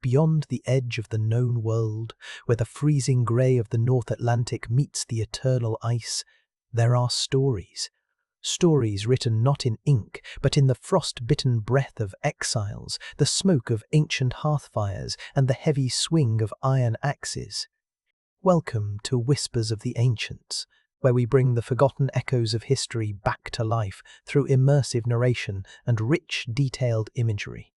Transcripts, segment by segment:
beyond the edge of the known world, where the freezing grey of the North Atlantic meets the eternal ice, there are stories. Stories written not in ink, but in the frost-bitten breath of exiles, the smoke of ancient hearth-fires, and the heavy swing of iron axes. Welcome to Whispers of the Ancients, where we bring the forgotten echoes of history back to life through immersive narration and rich, detailed imagery.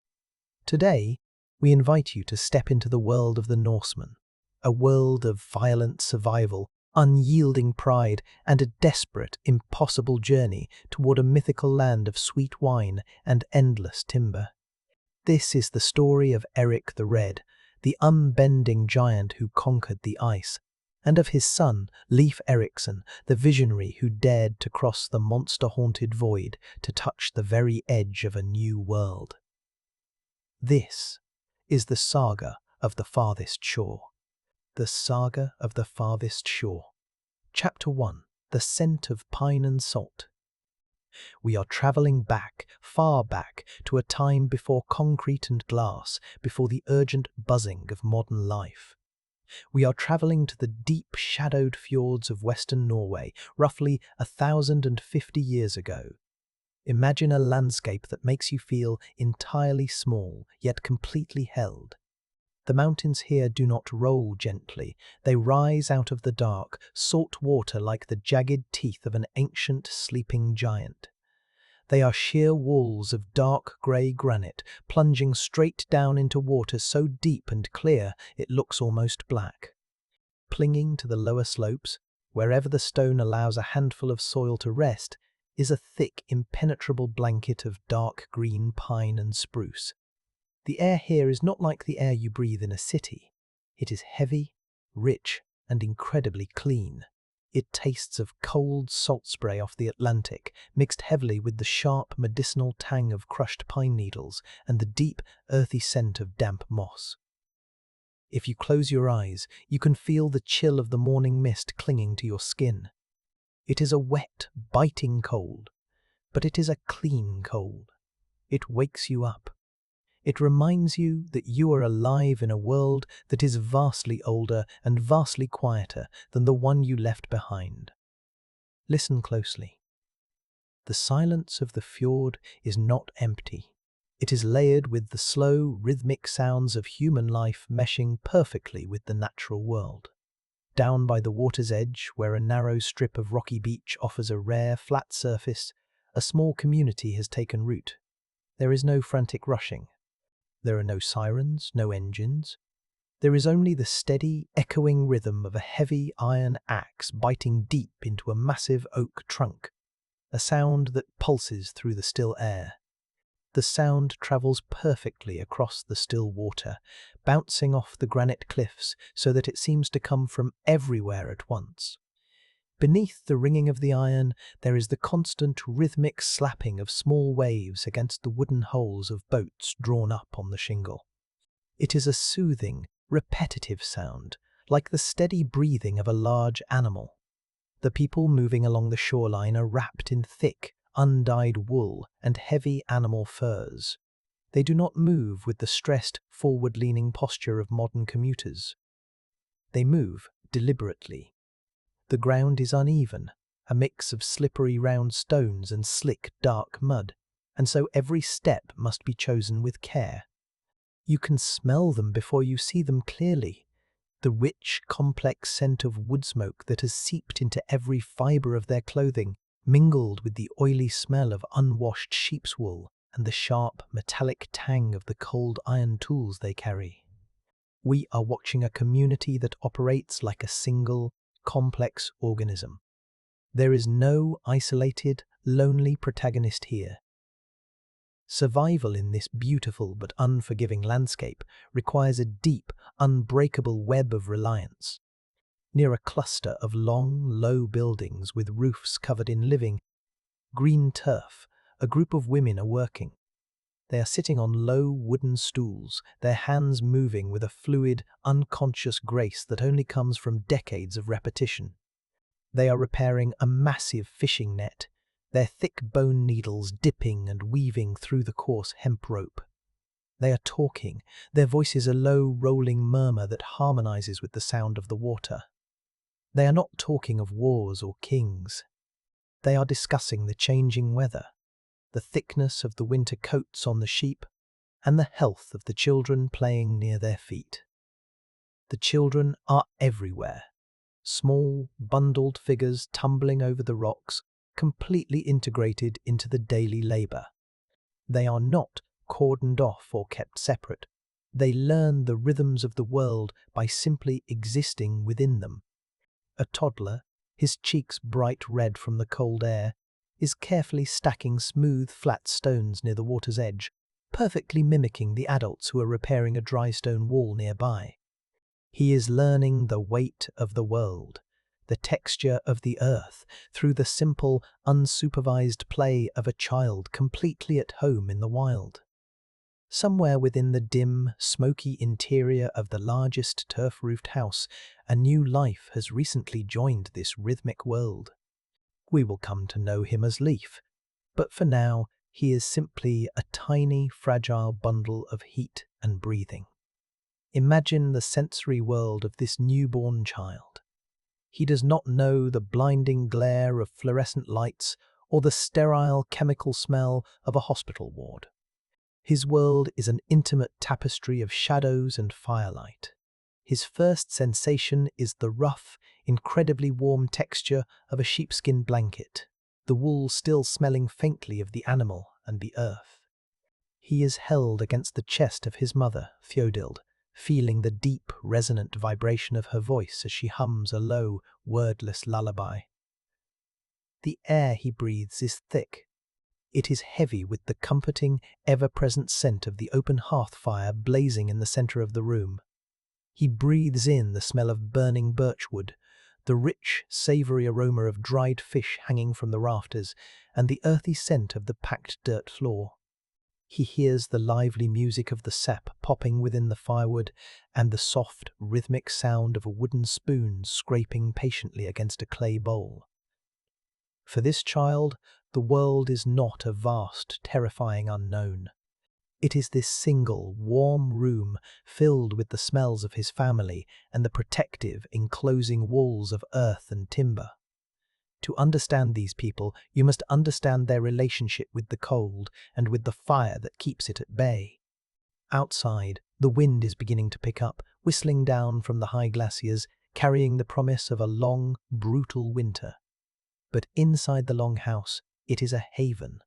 Today, we invite you to step into the world of the Norsemen, a world of violent survival, unyielding pride, and a desperate, impossible journey toward a mythical land of sweet wine and endless timber. This is the story of Erik the Red, the unbending giant who conquered the ice, and of his son, Leif Eriksson, the visionary who dared to cross the monster-haunted void to touch the very edge of a new world. This is the Saga of the Farthest Shore. The Saga of the Farthest Shore. Chapter 1. The Scent of Pine and Salt. We are travelling back, far back, to a time before concrete and glass, before the urgent buzzing of modern life. We are travelling to the deep, shadowed fjords of western Norway, roughly 1,050 years ago. Imagine a landscape that makes you feel entirely small, yet completely held. The mountains here do not roll gently. They rise out of the dark, salt water like the jagged teeth of an ancient sleeping giant. They are sheer walls of dark grey granite, plunging straight down into water so deep and clear it looks almost black. Clinging to the lower slopes, wherever the stone allows a handful of soil to rest, is a thick, impenetrable blanket of dark green pine and spruce. The air here is not like the air you breathe in a city. It is heavy, rich, and incredibly clean. It tastes of cold salt spray off the Atlantic, mixed heavily with the sharp medicinal tang of crushed pine needles and the deep, earthy scent of damp moss. If you close your eyes, you can feel the chill of the morning mist clinging to your skin. It is a wet, biting cold, but it is a clean cold. It wakes you up. It reminds you that you are alive in a world that is vastly older and vastly quieter than the one you left behind. Listen closely. The silence of the fjord is not empty. It is layered with the slow, rhythmic sounds of human life meshing perfectly with the natural world. Down by the water's edge, where a narrow strip of rocky beach offers a rare, flat surface, a small community has taken root. There is no frantic rushing. There are no sirens, no engines. There is only the steady, echoing rhythm of a heavy iron axe biting deep into a massive oak trunk, a sound that pulses through the still air. The sound travels perfectly across the still water, bouncing off the granite cliffs so that it seems to come from everywhere at once. Beneath the ringing of the iron, there is the constant rhythmic slapping of small waves against the wooden hulls of boats drawn up on the shingle. It is a soothing, repetitive sound, like the steady breathing of a large animal. The people moving along the shoreline are wrapped in thick, undyed wool and heavy animal furs. They do not move with the stressed, forward-leaning posture of modern commuters. They move deliberately. The ground is uneven, a mix of slippery round stones and slick, dark mud, and so every step must be chosen with care. You can smell them before you see them clearly. The rich, complex scent of wood smoke that has seeped into every fibre of their clothing, mingled with the oily smell of unwashed sheep's wool and the sharp, metallic tang of the cold iron tools they carry. We are watching a community that operates like a single, complex organism. There is no isolated, lonely protagonist here. Survival in this beautiful but unforgiving landscape requires a deep, unbreakable web of reliance. Near a cluster of long, low buildings with roofs covered in living, green turf, a group of women are working. They are sitting on low wooden stools, their hands moving with a fluid, unconscious grace that only comes from decades of repetition. They are repairing a massive fishing net, their thick bone needles dipping and weaving through the coarse hemp rope. They are talking, their voice is a low, rolling murmur that harmonizes with the sound of the water. They are not talking of wars or kings. They are discussing the changing weather, the thickness of the winter coats on the sheep, and the health of the children playing near their feet. The children are everywhere, small, bundled figures tumbling over the rocks, completely integrated into the daily labour. They are not cordoned off or kept separate. They learn the rhythms of the world by simply existing within them. A toddler, his cheeks bright red from the cold air, is carefully stacking smooth, flat stones near the water's edge, perfectly mimicking the adults who are repairing a dry stone wall nearby. He is learning the weight of the world, the texture of the earth, through the simple, unsupervised play of a child completely at home in the wild. Somewhere within the dim, smoky interior of the largest turf-roofed house, a new life has recently joined this rhythmic world. We will come to know him as Leif, but for now he is simply a tiny, fragile bundle of heat and breathing. Imagine the sensory world of this newborn child. He does not know the blinding glare of fluorescent lights or the sterile chemical smell of a hospital ward. His world is an intimate tapestry of shadows and firelight. His first sensation is the rough, incredibly warm texture of a sheepskin blanket, the wool still smelling faintly of the animal and the earth. He is held against the chest of his mother, Theodild, feeling the deep, resonant vibration of her voice as she hums a low, wordless lullaby. The air he breathes is thick. It is heavy with the comforting, ever-present scent of the open hearth fire blazing in the center of the room. He breathes in the smell of burning birchwood, the rich, savory aroma of dried fish hanging from the rafters, and the earthy scent of the packed dirt floor. He hears the lively music of the sap popping within the firewood and the soft, rhythmic sound of a wooden spoon scraping patiently against a clay bowl. For this child, the world is not a vast, terrifying unknown. It is this single, warm room filled with the smells of his family and the protective, enclosing walls of earth and timber. To understand these people, you must understand their relationship with the cold and with the fire that keeps it at bay. Outside, the wind is beginning to pick up, whistling down from the high glaciers, carrying the promise of a long, brutal winter. But inside the long house, it is a haven.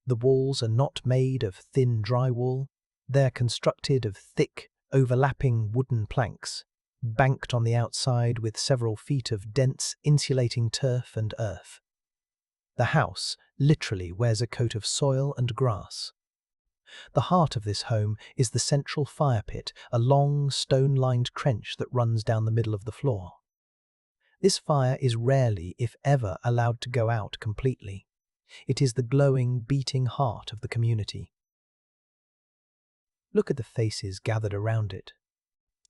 The walls are not made of thin drywall. They're constructed of thick, overlapping wooden planks, banked on the outside with several feet of dense, insulating turf and earth. The house literally wears a coat of soil and grass. The heart of this home is the central fire pit, a long, stone-lined trench that runs down the middle of the floor. This fire is rarely, if ever, allowed to go out completely. It is the glowing, beating heart of the community. Look at the faces gathered around it.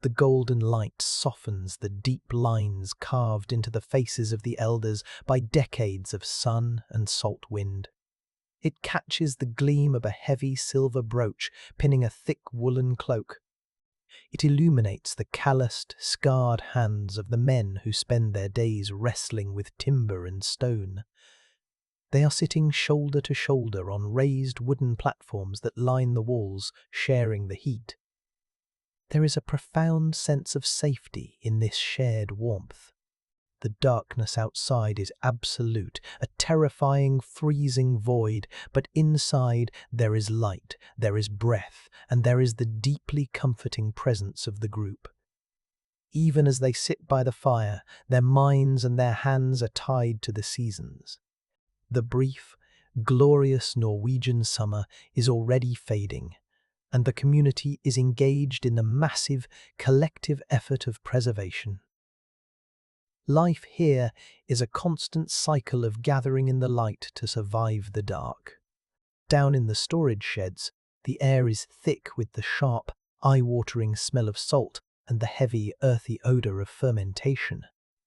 The golden light softens the deep lines carved into the faces of the elders by decades of sun and salt wind. It catches the gleam of a heavy silver brooch pinning a thick woolen cloak. It illuminates the calloused, scarred hands of the men who spend their days wrestling with timber and stone. They are sitting shoulder to shoulder on raised wooden platforms that line the walls, sharing the heat. There is a profound sense of safety in this shared warmth. The darkness outside is absolute, a terrifying, freezing void, but inside there is light, there is breath, and there is the deeply comforting presence of the group. Even as they sit by the fire, their minds and their hands are tied to the seasons. The brief, glorious Norwegian summer is already fading, and the community is engaged in the massive, collective effort of preservation. Life here is a constant cycle of gathering in the light to survive the dark. Down in the storage sheds, the air is thick with the sharp, eye-watering smell of salt and the heavy, earthy odor of fermentation.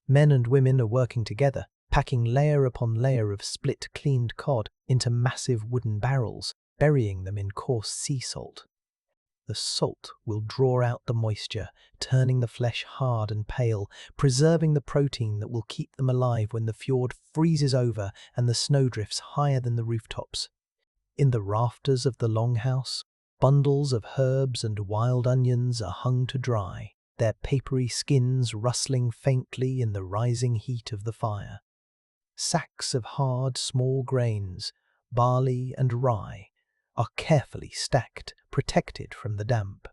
Men and women are working together, packing layer upon layer of split, cleaned cod into massive wooden barrels, burying them in coarse sea salt. The salt will draw out the moisture, turning the flesh hard and pale, preserving the protein that will keep them alive when the fjord freezes over and the snow drifts higher than the rooftops. In the rafters of the longhouse, bundles of herbs and wild onions are hung to dry, their papery skins rustling faintly in the rising heat of the fire. Sacks of hard, small grains, barley and rye, are carefully stacked, protected from the damp.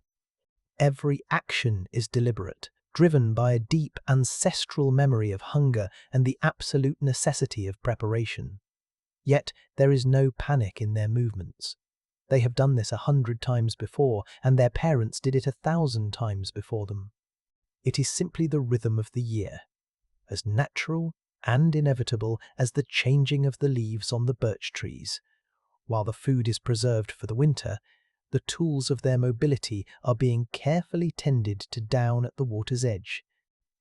Every action is deliberate, driven by a deep ancestral memory of hunger and the absolute necessity of preparation. Yet there is no panic in their movements. They have done this 100 times before, and their parents did it 1,000 times before them. It is simply the rhythm of the year, as natural and inevitable as the changing of the leaves on the birch trees. While the food is preserved for the winter, the tools of their mobility are being carefully tended to down at the water's edge.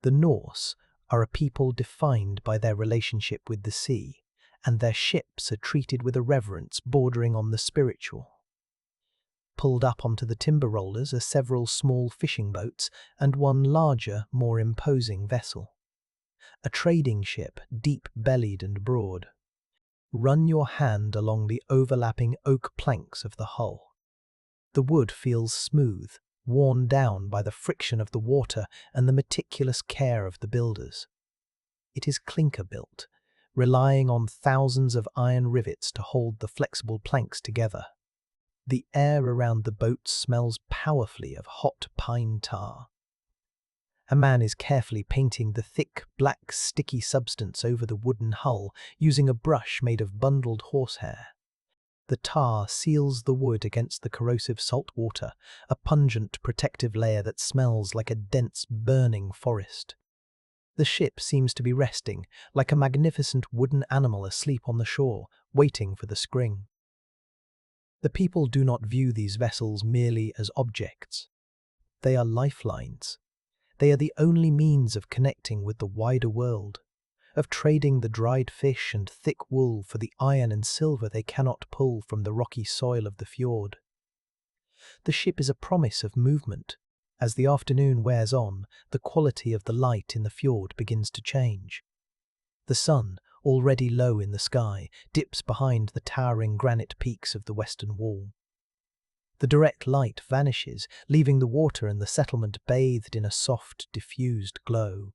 The Norse are a people defined by their relationship with the sea, and their ships are treated with a reverence bordering on the spiritual. Pulled up onto the timber rollers are several small fishing boats and one larger, more imposing vessel. A trading ship, deep-bellied and broad. Run your hand along the overlapping oak planks of the hull. The wood feels smooth, worn down by the friction of the water and the meticulous care of the builders. It is clinker-built, relying on thousands of iron rivets to hold the flexible planks together. The air around the boat smells powerfully of hot pine tar. A man is carefully painting the thick, black, sticky substance over the wooden hull using a brush made of bundled horsehair. The tar seals the wood against the corrosive salt water, a pungent protective layer that smells like a dense, burning forest. The ship seems to be resting, like a magnificent wooden animal asleep on the shore, waiting for the spring. The people do not view these vessels merely as objects. They are lifelines. They are the only means of connecting with the wider world, of trading the dried fish and thick wool for the iron and silver they cannot pull from the rocky soil of the fjord. The ship is a promise of movement. As the afternoon wears on, the quality of the light in the fjord begins to change. The sun, already low in the sky, dips behind the towering granite peaks of the western wall. The direct light vanishes, leaving the water and the settlement bathed in a soft, diffused glow.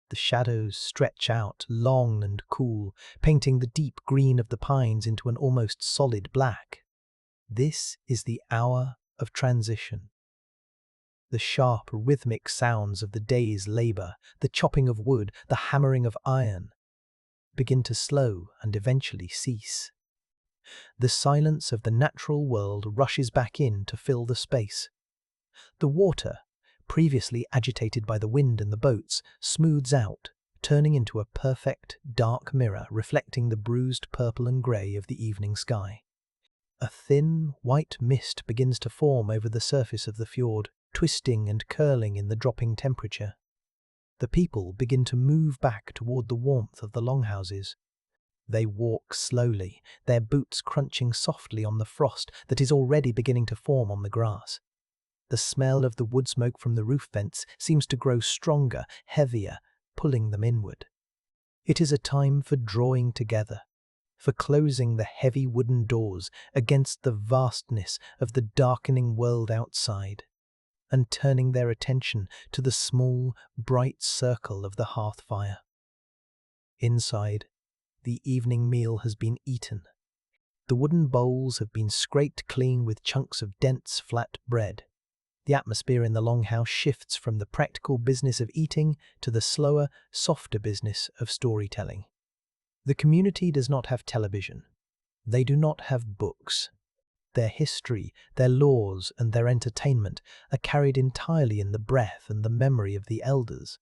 The shadows stretch out, long and cool, painting the deep green of the pines into an almost solid black. This is the hour of transition. The sharp, rhythmic sounds of the day's labor, the chopping of wood, the hammering of iron, begin to slow and eventually cease. The silence of the natural world rushes back in to fill the space. The water, previously agitated by the wind and the boats, smooths out, turning into a perfect, dark mirror reflecting the bruised purple and grey of the evening sky. A thin, white mist begins to form over the surface of the fjord, twisting and curling in the dropping temperature. The people begin to move back toward the warmth of the longhouses. They walk slowly, their boots crunching softly on the frost that is already beginning to form on the grass. The smell of the wood smoke from the roof vents seems to grow stronger, heavier, pulling them inward. It is a time for drawing together, for closing the heavy wooden doors against the vastness of the darkening world outside, and turning their attention to the small, bright circle of the hearth fire. Inside, the evening meal has been eaten. The wooden bowls have been scraped clean with chunks of dense, flat bread. The atmosphere in the longhouse shifts from the practical business of eating to the slower, softer business of storytelling. The community does not have television. They do not have books. Their history, their laws, and their entertainment are carried entirely in the breath and the memory of the elders.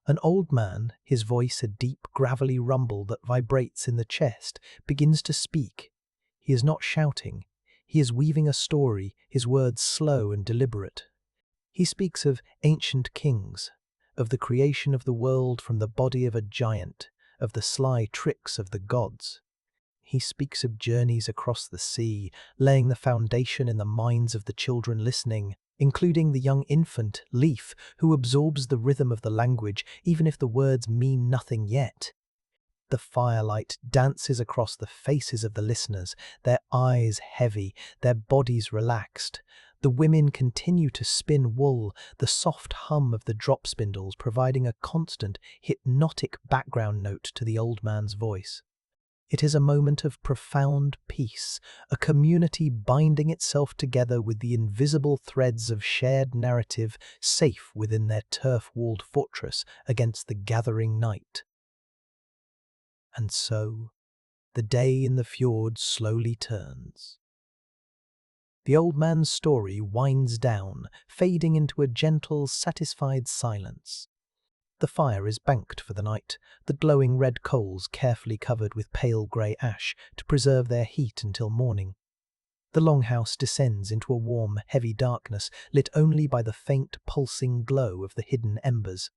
An old man, his voice a deep, gravelly rumble that vibrates in the chest, begins to speak. He is not shouting. He is weaving a story, his words slow and deliberate. He speaks of ancient kings, of the creation of the world from the body of a giant, of the sly tricks of the gods. He speaks of journeys across the sea, laying the foundation in the minds of the children listening, including the young infant, Leif, who absorbs the rhythm of the language even if the words mean nothing yet. The firelight dances across the faces of the listeners, their eyes heavy, their bodies relaxed. The women continue to spin wool, the soft hum of the drop spindles providing a constant, hypnotic background note to the old man's voice. It is a moment of profound peace, a community binding itself together with the invisible threads of shared narrative, safe within their turf-walled fortress against the gathering night. And so, the day in the fjord slowly turns. The old man's story winds down, fading into a gentle, satisfied silence. The fire is banked for the night, the glowing red coals carefully covered with pale grey ash to preserve their heat until morning. The longhouse descends into a warm, heavy darkness, lit only by the faint, pulsing glow of the hidden embers.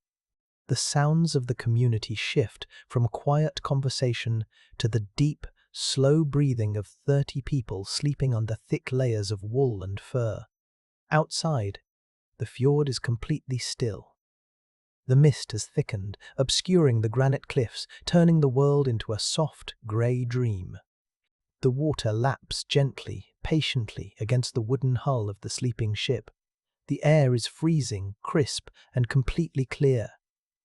The sounds of the community shift from quiet conversation to the deep, slow breathing of 30 people sleeping under thick layers of wool and fur. Outside, the fjord is completely still. The mist has thickened, obscuring the granite cliffs, turning the world into a soft, grey dream. The water laps gently, patiently against the wooden hull of the sleeping ship. The air is freezing, crisp, and completely clear,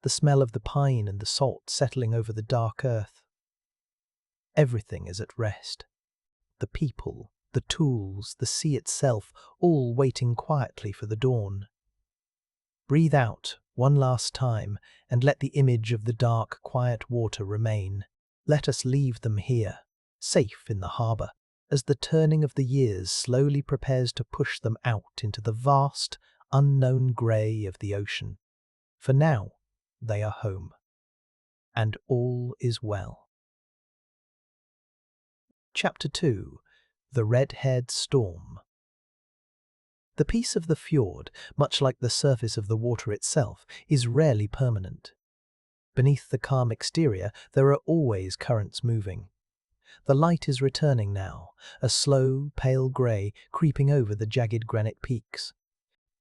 the smell of the pine and the salt settling over the dark earth. Everything is at rest. The people, the tools, the sea itself, all waiting quietly for the dawn. Breathe out one last time and let the image of the dark, quiet water remain. Let us leave them here, safe in the harbour, as the turning of the years slowly prepares to push them out into the vast, unknown grey of the ocean. For now, they are home. And all is well. Chapter 2. The Red-Haired Storm. The peace of the fjord, much like the surface of the water itself, is rarely permanent. Beneath the calm exterior, there are always currents moving. The light is returning now, a slow, pale grey creeping over the jagged granite peaks.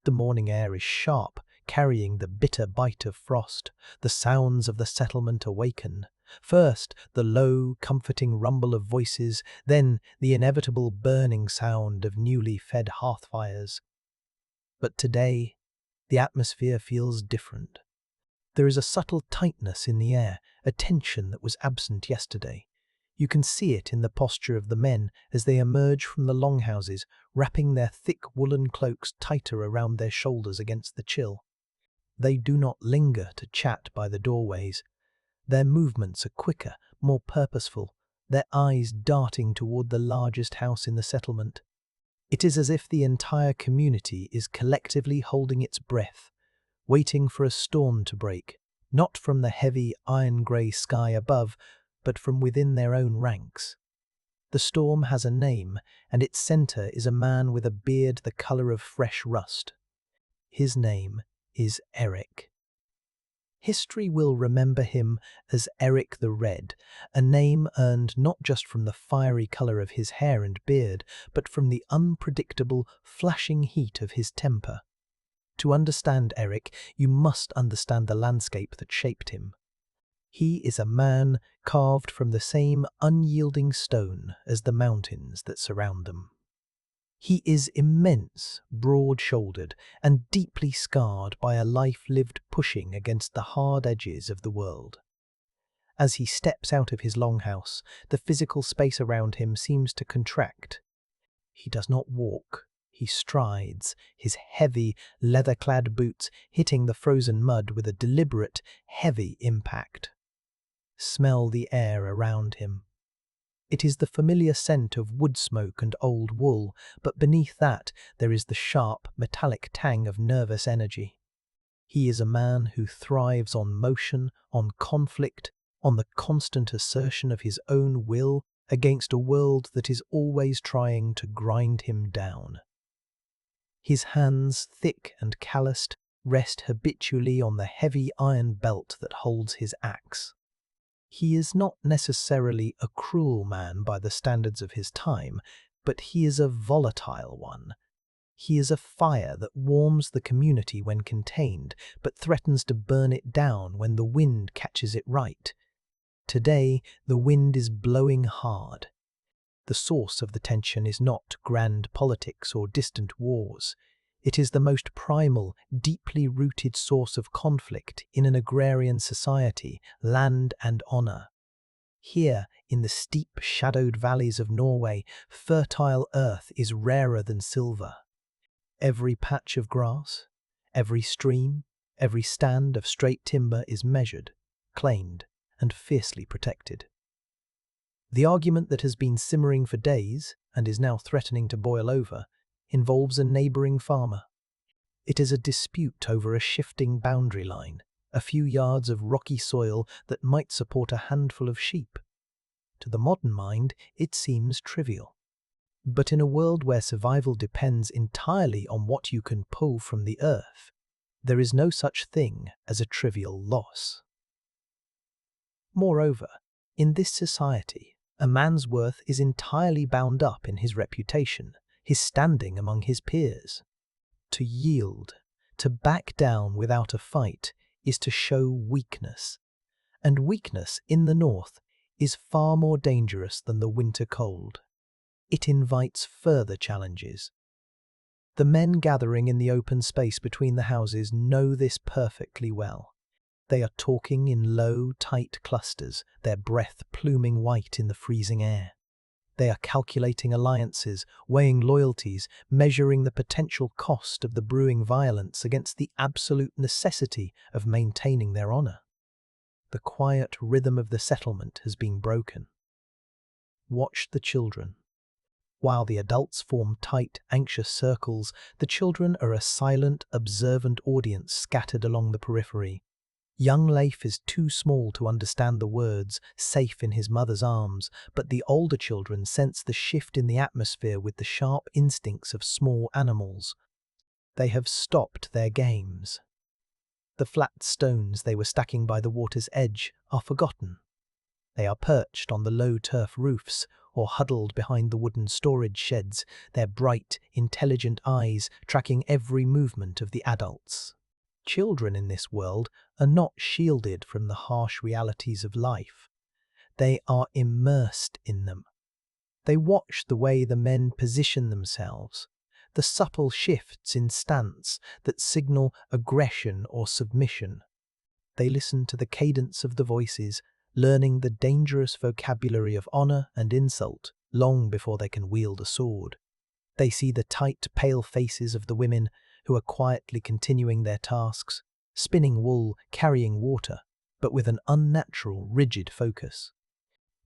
The morning air is sharp, carrying the bitter bite of frost. The sounds of the settlement awaken. First, the low, comforting rumble of voices, then the inevitable burning sound of newly fed hearth fires. But today, the atmosphere feels different. There is a subtle tightness in the air, a tension that was absent yesterday. You can see it in the posture of the men as they emerge from the longhouses, wrapping their thick woolen cloaks tighter around their shoulders against the chill. They do not linger to chat by the doorways. Their movements are quicker, more purposeful, their eyes darting toward the largest house in the settlement. It is as if the entire community is collectively holding its breath, waiting for a storm to break, not from the heavy iron-grey sky above, but from within their own ranks. The storm has a name, and its centre is a man with a beard the colour of fresh rust. His name is Erik. History will remember him as Erik the Red, a name earned not just from the fiery colour of his hair and beard, but from the unpredictable, flashing heat of his temper. To understand Erik, you must understand the landscape that shaped him. He is a man carved from the same unyielding stone as the mountains that surround them. He is immense, broad-shouldered, and deeply scarred by a life lived pushing against the hard edges of the world. As he steps out of his longhouse, the physical space around him seems to contract. He does not walk, he strides, his heavy, leather-clad boots hitting the frozen mud with a deliberate, heavy impact. Smell the air around him. It is the familiar scent of wood smoke and old wool, but beneath that there is the sharp, metallic tang of nervous energy. He is a man who thrives on motion, on conflict, on the constant assertion of his own will against a world that is always trying to grind him down. His hands, thick and calloused, rest habitually on the heavy iron belt that holds his axe. He is not necessarily a cruel man by the standards of his time, but he is a volatile one. He is a fire that warms the community when contained, but threatens to burn it down when the wind catches it right. Today, the wind is blowing hard. The source of the tension is not grand politics or distant wars. It is the most primal, deeply rooted source of conflict in an agrarian society, land and honor. Here, in the steep, shadowed valleys of Norway, fertile earth is rarer than silver. Every patch of grass, every stream, every stand of straight timber is measured, claimed, and fiercely protected. The argument that has been simmering for days, and is now threatening to boil over, involves a neighbouring farmer. It is a dispute over a shifting boundary line, a few yards of rocky soil that might support a handful of sheep. To the modern mind, it seems trivial. But in a world where survival depends entirely on what you can pull from the earth, there is no such thing as a trivial loss. Moreover, in this society, a man's worth is entirely bound up in his reputation, his standing among his peers. To yield, to back down without a fight, is to show weakness. And weakness in the north is far more dangerous than the winter cold. It invites further challenges. The men gathering in the open space between the houses know this perfectly well. They are talking in low, tight clusters, their breath pluming white in the freezing air. They are calculating alliances, weighing loyalties, measuring the potential cost of the brewing violence against the absolute necessity of maintaining their honor. The quiet rhythm of the settlement has been broken. Watch the children. While the adults form tight, anxious circles, the children are a silent, observant audience scattered along the periphery. Young Leif is too small to understand the words, safe in his mother's arms, but the older children sense the shift in the atmosphere with the sharp instincts of small animals. They have stopped their games. The flat stones they were stacking by the water's edge are forgotten. They are perched on the low turf roofs or huddled behind the wooden storage sheds, their bright, intelligent eyes tracking every movement of the adults. Children in this world are not shielded from the harsh realities of life. They are immersed in them. They watch the way the men position themselves, the subtle shifts in stance that signal aggression or submission. They listen to the cadence of the voices, learning the dangerous vocabulary of honor and insult long before they can wield a sword. They see the tight, pale faces of the women who are quietly continuing their tasks, spinning wool, carrying water, but with an unnatural, rigid focus.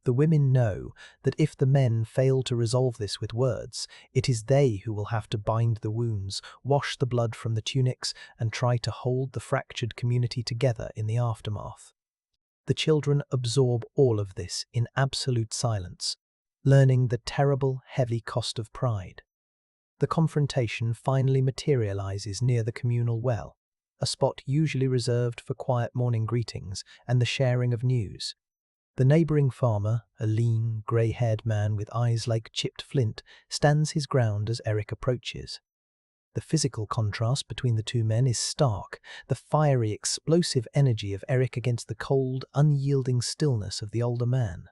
The women know that if the men fail to resolve this with words, it is they who will have to bind the wounds, wash the blood from the tunics, and try to hold the fractured community together in the aftermath. The children absorb all of this in absolute silence, learning the terrible, heavy cost of pride. The confrontation finally materializes near the communal well, a spot usually reserved for quiet morning greetings and the sharing of news. The neighbouring farmer, a lean, grey-haired man with eyes like chipped flint, stands his ground as Erik approaches. The physical contrast between the two men is stark, the fiery, explosive energy of Erik against the cold, unyielding stillness of the older man.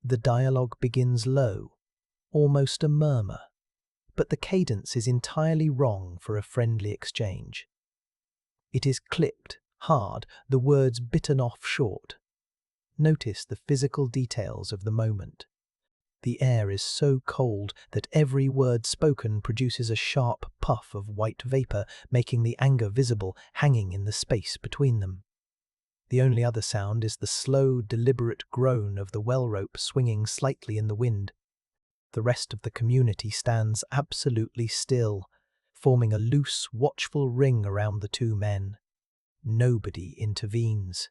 The dialogue begins low, almost a murmur, but the cadence is entirely wrong for a friendly exchange. It is clipped, hard, the words bitten off short. Notice the physical details of the moment. The air is so cold that every word spoken produces a sharp puff of white vapour, making the anger visible, hanging in the space between them. The only other sound is the slow, deliberate groan of the well rope swinging slightly in the wind. The rest of the community stands absolutely still, forming a loose, watchful ring around the two men. Nobody intervenes.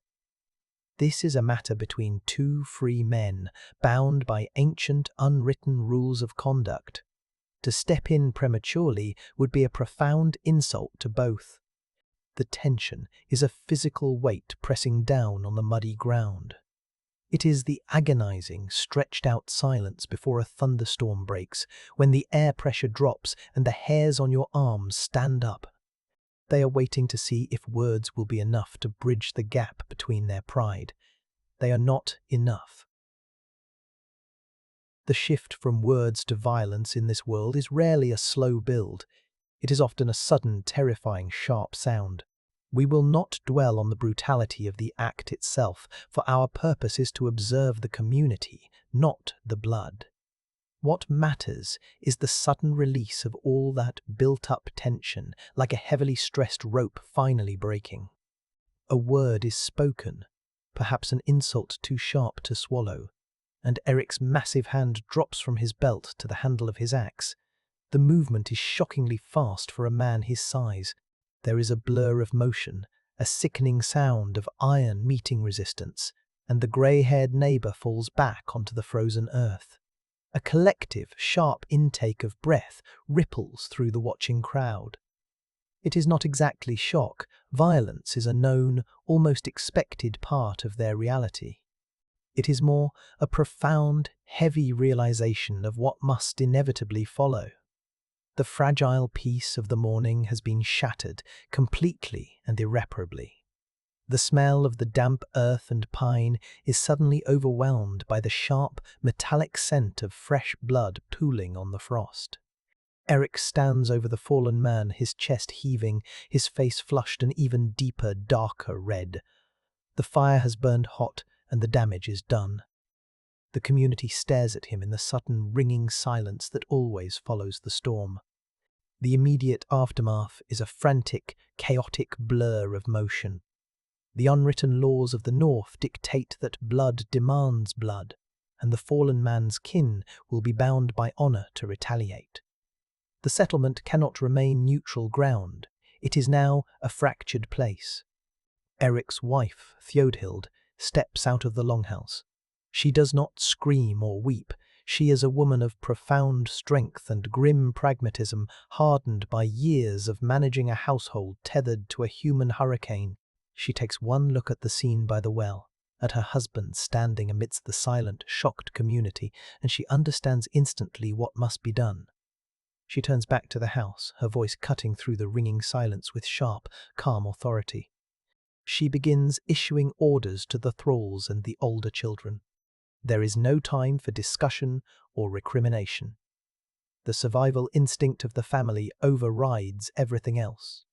This is a matter between two free men, bound by ancient, unwritten rules of conduct. To step in prematurely would be a profound insult to both. The tension is a physical weight pressing down on the muddy ground. It is the agonizing, stretched-out silence before a thunderstorm breaks, when the air pressure drops and the hairs on your arms stand up. They are waiting to see if words will be enough to bridge the gap between their pride. They are not enough. The shift from words to violence in this world is rarely a slow build. It is often a sudden, terrifying, sharp sound. We will not dwell on the brutality of the act itself, for our purpose is to observe the community, not the blood. What matters is the sudden release of all that built-up tension, like a heavily stressed rope finally breaking. A word is spoken, perhaps an insult too sharp to swallow, and Erik's massive hand drops from his belt to the handle of his axe. The movement is shockingly fast for a man his size. There is a blur of motion, a sickening sound of iron meeting resistance, and the grey-haired neighbour falls back onto the frozen earth. A collective, sharp intake of breath ripples through the watching crowd. It is not exactly shock. Violence is a known, almost expected part of their reality. It is more a profound, heavy realization of what must inevitably follow. The fragile peace of the morning has been shattered completely and irreparably. The smell of the damp earth and pine is suddenly overwhelmed by the sharp, metallic scent of fresh blood pooling on the frost. Erik stands over the fallen man, his chest heaving, his face flushed an even deeper, darker red. The fire has burned hot, and the damage is done. The community stares at him in the sudden, ringing silence that always follows the storm. The immediate aftermath is a frantic, chaotic blur of motion. The unwritten laws of the North dictate that blood demands blood, and the fallen man's kin will be bound by honour to retaliate. The settlement cannot remain neutral ground. It is now a fractured place. Erik's wife, Theodhild, steps out of the longhouse. She does not scream or weep. She is a woman of profound strength and grim pragmatism, hardened by years of managing a household tethered to a human hurricane. She takes one look at the scene by the well, at her husband standing amidst the silent, shocked community, and she understands instantly what must be done. She turns back to the house, her voice cutting through the ringing silence with sharp, calm authority. She begins issuing orders to the thralls and the older children. There is no time for discussion or recrimination. The survival instinct of the family overrides everything else.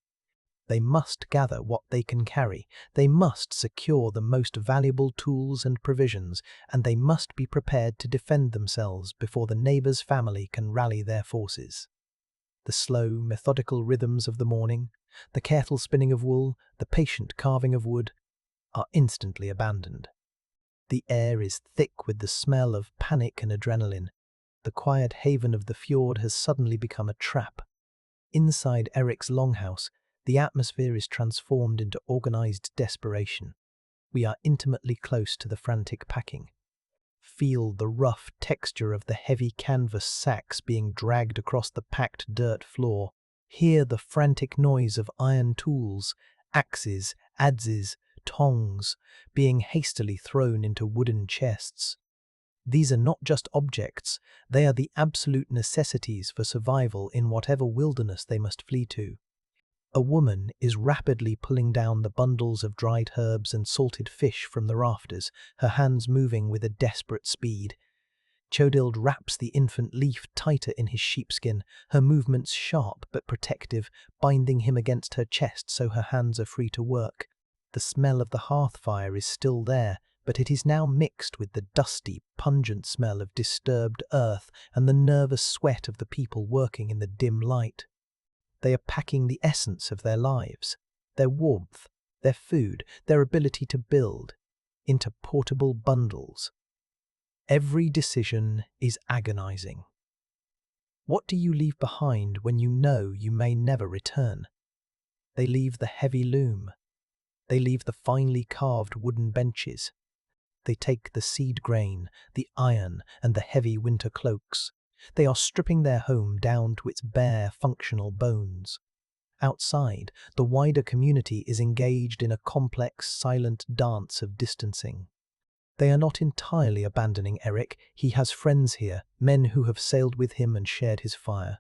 They must gather what they can carry, they must secure the most valuable tools and provisions, and they must be prepared to defend themselves before the neighbour's family can rally their forces. The slow, methodical rhythms of the morning, the careful spinning of wool, the patient carving of wood, are instantly abandoned. The air is thick with the smell of panic and adrenaline. The quiet haven of the fjord has suddenly become a trap. Inside Erik's longhouse, the atmosphere is transformed into organized desperation. We are intimately close to the frantic packing. Feel the rough texture of the heavy canvas sacks being dragged across the packed dirt floor. Hear the frantic noise of iron tools, axes, adzes, tongs, being hastily thrown into wooden chests. These are not just objects, they are the absolute necessities for survival in whatever wilderness they must flee to. A woman is rapidly pulling down the bundles of dried herbs and salted fish from the rafters, her hands moving with a desperate speed. Theodhild wraps the infant Leif tighter in his sheepskin, her movements sharp but protective, binding him against her chest so her hands are free to work. The smell of the hearth fire is still there, but it is now mixed with the dusty, pungent smell of disturbed earth and the nervous sweat of the people working in the dim light. They are packing the essence of their lives, their warmth, their food, their ability to build, into portable bundles. Every decision is agonizing. What do you leave behind when you know you may never return? They leave the heavy loom. They leave the finely carved wooden benches. They take the seed grain, the iron, and the heavy winter cloaks. They are stripping their home down to its bare, functional bones. Outside, the wider community is engaged in a complex, silent dance of distancing. They are not entirely abandoning Erik. He has friends here, men who have sailed with him and shared his fire.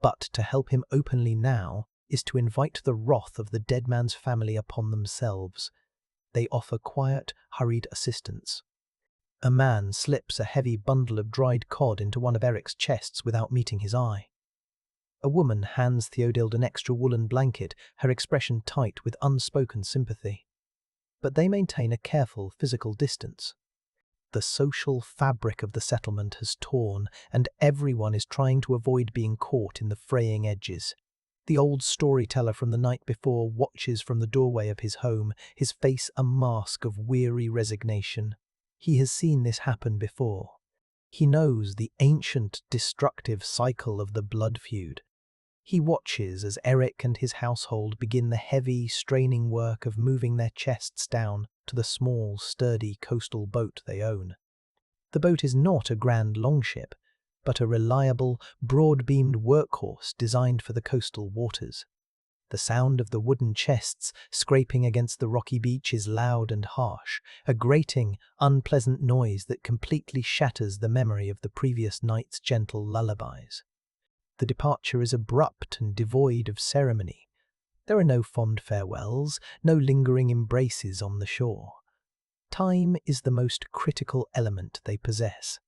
But to help him openly now is to invite the wrath of the dead man's family upon themselves. They offer quiet, hurried assistance. A man slips a heavy bundle of dried cod into one of Erik's chests without meeting his eye. A woman hands Theodild an extra woolen blanket, her expression tight with unspoken sympathy. But they maintain a careful physical distance. The social fabric of the settlement has torn, and everyone is trying to avoid being caught in the fraying edges. The old storyteller from the night before watches from the doorway of his home, his face a mask of weary resignation. He has seen this happen before. He knows the ancient, destructive cycle of the blood feud. He watches as Erik and his household begin the heavy, straining work of moving their chests down to the small, sturdy coastal boat they own. The boat is not a grand longship, but a reliable, broad-beamed workhorse designed for the coastal waters. The sound of the wooden chests scraping against the rocky beach is loud and harsh, a grating, unpleasant noise that completely shatters the memory of the previous night's gentle lullabies. The departure is abrupt and devoid of ceremony. There are no fond farewells, no lingering embraces on the shore. Time is the most critical element they possess.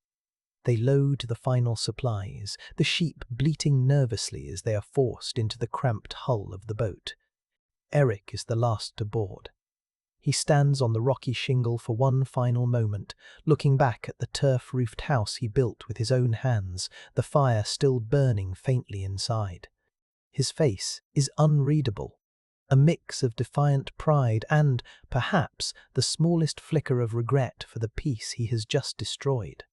They load the final supplies, the sheep bleating nervously as they are forced into the cramped hull of the boat. Erik is the last to board. He stands on the rocky shingle for one final moment, looking back at the turf-roofed house he built with his own hands, the fire still burning faintly inside. His face is unreadable, a mix of defiant pride and, perhaps, the smallest flicker of regret for the peace he has just destroyed.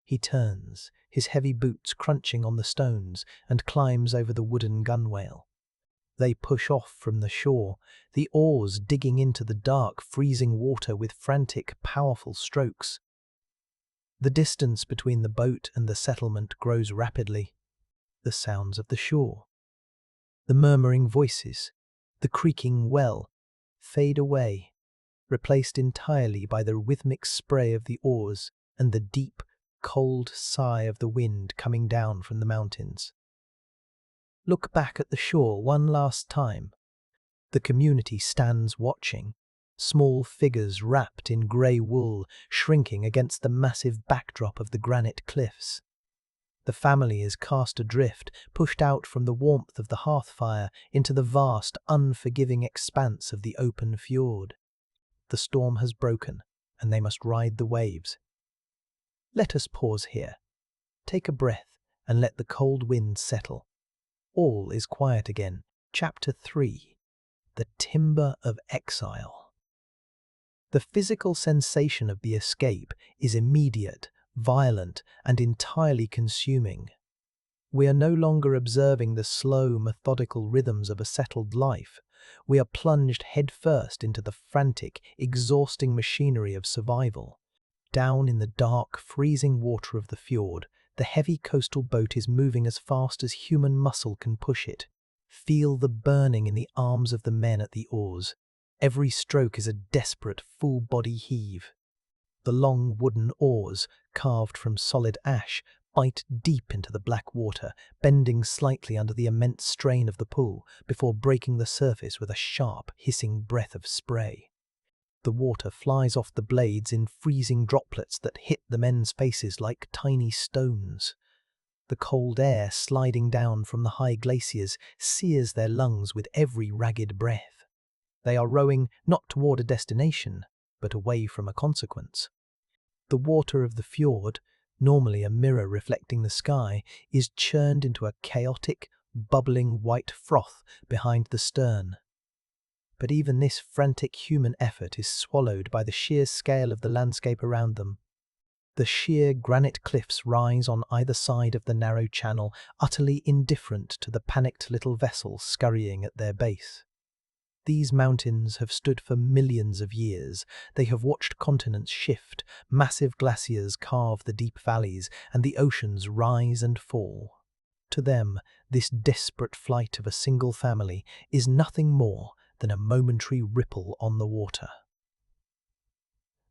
He turns, his heavy boots crunching on the stones, and climbs over the wooden gunwale. They push off from the shore, the oars digging into the dark, freezing water with frantic, powerful strokes. The distance between the boat and the settlement grows rapidly. The sounds of the shore, the murmuring voices, the creaking well, fade away, replaced entirely by the rhythmic spray of the oars and the deep, cold sigh of the wind coming down from the mountains. Look back at the shore one last time. The community stands watching, small figures wrapped in grey wool shrinking against the massive backdrop of the granite cliffs. The family is cast adrift, pushed out from the warmth of the hearth fire into the vast, unforgiving expanse of the open fjord. The storm has broken, and they must ride the waves. Let us pause here. Take a breath and let the cold wind settle. All is quiet again. Chapter 3. The Timber of Exile. The physical sensation of the escape is immediate, violent, and entirely consuming. We are no longer observing the slow, methodical rhythms of a settled life. We are plunged headfirst into the frantic, exhausting machinery of survival. Down in the dark, freezing water of the fjord, the heavy coastal boat is moving as fast as human muscle can push it. Feel the burning in the arms of the men at the oars. Every stroke is a desperate, full-body heave. The long wooden oars, carved from solid ash, bite deep into the black water, bending slightly under the immense strain of the pull before breaking the surface with a sharp, hissing breath of spray. The water flies off the blades in freezing droplets that hit the men's faces like tiny stones. The cold air sliding down from the high glaciers sears their lungs with every ragged breath. They are rowing not toward a destination, but away from a consequence. The water of the fjord, normally a mirror reflecting the sky, is churned into a chaotic, bubbling white froth behind the stern. But even this frantic human effort is swallowed by the sheer scale of the landscape around them. The sheer granite cliffs rise on either side of the narrow channel, utterly indifferent to the panicked little vessel scurrying at their base. These mountains have stood for millions of years. They have watched continents shift, massive glaciers carve the deep valleys, and the oceans rise and fall. To them, this desperate flight of a single family is nothing more than a momentary ripple on the water.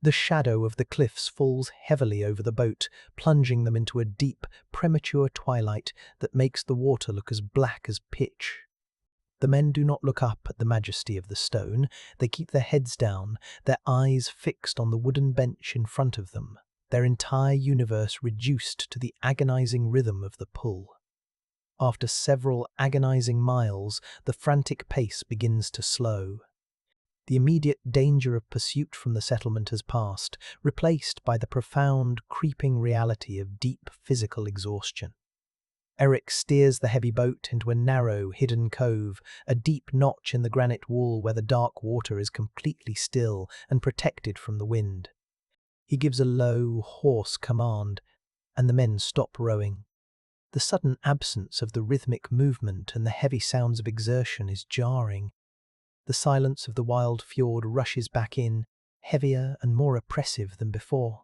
The shadow of the cliffs falls heavily over the boat, plunging them into a deep, premature twilight that makes the water look as black as pitch. The men do not look up at the majesty of the stone. They keep their heads down, their eyes fixed on the wooden bench in front of them, their entire universe reduced to the agonizing rhythm of the pull. After several agonizing miles, the frantic pace begins to slow. The immediate danger of pursuit from the settlement has passed, replaced by the profound, creeping reality of deep physical exhaustion. Erik steers the heavy boat into a narrow, hidden cove, a deep notch in the granite wall where the dark water is completely still and protected from the wind. He gives a low, hoarse command, and the men stop rowing. The sudden absence of the rhythmic movement and the heavy sounds of exertion is jarring. The silence of the wild fjord rushes back in, heavier and more oppressive than before.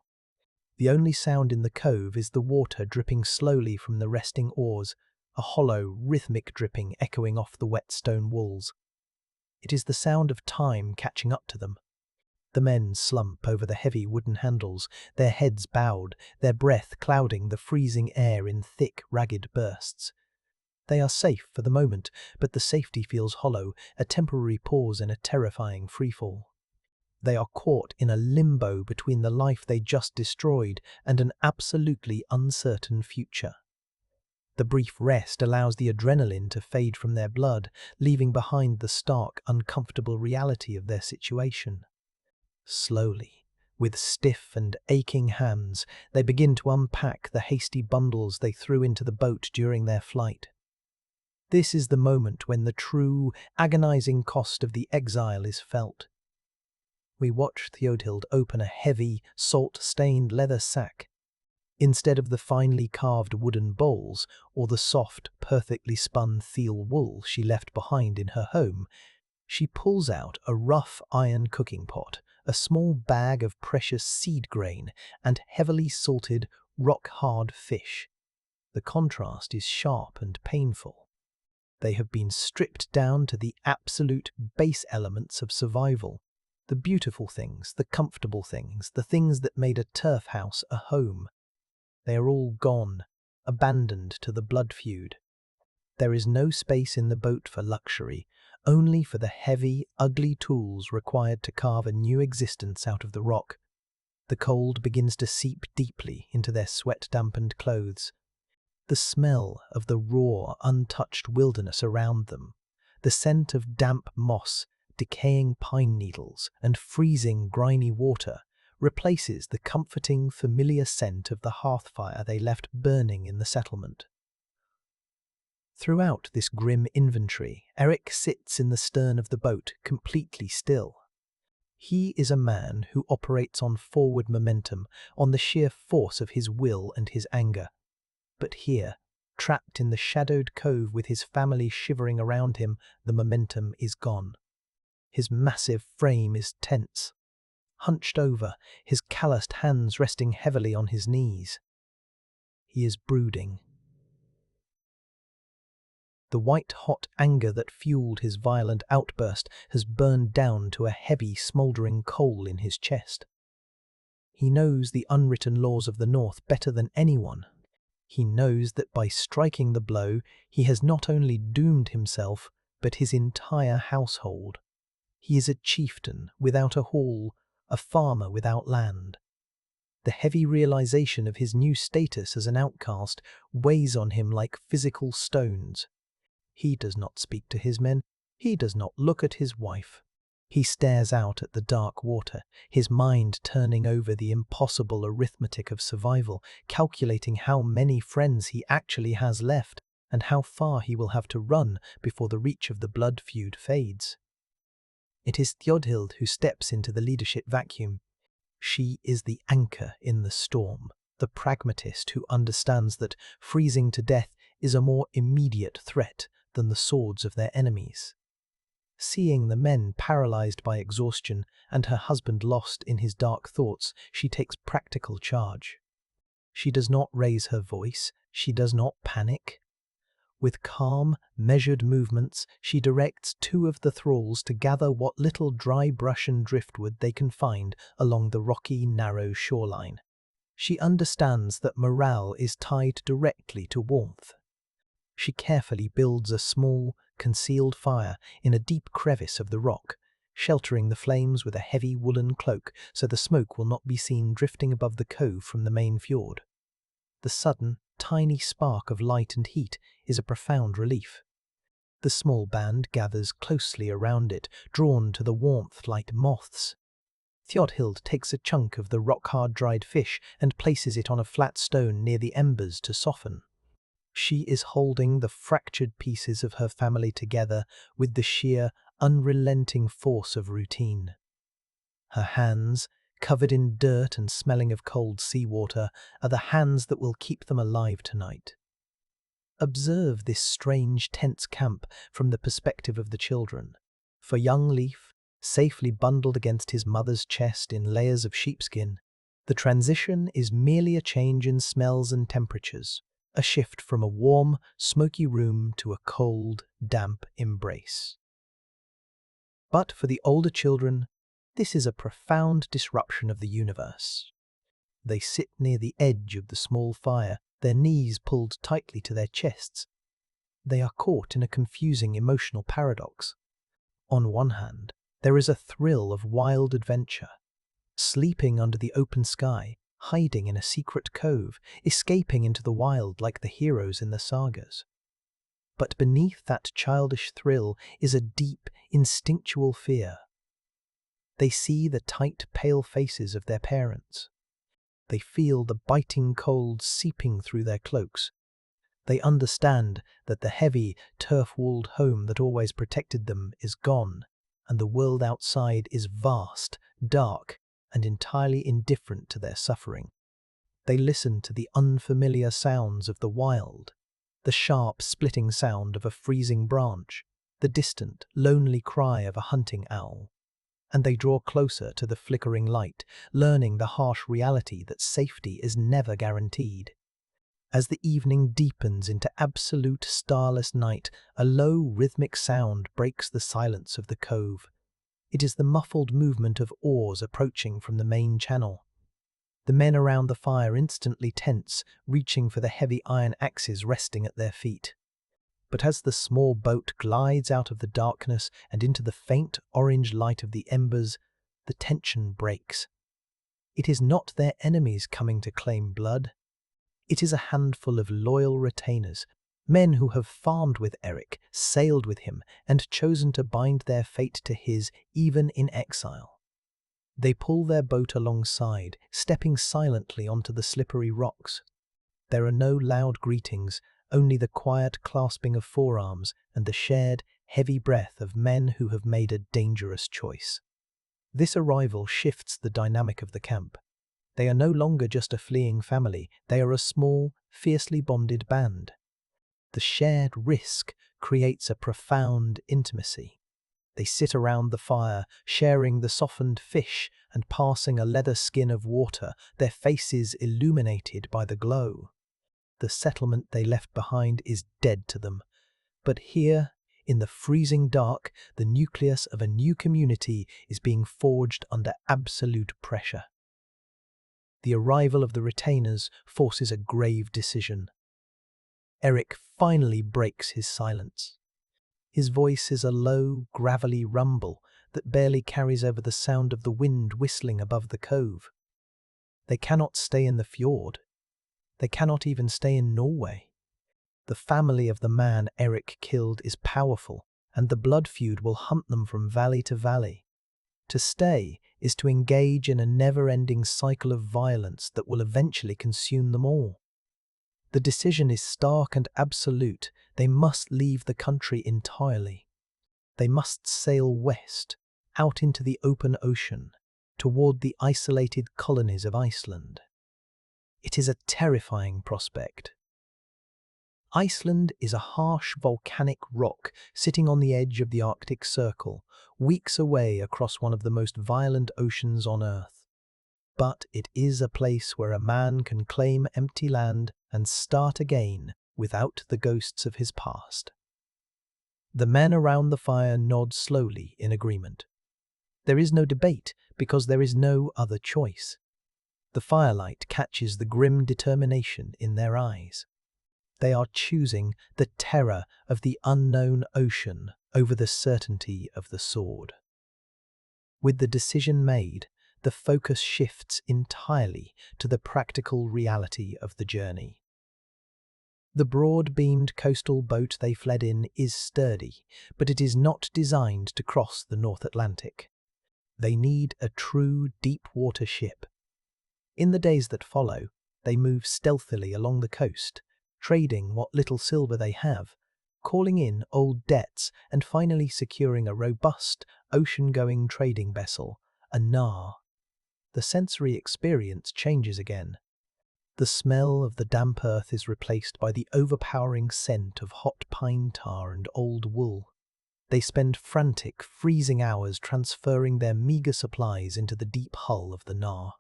The only sound in the cove is the water dripping slowly from the resting oars, a hollow, rhythmic dripping echoing off the wet stone walls. It is the sound of time catching up to them. The men slump over the heavy wooden handles, their heads bowed, their breath clouding the freezing air in thick, ragged bursts. They are safe for the moment, but the safety feels hollow, a temporary pause in a terrifying freefall. They are caught in a limbo between the life they just destroyed and an absolutely uncertain future. The brief rest allows the adrenaline to fade from their blood, leaving behind the stark, uncomfortable reality of their situation. Slowly, with stiff and aching hands, they begin to unpack the hasty bundles they threw into the boat during their flight. This is the moment when the true, agonizing cost of the exile is felt. We watch Theodhild open a heavy, salt-stained leather sack. Instead of the finely carved wooden bowls or the soft, perfectly spun theal wool she left behind in her home, she pulls out a rough iron cooking pot, a small bag of precious seed grain, and heavily salted, rock-hard fish. The contrast is sharp and painful. They have been stripped down to the absolute base elements of survival. The beautiful things, the comfortable things, the things that made a turf house a home. They are all gone, abandoned to the blood feud. There is no space in the boat for luxury, only for the heavy, ugly tools required to carve a new existence out of the rock. The cold begins to seep deeply into their sweat-dampened clothes. The smell of the raw, untouched wilderness around them, the scent of damp moss, decaying pine needles, and freezing, grimy water replaces the comforting, familiar scent of the hearth fire they left burning in the settlement. Throughout this grim inventory, Erik sits in the stern of the boat, completely still. He is a man who operates on forward momentum, on the sheer force of his will and his anger. But here, trapped in the shadowed cove with his family shivering around him, the momentum is gone. His massive frame is tense. Hunched over, his calloused hands resting heavily on his knees. He is brooding. The white-hot anger that fueled his violent outburst has burned down to a heavy, smouldering coal in his chest. He knows the unwritten laws of the North better than anyone. He knows that by striking the blow, he has not only doomed himself, but his entire household. He is a chieftain without a hall, a farmer without land. The heavy realization of his new status as an outcast weighs on him like physical stones. He does not speak to his men. He does not look at his wife. He stares out at the dark water, his mind turning over the impossible arithmetic of survival, calculating how many friends he actually has left and how far he will have to run before the reach of the blood feud fades. It is Theodhild who steps into the leadership vacuum. She is the anchor in the storm, the pragmatist who understands that freezing to death is a more immediate threat than the swords of their enemies. Seeing the men paralyzed by exhaustion and her husband lost in his dark thoughts, she takes practical charge. She does not raise her voice, she does not panic. With calm, measured movements, she directs two of the thralls to gather what little dry brush and driftwood they can find along the rocky, narrow shoreline. She understands that morale is tied directly to warmth. She carefully builds a small, concealed fire in a deep crevice of the rock, sheltering the flames with a heavy woolen cloak so the smoke will not be seen drifting above the cove from the main fjord. The sudden, tiny spark of light and heat is a profound relief. The small band gathers closely around it, drawn to the warmth like moths. Thiodhild takes a chunk of the rock-hard dried fish and places it on a flat stone near the embers to soften. She is holding the fractured pieces of her family together with the sheer, unrelenting force of routine. Her hands, covered in dirt and smelling of cold seawater, are the hands that will keep them alive tonight. Observe this strange, tense camp from the perspective of the children. For young Leif, safely bundled against his mother's chest in layers of sheepskin, the transition is merely a change in smells and temperatures, a shift from a warm, smoky room to a cold, damp embrace. But for the older children, this is a profound disruption of the universe. They sit near the edge of the small fire, their knees pulled tightly to their chests. They are caught in a confusing emotional paradox. On one hand, there is a thrill of wild adventure. Sleeping under the open sky, hiding in a secret cove, escaping into the wild like the heroes in the sagas. But beneath that childish thrill is a deep, instinctual fear. They see the tight, pale faces of their parents. They feel the biting cold seeping through their cloaks. They understand that the heavy, turf-walled home that always protected them is gone, and the world outside is vast, dark, and entirely indifferent to their suffering. They listen to the unfamiliar sounds of the wild, the sharp, splitting sound of a freezing branch, the distant, lonely cry of a hunting owl. And they draw closer to the flickering light, learning the harsh reality that safety is never guaranteed. As the evening deepens into absolute starless night, a low, rhythmic sound breaks the silence of the cove. It is the muffled movement of oars approaching from the main channel. The men around the fire instantly tense, reaching for the heavy iron axes resting at their feet. But as the small boat glides out of the darkness and into the faint orange light of the embers, the tension breaks. It is not their enemies coming to claim blood. It is a handful of loyal retainers, men who have farmed with Erik, sailed with him, and chosen to bind their fate to his, even in exile. They pull their boat alongside, stepping silently onto the slippery rocks. There are no loud greetings, only the quiet clasping of forearms and the shared, heavy breath of men who have made a dangerous choice. This arrival shifts the dynamic of the camp. They are no longer just a fleeing family, they are a small, fiercely bonded band. The shared risk creates a profound intimacy. They sit around the fire, sharing the softened fish and passing a leather skin of water, their faces illuminated by the glow. The settlement they left behind is dead to them. But here, in the freezing dark, the nucleus of a new community is being forged under absolute pressure. The arrival of the retainers forces a grave decision. Erik finally breaks his silence. His voice is a low, gravelly rumble that barely carries over the sound of the wind whistling above the cove. They cannot stay in the fjord. They cannot even stay in Norway. The family of the man Erik killed is powerful, and the blood feud will hunt them from valley to valley. To stay is to engage in a never-ending cycle of violence that will eventually consume them all. The decision is stark and absolute. They must leave the country entirely. They must sail west, out into the open ocean, toward the isolated colonies of Iceland. It is a terrifying prospect. Iceland is a harsh volcanic rock sitting on the edge of the Arctic Circle, weeks away across one of the most violent oceans on Earth. But it is a place where a man can claim empty land and start again without the ghosts of his past. The men around the fire nod slowly in agreement. There is no debate because there is no other choice. The firelight catches the grim determination in their eyes. They are choosing the terror of the unknown ocean over the certainty of the sword. With the decision made, the focus shifts entirely to the practical reality of the journey. The broad-beamed coastal boat they fled in is sturdy, but it is not designed to cross the North Atlantic. They need a true deep-water ship. In the days that follow, they move stealthily along the coast, trading what little silver they have, calling in old debts and finally securing a robust, ocean-going trading vessel, a Nar. The sensory experience changes again. The smell of the damp earth is replaced by the overpowering scent of hot pine tar and old wool. They spend frantic, freezing hours transferring their meagre supplies into the deep hull of the Nar.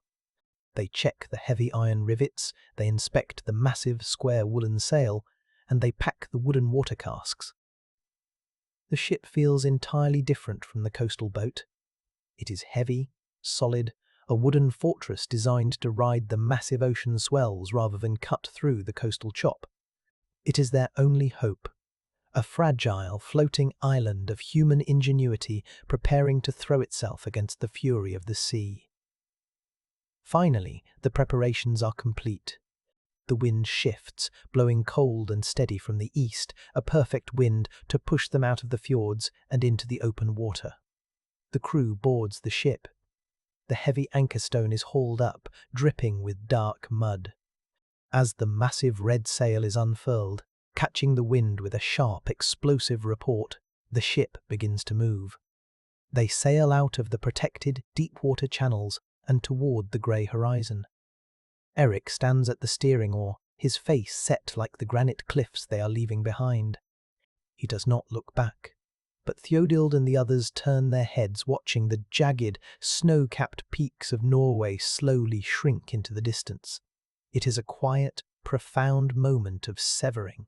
They check the heavy iron rivets, they inspect the massive square woolen sail, and they pack the wooden water casks. The ship feels entirely different from the coastal boat. It is heavy, solid, a wooden fortress designed to ride the massive ocean swells rather than cut through the coastal chop. It is their only hope, a fragile, floating island of human ingenuity preparing to throw itself against the fury of the sea. Finally, the preparations are complete. The wind shifts, blowing cold and steady from the east, a perfect wind to push them out of the fjords and into the open water. The crew boards the ship. The heavy anchor stone is hauled up, dripping with dark mud. As the massive red sail is unfurled, catching the wind with a sharp, explosive report, the ship begins to move. They sail out of the protected, deep-water channels and toward the grey horizon. Erik stands at the steering oar, his face set like the granite cliffs they are leaving behind. He does not look back, but Theodild and the others turn their heads, watching the jagged, snow-capped peaks of Norway slowly shrink into the distance. It is a quiet, profound moment of severing.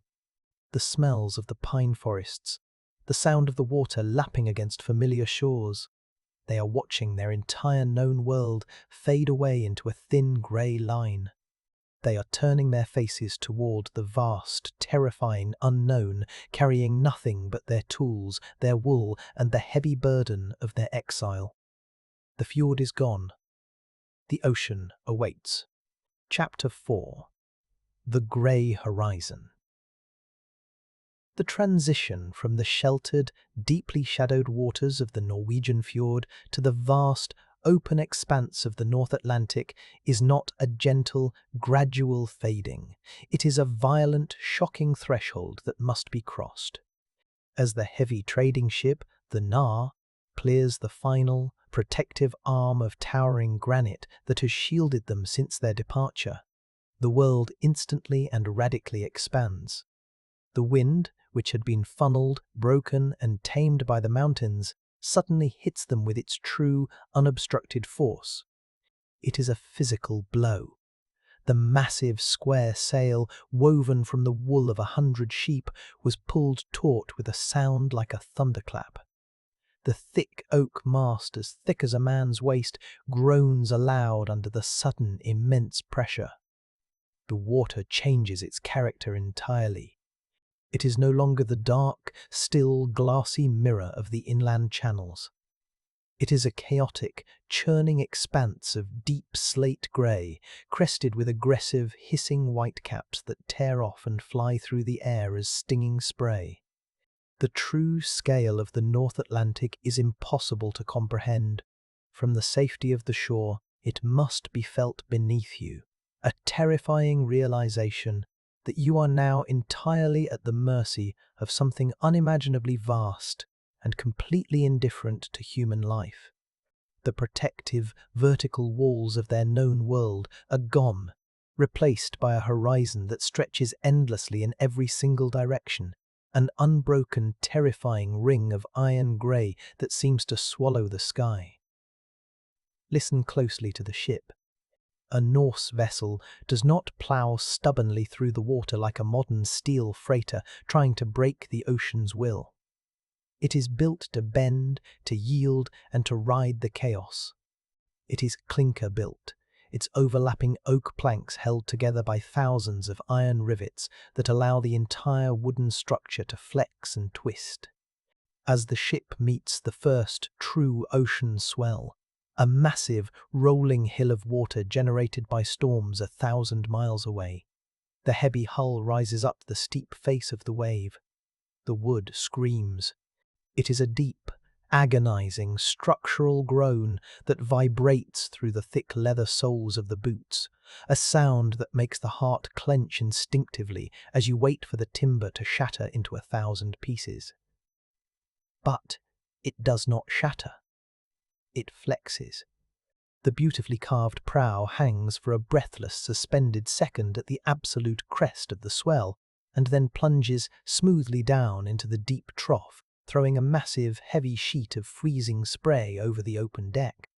The smells of the pine forests, the sound of the water lapping against familiar shores. They are watching their entire known world fade away into a thin grey line. They are turning their faces toward the vast, terrifying unknown, carrying nothing but their tools, their wool, and the heavy burden of their exile. The fjord is gone. The ocean awaits. Chapter 4. The Grey Horizon. The transition from the sheltered, deeply shadowed waters of the Norwegian fjord to the vast, open expanse of the North Atlantic is not a gentle, gradual fading. It is a violent, shocking threshold that must be crossed. As the heavy trading ship, the Nar, clears the final, protective arm of towering granite that has shielded them since their departure, the world instantly and radically expands. The wind, which had been funneled, broken, and tamed by the mountains, suddenly hits them with its true, unobstructed force. It is a physical blow. The massive square sail, woven from the wool of 100 sheep, was pulled taut with a sound like a thunderclap. The thick oak mast, as thick as a man's waist, groans aloud under the sudden, immense pressure. The water changes its character entirely. It is no longer the dark, still, glassy mirror of the inland channels. It is a chaotic, churning expanse of deep slate grey, crested with aggressive, hissing whitecaps that tear off and fly through the air as stinging spray. The true scale of the North Atlantic is impossible to comprehend. From the safety of the shore, it must be felt beneath you, a terrifying realization that you are now entirely at the mercy of something unimaginably vast and completely indifferent to human life. The protective, vertical walls of their known world are gone, replaced by a horizon that stretches endlessly in every single direction, an unbroken, terrifying ring of iron grey that seems to swallow the sky. Listen closely to the ship. A Norse vessel does not plough stubbornly through the water like a modern steel freighter trying to break the ocean's will. It is built to bend, to yield, and to ride the chaos. It is clinker-built, its overlapping oak planks held together by thousands of iron rivets that allow the entire wooden structure to flex and twist. As the ship meets the first true ocean swell, a massive, rolling hill of water generated by storms 1,000 miles away, the heavy hull rises up the steep face of the wave. The wood screams. It is a deep, agonizing, structural groan that vibrates through the thick leather soles of the boots, a sound that makes the heart clench instinctively as you wait for the timber to shatter into 1,000 pieces. But it does not shatter. It flexes. The beautifully carved prow hangs for a breathless, suspended second at the absolute crest of the swell, and then plunges smoothly down into the deep trough, throwing a massive, heavy sheet of freezing spray over the open deck.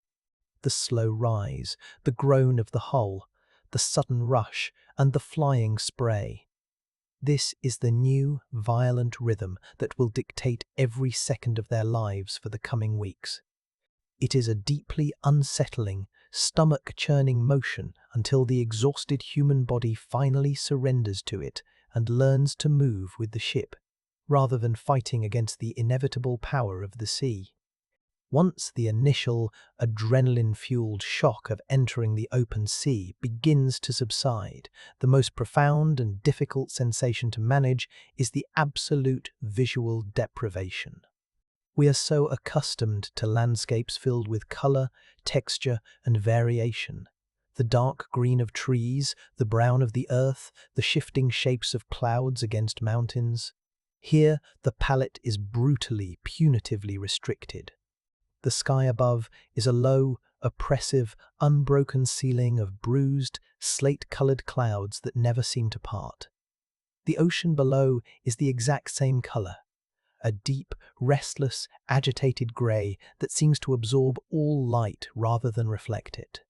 The slow rise, the groan of the hull, the sudden rush, and the flying spray. This is the new, violent rhythm that will dictate every second of their lives for the coming weeks. It is a deeply unsettling, stomach-churning motion until the exhausted human body finally surrenders to it and learns to move with the ship, rather than fighting against the inevitable power of the sea. Once the initial, adrenaline-fueled shock of entering the open sea begins to subside, the most profound and difficult sensation to manage is the absolute visual deprivation. We are so accustomed to landscapes filled with colour, texture, and variation. The dark green of trees, the brown of the earth, the shifting shapes of clouds against mountains. Here, the palette is brutally, punitively restricted. The sky above is a low, oppressive, unbroken ceiling of bruised, slate-coloured clouds that never seem to part. The ocean below is the exact same colour, a deep, restless, agitated grey that seems to absorb all light rather than reflect it.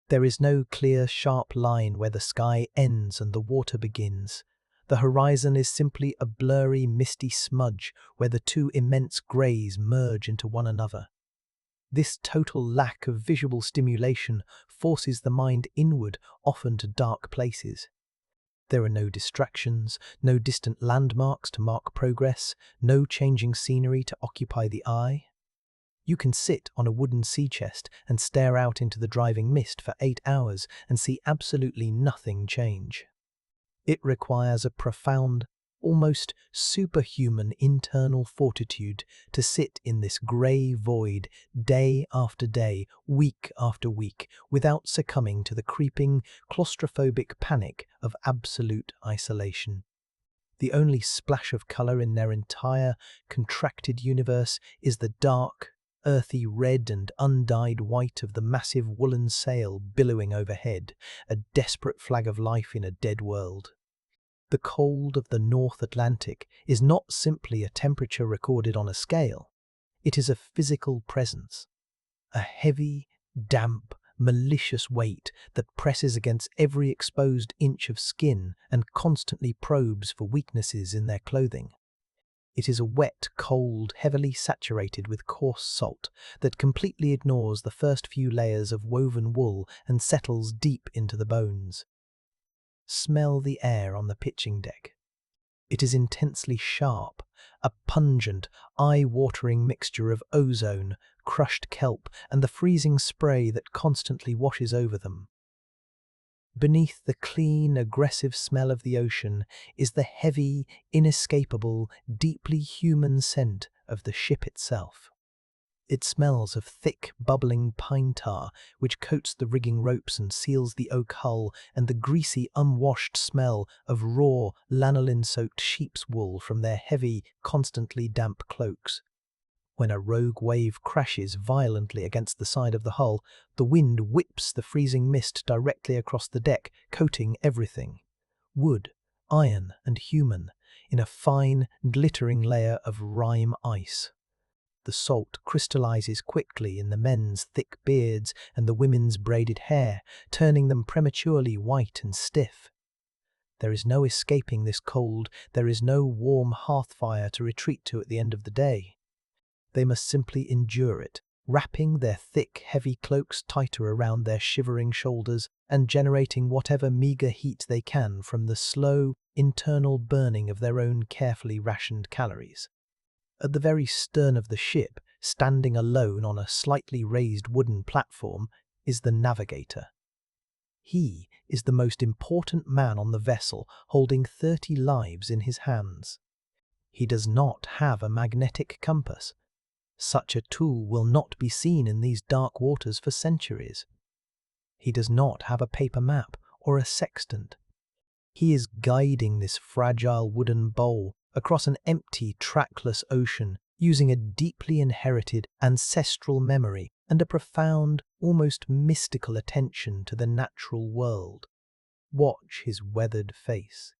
There is no clear, sharp line where the sky ends and the water begins. The horizon is simply a blurry, misty smudge where the two immense greys merge into one another. This total lack of visual stimulation forces the mind inward, often to dark places. There are no distractions, no distant landmarks to mark progress, no changing scenery to occupy the eye. You can sit on a wooden sea chest and stare out into the driving mist for 8 hours and see absolutely nothing change. It requires a profound, almost superhuman internal fortitude to sit in this grey void day after day, week after week, without succumbing to the creeping, claustrophobic panic of absolute isolation. The only splash of colour in their entire, contracted universe is the dark, earthy red and undyed white of the massive woolen sail billowing overhead, a desperate flag of life in a dead world. The cold of the North Atlantic is not simply a temperature recorded on a scale. It is a physical presence, a heavy, damp, malicious weight that presses against every exposed inch of skin and constantly probes for weaknesses in their clothing. It is a wet, cold, heavily saturated with coarse salt that completely ignores the first few layers of woven wool and settles deep into the bones. Smell the air on the pitching deck. It is intensely sharp, a pungent, eye-watering mixture of ozone, crushed kelp, and the freezing spray that constantly washes over them. Beneath the clean, aggressive smell of the ocean is the heavy, inescapable, deeply human scent of the ship itself. It smells of thick, bubbling pine tar, which coats the rigging ropes and seals the oak hull, and the greasy, unwashed smell of raw, lanolin-soaked sheep's wool from their heavy, constantly damp cloaks. When a rogue wave crashes violently against the side of the hull, the wind whips the freezing mist directly across the deck, coating everything. Wood, iron, and human, in a fine, glittering layer of rime ice. the salt crystallizes quickly in the men's thick beards and the women's braided hair, turning them prematurely white and stiff. There is no escaping this cold, there is no warm hearth fire to retreat to at the end of the day. They must simply endure it, wrapping their thick, heavy cloaks tighter around their shivering shoulders and generating whatever meager heat they can from the slow, internal burning of their own carefully rationed calories. At the very stern of the ship, standing alone on a slightly raised wooden platform, is the Navigator. He is the most important man on the vessel, holding 30 lives in his hands. He does not have a magnetic compass. Such a tool will not be seen in these dark waters for centuries. He does not have a paper map or a sextant. He is guiding this fragile wooden bowl across an empty, trackless ocean, using a deeply inherited ancestral memory and a profound, almost mystical attention to the natural world. Watch his weathered face.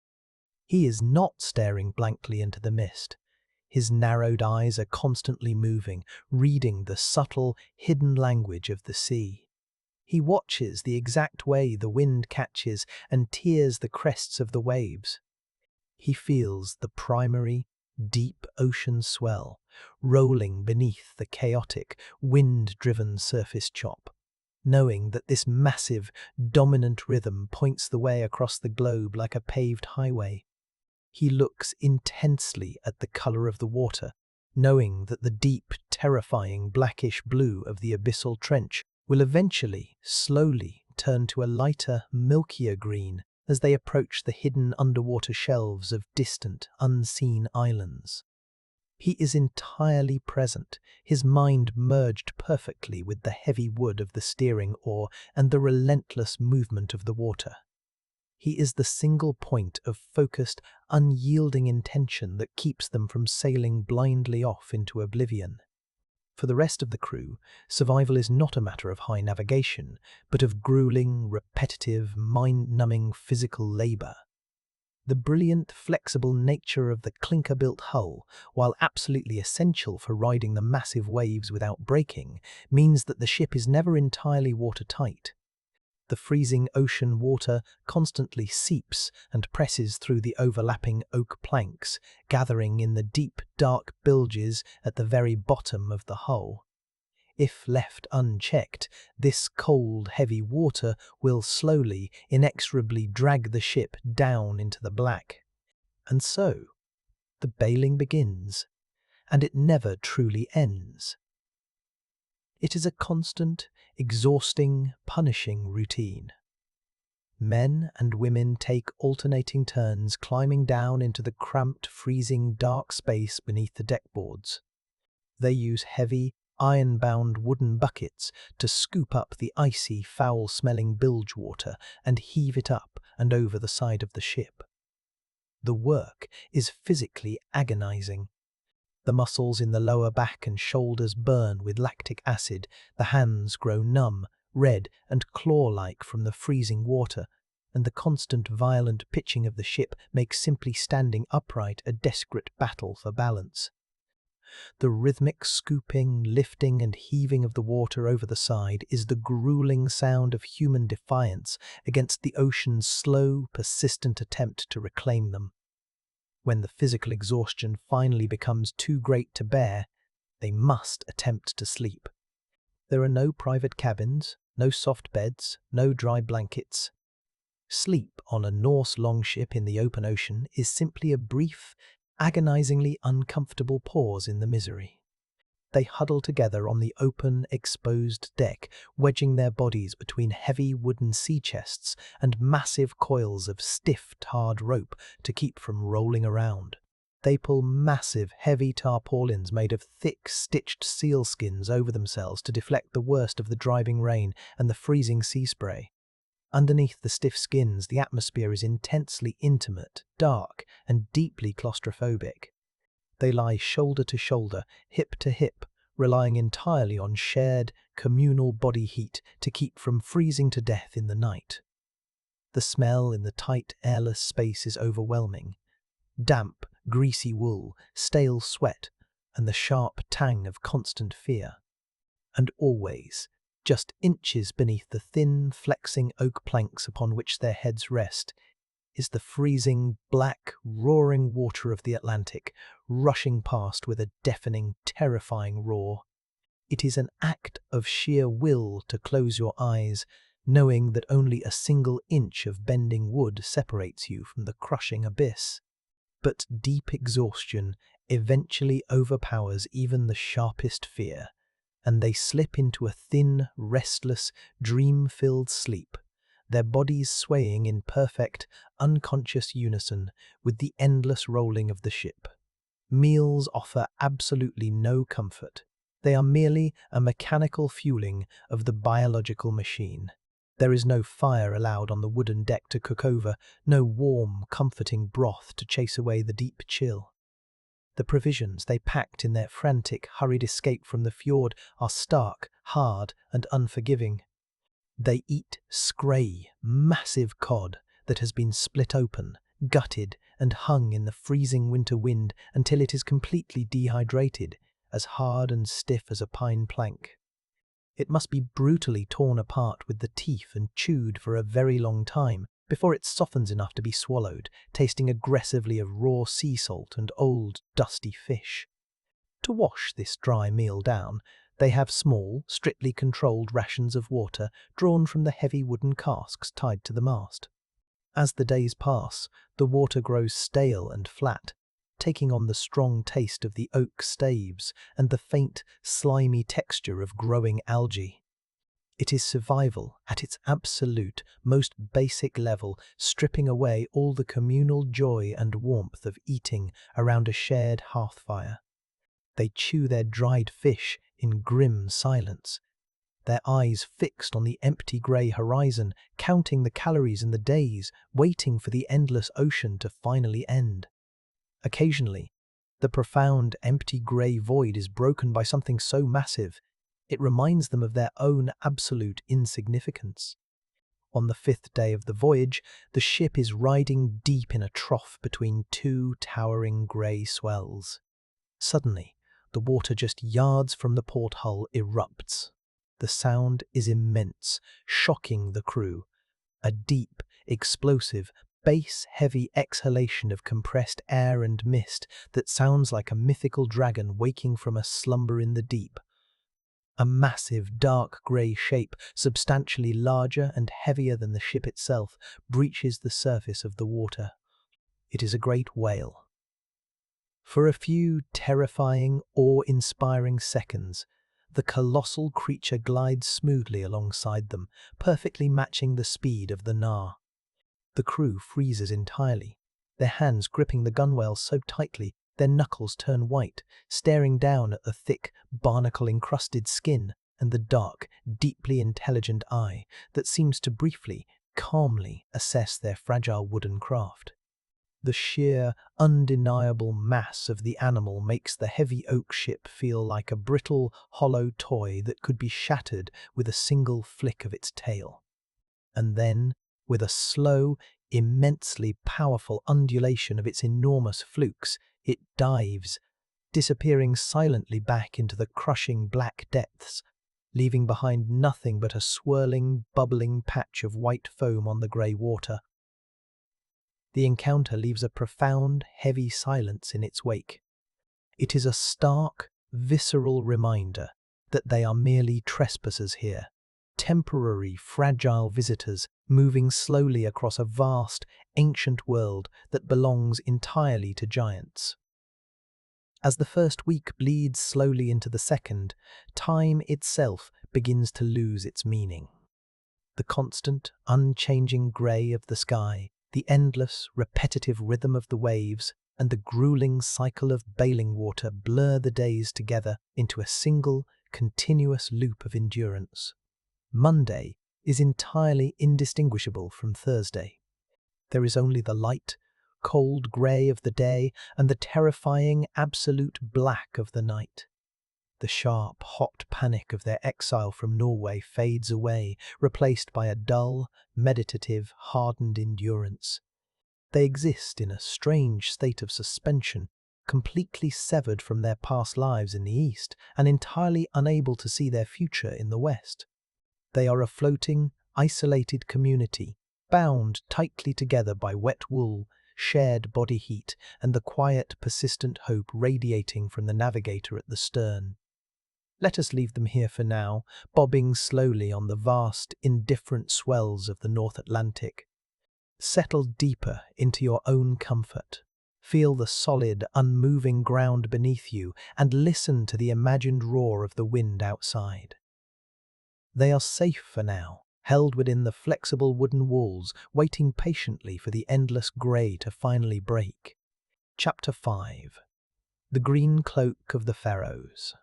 He is not staring blankly into the mist. His narrowed eyes are constantly moving, reading the subtle, hidden language of the sea. He watches the exact way the wind catches and tears the crests of the waves. He feels the primary, deep ocean swell, rolling beneath the chaotic, wind-driven surface chop, knowing that this massive, dominant rhythm points the way across the globe like a paved highway. He looks intensely at the color of the water, knowing that the deep, terrifying blackish blue of the abyssal trench will eventually, slowly, turn to a lighter, milkier green as they approach the hidden underwater shelves of distant, unseen islands. He is entirely present, his mind merged perfectly with the heavy wood of the steering oar and the relentless movement of the water. He is the single point of focused, unyielding intention that keeps them from sailing blindly off into oblivion. For the rest of the crew, survival is not a matter of high navigation, but of grueling, repetitive, mind-numbing physical labor. The brilliant, flexible nature of the clinker-built hull, while absolutely essential for riding the massive waves without breaking, means that the ship is never entirely watertight. The freezing ocean water constantly seeps and presses through the overlapping oak planks, gathering in the deep, dark bilges at the very bottom of the hull. If left unchecked, this cold, heavy water will slowly, inexorably drag the ship down into the black. And so, the bailing begins, and it never truly ends. It is a constant, exhausting, punishing routine. Men and women take alternating turns climbing down into the cramped, freezing, dark space beneath the deckboards. They use heavy, iron-bound wooden buckets to scoop up the icy, foul-smelling bilge water and heave it up and over the side of the ship. The work is physically agonizing. The muscles in the lower back and shoulders burn with lactic acid, the hands grow numb, red and claw-like from the freezing water, and the constant violent pitching of the ship makes simply standing upright a desperate battle for balance. The rhythmic scooping, lifting and heaving of the water over the side is the grueling sound of human defiance against the ocean's slow, persistent attempt to reclaim them. When the physical exhaustion finally becomes too great to bear, they must attempt to sleep. There are no private cabins, no soft beds, no dry blankets. Sleep on a Norse longship in the open ocean is simply a brief, agonizingly uncomfortable pause in the misery. They huddle together on the open, exposed deck, wedging their bodies between heavy wooden sea chests and massive coils of stiff, tarred rope to keep from rolling around. They pull massive, heavy tarpaulins made of thick, stitched sealskins over themselves to deflect the worst of the driving rain and the freezing sea spray. Underneath the stiff skins, the atmosphere is intensely intimate, dark, and deeply claustrophobic. They lie shoulder to shoulder, hip to hip, relying entirely on shared, communal body heat to keep from freezing to death in the night. The smell in the tight, airless space is overwhelming. Damp, greasy wool, stale sweat, and the sharp tang of constant fear. And always, just inches beneath the thin, flexing oak planks upon which their heads rest, is the freezing, black, roaring water of the Atlantic, rushing past with a deafening, terrifying roar. It is an act of sheer will to close your eyes, knowing that only a single inch of bending wood separates you from the crushing abyss. But deep exhaustion eventually overpowers even the sharpest fear, and they slip into a thin, restless, dream-filled sleep, their bodies swaying in perfect, unconscious unison with the endless rolling of the ship. Meals offer absolutely no comfort. They are merely a mechanical fueling of the biological machine. There is no fire allowed on the wooden deck to cook over, no warm, comforting broth to chase away the deep chill. The provisions they packed in their frantic, hurried escape from the fjord are stark, hard, and unforgiving. They eat scray, massive cod that has been split open, gutted, and hung in the freezing winter wind until it is completely dehydrated, as hard and stiff as a pine plank. It must be brutally torn apart with the teeth and chewed for a very long time before it softens enough to be swallowed, tasting aggressively of raw sea salt and old, dusty fish. To wash this dry meal down, they have small, strictly controlled rations of water drawn from the heavy wooden casks tied to the mast. As the days pass, the water grows stale and flat, taking on the strong taste of the oak staves and the faint, slimy texture of growing algae. It is survival at its absolute, most basic level, stripping away all the communal joy and warmth of eating around a shared hearthfire. They chew their dried fish in grim silence, their eyes fixed on the empty grey horizon, counting the calories in the days, waiting for the endless ocean to finally end. Occasionally, the profound, empty grey void is broken by something so massive, it reminds them of their own absolute insignificance. On the 5th day of the voyage, the ship is riding deep in a trough between two towering grey swells. Suddenly, the water just yards from the porthull erupts. The sound is immense, shocking the crew. A deep, explosive, bass-heavy exhalation of compressed air and mist that sounds like a mythical dragon waking from a slumber in the deep. A massive, dark grey shape, substantially larger and heavier than the ship itself, breaches the surface of the water. It is a great whale. For a few terrifying, awe-inspiring seconds, the colossal creature glides smoothly alongside them, perfectly matching the speed of the Nar. The crew freezes entirely, their hands gripping the gunwales so tightly their knuckles turn white, staring down at the thick, barnacle-encrusted skin and the dark, deeply intelligent eye that seems to briefly, calmly assess their fragile wooden craft. The sheer, undeniable mass of the animal makes the heavy oak ship feel like a brittle, hollow toy that could be shattered with a single flick of its tail. And then, with a slow, immensely powerful undulation of its enormous flukes, it dives, disappearing silently back into the crushing black depths, leaving behind nothing but a swirling, bubbling patch of white foam on the grey water. The encounter leaves a profound, heavy silence in its wake. It is a stark, visceral reminder that they are merely trespassers here, temporary, fragile visitors moving slowly across a vast, ancient world that belongs entirely to giants. As the first week bleeds slowly into the second, time itself begins to lose its meaning. The constant, unchanging grey of the sky, the endless, repetitive rhythm of the waves, and the grueling cycle of bailing water blur the days together into a single, continuous loop of endurance. Monday is entirely indistinguishable from Thursday. There is only the light, cold grey of the day and the terrifying, absolute black of the night. The sharp, hot panic of their exile from Norway fades away, replaced by a dull, meditative, hardened endurance. They exist in a strange state of suspension, completely severed from their past lives in the east and entirely unable to see their future in the west. They are a floating, isolated community, bound tightly together by wet wool, shared body heat, and the quiet, persistent hope radiating from the Navigator at the stern. Let us leave them here for now, bobbing slowly on the vast, indifferent swells of the North Atlantic. Settle deeper into your own comfort. Feel the solid, unmoving ground beneath you and listen to the imagined roar of the wind outside. They are safe for now, held within the flexible wooden walls, waiting patiently for the endless grey to finally break. Chapter 5. The Green Cloak of the Faroes.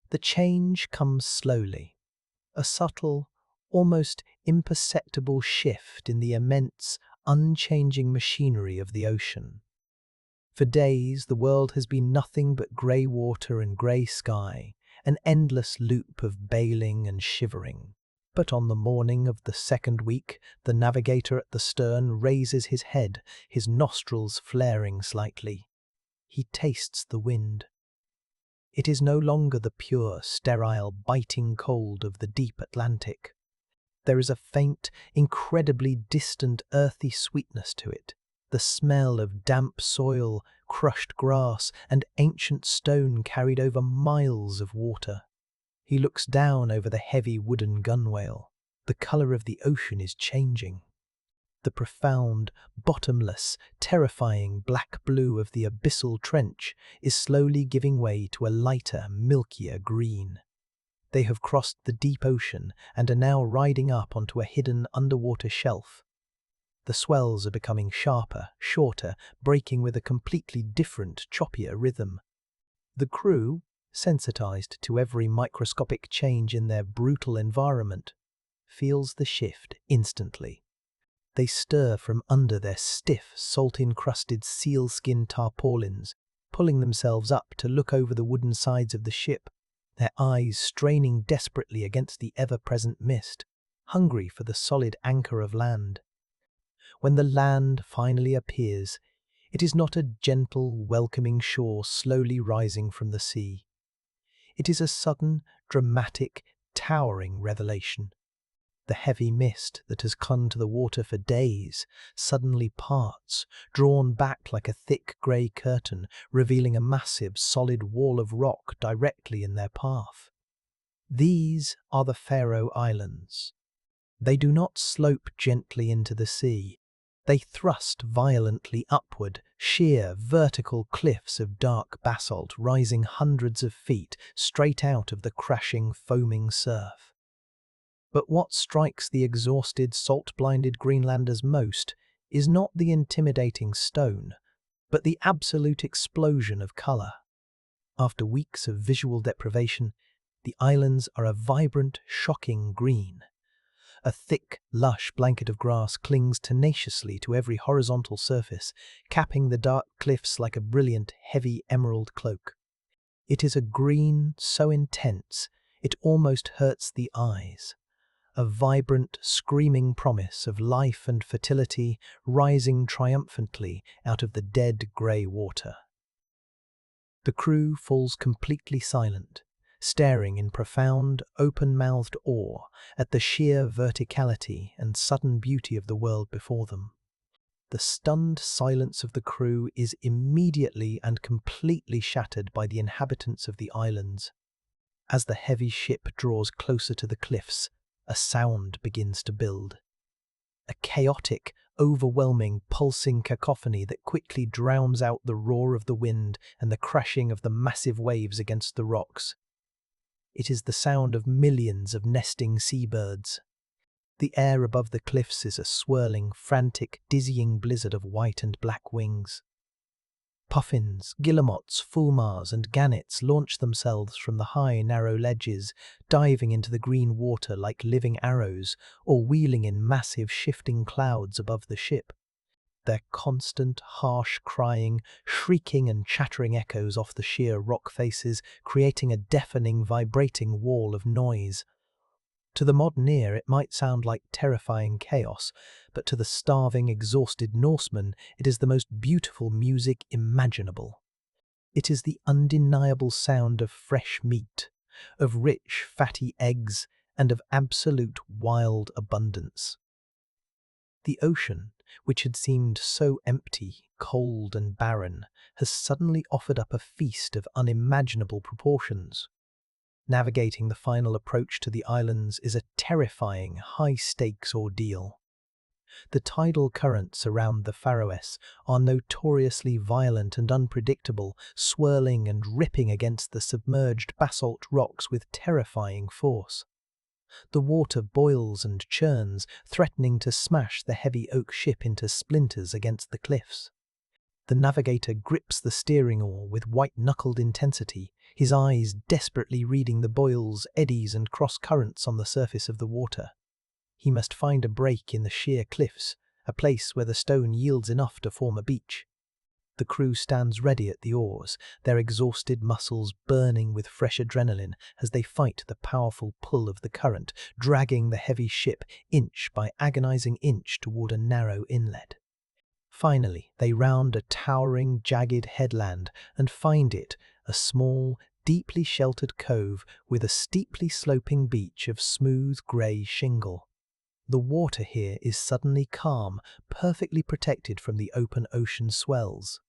The change comes slowly, a subtle, almost imperceptible shift in the immense, unchanging machinery of the ocean. For days, the world has been nothing but grey water and grey sky, an endless loop of bailing and shivering. But on the morning of the second week, the Navigator at the stern raises his head, his nostrils flaring slightly. He tastes the wind. It is no longer the pure, sterile, biting cold of the deep Atlantic. There is a faint, incredibly distant earthy sweetness to it, the smell of damp soil, crushed grass, and ancient stone carried over miles of water. He looks down over the heavy wooden gunwale. The colour of the ocean is changing. The profound, bottomless, terrifying black blue of the abyssal trench is slowly giving way to a lighter, milkier green. They have crossed the deep ocean and are now riding up onto a hidden underwater shelf. The swells are becoming sharper, shorter, breaking with a completely different, choppier rhythm. The crew, sensitized to every microscopic change in their brutal environment, feels the shift instantly. They stir from under their stiff, salt-encrusted sealskin tarpaulins, pulling themselves up to look over the wooden sides of the ship, their eyes straining desperately against the ever-present mist, hungry for the solid anchor of land. When the land finally appears, it is not a gentle, welcoming shore slowly rising from the sea. It is a sudden, dramatic, towering revelation. The heavy mist that has clung to the water for days suddenly parts, drawn back like a thick grey curtain, revealing a massive, solid wall of rock directly in their path. These are the Faroe Islands. They do not slope gently into the sea. They thrust violently upward, sheer, vertical cliffs of dark basalt rising hundreds of feet straight out of the crashing, foaming surf. But what strikes the exhausted, salt-blinded Greenlanders most is not the intimidating stone, but the absolute explosion of colour. After weeks of visual deprivation, the islands are a vibrant, shocking green. A thick, lush blanket of grass clings tenaciously to every horizontal surface, capping the dark cliffs like a brilliant, heavy emerald cloak. It is a green so intense, it almost hurts the eyes. A vibrant, screaming promise of life and fertility rising triumphantly out of the dead grey water. The crew falls completely silent, staring in profound, open-mouthed awe at the sheer verticality and sudden beauty of the world before them. The stunned silence of the crew is immediately and completely shattered by the inhabitants of the islands. As the heavy ship draws closer to the cliffs, a sound begins to build. A chaotic, overwhelming, pulsing cacophony that quickly drowns out the roar of the wind and the crashing of the massive waves against the rocks. It is the sound of millions of nesting seabirds. The air above the cliffs is a swirling, frantic, dizzying blizzard of white and black wings. Puffins, guillemots, fulmars and gannets launch themselves from the high, narrow ledges, diving into the green water like living arrows or wheeling in massive, shifting clouds above the ship. Their constant, harsh crying, shrieking and chattering echoes off the sheer rock faces, creating a deafening, vibrating wall of noise. To the modern ear, it might sound like terrifying chaos, but to the starving, exhausted Norseman, it is the most beautiful music imaginable. It is the undeniable sound of fresh meat, of rich, fatty eggs, and of absolute wild abundance. The ocean, which had seemed so empty, cold, and barren, has suddenly offered up a feast of unimaginable proportions. Navigating the final approach to the islands is a terrifying, high-stakes ordeal. The tidal currents around the Faroes are notoriously violent and unpredictable, swirling and ripping against the submerged basalt rocks with terrifying force. The water boils and churns, threatening to smash the heavy oak ship into splinters against the cliffs. The navigator grips the steering oar with white-knuckled intensity, his eyes desperately reading the boils, eddies, and cross-currents on the surface of the water. He must find a break in the sheer cliffs, a place where the stone yields enough to form a beach. The crew stands ready at the oars, their exhausted muscles burning with fresh adrenaline as they fight the powerful pull of the current, dragging the heavy ship inch by agonizing inch toward a narrow inlet. Finally, they round a towering, jagged headland and find it a small, deeply sheltered cove with a steeply sloping beach of smooth grey shingle. The water here is suddenly calm, perfectly protected from the open ocean swells.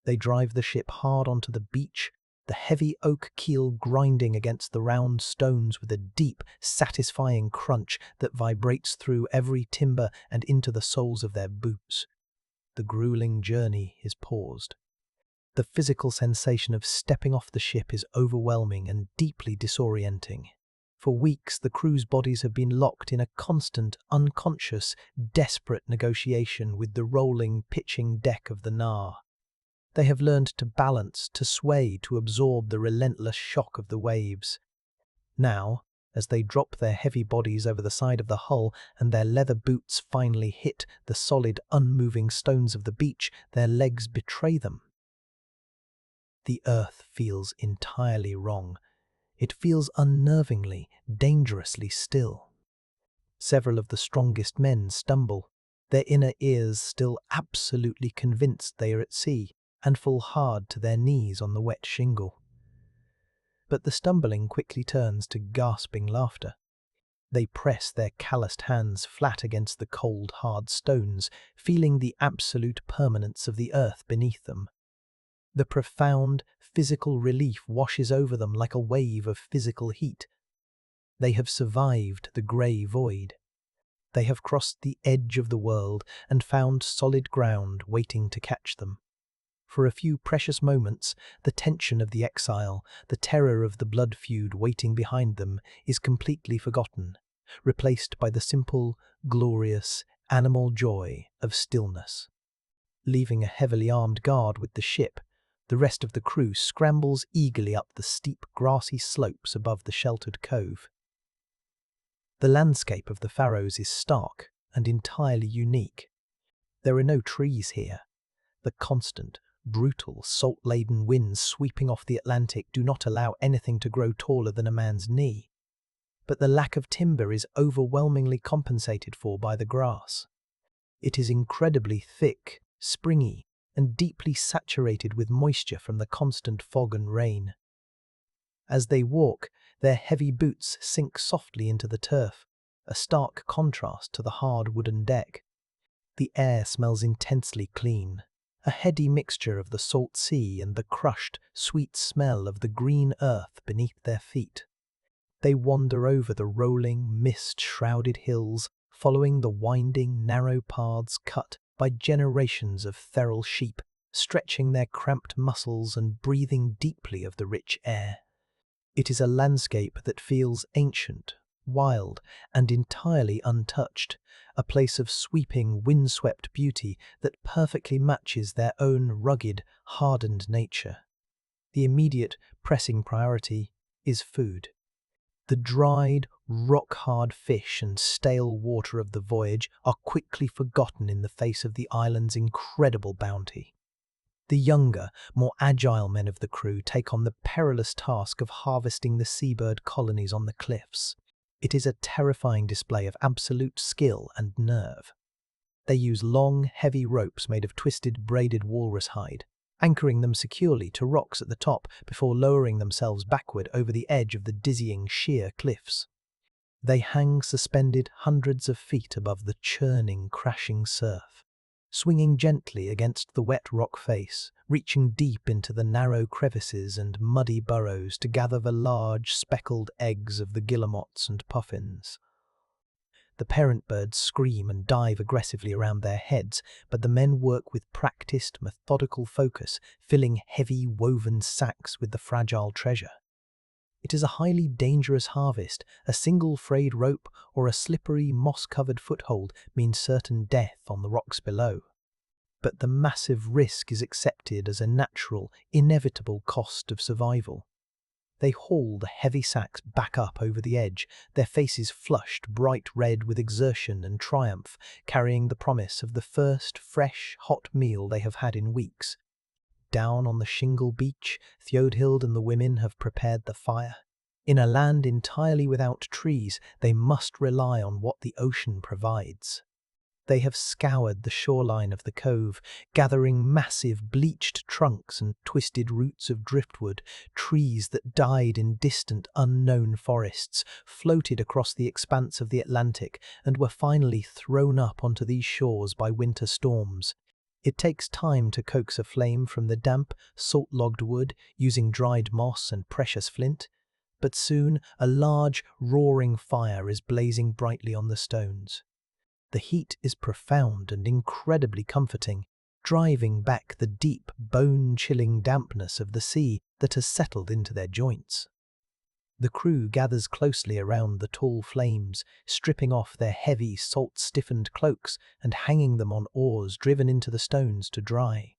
They drive the ship hard onto the beach, the heavy oak keel grinding against the round stones with a deep, satisfying crunch that vibrates through every timber and into the soles of their boots. The grueling journey is paused. The physical sensation of stepping off the ship is overwhelming and deeply disorienting. For weeks, the crew's bodies have been locked in a constant, unconscious, desperate negotiation with the rolling, pitching deck of the Nar. They have learned to balance, to sway, to absorb the relentless shock of the waves. Now, as they drop their heavy bodies over the side of the hull and their leather boots finally hit the solid, unmoving stones of the beach, their legs betray them. The earth feels entirely wrong. It feels unnervingly, dangerously still. Several of the strongest men stumble, their inner ears still absolutely convinced they are at sea, and fall hard to their knees on the wet shingle. But the stumbling quickly turns to gasping laughter. They press their calloused hands flat against the cold, hard stones, feeling the absolute permanence of the earth beneath them. The profound, physical relief washes over them like a wave of physical heat. They have survived the grey void. They have crossed the edge of the world and found solid ground waiting to catch them. For a few precious moments, the tension of the exile, the terror of the blood feud waiting behind them, is completely forgotten, replaced by the simple, glorious, animal joy of stillness. Leaving a heavily armed guard with the ship, the rest of the crew scrambles eagerly up the steep, grassy slopes above the sheltered cove. The landscape of the Faroes is stark and entirely unique. There are no trees here. The constant, brutal, salt-laden winds sweeping off the Atlantic do not allow anything to grow taller than a man's knee. But the lack of timber is overwhelmingly compensated for by the grass. It is incredibly thick, springy, and deeply saturated with moisture from the constant fog and rain. As they walk, their heavy boots sink softly into the turf, a stark contrast to the hard wooden deck. The air smells intensely clean, a heady mixture of the salt sea and the crushed, sweet smell of the green earth beneath their feet. They wander over the rolling, mist-shrouded hills, following the winding, narrow paths cut by generations of feral sheep, stretching their cramped muscles and breathing deeply of the rich air. It is a landscape that feels ancient, wild, and entirely untouched, a place of sweeping, windswept beauty that perfectly matches their own rugged, hardened nature. The immediate, pressing priority is food. The dried, rock-hard fish and stale water of the voyage are quickly forgotten in the face of the island's incredible bounty. The younger, more agile men of the crew take on the perilous task of harvesting the seabird colonies on the cliffs. It is a terrifying display of absolute skill and nerve. They use long, heavy ropes made of twisted, braided walrus hide, anchoring them securely to rocks at the top before lowering themselves backward over the edge of the dizzying, sheer cliffs. They hang suspended hundreds of feet above the churning, crashing surf, swinging gently against the wet rock face, reaching deep into the narrow crevices and muddy burrows to gather the large, speckled eggs of the guillemots and puffins. The parent birds scream and dive aggressively around their heads, but the men work with practiced, methodical focus, filling heavy, woven sacks with the fragile treasure. It is a highly dangerous harvest. A single frayed rope or a slippery, moss-covered foothold means certain death on the rocks below. But the massive risk is accepted as a natural, inevitable cost of survival. They haul the heavy sacks back up over the edge, their faces flushed bright red with exertion and triumph, carrying the promise of the first fresh, hot meal they have had in weeks. Down on the shingle beach, Theodhild and the women have prepared the fire. In a land entirely without trees, they must rely on what the ocean provides. They have scoured the shoreline of the cove, gathering massive bleached trunks and twisted roots of driftwood. Trees that died in distant, unknown forests floated across the expanse of the Atlantic and were finally thrown up onto these shores by winter storms. It takes time to coax a flame from the damp, salt-logged wood using dried moss and precious flint, but soon a large, roaring fire is blazing brightly on the stones. The heat is profound and incredibly comforting, driving back the deep, bone-chilling dampness of the sea that has settled into their joints. The crew gathers closely around the tall flames, stripping off their heavy, salt-stiffened cloaks and hanging them on oars driven into the stones to dry.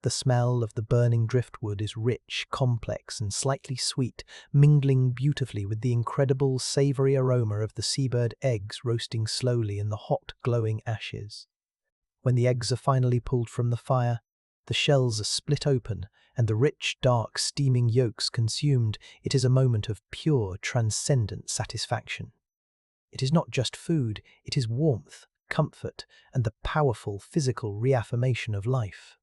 The smell of the burning driftwood is rich, complex, and slightly sweet, mingling beautifully with the incredible savoury aroma of the seabird eggs roasting slowly in the hot, glowing ashes. When the eggs are finally pulled from the fire, the shells are split open, and the rich, dark, steaming yolks consumed. It is a moment of pure, transcendent satisfaction. It is not just food, it is warmth, comfort, and the powerful physical reaffirmation of life.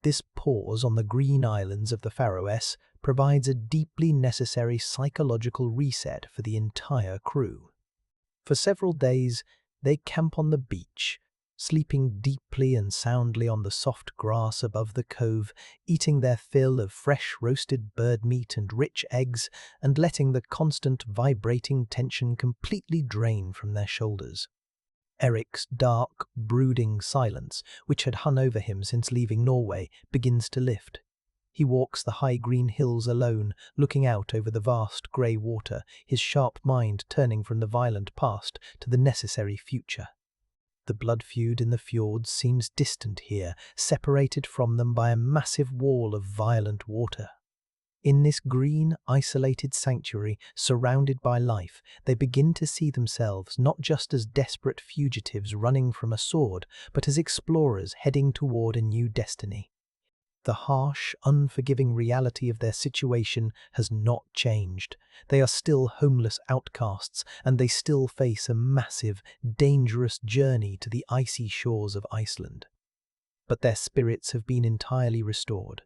This pause on the green islands of the Faroes provides a deeply necessary psychological reset for the entire crew. For several days, they camp on the beach, sleeping deeply and soundly on the soft grass above the cove, eating their fill of fresh roasted bird meat and rich eggs, and letting the constant vibrating tension completely drain from their shoulders. Erik's dark, brooding silence, which had hung over him since leaving Norway, begins to lift. He walks the high green hills alone, looking out over the vast grey water, his sharp mind turning from the violent past to the necessary future. The blood feud in the fjords seems distant here, separated from them by a massive wall of violent water. In this green, isolated sanctuary, surrounded by life, they begin to see themselves not just as desperate fugitives running from a sword, but as explorers heading toward a new destiny. The harsh, unforgiving reality of their situation has not changed. They are still homeless outcasts, and they still face a massive, dangerous journey to the icy shores of Iceland. But their spirits have been entirely restored.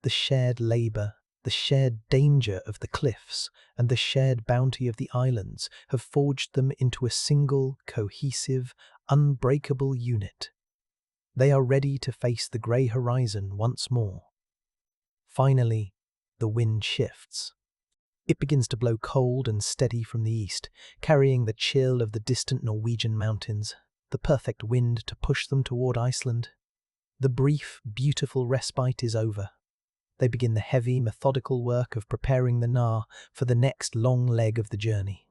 The shared labour, the shared danger of the cliffs, and the shared bounty of the islands have forged them into a single, cohesive, unbreakable unit. They are ready to face the grey horizon once more. Finally, the wind shifts. It begins to blow cold and steady from the east, carrying the chill of the distant Norwegian mountains, the perfect wind to push them toward Iceland. The brief, beautiful respite is over. They begin the heavy, methodical work of preparing the Nar for the next long leg of the journey.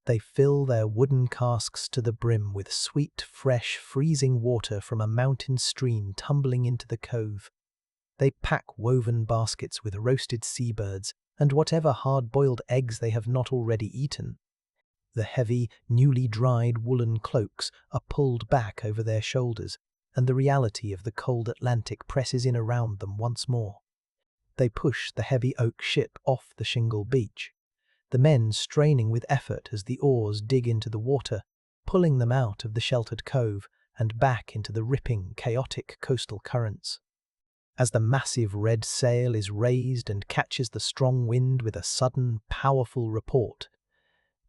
They fill their wooden casks to the brim with sweet, fresh, freezing water from a mountain stream tumbling into the cove. They pack woven baskets with roasted seabirds and whatever hard-boiled eggs they have not already eaten. The heavy, newly dried woolen cloaks are pulled back over their shoulders, and the reality of the cold Atlantic presses in around them once more. They push the heavy oak ship off the shingle beach. the men straining with effort as the oars dig into the water, pulling them out of the sheltered cove and back into the ripping, chaotic coastal currents. As the massive red sail is raised and catches the strong wind with a sudden, powerful report,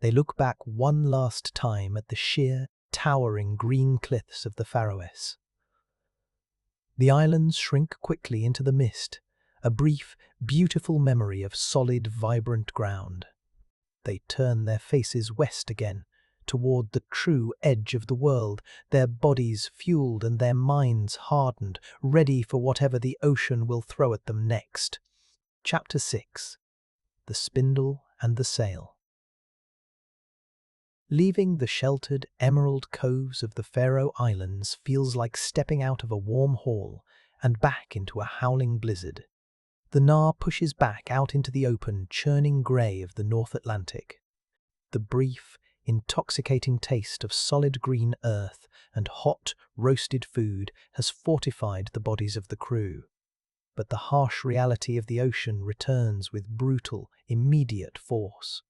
they look back one last time at the sheer, towering green cliffs of the Faroes. The islands shrink quickly into the mist, a brief, beautiful memory of solid, vibrant ground. They turn their faces west again, toward the true edge of the world, their bodies fueled and their minds hardened, ready for whatever the ocean will throw at them next. Chapter 6. The Spindle and the Sail. Leaving the sheltered emerald coves of the Faroe Islands feels like stepping out of a warm hall and back into a howling blizzard. The Nar pushes back out into the open, churning grey of the North Atlantic. The brief, intoxicating taste of solid green earth and hot, roasted food has fortified the bodies of the crew. But the harsh reality of the ocean returns with brutal, immediate force.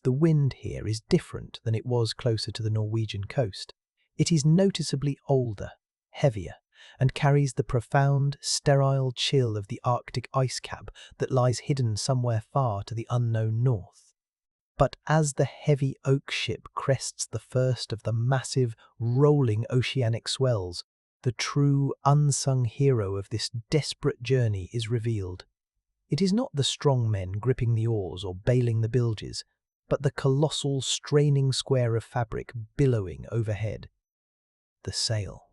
The wind here is different than it was closer to the Norwegian coast. It is noticeably older, heavier, and carries the profound, sterile chill of the Arctic ice cap that lies hidden somewhere far to the unknown north. But as the heavy oak ship crests the first of the massive, rolling oceanic swells, the true, unsung hero of this desperate journey is revealed. It is not the strong men gripping the oars or bailing the bilges, but the colossal, straining square of fabric billowing overhead. The sail.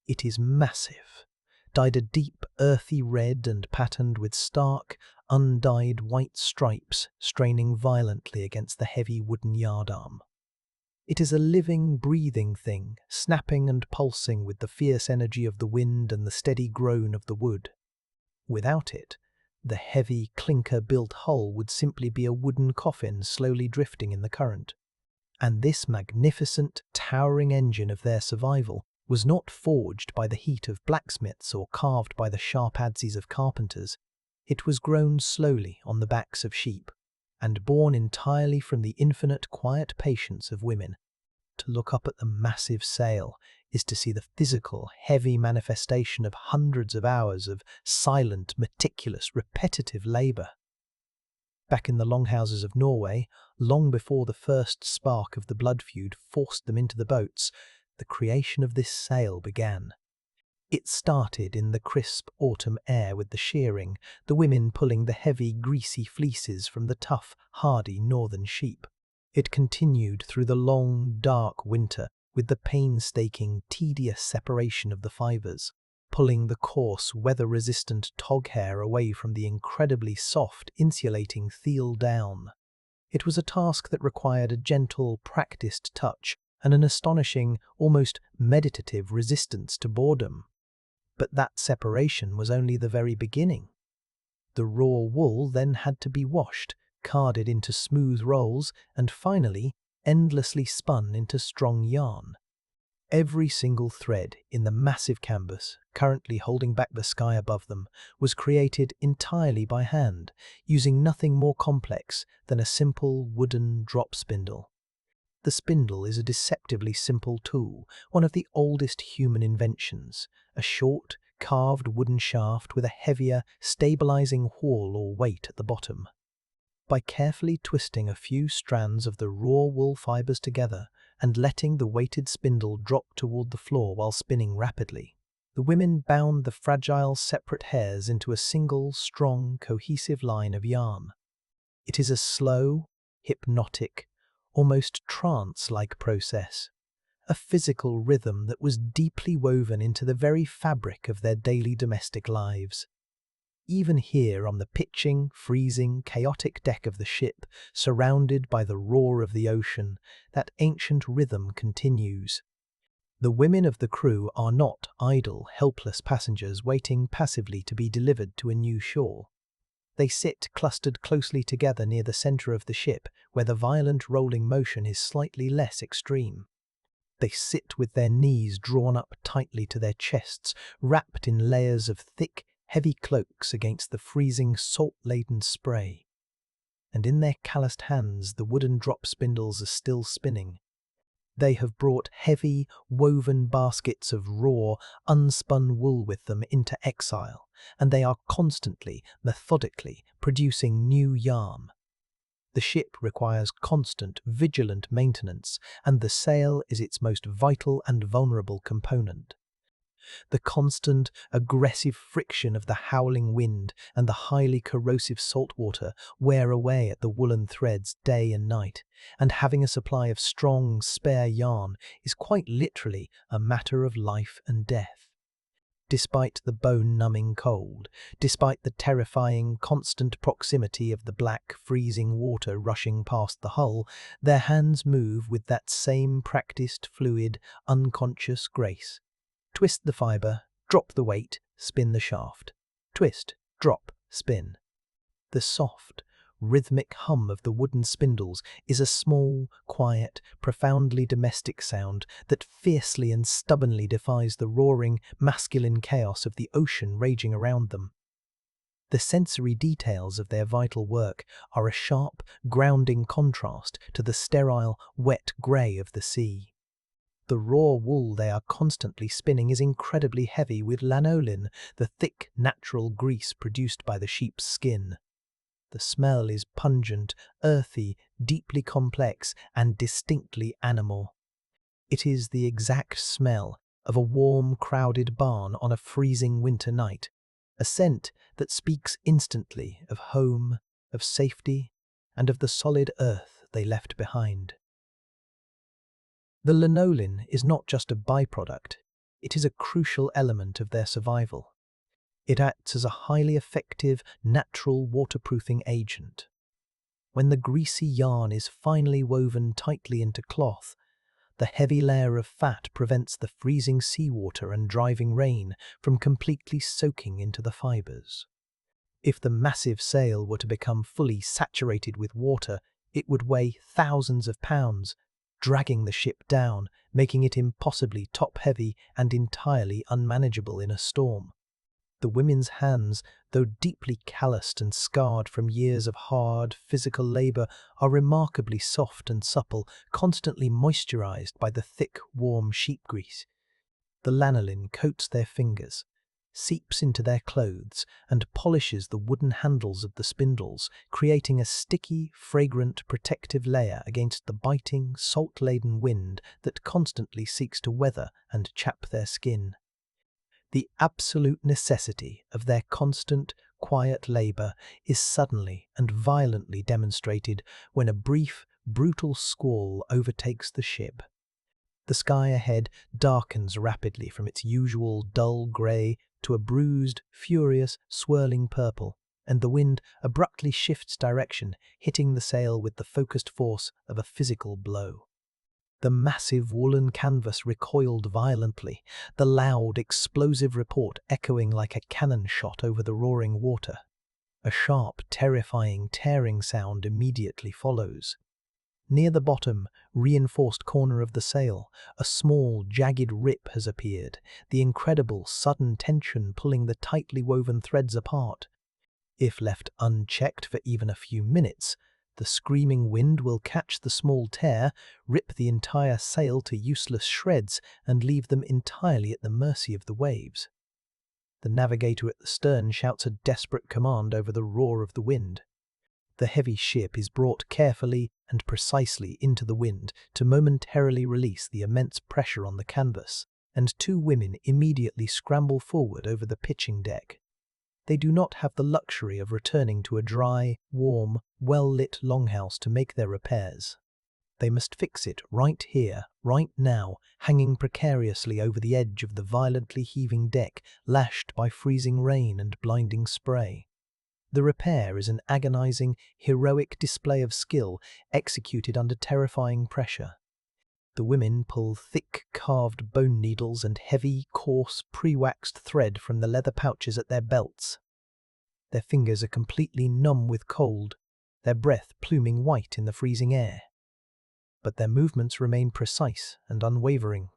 It is massive, dyed a deep, earthy red and patterned with stark, undyed white stripes straining violently against the heavy wooden yardarm. It is a living, breathing thing, snapping and pulsing with the fierce energy of the wind and the steady groan of the wood. Without it, the heavy, clinker-built hull would simply be a wooden coffin slowly drifting in the current. And this magnificent, towering engine of their survival was not forged by the heat of blacksmiths or carved by the sharp adzes of carpenters. It was grown slowly on the backs of sheep, and born entirely from the infinite quiet patience of women. To look up at the massive sail is to see the physical, heavy manifestation of hundreds of hours of silent, meticulous, repetitive labour. Back in the longhouses of Norway, long before the first spark of the blood feud forced them into the boats, the creation of this sail began. It started in the crisp autumn air with the shearing, the women pulling the heavy, greasy fleeces from the tough, hardy northern sheep. It continued through the long, dark winter with the painstaking, tedious separation of the fibres, pulling the coarse, weather-resistant tog hair away from the incredibly soft, insulating thiel down. It was a task that required a gentle, practiced touch and an astonishing, almost meditative resistance to boredom. But that separation was only the very beginning. The raw wool then had to be washed, carded into smooth rolls, and finally, endlessly spun into strong yarn. Every single thread in the massive canvas, currently holding back the sky above them, was created entirely by hand, using nothing more complex than a simple wooden drop spindle. The spindle is a deceptively simple tool, one of the oldest human inventions, a short, carved wooden shaft with a heavier, stabilizing whorl or weight at the bottom. By carefully twisting a few strands of the raw wool fibers together and letting the weighted spindle drop toward the floor while spinning rapidly, the women bound the fragile, separate hairs into a single, strong, cohesive line of yarn. It is a slow, hypnotic, almost trance-like process, a physical rhythm that was deeply woven into the very fabric of their daily domestic lives. Even here on the pitching, freezing, chaotic deck of the ship, surrounded by the roar of the ocean, that ancient rhythm continues. The women of the crew are not idle, helpless passengers waiting passively to be delivered to a new shore. They sit clustered closely together near the center of the ship, where the violent rolling motion is slightly less extreme. They sit with their knees drawn up tightly to their chests, wrapped in layers of thick, heavy cloaks against the freezing, salt-laden spray. and in their calloused hands the wooden drop spindles are still spinning. They have brought heavy, woven baskets of raw, unspun wool with them into exile, and they are constantly, methodically, producing new yarn. The ship requires constant, vigilant maintenance, and the sail is its most vital and vulnerable component. The constant, aggressive friction of the howling wind and the highly corrosive salt water wear away at the woolen threads day and night, and having a supply of strong, spare yarn is quite literally a matter of life and death. Despite the bone-numbing cold, despite the terrifying, constant proximity of the black, freezing water rushing past the hull, their hands move with that same practiced, fluid, unconscious grace. Twist the fibre, drop the weight, spin the shaft. Twist, drop, spin. The soft, rhythmic hum of the wooden spindles is a small, quiet, profoundly domestic sound that fiercely and stubbornly defies the roaring, masculine chaos of the ocean raging around them. The sensory details of their vital work are a sharp, grounding contrast to the sterile, wet grey of the sea. The raw wool they are constantly spinning is incredibly heavy with lanolin, the thick, natural grease produced by the sheep's skin. The smell is pungent, earthy, deeply complex, and distinctly animal. It is the exact smell of a warm, crowded barn on a freezing winter night, a scent that speaks instantly of home, of safety, and of the solid earth they left behind. The lanolin is not just a byproduct, it is a crucial element of their survival. It acts as a highly effective, natural waterproofing agent. When the greasy yarn is finally woven tightly into cloth, the heavy layer of fat prevents the freezing seawater and driving rain from completely soaking into the fibres. If the massive sail were to become fully saturated with water, it would weigh thousands of pounds, dragging the ship down, making it impossibly top-heavy and entirely unmanageable in a storm. The women's hands, though deeply calloused and scarred from years of hard, physical labour, are remarkably soft and supple, constantly moisturised by the thick, warm sheep grease. The lanolin coats their fingers, seeps into their clothes, and polishes the wooden handles of the spindles, creating a sticky, fragrant, protective layer against the biting, salt-laden wind that constantly seeks to weather and chap their skin. The absolute necessity of their constant, quiet labour is suddenly and violently demonstrated when a brief, brutal squall overtakes the ship. The sky ahead darkens rapidly from its usual dull grey to a bruised, furious, swirling purple, and the wind abruptly shifts direction, hitting the sail with the focused force of a physical blow. The massive woolen canvas recoiled violently, the loud, explosive report echoing like a cannon shot over the roaring water. A sharp, terrifying, tearing sound immediately follows. Near the bottom, reinforced corner of the sail, a small, jagged rip has appeared, the incredible, sudden tension pulling the tightly woven threads apart. If left unchecked for even a few minutes, the screaming wind will catch the small tear, rip the entire sail to useless shreds, and leave them entirely at the mercy of the waves. The navigator at the stern shouts a desperate command over the roar of the wind. The heavy ship is brought carefully and precisely into the wind to momentarily release the immense pressure on the canvas, and two women immediately scramble forward over the pitching deck. They do not have the luxury of returning to a dry, warm, well-lit longhouse to make their repairs. They must fix it right here, right now, hanging precariously over the edge of the violently heaving deck, lashed by freezing rain and blinding spray. The repair is an agonizing, heroic display of skill executed under terrifying pressure. The women pull thick, carved bone needles and heavy, coarse, pre-waxed thread from the leather pouches at their belts. Their fingers are completely numb with cold, their breath pluming white in the freezing air. But their movements remain precise and unwavering.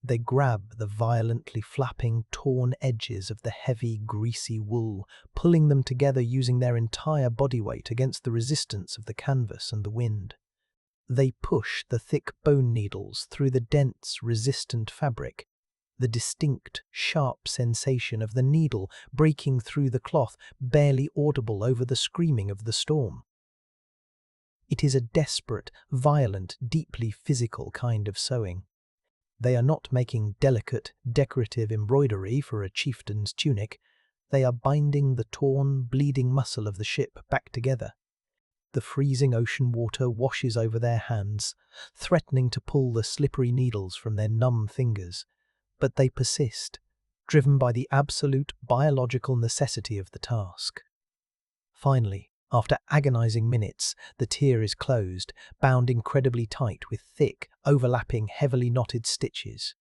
They grab the violently flapping, torn edges of the heavy, greasy wool, pulling them together using their entire body weight against the resistance of the canvas and the wind. They push the thick bone needles through the dense, resistant fabric. The distinct, sharp sensation of the needle breaking through the cloth, barely audible over the screaming of the storm. It is a desperate, violent, deeply physical kind of sewing. They are not making delicate, decorative embroidery for a chieftain's tunic. They are binding the torn, bleeding muscle of the ship back together. The freezing ocean water washes over their hands, threatening to pull the slippery needles from their numb fingers. But they persist, driven by the absolute biological necessity of the task. Finally, after agonizing minutes, the tier is closed, bound incredibly tight with thick, overlapping, heavily knotted stitches.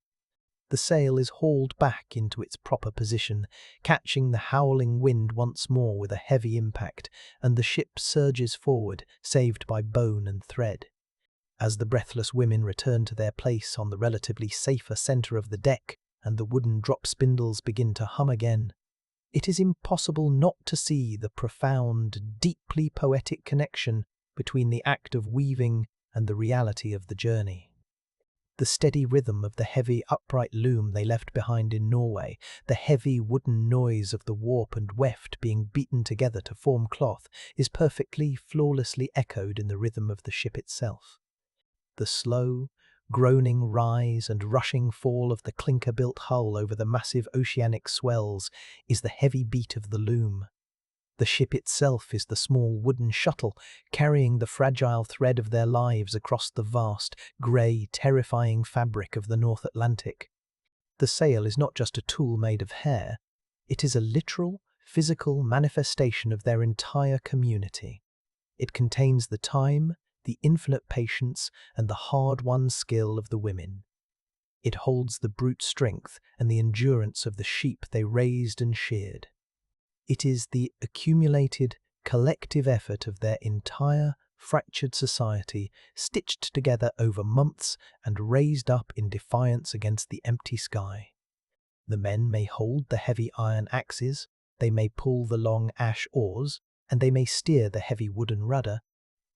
The sail is hauled back into its proper position, catching the howling wind once more with a heavy impact, and the ship surges forward, saved by bone and thread. As the breathless women return to their place on the relatively safer centre of the deck, and the wooden drop spindles begin to hum again, it is impossible not to see the profound, deeply poetic connection between the act of weaving and the reality of the journey. The steady rhythm of the heavy, upright loom they left behind in Norway, the heavy wooden noise of the warp and weft being beaten together to form cloth, is perfectly, flawlessly echoed in the rhythm of the ship itself. The slow, groaning rise and rushing fall of the clinker-built hull over the massive oceanic swells is the heavy beat of the loom. The ship itself is the small wooden shuttle, carrying the fragile thread of their lives across the vast, grey, terrifying fabric of the North Atlantic. The sail is not just a tool made of hair, it is a literal, physical manifestation of their entire community. It contains the time, the infinite patience, and the hard-won skill of the women. It holds the brute strength and the endurance of the sheep they raised and sheared. It is the accumulated, collective effort of their entire, fractured society, stitched together over months and raised up in defiance against the empty sky. The men may hold the heavy iron axes, they may pull the long ash oars, and they may steer the heavy wooden rudder,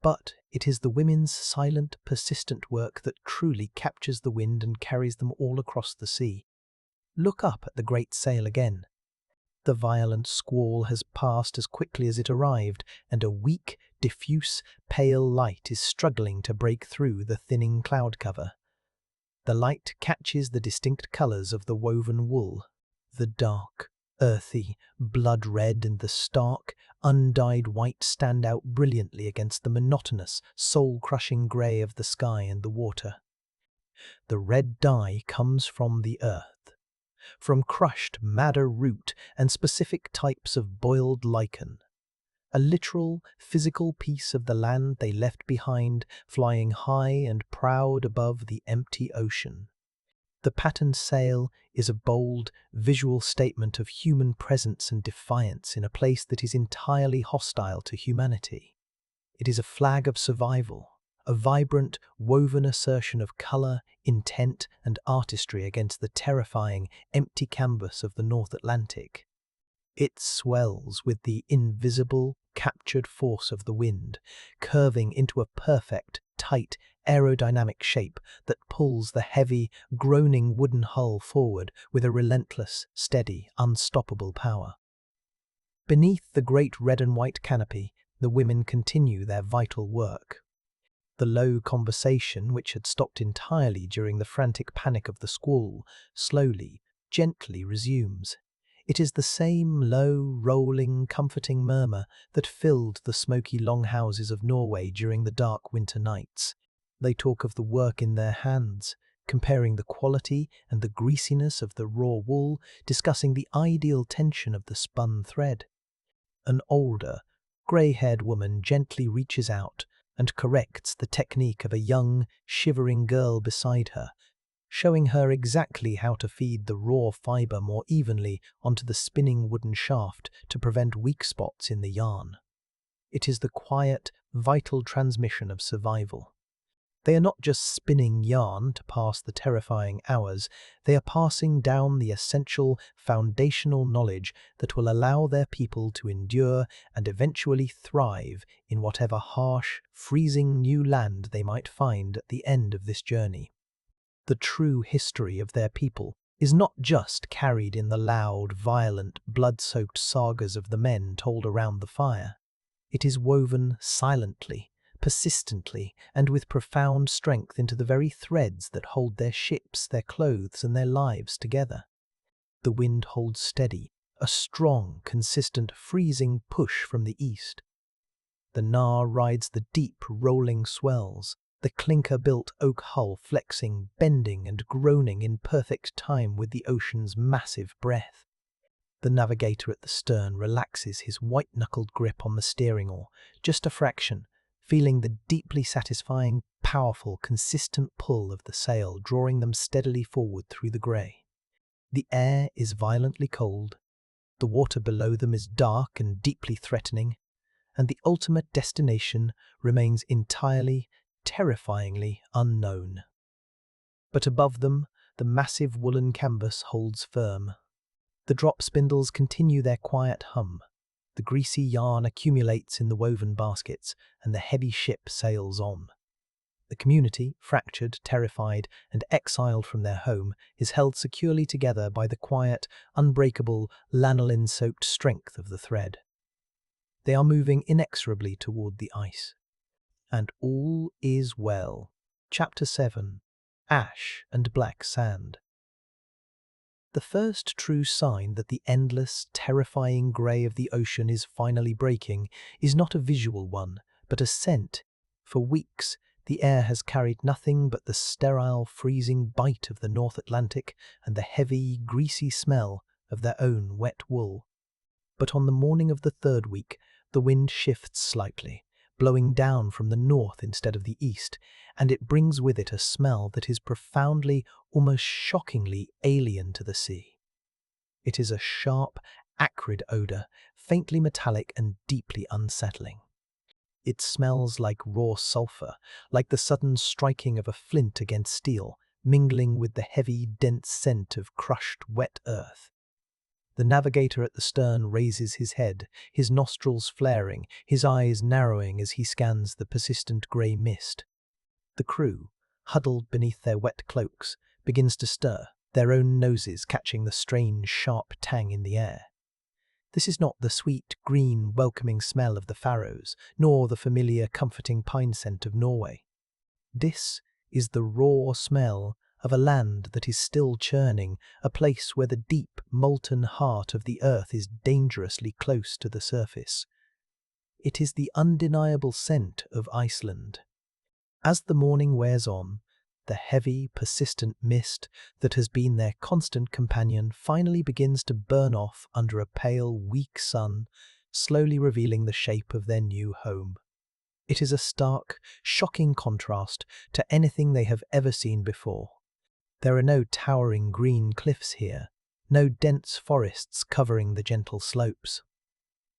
but it is the women's silent, persistent work that truly captures the wind and carries them all across the sea. Look up at the great sail again. The violent squall has passed as quickly as it arrived, and a weak, diffuse, pale light is struggling to break through the thinning cloud cover. The light catches the distinct colours of the woven wool, the dark, earthy, blood red and the stark, undyed white stand out brilliantly against the monotonous, soul-crushing grey of the sky and the water. The red dye comes from the earth, from crushed madder root and specific types of boiled lichen. A literal, physical piece of the land they left behind, flying high and proud above the empty ocean. The patterned sail is a bold, visual statement of human presence and defiance in a place that is entirely hostile to humanity. It is a flag of survival, a vibrant, woven assertion of colour, intent and artistry against the terrifying, empty canvas of the North Atlantic. It swells with the invisible, captured force of the wind, curving into a perfect, tight, aerodynamic shape that pulls the heavy, groaning wooden hull forward with a relentless, steady, unstoppable power. Beneath the great red and white canopy, the women continue their vital work. The low conversation, which had stopped entirely during the frantic panic of the squall, slowly, gently resumes. It is the same low, rolling, comforting murmur that filled the smoky longhouses of Norway during the dark winter nights. They talk of the work in their hands, comparing the quality and the greasiness of the raw wool, discussing the ideal tension of the spun thread. An older, grey-haired woman gently reaches out and corrects the technique of a young, shivering girl beside her, showing her exactly how to feed the raw fibre more evenly onto the spinning wooden shaft to prevent weak spots in the yarn. It is the quiet, vital transmission of survival. They are not just spinning yarn to pass the terrifying hours, they are passing down the essential, foundational knowledge that will allow their people to endure and eventually thrive in whatever harsh, freezing new land they might find at the end of this journey. The true history of their people is not just carried in the loud, violent, blood-soaked sagas of the men told around the fire. It is woven silently, persistently, and with profound strength into the very threads that hold their ships, their clothes, and their lives together. The wind holds steady, a strong, consistent, freezing push from the east. The Nar rides the deep, rolling swells, the clinker-built oak hull flexing, bending, and groaning in perfect time with the ocean's massive breath. The navigator at the stern relaxes his white-knuckled grip on the steering oar, just a fraction, feeling the deeply satisfying, powerful, consistent pull of the sail drawing them steadily forward through the grey. The air is violently cold, the water below them is dark and deeply threatening, and the ultimate destination remains entirely, terrifyingly unknown. But above them, the massive woolen canvas holds firm. The drop spindles continue their quiet hum. The greasy yarn accumulates in the woven baskets, and the heavy ship sails on. The community, fractured, terrified, and exiled from their home, is held securely together by the quiet, unbreakable, lanolin-soaked strength of the thread. They are moving inexorably toward the ice. And all is well. Chapter 7. Ash and Black Sand. The first true sign that the endless, terrifying grey of the ocean is finally breaking is not a visual one, but a scent. For weeks, the air has carried nothing but the sterile, freezing bite of the North Atlantic and the heavy, greasy smell of their own wet wool. But on the morning of the third week, the wind shifts slightly, blowing down from the north instead of the east, and it brings with it a smell that is profoundly, almost shockingly alien to the sea. It is a sharp, acrid odour, faintly metallic and deeply unsettling. It smells like raw sulphur, like the sudden striking of a flint against steel, mingling with the heavy, dense scent of crushed, wet earth. The navigator at the stern raises his head, his nostrils flaring, his eyes narrowing as he scans the persistent grey mist. The crew, huddled beneath their wet cloaks, begins to stir, their own noses catching the strange, sharp tang in the air. This is not the sweet, green, welcoming smell of the Faroes, nor the familiar, comforting pine scent of Norway. This is the raw smell of a land that is still churning, a place where the deep, molten heart of the earth is dangerously close to the surface. It is the undeniable scent of Iceland. As the morning wears on, the heavy, persistent mist that has been their constant companion finally begins to burn off under a pale, weak sun, slowly revealing the shape of their new home. It is a stark, shocking contrast to anything they have ever seen before. There are no towering green cliffs here, no dense forests covering the gentle slopes.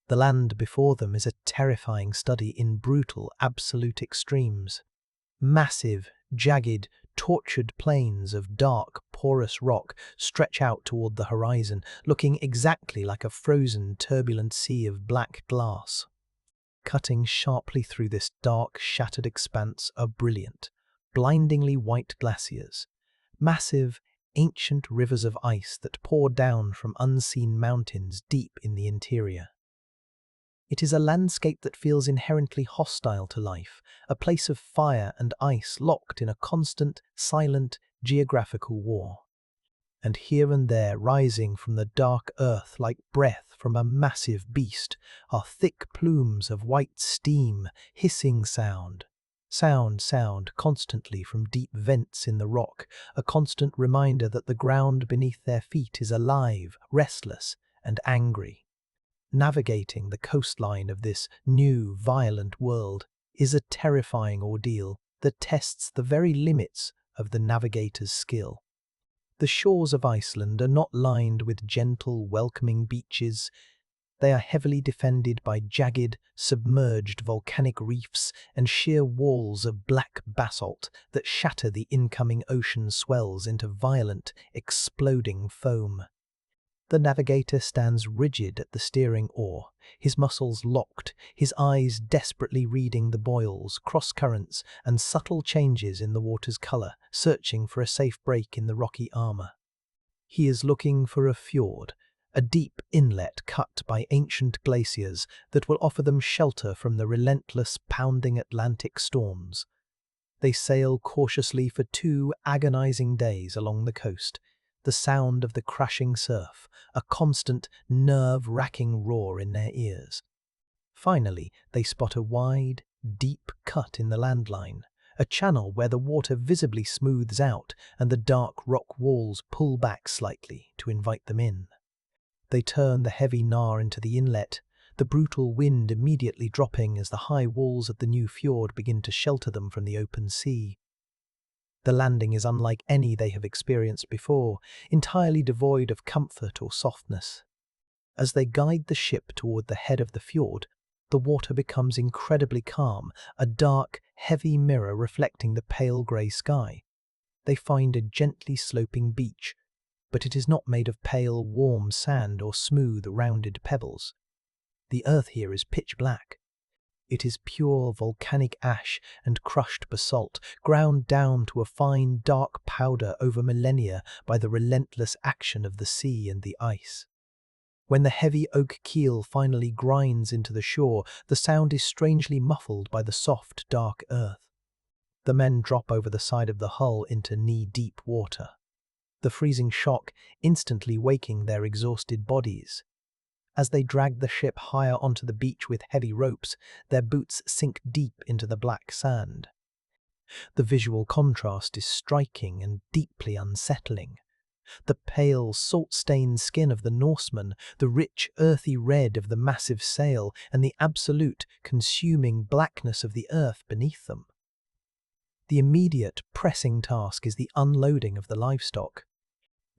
The land before them is a terrifying study in brutal, absolute extremes. Massive, jagged, tortured plains of dark, porous rock stretch out toward the horizon, looking exactly like a frozen, turbulent sea of black glass. Cutting sharply through this dark, shattered expanse are brilliant, blindingly white glaciers, massive, ancient rivers of ice that pour down from unseen mountains deep in the interior. It is a landscape that feels inherently hostile to life, a place of fire and ice locked in a constant, silent, geographical war. And here and there, rising from the dark earth like breath from a massive beast, are thick plumes of white steam, hissing sound, constantly from deep vents in the rock, a constant reminder that the ground beneath their feet is alive, restless, and angry. Navigating the coastline of this new, violent world is a terrifying ordeal that tests the very limits of the navigator's skill. The shores of Iceland are not lined with gentle, welcoming beaches. They are heavily defended by jagged, submerged volcanic reefs and sheer walls of black basalt that shatter the incoming ocean swells into violent, exploding foam. The navigator stands rigid at the steering oar, his muscles locked, his eyes desperately reading the boils, cross-currents, and subtle changes in the water's colour, searching for a safe break in the rocky armour. He is looking for a fjord, a deep inlet cut by ancient glaciers that will offer them shelter from the relentless, pounding Atlantic storms. They sail cautiously for 2 agonizing days along the coast, the sound of the crashing surf, a constant, nerve-wracking roar in their ears. Finally, they spot a wide, deep cut in the landline, a channel where the water visibly smooths out and the dark rock walls pull back slightly to invite them in. They turn the heavy Nar into the inlet, the brutal wind immediately dropping as the high walls of the new fjord begin to shelter them from the open sea. The landing is unlike any they have experienced before, entirely devoid of comfort or softness. As they guide the ship toward the head of the fjord, the water becomes incredibly calm, a dark, heavy mirror reflecting the pale grey sky. They find a gently sloping beach, but it is not made of pale, warm sand or smooth, rounded pebbles. The earth here is pitch black. It is pure volcanic ash and crushed basalt, ground down to a fine, dark powder over millennia by the relentless action of the sea and the ice. When the heavy oak keel finally grinds into the shore, the sound is strangely muffled by the soft, dark earth. The men drop over the side of the hull into knee-deep water, the freezing shock instantly waking their exhausted bodies. As they drag the ship higher onto the beach with heavy ropes, their boots sink deep into the black sand. The visual contrast is striking and deeply unsettling. The pale, salt-stained skin of the Norsemen, the rich, earthy red of the massive sail, and the absolute, consuming blackness of the earth beneath them. The immediate, pressing task is the unloading of the livestock.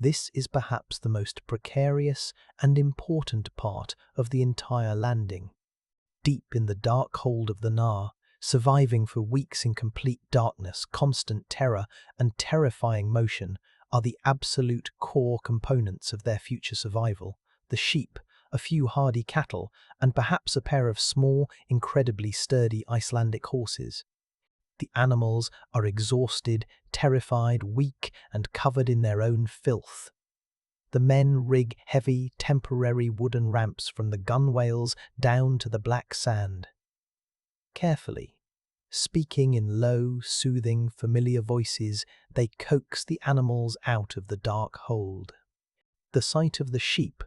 This is perhaps the most precarious and important part of the entire landing. Deep in the dark hold of the Nar, surviving for weeks in complete darkness, constant terror, and terrifying motion, are the absolute core components of their future survival: the sheep, a few hardy cattle, and perhaps a pair of small, incredibly sturdy Icelandic horses. The animals are exhausted, terrified, weak, and covered in their own filth. The men rig heavy, temporary wooden ramps from the gunwales down to the black sand. Carefully, speaking in low, soothing, familiar voices, they coax the animals out of the dark hold. The sight of the sheep,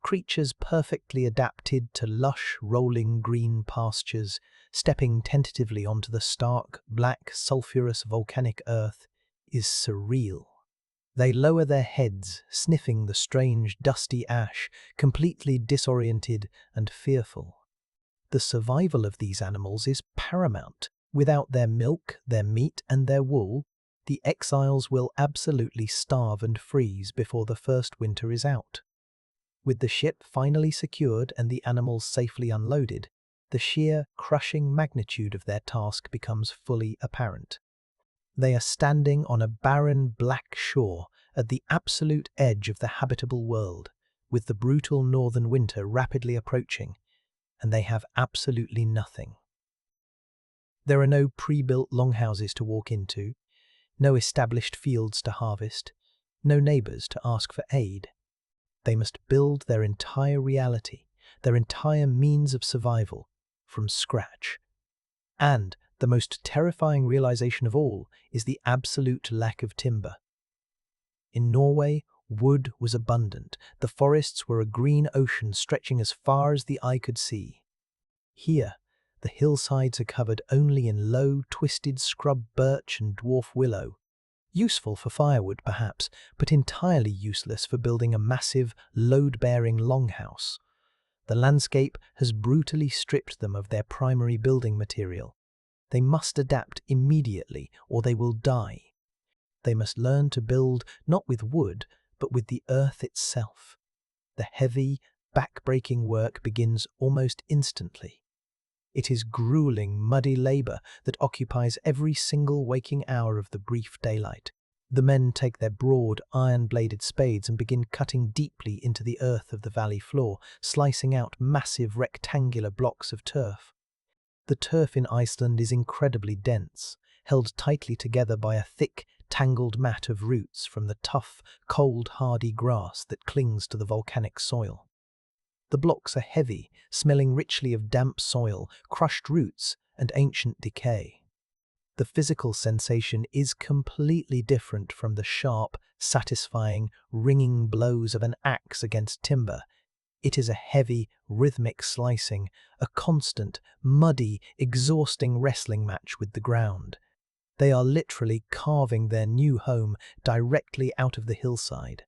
creatures perfectly adapted to lush, rolling green pastures, stepping tentatively onto the stark, black, sulphurous volcanic earth, is surreal. They lower their heads, sniffing the strange, dusty ash, completely disoriented and fearful. The survival of these animals is paramount. Without their milk, their meat, and their wool, the exiles will absolutely starve and freeze before the first winter is out. With the ship finally secured and the animals safely unloaded, the sheer, crushing magnitude of their task becomes fully apparent. They are standing on a barren, black shore at the absolute edge of the habitable world, with the brutal northern winter rapidly approaching, and they have absolutely nothing. There are no pre-built longhouses to walk into, no established fields to harvest, no neighbours to ask for aid. They must build their entire reality, their entire means of survival, from scratch. And the most terrifying realization of all is the absolute lack of timber. In Norway, wood was abundant. The forests were a green ocean stretching as far as the eye could see. Here, the hillsides are covered only in low, twisted scrub birch and dwarf willow. Useful for firewood, perhaps, but entirely useless for building a massive, load-bearing longhouse. The landscape has brutally stripped them of their primary building material. They must adapt immediately, or they will die. They must learn to build not with wood, but with the earth itself. The heavy, back-breaking work begins almost instantly. It is grueling, muddy labor that occupies every single waking hour of the brief daylight. The men take their broad, iron-bladed spades and begin cutting deeply into the earth of the valley floor, slicing out massive rectangular blocks of turf. The turf in Iceland is incredibly dense, held tightly together by a thick, tangled mat of roots from the tough, cold, hardy grass that clings to the volcanic soil. The blocks are heavy, smelling richly of damp soil, crushed roots, and ancient decay. The physical sensation is completely different from the sharp, satisfying, ringing blows of an axe against timber. It is a heavy, rhythmic slicing, a constant, muddy, exhausting wrestling match with the ground. They are literally carving their new home directly out of the hillside.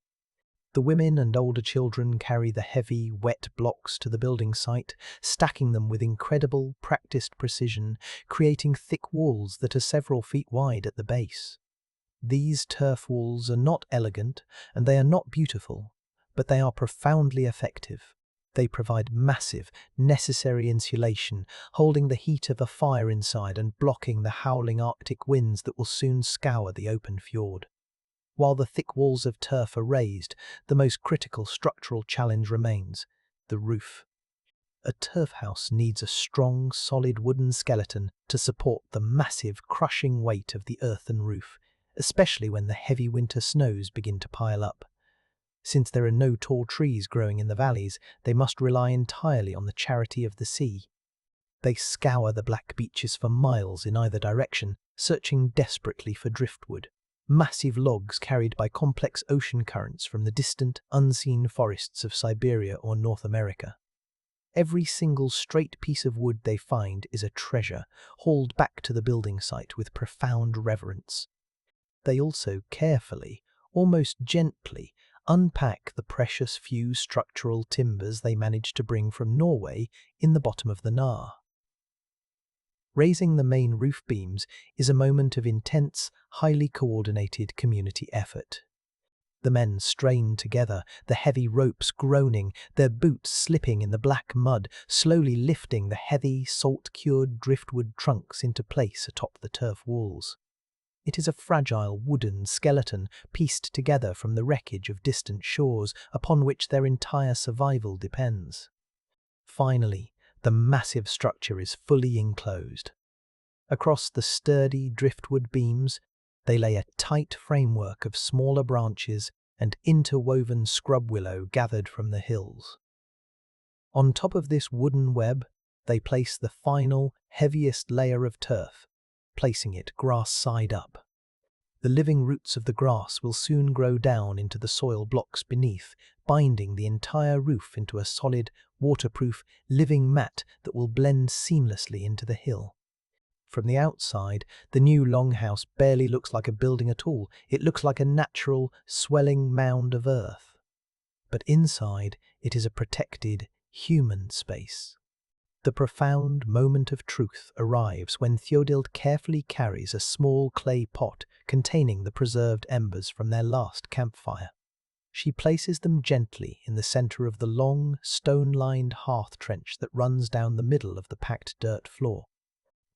The women and older children carry the heavy, wet blocks to the building site, stacking them with incredible, practiced precision, creating thick walls that are several feet wide at the base. These turf walls are not elegant and they are not beautiful, but they are profoundly effective. They provide massive, necessary insulation, holding the heat of a fire inside and blocking the howling Arctic winds that will soon scour the open fjord. While the thick walls of turf are raised, the most critical structural challenge remains: the roof. A turf house needs a strong, solid wooden skeleton to support the massive, crushing weight of the earthen roof, especially when the heavy winter snows begin to pile up. Since there are no tall trees growing in the valleys, they must rely entirely on the charity of the sea. They scour the black beaches for miles in either direction, searching desperately for driftwood. Massive logs carried by complex ocean currents from the distant, unseen forests of Siberia or North America. Every single straight piece of wood they find is a treasure, hauled back to the building site with profound reverence. They also carefully, almost gently, unpack the precious few structural timbers they manage to bring from Norway in the bottom of the Nahr. Raising the main roof beams is a moment of intense, highly coordinated community effort. The men strain together, the heavy ropes groaning, their boots slipping in the black mud, slowly lifting the heavy, salt-cured driftwood trunks into place atop the turf walls. It is a fragile wooden skeleton pieced together from the wreckage of distant shores upon which their entire survival depends. Finally, the massive structure is fully enclosed. Across the sturdy driftwood beams, they lay a tight framework of smaller branches and interwoven scrub willow gathered from the hills. On top of this wooden web, they place the final, heaviest layer of turf, placing it grass side up. The living roots of the grass will soon grow down into the soil blocks beneath, binding the entire roof into a solid, waterproof, living mat that will blend seamlessly into the hill. From the outside, the new longhouse barely looks like a building at all. It looks like a natural, swelling mound of earth. But inside, it is a protected, human space. The profound moment of truth arrives when Theodild carefully carries a small clay pot containing the preserved embers from their last campfire. She places them gently in the center of the long, stone-lined hearth trench that runs down the middle of the packed dirt floor.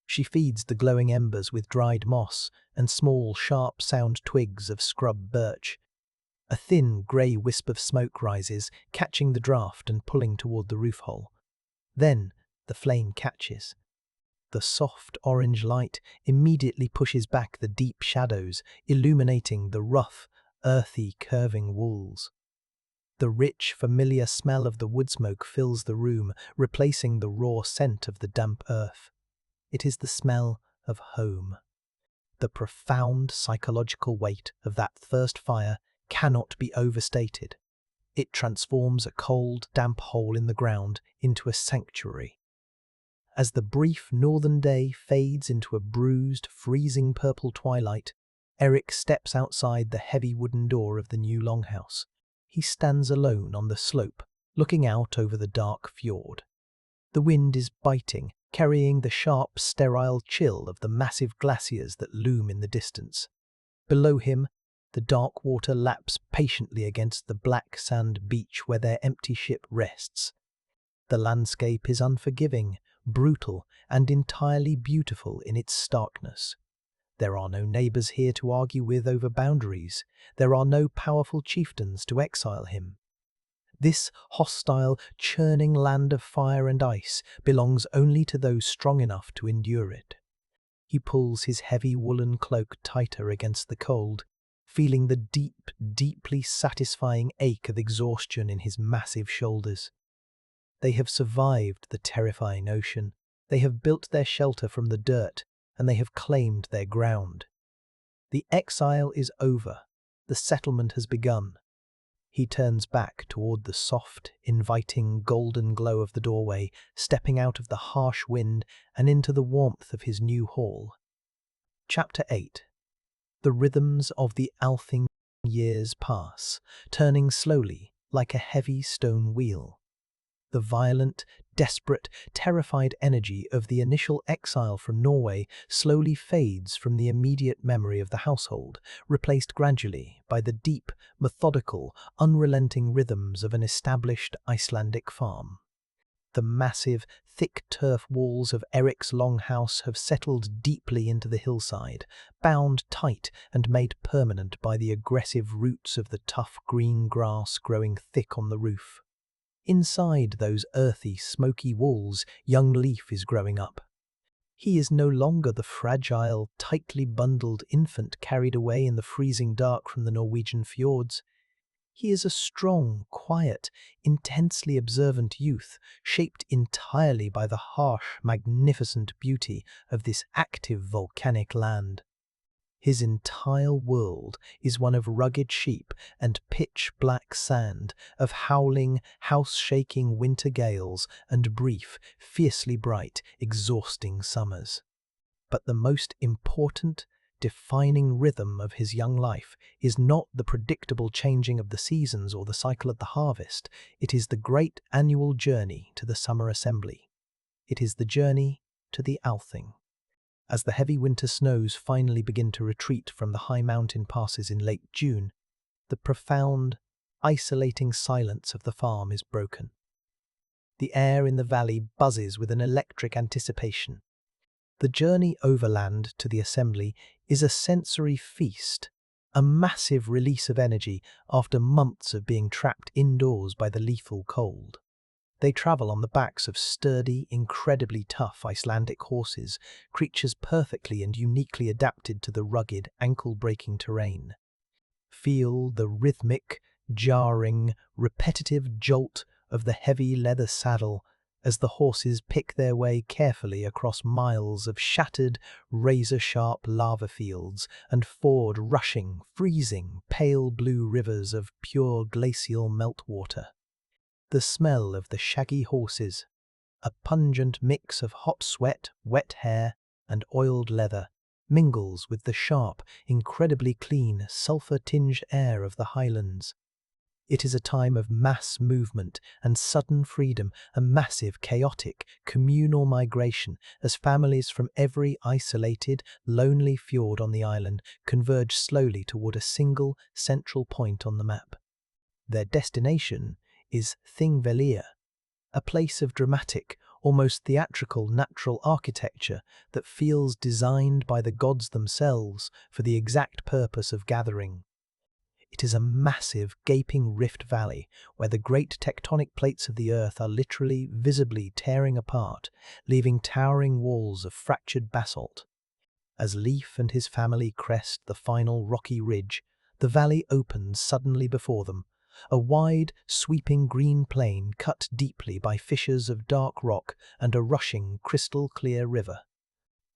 She feeds the glowing embers with dried moss and small, sharp-sound twigs of scrub birch. A thin, grey wisp of smoke rises, catching the draft and pulling toward the roof hole. Then, the flame catches. The soft orange light immediately pushes back the deep shadows, illuminating the rough, earthy, curving walls. The rich, familiar smell of the wood smoke fills the room, replacing the raw scent of the damp earth. It is the smell of home. The profound psychological weight of that first fire cannot be overstated. It transforms a cold, damp hole in the ground into a sanctuary. As the brief northern day fades into a bruised, freezing purple twilight, Erik steps outside the heavy wooden door of the new longhouse. He stands alone on the slope, looking out over the dark fjord. The wind is biting, carrying the sharp, sterile chill of the massive glaciers that loom in the distance. Below him, The dark water laps patiently against the black sand beach where their empty ship rests. The landscape is unforgiving, brutal, and entirely beautiful in its starkness. There are no neighbours here to argue with over boundaries. There are no powerful chieftains to exile him. This hostile, churning land of fire and ice belongs only to those strong enough to endure it. He pulls his heavy woolen cloak tighter against the cold, feeling the deeply satisfying ache of exhaustion in his massive shoulders. They have survived the terrifying ocean. They have built their shelter from the dirt, and they have claimed their ground. The exile is over. The settlement has begun. He turns back toward the soft, inviting golden glow of the doorway, stepping out of the harsh wind and into the warmth of his new hall. Chapter 8. The rhythms of the Althing years pass, turning slowly like a heavy stone wheel. The violent, desperate, terrified energy of the initial exile from Norway slowly fades from the immediate memory of the household, replaced gradually by the deep, methodical, unrelenting rhythms of an established Icelandic farm. The massive, thick turf walls of Erik's longhouse have settled deeply into the hillside, bound tight and made permanent by the aggressive roots of the tough green grass growing thick on the roof. Inside those earthy, smoky walls, young Leif is growing up. He is no longer the fragile, tightly bundled infant carried away in the freezing dark from the Norwegian fjords. He is a strong, quiet, intensely observant youth, shaped entirely by the harsh, magnificent beauty of this active volcanic land. His entire world is one of rugged sheep and pitch-black sand, of howling, house-shaking winter gales and brief, fiercely bright, exhausting summers. But the most important, defining rhythm of his young life is not the predictable changing of the seasons or the cycle of the harvest. It is the great annual journey to the summer assembly. It is the journey to the Althing. As the heavy winter snows finally begin to retreat from the high mountain passes in late June, the profound, isolating silence of the farm is broken. The air in the valley buzzes with an electric anticipation. The journey overland to the assembly is a sensory feast, a massive release of energy after months of being trapped indoors by the lethal cold. They travel on the backs of sturdy, incredibly tough Icelandic horses, creatures perfectly and uniquely adapted to the rugged, ankle-breaking terrain. Feel the rhythmic, jarring, repetitive jolt of the heavy leather saddle as the horses pick their way carefully across miles of shattered, razor-sharp lava fields and ford rushing, freezing, pale blue rivers of pure glacial meltwater. The smell of the shaggy horses, a pungent mix of hot sweat, wet hair, and oiled leather, mingles with the sharp, incredibly clean, sulphur-tinged air of the highlands. It is a time of mass movement and sudden freedom, a massive, chaotic, communal migration as families from every isolated, lonely fjord on the island converge slowly toward a single, central point on the map. Their destination is Thingvellir, a place of dramatic, almost theatrical natural architecture that feels designed by the gods themselves for the exact purpose of gathering. It is a massive, gaping rift valley where the great tectonic plates of the earth are literally, visibly tearing apart, leaving towering walls of fractured basalt. As Leif and his family crest the final rocky ridge, the valley opens suddenly before them, a wide, sweeping green plain cut deeply by fissures of dark rock and a rushing, crystal-clear river.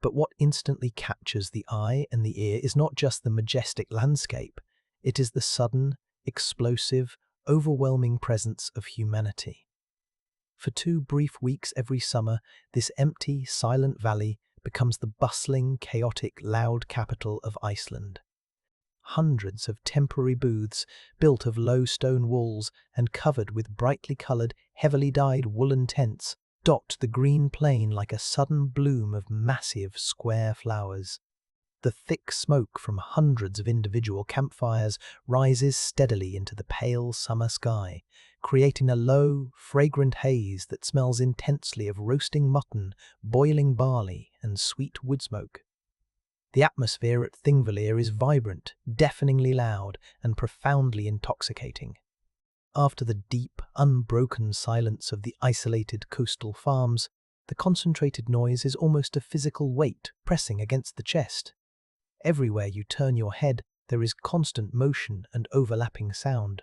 But what instantly captures the eye and the ear is not just the majestic landscape, it is the sudden, explosive, overwhelming presence of humanity. For 2 brief weeks every summer, this empty, silent valley becomes the bustling, chaotic, loud capital of Iceland. Hundreds of temporary booths, built of low stone walls and covered with brightly coloured, heavily dyed woolen tents, dot the green plain like a sudden bloom of massive, square flowers. The thick smoke from hundreds of individual campfires rises steadily into the pale summer sky, creating a low, fragrant haze that smells intensely of roasting mutton, boiling barley, and sweet wood smoke. The atmosphere at Thingvellir is vibrant, deafeningly loud, and profoundly intoxicating. After the deep, unbroken silence of the isolated coastal farms, the concentrated noise is almost a physical weight pressing against the chest. Everywhere you turn your head, there is constant motion and overlapping sound.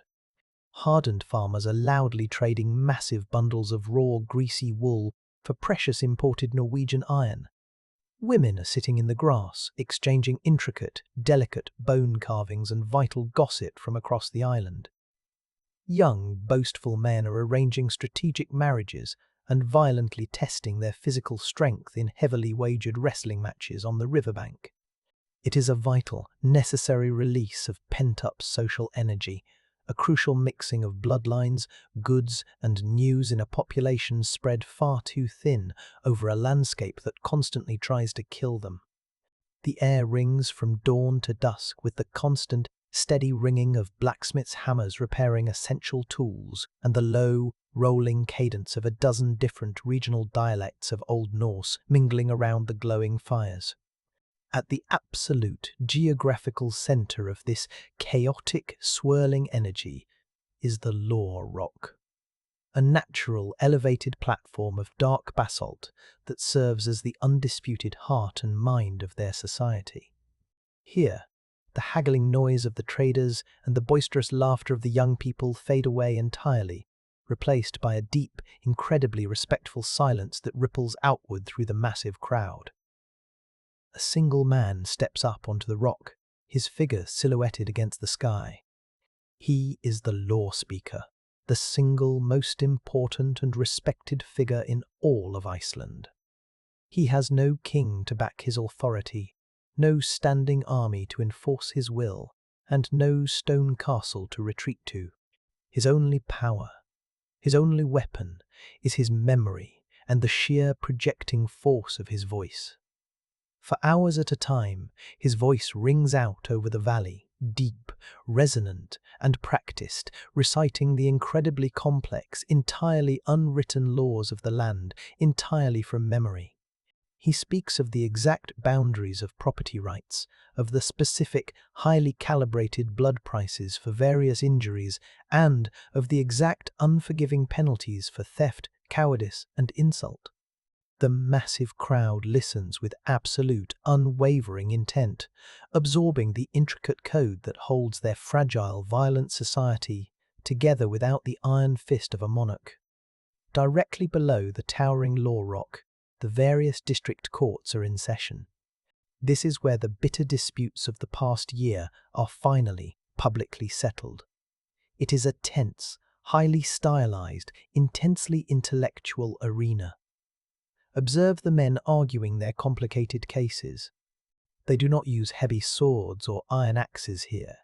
Hardened farmers are loudly trading massive bundles of raw, greasy wool for precious imported Norwegian iron. Women are sitting in the grass, exchanging intricate, delicate bone carvings and vital gossip from across the island. Young, boastful men are arranging strategic marriages and violently testing their physical strength in heavily wagered wrestling matches on the riverbank. It is a vital, necessary release of pent-up social energy, a crucial mixing of bloodlines, goods, and news in a population spread far too thin over a landscape that constantly tries to kill them. The air rings from dawn to dusk with the constant, steady ringing of blacksmiths' hammers repairing essential tools, and the low, rolling cadence of a dozen different regional dialects of Old Norse mingling around the glowing fires. At the absolute geographical center of this chaotic, swirling energy is the Lore Rock, a natural, elevated platform of dark basalt that serves as the undisputed heart and mind of their society. Here, the haggling noise of the traders and the boisterous laughter of the young people fade away entirely, replaced by a deep, incredibly respectful silence that ripples outward through the massive crowd. A single man steps up onto the rock, his figure silhouetted against the sky. He is the law speaker, the single most important and respected figure in all of Iceland. He has no king to back his authority, no standing army to enforce his will, and no stone castle to retreat to. His only power, his only weapon, is his memory and the sheer projecting force of his voice. For hours at a time, his voice rings out over the valley, deep, resonant, and practiced, reciting the incredibly complex, entirely unwritten laws of the land, entirely from memory. He speaks of the exact boundaries of property rights, of the specific, highly calibrated blood prices for various injuries, and of the exact unforgiving penalties for theft, cowardice, and insult. The massive crowd listens with absolute, unwavering intent, absorbing the intricate code that holds their fragile, violent society together without the iron fist of a monarch. Directly below the towering Law Rock, the various district courts are in session. This is where the bitter disputes of the past year are finally publicly settled. It is a tense, highly stylized, intensely intellectual arena. Observe the men arguing their complicated cases. They do not use heavy swords or iron axes here.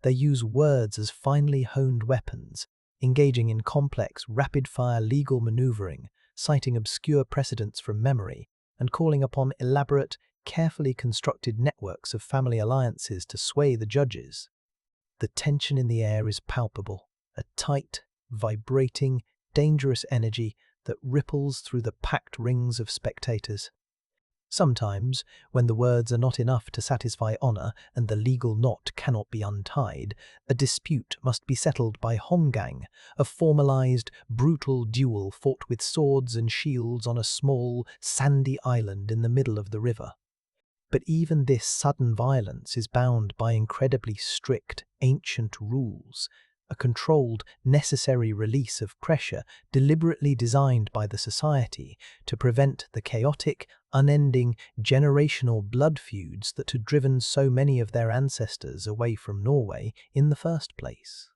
They use words as finely honed weapons, engaging in complex, rapid-fire legal maneuvering, citing obscure precedents from memory, and calling upon elaborate, carefully constructed networks of family alliances to sway the judges. The tension in the air is palpable, a tight, vibrating, dangerous energy that ripples through the packed rings of spectators. Sometimes, when the words are not enough to satisfy honor and the legal knot cannot be untied, a dispute must be settled by hongang, a formalized, brutal duel fought with swords and shields on a small, sandy island in the middle of the river. But even this sudden violence is bound by incredibly strict, ancient rules, a controlled, necessary release of pressure deliberately designed by the society to prevent the chaotic, unending, generational blood feuds that had driven so many of their ancestors away from Norway in the first place.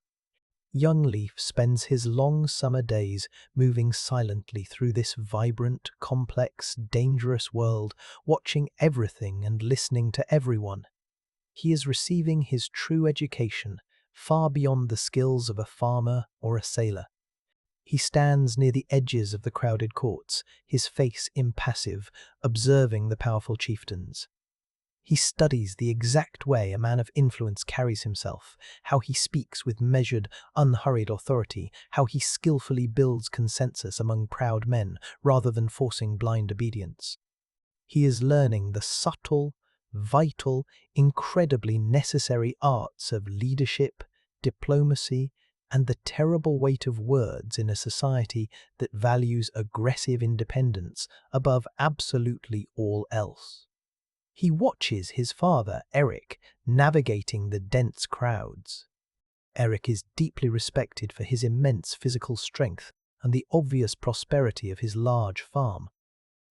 Young Leif spends his long summer days moving silently through this vibrant, complex, dangerous world, watching everything and listening to everyone. He is receiving his true education, far beyond the skills of a farmer or a sailor. He stands near the edges of the crowded courts, his face impassive, observing the powerful chieftains. He studies the exact way a man of influence carries himself, how he speaks with measured, unhurried authority, how he skillfully builds consensus among proud men rather than forcing blind obedience. He is learning the subtle, vital, incredibly necessary arts of leadership, diplomacy, and the terrible weight of words in a society that values aggressive independence above absolutely all else. He watches his father, Erik, navigating the dense crowds. Erik is deeply respected for his immense physical strength and the obvious prosperity of his large farm,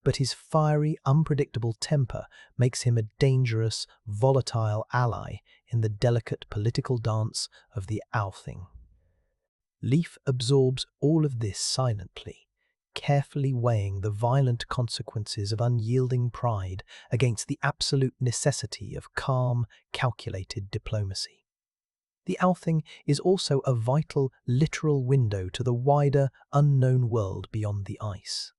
but his fiery, unpredictable temper makes him a dangerous, volatile ally in the delicate political dance of the Althing. Leif absorbs all of this silently, carefully weighing the violent consequences of unyielding pride against the absolute necessity of calm, calculated diplomacy. The Althing is also a vital, literal window to the wider, unknown world beyond the ice.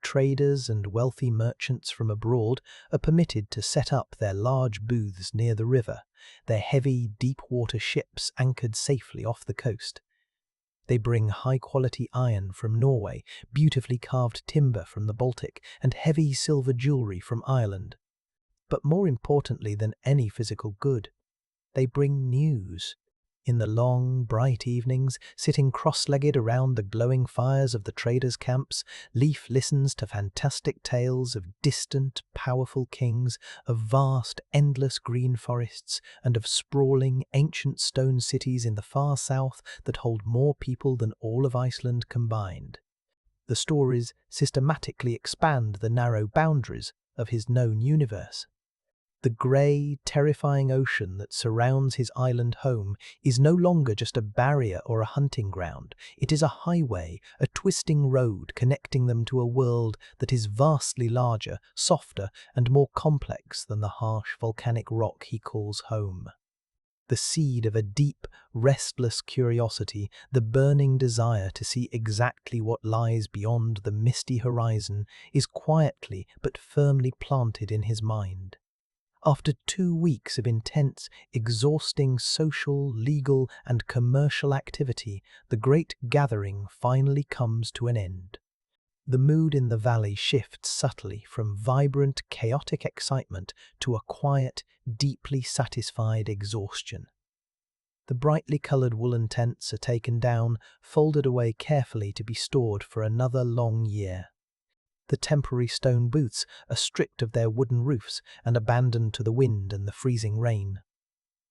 Traders and wealthy merchants from abroad are permitted to set up their large booths near the river, their heavy, deep-water ships anchored safely off the coast. They bring high-quality iron from Norway, beautifully carved timber from the Baltic, and heavy silver jewelry from Ireland. But more importantly than any physical good, they bring news. In the long, bright evenings, sitting cross-legged around the glowing fires of the traders' camps, Leif listens to fantastic tales of distant, powerful kings, of vast, endless green forests, and of sprawling, ancient stone cities in the far south that hold more people than all of Iceland combined. The stories systematically expand the narrow boundaries of his known universe. The grey, terrifying ocean that surrounds his island home is no longer just a barrier or a hunting ground. It is a highway, a twisting road connecting them to a world that is vastly larger, softer, and more complex than the harsh volcanic rock he calls home. The seed of a deep, restless curiosity, the burning desire to see exactly what lies beyond the misty horizon, is quietly but firmly planted in his mind. After 2 weeks of intense, exhausting social, legal, and commercial activity, the great gathering finally comes to an end. The mood in the valley shifts subtly from vibrant, chaotic excitement to a quiet, deeply satisfied exhaustion. The brightly coloured woolen tents are taken down, folded away carefully to be stored for another long year. The temporary stone booths are stripped of their wooden roofs and abandoned to the wind and the freezing rain.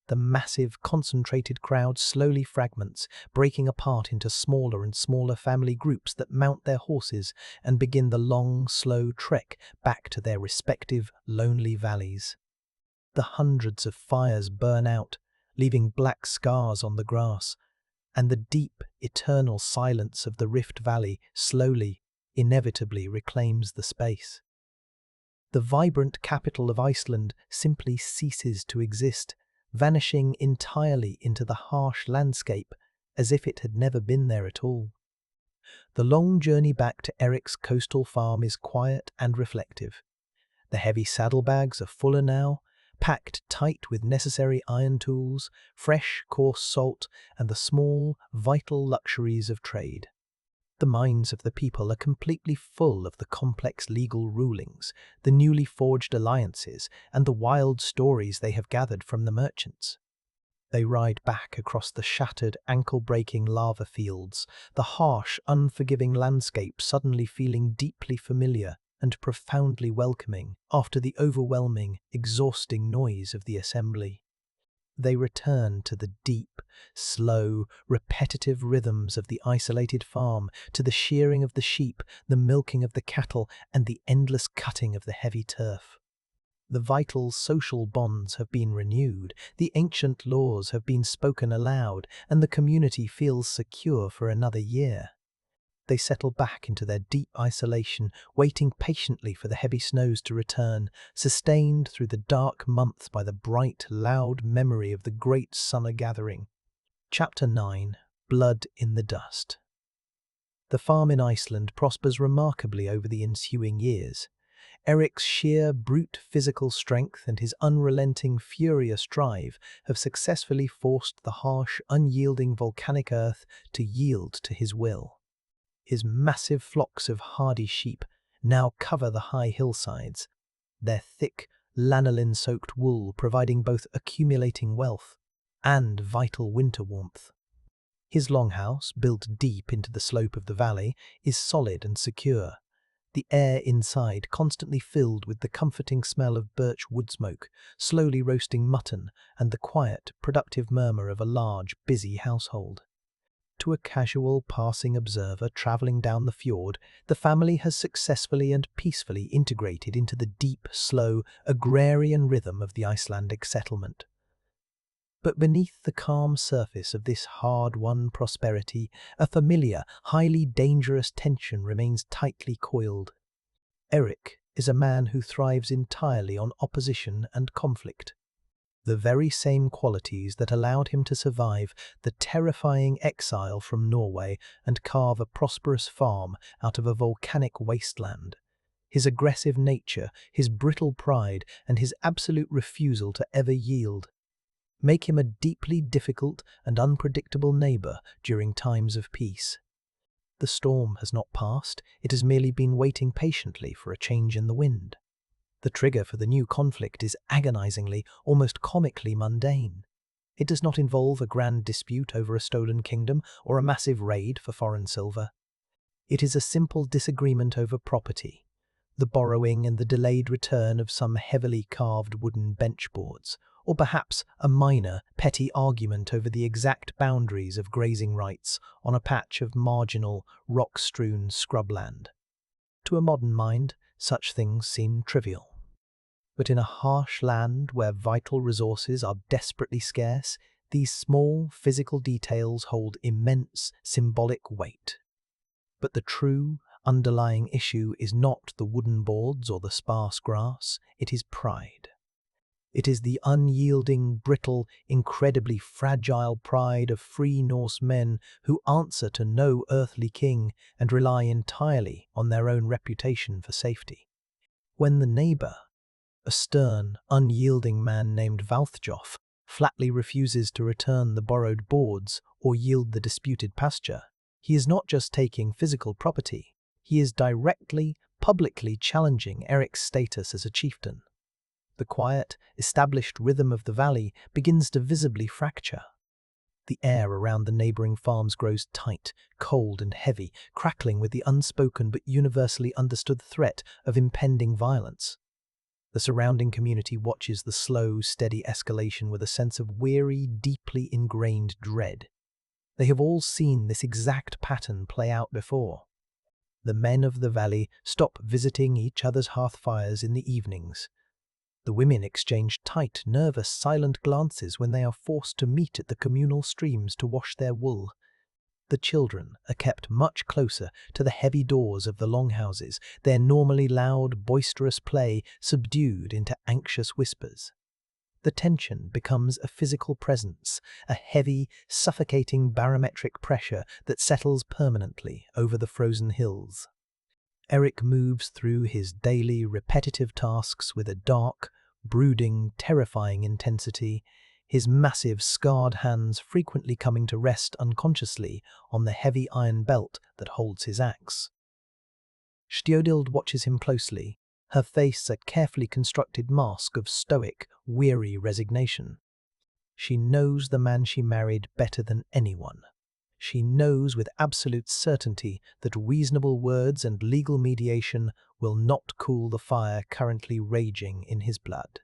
The massive, concentrated crowd slowly fragments, breaking apart into smaller and smaller family groups that mount their horses and begin the long, slow trek back to their respective lonely valleys. The hundreds of fires burn out, leaving black scars on the grass, and the deep, eternal silence of the Rift Valley slowly, inevitably reclaims the space. The vibrant capital of Iceland simply ceases to exist, vanishing entirely into the harsh landscape as if it had never been there at all. The long journey back to Erik's coastal farm is quiet and reflective. The heavy saddlebags are fuller now, packed tight with necessary iron tools, fresh, coarse salt, and the small, vital luxuries of trade. The minds of the people are completely full of the complex legal rulings, the newly forged alliances, and the wild stories they have gathered from the merchants. They ride back across the shattered, ankle-breaking lava fields, the harsh, unforgiving landscape suddenly feeling deeply familiar and profoundly welcoming after the overwhelming, exhausting noise of the assembly. They return to the deep, slow, repetitive rhythms of the isolated farm, to the shearing of the sheep, the milking of the cattle, and the endless cutting of the heavy turf. The vital social bonds have been renewed, the ancient laws have been spoken aloud, and the community feels secure for another year. They settle back into their deep isolation, waiting patiently for the heavy snows to return, sustained through the dark months by the bright, loud memory of the great summer gathering. Chapter 9. Blood in the Dust. The farm in Iceland prospers remarkably over the ensuing years. Eric's sheer brute physical strength and his unrelenting furious drive have successfully forced the harsh, unyielding volcanic earth to yield to his will. His massive flocks of hardy sheep now cover the high hillsides, their thick, lanolin-soaked wool providing both accumulating wealth and vital winter warmth. His longhouse, built deep into the slope of the valley, is solid and secure, the air inside constantly filled with the comforting smell of birch wood smoke, slowly roasting mutton, and the quiet, productive murmur of a large, busy household. To a casual passing observer travelling down the fjord, the family has successfully and peacefully integrated into the deep, slow, agrarian rhythm of the Icelandic settlement. But beneath the calm surface of this hard-won prosperity, a familiar, highly dangerous tension remains tightly coiled. Erik is a man who thrives entirely on opposition and conflict. The very same qualities that allowed him to survive the terrifying exile from Norway and carve a prosperous farm out of a volcanic wasteland. His aggressive nature, his brittle pride, and his absolute refusal to ever yield make him a deeply difficult and unpredictable neighbour during times of peace. The storm has not passed, it has merely been waiting patiently for a change in the wind. The trigger for the new conflict is agonizingly, almost comically mundane. It does not involve a grand dispute over a stolen kingdom or a massive raid for foreign silver. It is a simple disagreement over property, the borrowing and the delayed return of some heavily carved wooden benchboards, or perhaps a minor, petty argument over the exact boundaries of grazing rights on a patch of marginal, rock-strewn scrubland. To a modern mind, such things seem trivial. But in a harsh land where vital resources are desperately scarce, these small physical details hold immense symbolic weight. But the true, underlying issue is not the wooden boards or the sparse grass, it is pride. It is the unyielding, brittle, incredibly fragile pride of free Norse men who answer to no earthly king and rely entirely on their own reputation for safety. When the neighbour, a stern, unyielding man named Valthjof, flatly refuses to return the borrowed boards or yield the disputed pasture, he is not just taking physical property, he is directly, publicly challenging Erik's status as a chieftain. The quiet, established rhythm of the valley begins to visibly fracture. The air around the neighbouring farms grows tight, cold and heavy, crackling with the unspoken but universally understood threat of impending violence. The surrounding community watches the slow, steady escalation with a sense of weary, deeply ingrained dread. They have all seen this exact pattern play out before. The men of the valley stop visiting each other's hearthfires in the evenings. The women exchange tight, nervous, silent glances when they are forced to meet at the communal streams to wash their wool. The children are kept much closer to the heavy doors of the longhouses, their normally loud, boisterous play subdued into anxious whispers. The tension becomes a physical presence, a heavy, suffocating barometric pressure that settles permanently over the frozen hills. Erik moves through his daily, repetitive tasks with a dark, brooding, terrifying intensity, his massive, scarred hands frequently coming to rest unconsciously on the heavy iron belt that holds his axe. Stjodild watches him closely, her face a carefully constructed mask of stoic, weary resignation. She knows the man she married better than anyone. She knows with absolute certainty that reasonable words and legal mediation will not cool the fire currently raging in his blood.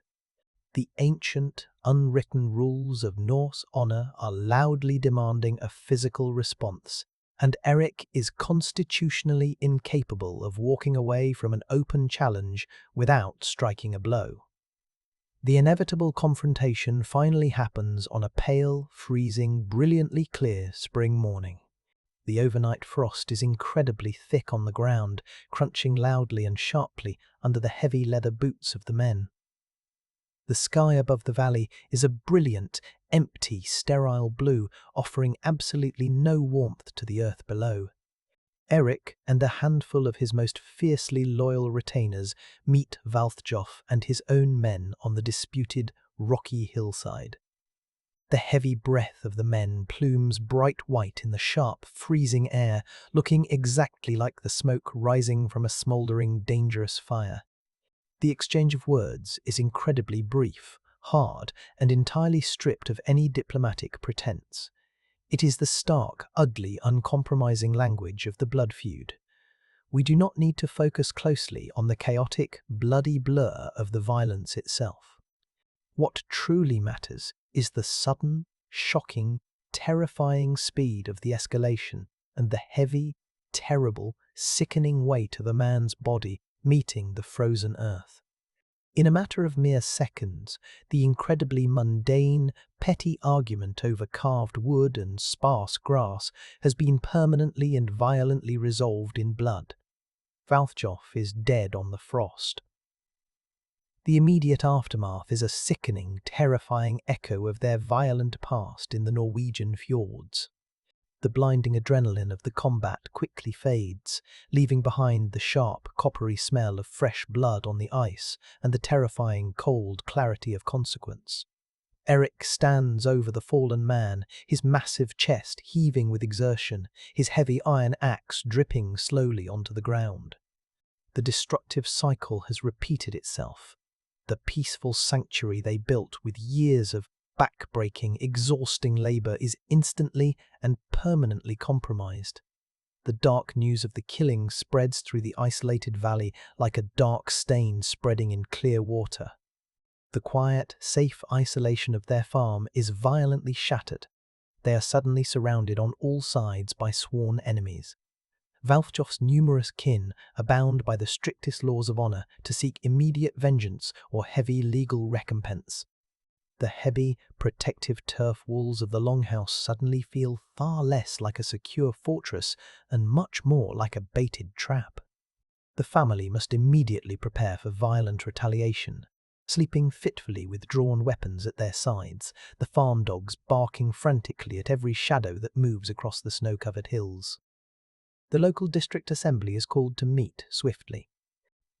The ancient, unwritten rules of Norse honor are loudly demanding a physical response, and Erik is constitutionally incapable of walking away from an open challenge without striking a blow. The inevitable confrontation finally happens on a pale, freezing, brilliantly clear spring morning. The overnight frost is incredibly thick on the ground, crunching loudly and sharply under the heavy leather boots of the men. The sky above the valley is a brilliant, empty, sterile blue, offering absolutely no warmth to the earth below. Erik and a handful of his most fiercely loyal retainers meet Valthjof and his own men on the disputed rocky hillside. The heavy breath of the men plumes bright white in the sharp, freezing air, looking exactly like the smoke rising from a smouldering, dangerous fire. The exchange of words is incredibly brief, hard, and entirely stripped of any diplomatic pretense. It is the stark, ugly, uncompromising language of the blood feud. We do not need to focus closely on the chaotic, bloody blur of the violence itself. What truly matters is the sudden, shocking, terrifying speed of the escalation and the heavy, terrible, sickening weight of a man's body meeting the frozen earth. In a matter of mere seconds, the incredibly mundane, petty argument over carved wood and sparse grass has been permanently and violently resolved in blood. Valthjof is dead on the frost. The immediate aftermath is a sickening, terrifying echo of their violent past in the Norwegian fjords. The blinding adrenaline of the combat quickly fades, leaving behind the sharp, coppery smell of fresh blood on the ice and the terrifying, cold clarity of consequence. Erik stands over the fallen man, his massive chest heaving with exertion, his heavy iron axe dripping slowly onto the ground. The destructive cycle has repeated itself. The peaceful sanctuary they built with years of back-breaking, exhausting labor is instantly and permanently compromised. The dark news of the killing spreads through the isolated valley like a dark stain spreading in clear water. The quiet, safe isolation of their farm is violently shattered. They are suddenly surrounded on all sides by sworn enemies. Valthjof's numerous kin are bound by the strictest laws of honor to seek immediate vengeance or heavy legal recompense. The heavy, protective turf walls of the longhouse suddenly feel far less like a secure fortress and much more like a baited trap. The family must immediately prepare for violent retaliation, sleeping fitfully with drawn weapons at their sides, the farm dogs barking frantically at every shadow that moves across the snow-covered hills. The local district assembly is called to meet swiftly.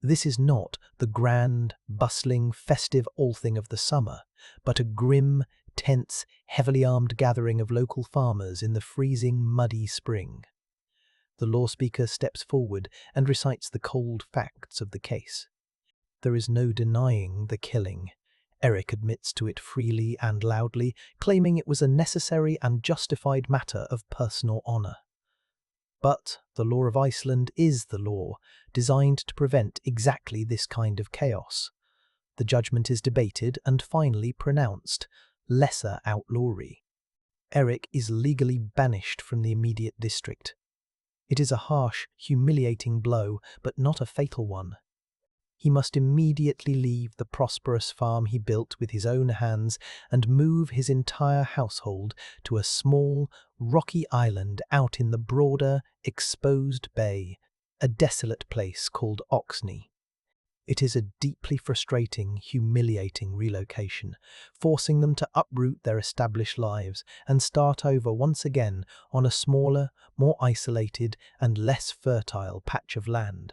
This is not the grand, bustling, festive Althing of the summer, but a grim, tense, heavily armed gathering of local farmers in the freezing, muddy spring. The law speaker steps forward and recites the cold facts of the case. There is no denying the killing. Erik admits to it freely and loudly, claiming it was a necessary and justified matter of personal honor. But the law of Iceland is the law, designed to prevent exactly this kind of chaos. The judgment is debated and finally pronounced, lesser outlawry. Erik is legally banished from the immediate district. It is a harsh, humiliating blow, but not a fatal one. He must immediately leave the prosperous farm he built with his own hands and move his entire household to a small, rocky island out in the broader, exposed bay, a desolate place called Oxney. It is a deeply frustrating, humiliating relocation, forcing them to uproot their established lives and start over once again on a smaller, more isolated and less fertile patch of land.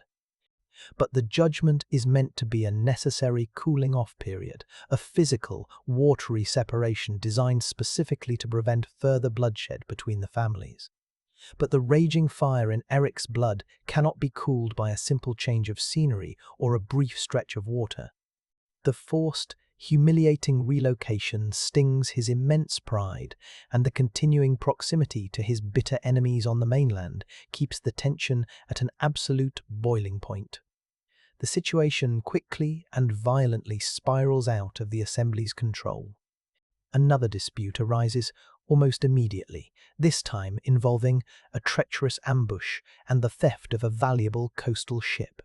But the judgment is meant to be a necessary cooling-off period, a physical, watery separation designed specifically to prevent further bloodshed between the families. But the raging fire in Erik's blood cannot be cooled by a simple change of scenery or a brief stretch of water. The forced, humiliating relocation stings his immense pride, and the continuing proximity to his bitter enemies on the mainland keeps the tension at an absolute boiling point. The situation quickly and violently spirals out of the Assembly's control. Another dispute arises almost immediately, this time involving a treacherous ambush and the theft of a valuable coastal ship.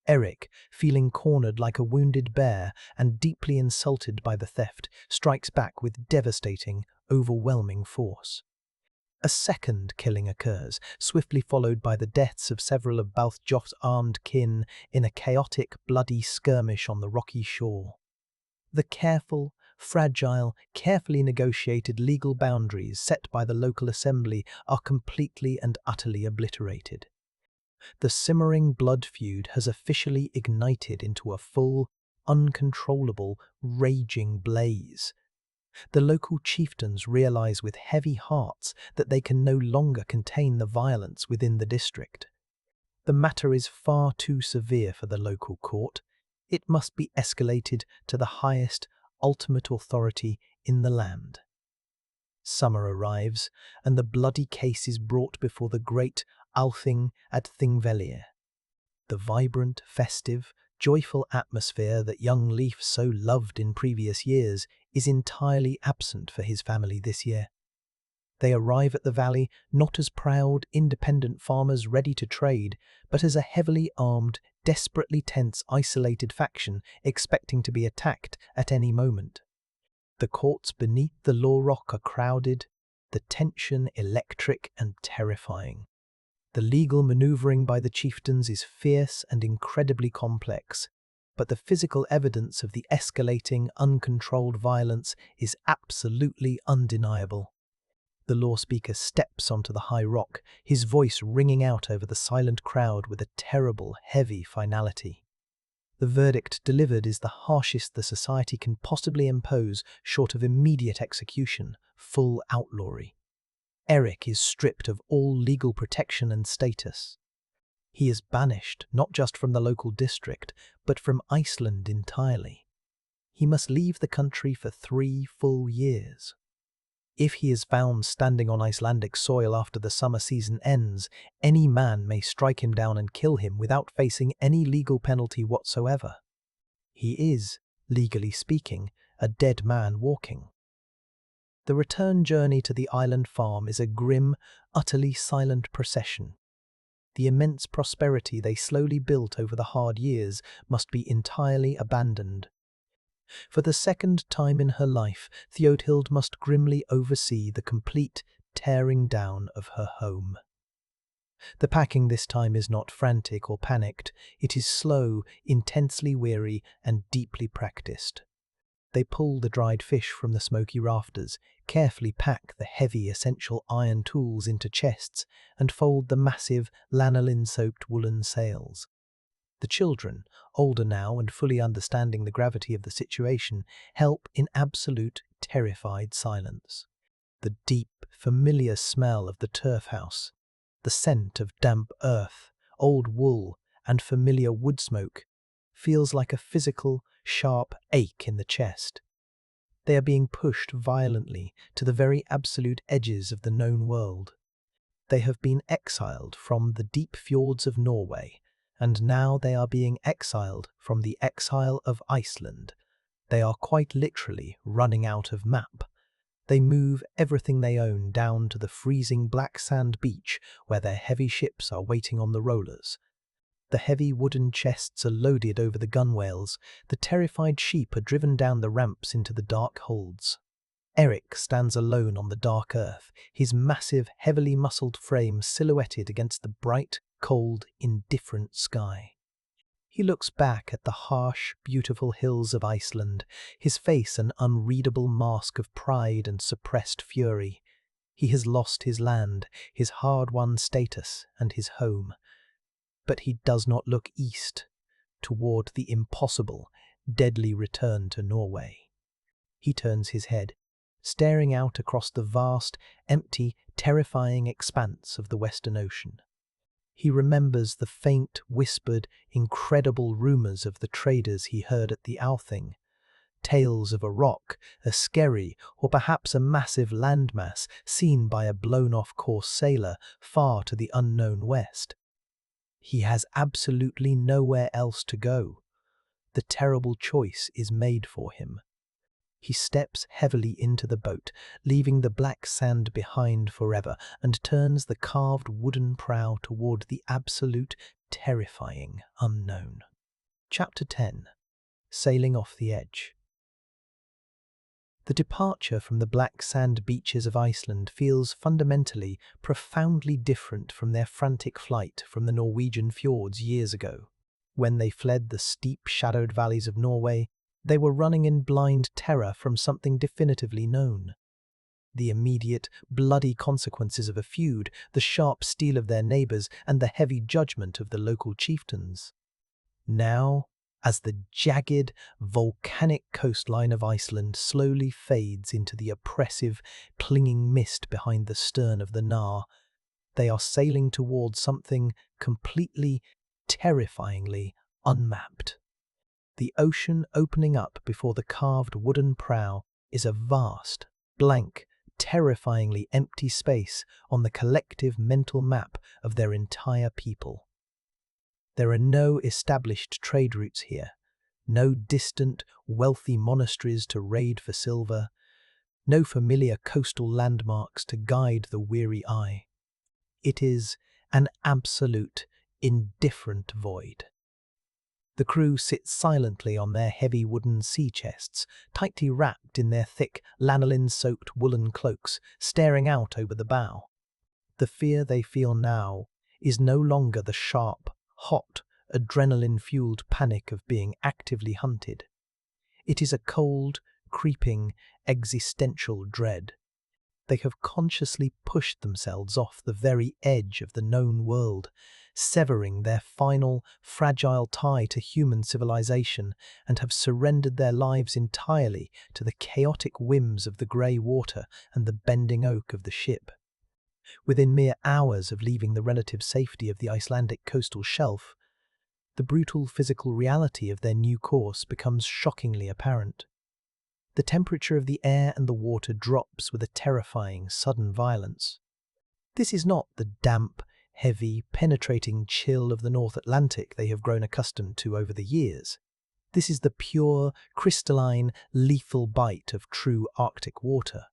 Erik, feeling cornered like a wounded bear and deeply insulted by the theft, strikes back with devastating, overwhelming force. A second killing occurs, swiftly followed by the deaths of several of Valthjof's armed kin in a chaotic, bloody skirmish on the rocky shore. The careful, fragile, carefully negotiated legal boundaries set by the local assembly are completely and utterly obliterated. The simmering blood feud has officially ignited into a full, uncontrollable, raging blaze. The local chieftains realize with heavy hearts that they can no longer contain the violence within the district. The matter is far too severe for the local court. It must be escalated to the highest, ultimate authority in the land. Summer arrives, and the bloody case is brought before the great Althing at Thingvellir. The vibrant, festive, joyful atmosphere that young Leif so loved in previous years is entirely absent for his family this year. They arrive at the valley not as proud, independent farmers ready to trade, but as a heavily armed, desperately tense, isolated faction expecting to be attacked at any moment. The courts beneath the Law Rock are crowded, the tension electric and terrifying. The legal maneuvering by the chieftains is fierce and incredibly complex, but the physical evidence of the escalating, uncontrolled violence is absolutely undeniable. The law speaker steps onto the high rock, his voice ringing out over the silent crowd with a terrible, heavy finality. The verdict delivered is the harshest the society can possibly impose short of immediate execution, full outlawry. Erik is stripped of all legal protection and status. He is banished not just from the local district, but from Iceland entirely. He must leave the country for 3 full years. If he is found standing on Icelandic soil after the summer season ends, any man may strike him down and kill him without facing any legal penalty whatsoever. He is, legally speaking, a dead man walking. The return journey to the island farm is a grim, utterly silent procession. The immense prosperity they slowly built over the hard years must be entirely abandoned. For the second time in her life, Theodhild must grimly oversee the complete tearing down of her home. The packing this time is not frantic or panicked, it is slow, intensely weary, and deeply practiced. They pull the dried fish from the smoky rafters, carefully pack the heavy essential iron tools into chests, and fold the massive lanolin-soaked woolen sails. The children, older now and fully understanding the gravity of the situation, help in absolute, terrified silence. The deep, familiar smell of the turf house, the scent of damp earth, old wool, and familiar wood smoke, feels like a physical, sharp ache in the chest. They are being pushed violently to the very absolute edges of the known world. They have been exiled from the deep fjords of Norway, and now they are being exiled from the exile of Iceland. They are quite literally running out of map. They move everything they own down to the freezing black sand beach where their heavy ships are waiting on the rollers. The heavy wooden chests are loaded over the gunwales. The terrified sheep are driven down the ramps into the dark holds. Erik stands alone on the dark earth, his massive, heavily muscled frame silhouetted against the bright, cold, indifferent sky. He looks back at the harsh, beautiful hills of Iceland, his face an unreadable mask of pride and suppressed fury. He has lost his land, his hard-won status, and his home. But he does not look east, toward the impossible, deadly return to Norway. He turns his head, staring out across the vast, empty, terrifying expanse of the Western Ocean. He remembers the faint, whispered, incredible rumours of the traders he heard at the Althing. Tales of a rock, a skerry, or perhaps a massive landmass seen by a blown-off course sailor far to the unknown west. He has absolutely nowhere else to go. The terrible choice is made for him. He steps heavily into the boat, leaving the black sand behind forever, and turns the carved wooden prow toward the absolute, terrifying unknown. Chapter 10. Sailing off the edge. The departure from the black sand beaches of Iceland feels fundamentally, profoundly different from their frantic flight from the Norwegian fjords years ago. When they fled the steep, shadowed valleys of Norway, They were running in blind terror from something definitively known. The immediate, bloody consequences of a feud, the sharp steel of their neighbours, and the heavy judgment of the local chieftains. Now, as the jagged, volcanic coastline of Iceland slowly fades into the oppressive, clinging mist behind the stern of the Nar, they are sailing towards something completely, terrifyingly unmapped. The ocean opening up before the carved wooden prow is a vast, blank, terrifyingly empty space on the collective mental map of their entire people. There are no established trade routes here, no distant, wealthy monasteries to raid for silver, no familiar coastal landmarks to guide the weary eye. It is an absolute, indifferent void. The crew sit silently on their heavy wooden sea chests, tightly wrapped in their thick, lanolin-soaked woolen cloaks, staring out over the bow. The fear they feel now is no longer the sharp, hot, adrenaline-fueled panic of being actively hunted. It is a cold, creeping, existential dread. They have consciously pushed themselves off the very edge of the known world, severing their final, fragile tie to human civilization, and have surrendered their lives entirely to the chaotic whims of the grey water and the bending oak of the ship. Within mere hours of leaving the relative safety of the Icelandic coastal shelf, the brutal physical reality of their new course becomes shockingly apparent. The temperature of the air and the water drops with a terrifying, sudden violence. This is not the damp, heavy, penetrating chill of the North Atlantic they have grown accustomed to over the years. This is the pure, crystalline, lethal bite of true Arctic water.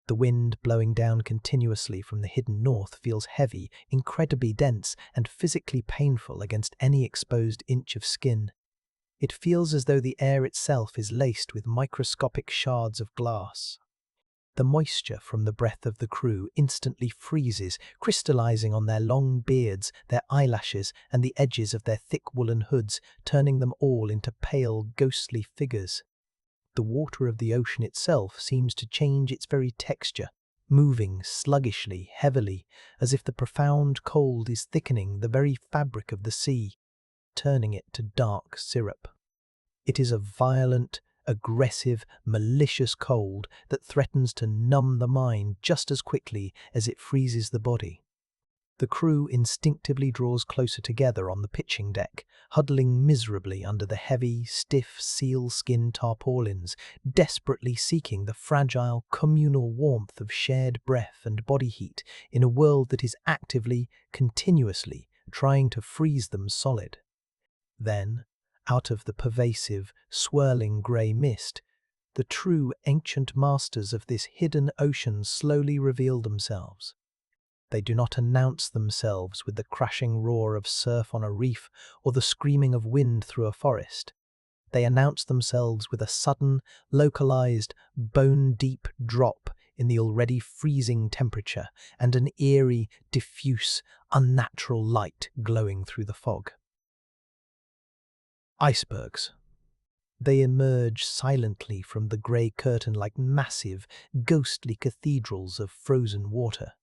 The wind blowing down continuously from the hidden north feels heavy, incredibly dense, and physically painful against any exposed inch of skin. It feels as though the air itself is laced with microscopic shards of glass. The moisture from the breath of the crew instantly freezes, crystallizing on their long beards, their eyelashes, and the edges of their thick woolen hoods, turning them all into pale, ghostly figures. The water of the ocean itself seems to change its very texture, moving sluggishly, heavily, as if the profound cold is thickening the very fabric of the sea, turning it to dark syrup. It is a violent, aggressive, malicious cold that threatens to numb the mind just as quickly as it freezes the body. The crew instinctively draws closer together on the pitching deck, huddling miserably under the heavy, stiff sealskin tarpaulins, desperately seeking the fragile, communal warmth of shared breath and body heat in a world that is actively, continuously trying to freeze them solid. Then, out of the pervasive, swirling grey mist, the true ancient masters of this hidden ocean slowly reveal themselves. They do not announce themselves with the crashing roar of surf on a reef or the screaming of wind through a forest. They announce themselves with a sudden, localized, bone-deep drop in the already freezing temperature and an eerie, diffuse, unnatural light glowing through the fog. Icebergs. They emerge silently from the grey curtain like massive, ghostly cathedrals of frozen water.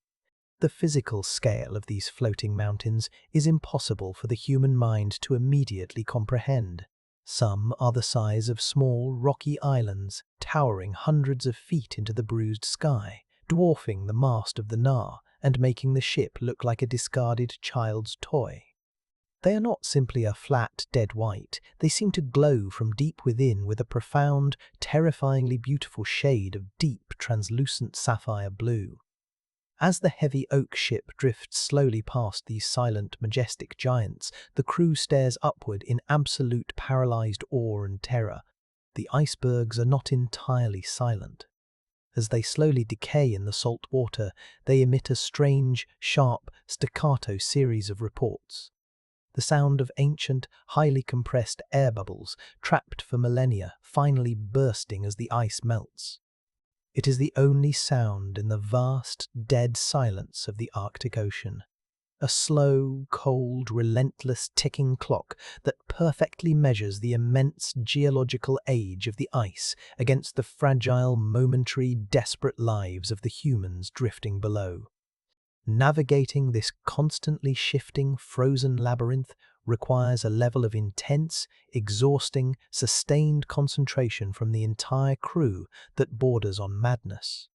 The physical scale of these floating mountains is impossible for the human mind to immediately comprehend. Some are the size of small, rocky islands, towering hundreds of feet into the bruised sky, dwarfing the mast of the Nar and making the ship look like a discarded child's toy. They are not simply a flat, dead white. They seem to glow from deep within with a profound, terrifyingly beautiful shade of deep, translucent sapphire blue. As the heavy oak ship drifts slowly past these silent, majestic giants, the crew stares upward in absolute paralyzed awe and terror. The icebergs are not entirely silent. As they slowly decay in the salt water, they emit a strange, sharp, staccato series of reports. The sound of ancient, highly compressed air bubbles, trapped for millennia, finally bursting as the ice melts. It is the only sound in the vast, dead silence of the Arctic Ocean, a slow, cold, relentless ticking clock that perfectly measures the immense geological age of the ice against the fragile, momentary, desperate lives of the humans drifting below. Navigating this constantly shifting, frozen labyrinth requires a level of intense, exhausting, sustained concentration from the entire crew that borders on madness.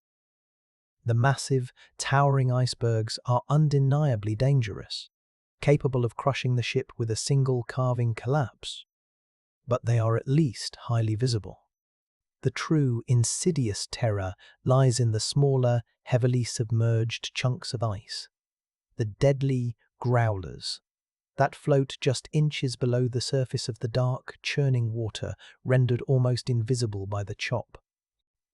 The massive, towering icebergs are undeniably dangerous, capable of crushing the ship with a single carving collapse, but they are at least highly visible. The true, insidious terror lies in the smaller, heavily submerged chunks of ice, the deadly growlers that float just inches below the surface of the dark, churning water, rendered almost invisible by the chop.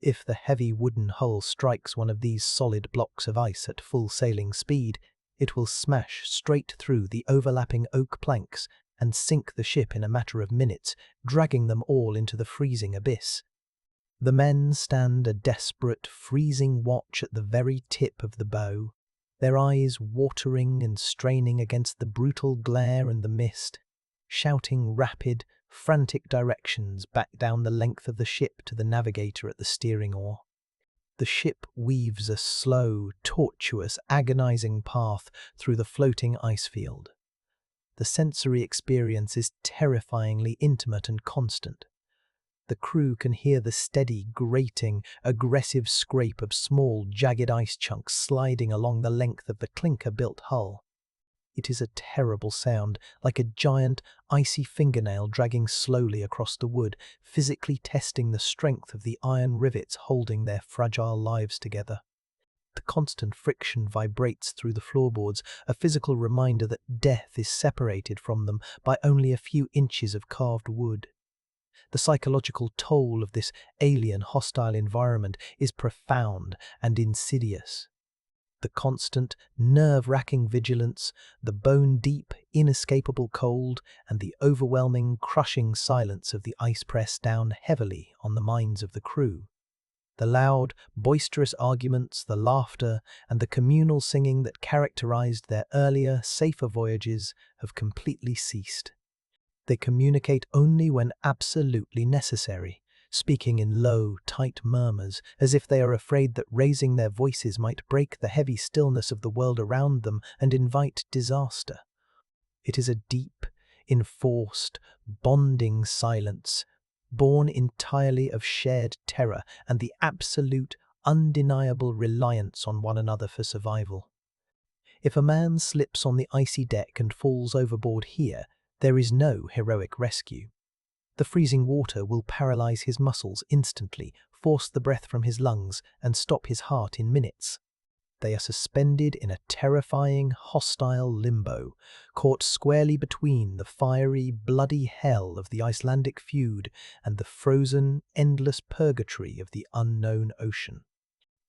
If the heavy wooden hull strikes one of these solid blocks of ice at full sailing speed, it will smash straight through the overlapping oak planks and sink the ship in a matter of minutes, dragging them all into the freezing abyss. The men stand a desperate, freezing watch at the very tip of the bow, their eyes watering and straining against the brutal glare and the mist, shouting rapid, frantic directions back down the length of the ship to the navigator at the steering oar. The ship weaves a slow, tortuous, agonizing path through the floating ice field. The sensory experience is terrifyingly intimate and constant. The crew can hear the steady, grating, aggressive scrape of small, jagged ice chunks sliding along the length of the clinker-built hull. It is a terrible sound, like a giant, icy fingernail dragging slowly across the wood, physically testing the strength of the iron rivets holding their fragile lives together. The constant friction vibrates through the floorboards, a physical reminder that death is separated from them by only a few inches of carved wood. The psychological toll of this alien, hostile environment is profound and insidious. The constant, nerve-wracking vigilance, the bone-deep, inescapable cold, and the overwhelming, crushing silence of the ice press down heavily on the minds of the crew. The loud, boisterous arguments, the laughter, and the communal singing that characterized their earlier, safer voyages have completely ceased. They communicate only when absolutely necessary, speaking in low, tight murmurs, as if they are afraid that raising their voices might break the heavy stillness of the world around them and invite disaster. It is a deep, enforced, bonding silence, born entirely of shared terror and the absolute, undeniable reliance on one another for survival. If a man slips on the icy deck and falls overboard here, there is no heroic rescue. The freezing water will paralyze his muscles instantly, force the breath from his lungs, and stop his heart in minutes. They are suspended in a terrifying, hostile limbo, caught squarely between the fiery, bloody hell of the Icelandic feud and the frozen, endless purgatory of the unknown ocean.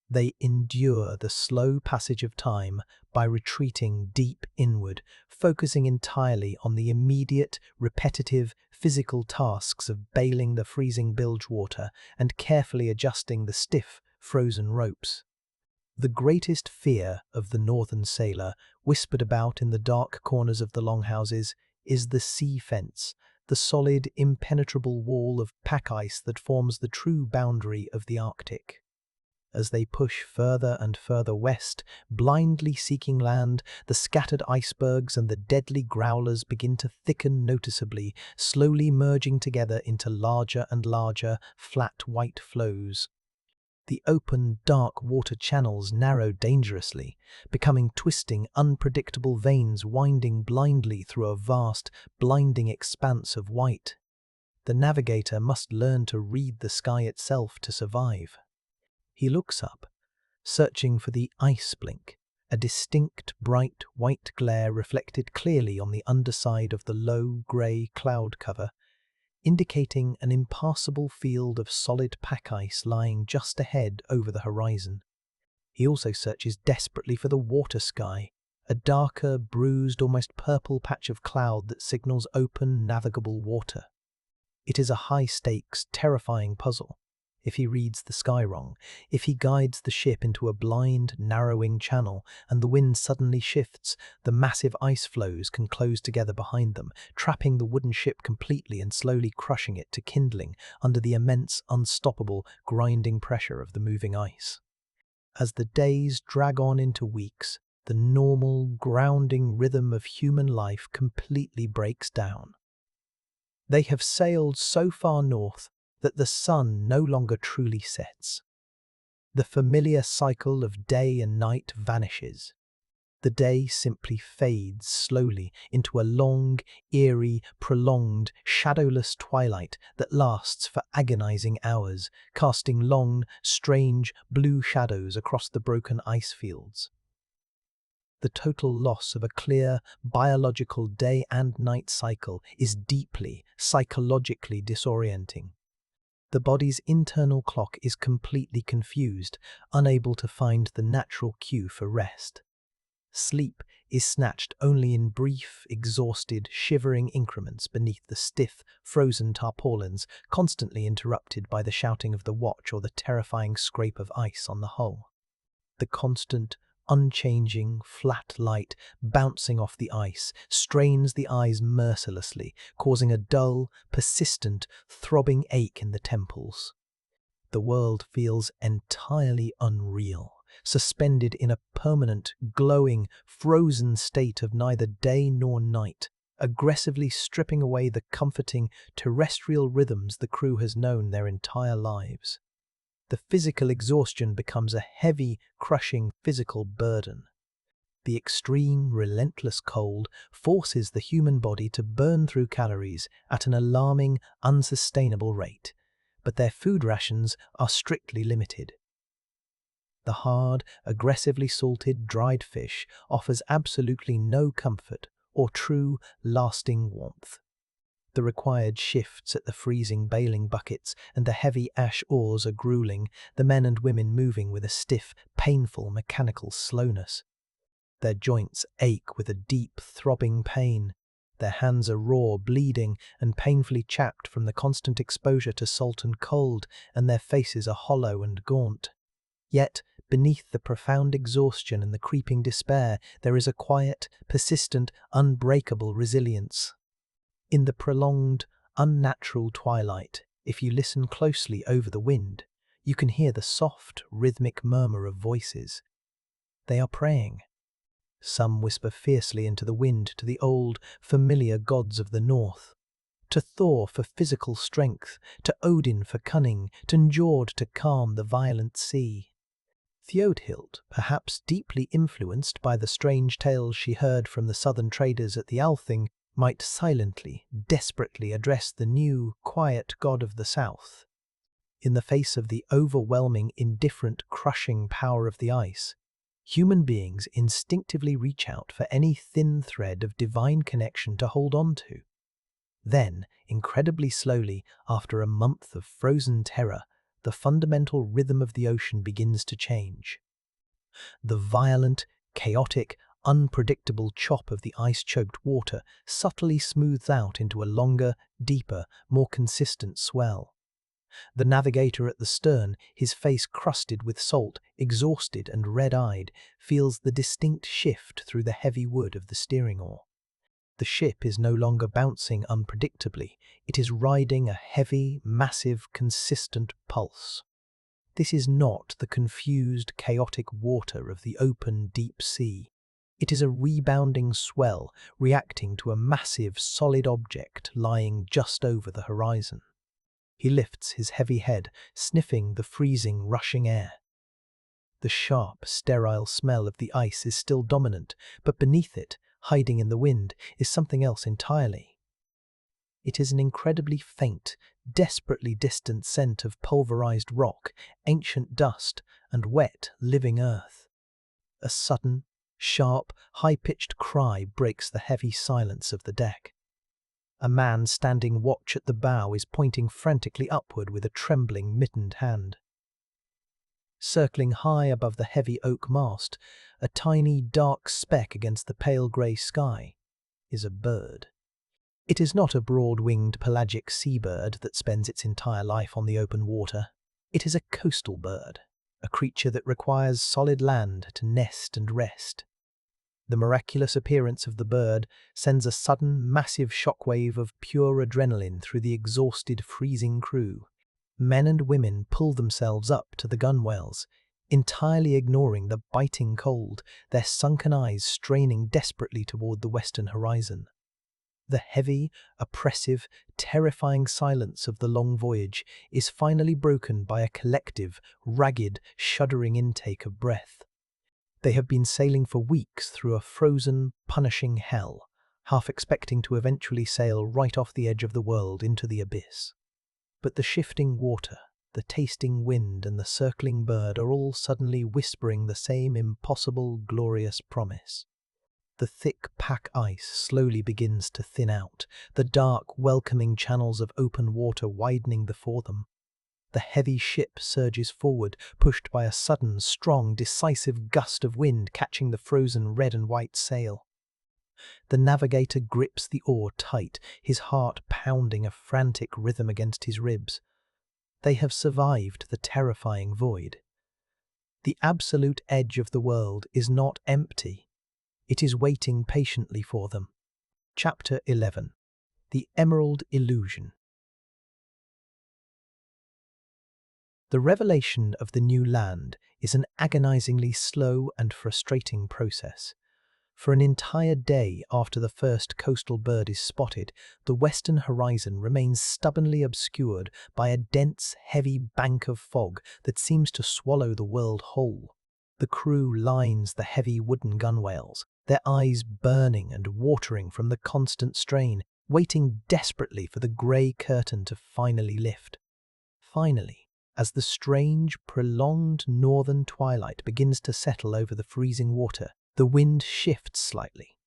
They endure the slow passage of time by retreating deep inward, focusing entirely on the immediate, repetitive, physical tasks of bailing the freezing bilge water and carefully adjusting the stiff, frozen ropes. The greatest fear of the northern sailor, whispered about in the dark corners of the longhouses, is the sea fence, the solid, impenetrable wall of pack ice that forms the true boundary of the Arctic. As they push further and further west, blindly seeking land, the scattered icebergs and the deadly growlers begin to thicken noticeably, slowly merging together into larger and larger, flat white flows. The open, dark water channels narrow dangerously, becoming twisting, unpredictable veins winding blindly through a vast, blinding expanse of white. The navigator must learn to read the sky itself to survive. He looks up, searching for the ice blink, a distinct, bright, white glare reflected clearly on the underside of the low, grey cloud cover, indicating an impassable field of solid pack ice lying just ahead over the horizon. He also searches desperately for the water sky, a darker, bruised, almost purple patch of cloud that signals open, navigable water. It is a high-stakes, terrifying puzzle, if he reads the sky wrong, if he guides the ship into a blind, narrowing channel and the wind suddenly shifts, the massive ice floes can close together behind them, trapping the wooden ship completely and slowly crushing it to kindling under the immense, unstoppable, grinding pressure of the moving ice. As the days drag on into weeks, the normal, grounding rhythm of human life completely breaks down. They have sailed so far north that the sun no longer truly sets. The familiar cycle of day and night vanishes. The day simply fades slowly into a long, eerie, prolonged, shadowless twilight that lasts for agonizing hours, casting long, strange, blue shadows across the broken ice fields. The total loss of a clear, biological day and night cycle is deeply, psychologically disorienting. The body's internal clock is completely confused, unable to find the natural cue for rest. Sleep is snatched only in brief, exhausted, shivering increments beneath the stiff, frozen tarpaulins, constantly interrupted by the shouting of the watch or the terrifying scrape of ice on the hull. The constant, unchanging, flat light bouncing off the ice strains the eyes mercilessly, causing a dull, persistent, throbbing ache in the temples. The world feels entirely unreal, suspended in a permanent, glowing, frozen state of neither day nor night, aggressively stripping away the comforting, terrestrial rhythms the crew has known their entire lives. The physical exhaustion becomes a heavy, crushing physical burden. The extreme, relentless cold forces the human body to burn through calories at an alarming, unsustainable rate, but their food rations are strictly limited. The hard, aggressively salted, dried fish offers absolutely no comfort or true, lasting warmth. The required shifts at the freezing bailing buckets and the heavy ash oars are grueling, the men and women moving with a stiff, painful, mechanical slowness. Their joints ache with a deep, throbbing pain. Their hands are raw, bleeding, and painfully chapped from the constant exposure to salt and cold, and their faces are hollow and gaunt. Yet, beneath the profound exhaustion and the creeping despair, there is a quiet, persistent, unbreakable resilience. In the prolonged, unnatural twilight, if you listen closely over the wind, you can hear the soft, rhythmic murmur of voices. They are praying. Some whisper fiercely into the wind to the old, familiar gods of the north. To Thor for physical strength, to Odin for cunning, to Njord to calm the violent sea. Theodhild, perhaps deeply influenced by the strange tales she heard from the southern traders at the Althing, might silently, desperately address the new, quiet god of the south. In the face of the overwhelming, indifferent, crushing power of the ice, human beings instinctively reach out for any thin thread of divine connection to hold on to. Then, incredibly slowly, after a month of frozen terror, the fundamental rhythm of the ocean begins to change. The violent, chaotic, unpredictable chop of the ice-choked water subtly smooths out into a longer, deeper, more consistent swell. The navigator at the stern, his face crusted with salt, exhausted and red-eyed, feels the distinct shift through the heavy wood of the steering oar. The ship is no longer bouncing unpredictably, it is riding a heavy, massive, consistent pulse. This is not the confused, chaotic water of the open, deep sea. It is a rebounding swell reacting to a massive, solid object lying just over the horizon. He lifts his heavy head, sniffing the freezing, rushing air. The sharp, sterile smell of the ice is still dominant, but beneath it, hiding in the wind, is something else entirely. It is an incredibly faint, desperately distant scent of pulverized rock, ancient dust, and wet, living earth. A sudden, sharp, high-pitched cry breaks the heavy silence of the deck. A man standing watch at the bow is pointing frantically upward with a trembling, mittened hand. Circling high above the heavy oak mast, a tiny, dark speck against the pale grey sky, is a bird. It is not a broad-winged pelagic seabird that spends its entire life on the open water. It is a coastal bird, a creature that requires solid land to nest and rest. The miraculous appearance of the bird sends a sudden, massive shockwave of pure adrenaline through the exhausted, freezing crew. Men and women pull themselves up to the gunwales, entirely ignoring the biting cold, their sunken eyes straining desperately toward the western horizon. The heavy, oppressive, terrifying silence of the long voyage is finally broken by a collective, ragged, shuddering intake of breath. They have been sailing for weeks through a frozen, punishing hell, half expecting to eventually sail right off the edge of the world into the abyss. But the shifting water, the tasting wind, and the circling bird are all suddenly whispering the same impossible, glorious promise. The thick pack ice slowly begins to thin out, the dark, welcoming channels of open water widening before them. The heavy ship surges forward, pushed by a sudden, strong, decisive gust of wind catching the frozen red and white sail. The navigator grips the oar tight, his heart pounding a frantic rhythm against his ribs. They have survived the terrifying void. The absolute edge of the world is not empty. It is waiting patiently for them. Chapter 11. The Emerald Illusion. The revelation of the new land is an agonizingly slow and frustrating process. For an entire day after the first coastal bird is spotted, the western horizon remains stubbornly obscured by a dense, heavy bank of fog that seems to swallow the world whole. The crew lines the heavy wooden gunwales, their eyes burning and watering from the constant strain, waiting desperately for the grey curtain to finally lift. Finally, as the strange, prolonged northern twilight begins to settle over the freezing water, the wind shifts slightly.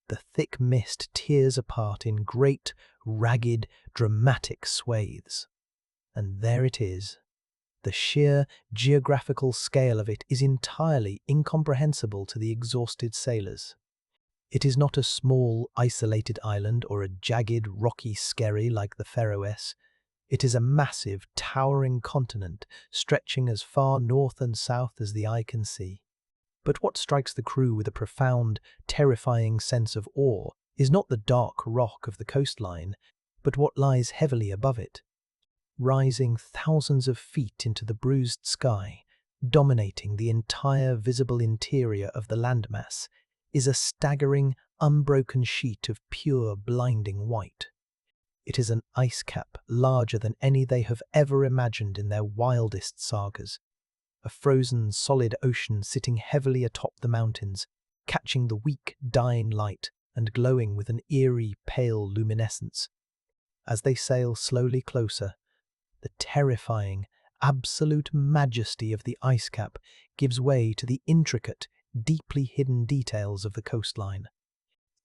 The thick mist tears apart in great, ragged, dramatic swathes. And there it is. The sheer geographical scale of it is entirely incomprehensible to the exhausted sailors. It is not a small, isolated island or a jagged, rocky skerry like the Faroes. It is a massive, towering continent stretching as far north and south as the eye can see. But what strikes the crew with a profound, terrifying sense of awe is not the dark rock of the coastline, but what lies heavily above it. Rising thousands of feet into the bruised sky, dominating the entire visible interior of the landmass, is a staggering, unbroken sheet of pure, blinding white. It is an ice cap larger than any they have ever imagined in their wildest sagas. A frozen, solid ocean sitting heavily atop the mountains, catching the weak, dying light and glowing with an eerie, pale luminescence. As they sail slowly closer, the terrifying, absolute majesty of the ice cap gives way to the intricate, deeply hidden details of the coastline.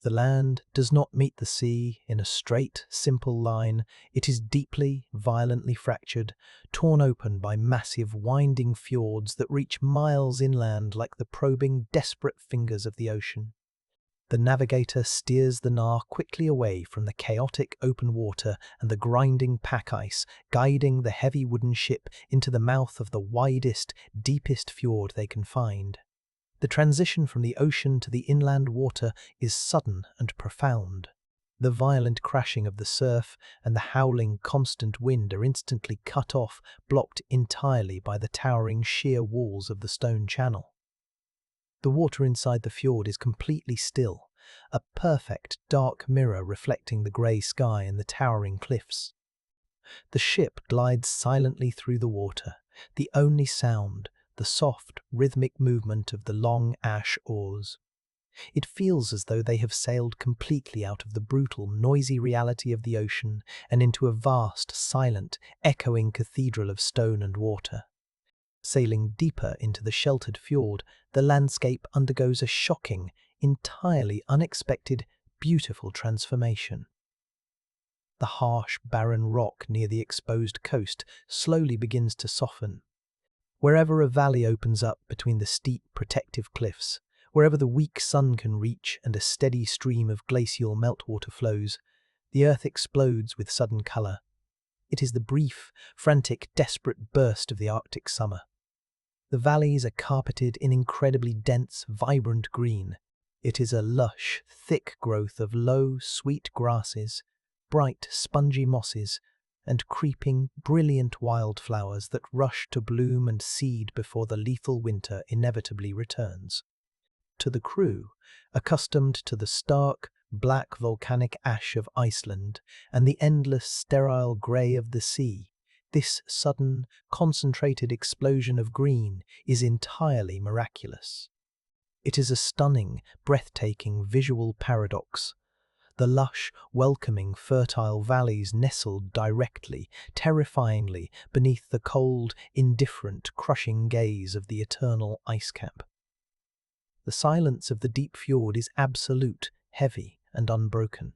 The land does not meet the sea in a straight, simple line. It is deeply, violently fractured, torn open by massive, winding fjords that reach miles inland like the probing, desperate fingers of the ocean. The navigator steers the Nar quickly away from the chaotic open water and the grinding pack ice, guiding the heavy wooden ship into the mouth of the widest, deepest fjord they can find. The transition from the ocean to the inland water is sudden and profound. The violent crashing of the surf and the howling constant wind are instantly cut off, blocked entirely by the towering sheer walls of the stone channel. The water inside the fjord is completely still, a perfect dark mirror reflecting the grey sky and the towering cliffs. The ship glides silently through the water, the only sound the soft, rhythmic movement of the long ash oars. It feels as though they have sailed completely out of the brutal, noisy reality of the ocean and into a vast, silent, echoing cathedral of stone and water. Sailing deeper into the sheltered fjord, the landscape undergoes a shocking, entirely unexpected, beautiful transformation. The harsh, barren rock near the exposed coast slowly begins to soften. Wherever a valley opens up between the steep, protective cliffs, wherever the weak sun can reach and a steady stream of glacial meltwater flows, the earth explodes with sudden colour. It is the brief, frantic, desperate burst of the Arctic summer. The valleys are carpeted in incredibly dense, vibrant green. It is a lush, thick growth of low, sweet grasses, bright, spongy mosses, and creeping, brilliant wildflowers that rush to bloom and seed before the lethal winter inevitably returns. To the crew, accustomed to the stark, black volcanic ash of Iceland and the endless sterile grey of the sea, this sudden, concentrated explosion of green is entirely miraculous. It is a stunning, breathtaking visual paradox. The lush, welcoming, fertile valleys nestled directly, terrifyingly, beneath the cold, indifferent, crushing gaze of the eternal ice cap. The silence of the deep fjord is absolute, heavy, and unbroken.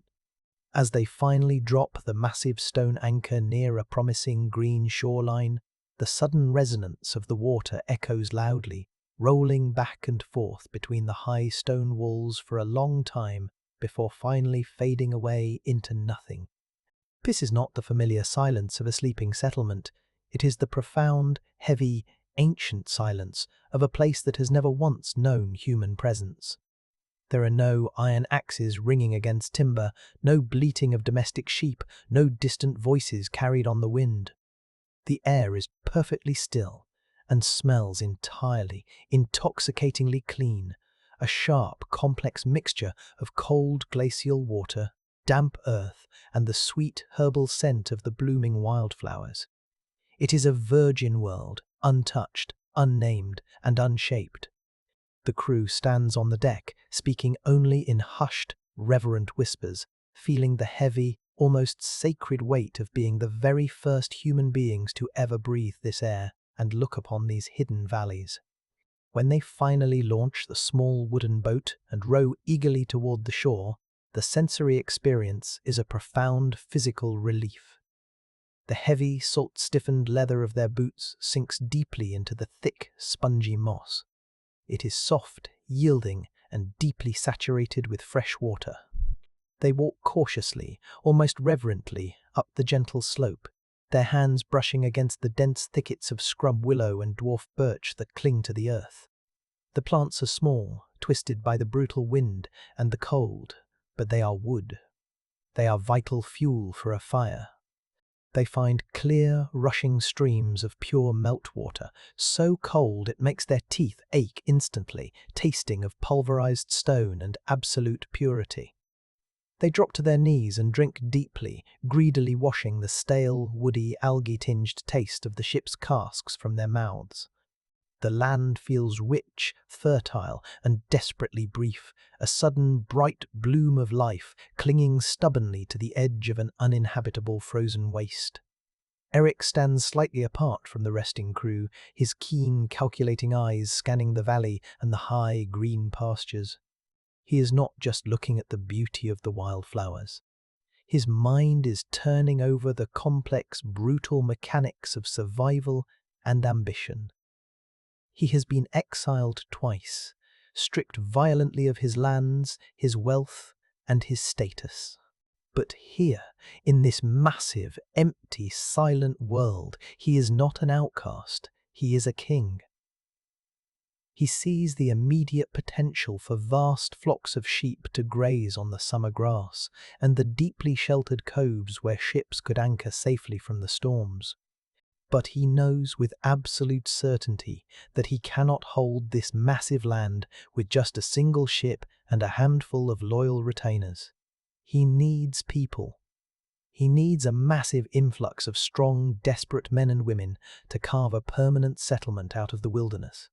As they finally drop the massive stone anchor near a promising green shoreline, the sudden resonance of the water echoes loudly, rolling back and forth between the high stone walls for a long time before finally fading away into nothing. This is not the familiar silence of a sleeping settlement. It is the profound, heavy, ancient silence of a place that has never once known human presence. There are no iron axes ringing against timber, no bleating of domestic sheep, no distant voices carried on the wind. The air is perfectly still and smells entirely, intoxicatingly clean, a sharp, complex mixture of cold glacial water, damp earth, and the sweet herbal scent of the blooming wildflowers. It is a virgin world, untouched, unnamed, and unshaped. The crew stands on the deck, speaking only in hushed, reverent whispers, feeling the heavy, almost sacred weight of being the very first human beings to ever breathe this air and look upon these hidden valleys. When they finally launch the small wooden boat and row eagerly toward the shore, the sensory experience is a profound physical relief. The heavy, salt-stiffened leather of their boots sinks deeply into the thick, spongy moss. It is soft, yielding, and deeply saturated with fresh water. They walk cautiously, almost reverently, up the gentle slope, their hands brushing against the dense thickets of scrub willow and dwarf birch that cling to the earth. The plants are small, twisted by the brutal wind and the cold, but they are wood. They are vital fuel for a fire. They find clear, rushing streams of pure meltwater, so cold it makes their teeth ache instantly, tasting of pulverized stone and absolute purity. They drop to their knees and drink deeply, greedily washing the stale, woody, algae-tinged taste of the ship's casks from their mouths. The land feels rich, fertile, and desperately brief, a sudden bright bloom of life clinging stubbornly to the edge of an uninhabitable frozen waste. Erik stands slightly apart from the resting crew, his keen, calculating eyes scanning the valley and the high, green pastures. He is not just looking at the beauty of the wildflowers. His mind is turning over the complex, brutal mechanics of survival and ambition. He has been exiled twice, stripped violently of his lands, his wealth, and his status. But here, in this massive, empty, silent world, he is not an outcast, he is a king. He sees the immediate potential for vast flocks of sheep to graze on the summer grass, and the deeply sheltered coves where ships could anchor safely from the storms. But he knows with absolute certainty that he cannot hold this massive land with just a single ship and a handful of loyal retainers. He needs people. He needs a massive influx of strong, desperate men and women to carve a permanent settlement out of the wilderness.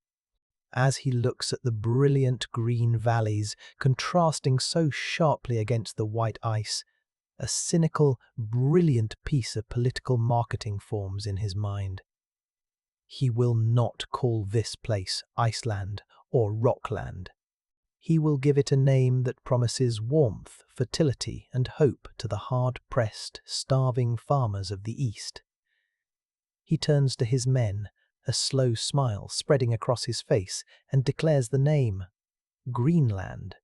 As he looks at the brilliant green valleys contrasting so sharply against the white ice, a cynical, brilliant piece of political marketing forms in his mind. He will not call this place Iceland or Rockland. He will give it a name that promises warmth, fertility, and hope to the hard-pressed, starving farmers of the East. He turns to his men, a slow smile spreading across his face, and declares the name, Greenland.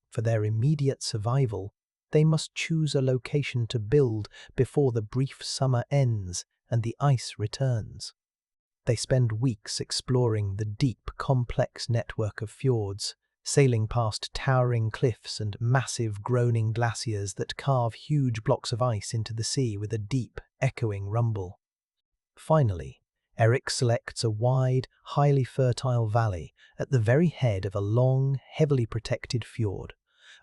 For their immediate survival, They must choose a location to build before the brief summer ends and the ice returns. They spend weeks exploring the deep, complex network of fjords, sailing past towering cliffs and massive groaning glaciers that carve huge blocks of ice into the sea with a deep, echoing rumble. Finally, Erik selects a wide, highly fertile valley at the very head of a long, heavily protected fjord,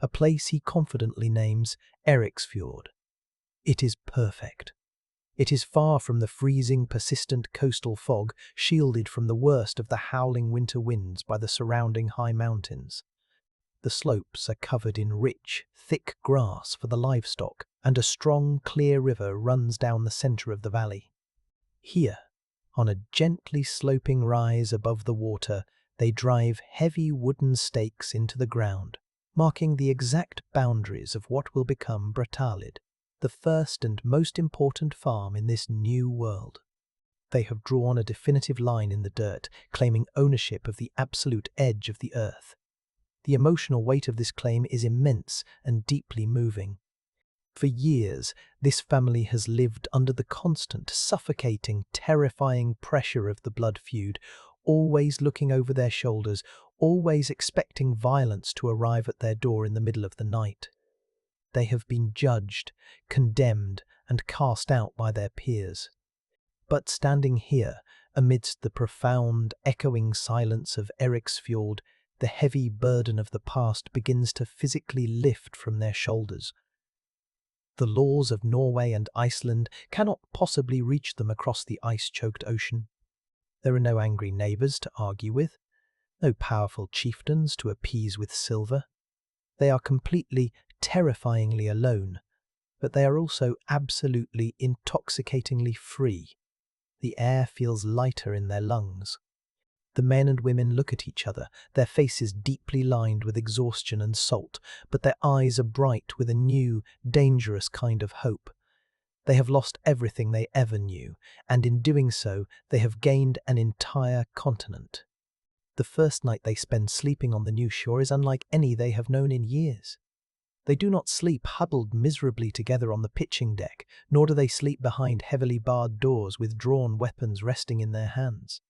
a place he confidently names Eriksfjord. It is perfect. It is far from the freezing, persistent coastal fog, shielded from the worst of the howling winter winds by the surrounding high mountains. The slopes are covered in rich, thick grass for the livestock, and a strong, clear river runs down the center of the valley. Here, on a gently sloping rise above the water, they drive heavy wooden stakes into the ground, marking the exact boundaries of what will become Brattahlid, the first and most important farm in this new world. They have drawn a definitive line in the dirt, claiming ownership of the absolute edge of the earth. The emotional weight of this claim is immense and deeply moving. For years, this family has lived under the constant, suffocating, terrifying pressure of the blood feud, always looking over their shoulders, always expecting violence to arrive at their door in the middle of the night. They have been judged, condemned, and cast out by their peers. But standing here, amidst the profound, echoing silence of Eriksfjord, the heavy burden of the past begins to physically lift from their shoulders. The laws of Norway and Iceland cannot possibly reach them across the ice-choked ocean. There are no angry neighbours to argue with, no powerful chieftains to appease with silver. They are completely, terrifyingly alone, but they are also absolutely, intoxicatingly free. The air feels lighter in their lungs. The men and women look at each other, their faces deeply lined with exhaustion and salt, but their eyes are bright with a new, dangerous kind of hope. They have lost everything they ever knew, and in doing so, they have gained an entire continent. The first night they spend sleeping on the new shore is unlike any they have known in years. They do not sleep huddled miserably together on the pitching deck, nor do they sleep behind heavily barred doors with drawn weapons resting in their hands.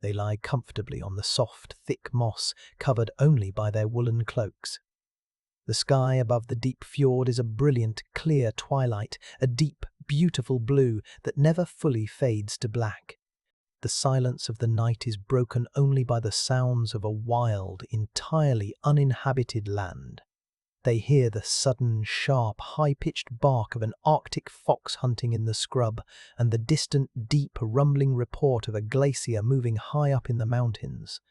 They lie comfortably on the soft, thick moss, covered only by their woolen cloaks. The sky above the deep fjord is a brilliant, clear twilight, a deep, beautiful blue that never fully fades to black. The silence of the night is broken only by the sounds of a wild, entirely uninhabited land. They hear the sudden, sharp, high-pitched bark of an Arctic fox hunting in the scrub, and the distant, deep, rumbling report of a glacier moving high up in the mountains.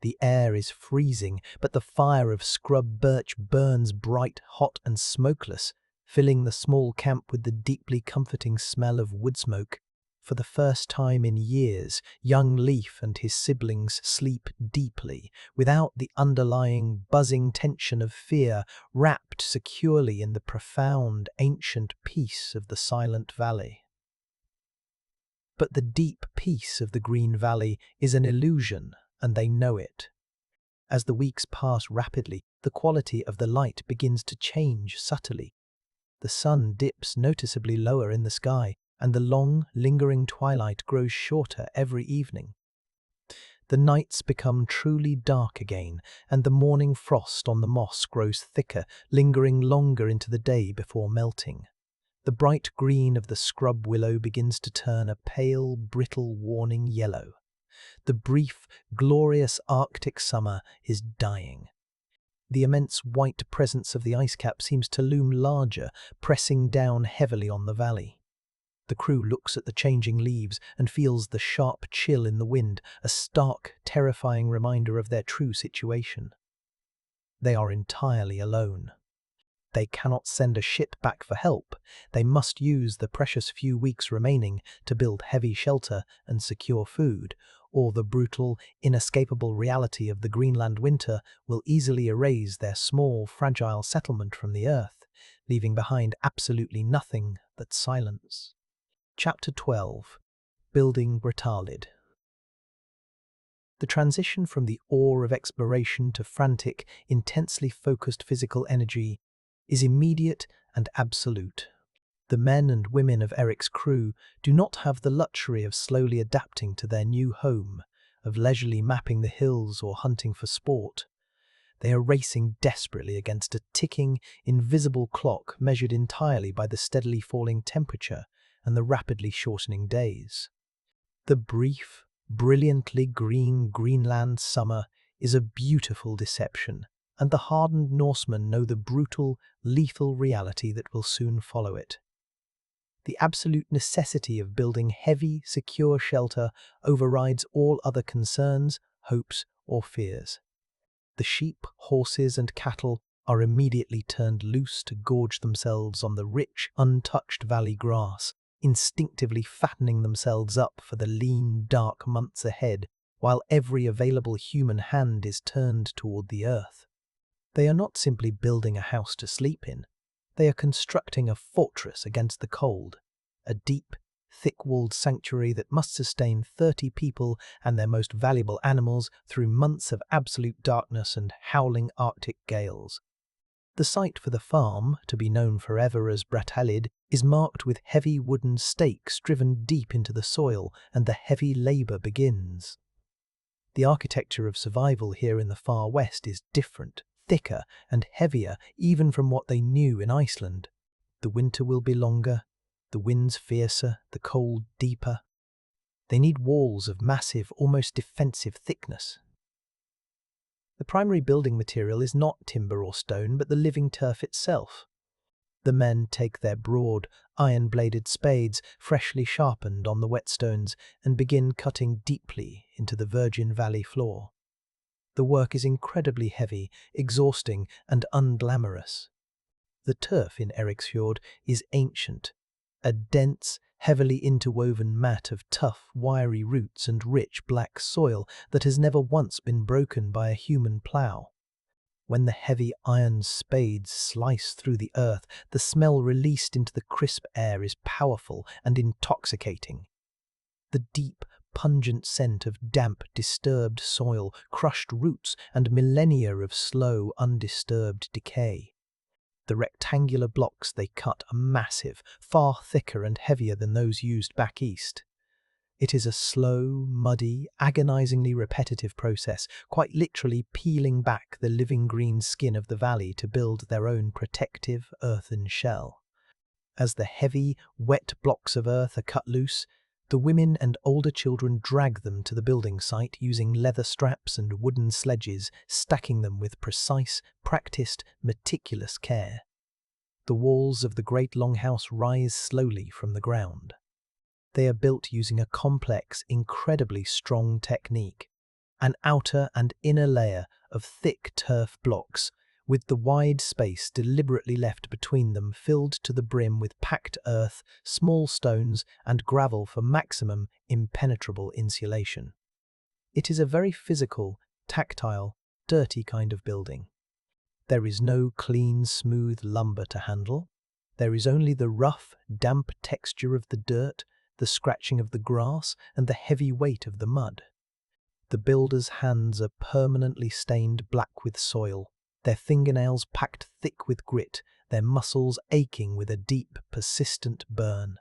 The air is freezing, but the fire of scrub birch burns bright, hot, and smokeless, filling the small camp with the deeply comforting smell of wood smoke. For the first time in years, young Leif and his siblings sleep deeply, without the underlying, buzzing tension of fear, wrapped securely in the profound, ancient peace of the silent valley. But the deep peace of the green valley is an illusion, and they know it. As the weeks pass rapidly, the quality of the light begins to change subtly. The sun dips noticeably lower in the sky, and the long, lingering twilight grows shorter every evening. The nights become truly dark again, and the morning frost on the moss grows thicker, lingering longer into the day before melting. The bright green of the scrub willow begins to turn a pale, brittle, warning yellow. The brief, glorious Arctic summer is dying. The immense white presence of the ice cap seems to loom larger, pressing down heavily on the valley. The crew looks at the changing leaves and feels the sharp chill in the wind, a stark, terrifying reminder of their true situation. They are entirely alone. They cannot send a ship back for help. They must use the precious few weeks remaining to build heavy shelter and secure food, or the brutal, inescapable reality of the Greenland winter will easily erase their small, fragile settlement from the earth, leaving behind absolutely nothing but silence. Chapter 12. Building Brattahlid. The transition from the awe of exploration to frantic, intensely focused physical energy is immediate and absolute. The men and women of Erik's crew do not have the luxury of slowly adapting to their new home, of leisurely mapping the hills or hunting for sport. They are racing desperately against a ticking, invisible clock measured entirely by the steadily falling temperature and the rapidly shortening days. The brief, brilliantly green Greenland summer is a beautiful deception, and the hardened Norsemen know the brutal, lethal reality that will soon follow it. The absolute necessity of building heavy, secure shelter overrides all other concerns, hopes, or fears. The sheep, horses, and cattle are immediately turned loose to gorge themselves on the rich, untouched valley grass, instinctively fattening themselves up for the lean, dark months ahead, while every available human hand is turned toward the earth. They are not simply building a house to sleep in. They are constructing a fortress against the cold, a deep, thick-walled sanctuary that must sustain 30 people and their most valuable animals through months of absolute darkness and howling Arctic gales. The site for the farm, to be known forever as Brattahlid, is marked with heavy wooden stakes driven deep into the soil, and the heavy labour begins. The architecture of survival here in the far west is different, thicker and heavier even from what they knew in Iceland. The winter will be longer, the winds fiercer, the cold deeper. They need walls of massive, almost defensive thickness. The primary building material is not timber or stone, but the living turf itself. The men take their broad, iron-bladed spades, freshly sharpened on the whetstones, and begin cutting deeply into the virgin valley floor. The work is incredibly heavy, exhausting, and unglamorous. The turf in Eriksfjord is ancient, a dense, heavily interwoven mat of tough, wiry roots and rich black soil that has never once been broken by a human plough. When the heavy iron spades slice through the earth, the smell released into the crisp air is powerful and intoxicating. The deep, pungent scent of damp, disturbed soil, crushed roots, and millennia of slow, undisturbed decay. The rectangular blocks they cut are massive, far thicker and heavier than those used back east. It is a slow, muddy, agonizingly repetitive process, quite literally peeling back the living green skin of the valley to build their own protective earthen shell. As the heavy, wet blocks of earth are cut loose, the women and older children drag them to the building site using leather straps and wooden sledges, stacking them with precise, practiced, meticulous care. The walls of the great longhouse rise slowly from the ground. They are built using a complex, incredibly strong technique. An outer and inner layer of thick turf blocks, with the wide space deliberately left between them filled to the brim with packed earth, small stones, and gravel for maximum impenetrable insulation. It is a very physical, tactile, dirty kind of building. There is no clean, smooth lumber to handle. There is only the rough, damp texture of the dirt, the scratching of the grass, and the heavy weight of the mud. The builders' hands are permanently stained black with soil, their fingernails packed thick with grit, their muscles aching with a deep, persistent burn.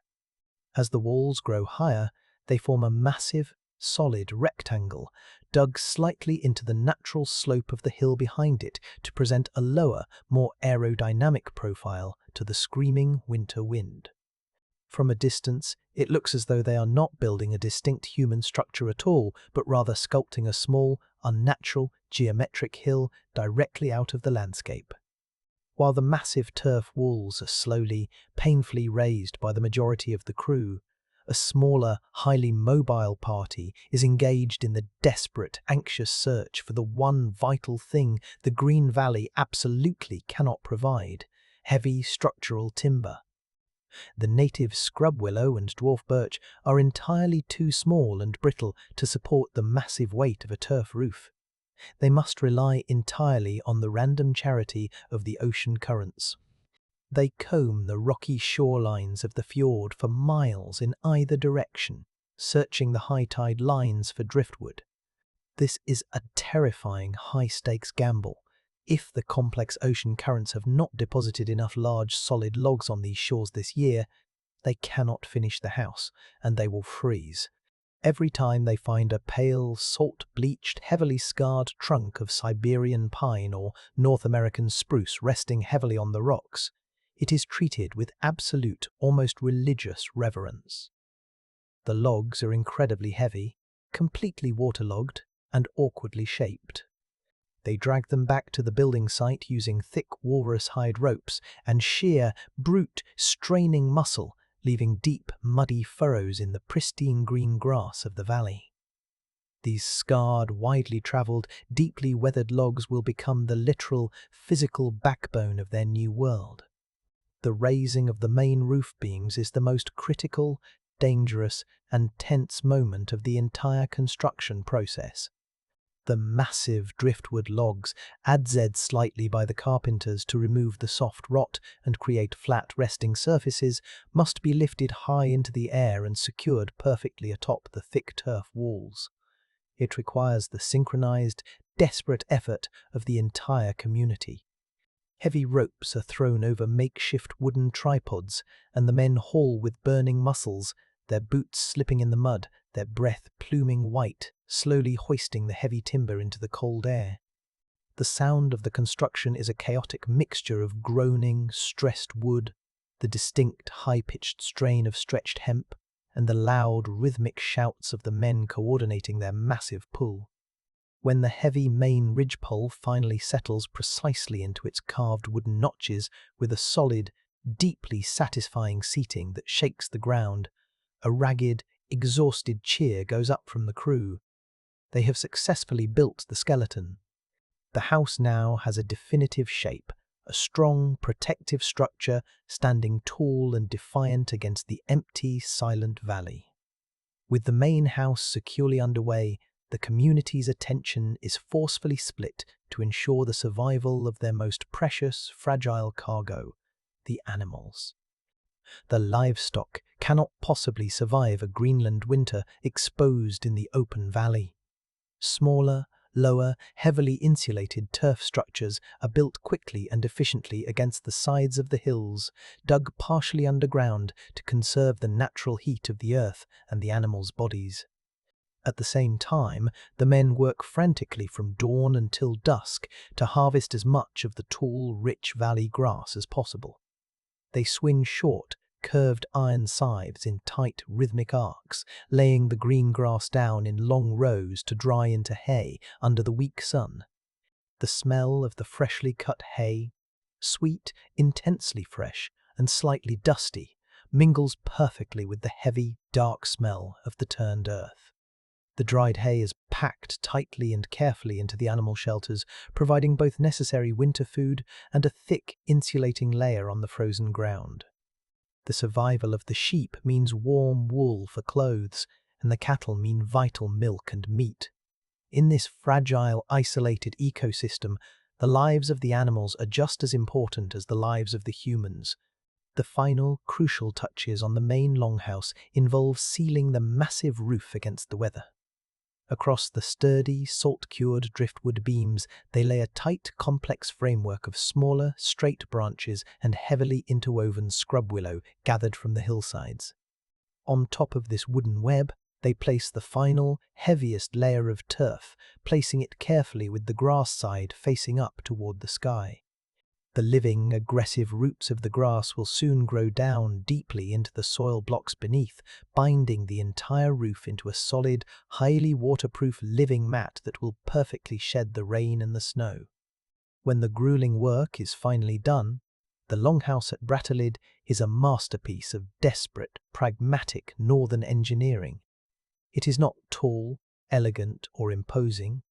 As the walls grow higher, they form a massive, solid rectangle, dug slightly into the natural slope of the hill behind it to present a lower, more aerodynamic profile to the screaming winter wind. From a distance, it looks as though they are not building a distinct human structure at all, but rather sculpting a small, unnatural, geometric hill directly out of the landscape. While the massive turf walls are slowly, painfully raised by the majority of the crew, a smaller, highly mobile party is engaged in the desperate, anxious search for the one vital thing the Green Valley absolutely cannot provide: heavy structural timber. The native scrub willow and dwarf birch are entirely too small and brittle to support the massive weight of a turf roof. They must rely entirely on the random charity of the ocean currents. They comb the rocky shorelines of the fjord for miles in either direction, searching the high tide lines for driftwood. This is a terrifying high-stakes gamble, If the complex ocean currents have not deposited enough large solid logs on these shores this year, they cannot finish the house, and they will freeze. Every time they find a pale, salt-bleached, heavily scarred trunk of Siberian pine or North American spruce resting heavily on the rocks, it is treated with absolute, almost religious reverence. The logs are incredibly heavy, completely waterlogged, and awkwardly shaped. They drag them back to the building site using thick walrus hide ropes and sheer, brute, straining muscle, leaving deep, muddy furrows in the pristine green grass of the valley. These scarred, widely travelled, deeply weathered logs will become the literal, physical backbone of their new world. The raising of the main roof beams is the most critical, dangerous, and tense moment of the entire construction process. The massive driftwood logs, adzed slightly by the carpenters to remove the soft rot and create flat resting surfaces, must be lifted high into the air and secured perfectly atop the thick turf walls. It requires the synchronized, desperate effort of the entire community. Heavy ropes are thrown over makeshift wooden tripods, and the men haul with burning muscles, their boots slipping in the mud, their breath pluming white, slowly hoisting the heavy timber into the cold air. The sound of the construction is a chaotic mixture of groaning, stressed wood, the distinct high-pitched strain of stretched hemp, and the loud, rhythmic shouts of the men coordinating their massive pull. When the heavy main ridgepole finally settles precisely into its carved wooden notches with a solid, deeply satisfying seating that shakes the ground, a ragged, exhausted cheer goes up from the crew. They have successfully built the skeleton. The house now has a definitive shape, a strong, protective structure standing tall and defiant against the empty, silent valley. With the main house securely underway, the community's attention is forcefully split to ensure the survival of their most precious, fragile cargo, the animals. The livestock cannot possibly survive a Greenland winter exposed in the open valley. Smaller, lower, heavily insulated turf structures are built quickly and efficiently against the sides of the hills, dug partially underground to conserve the natural heat of the earth and the animals' bodies. At the same time, the men work frantically from dawn until dusk to harvest as much of the tall, rich valley grass as possible. They swing short, curved iron scythes in tight, rhythmic arcs, laying the green grass down in long rows to dry into hay under the weak sun. The smell of the freshly cut hay, sweet, intensely fresh, and slightly dusty, mingles perfectly with the heavy, dark smell of the turned earth. The dried hay is packed tightly and carefully into the animal shelters, providing both necessary winter food and a thick, insulating layer on the frozen ground. The survival of the sheep means warm wool for clothes, and the cattle mean vital milk and meat. In this fragile, isolated ecosystem, the lives of the animals are just as important as the lives of the humans. The final, crucial touches on the main longhouse involve sealing the massive roof against the weather. Across the sturdy, salt-cured driftwood beams, they lay a tight, complex framework of smaller, straight branches and heavily interwoven scrub willow gathered from the hillsides. On top of this wooden web, they place the final, heaviest layer of turf, placing it carefully with the grass side facing up toward the sky. The living, aggressive roots of the grass will soon grow down deeply into the soil blocks beneath, binding the entire roof into a solid, highly waterproof living mat that will perfectly shed the rain and the snow. When the grueling work is finally done, the longhouse at Brattahlid is a masterpiece of desperate, pragmatic northern engineering. It is not tall, elegant, or imposing.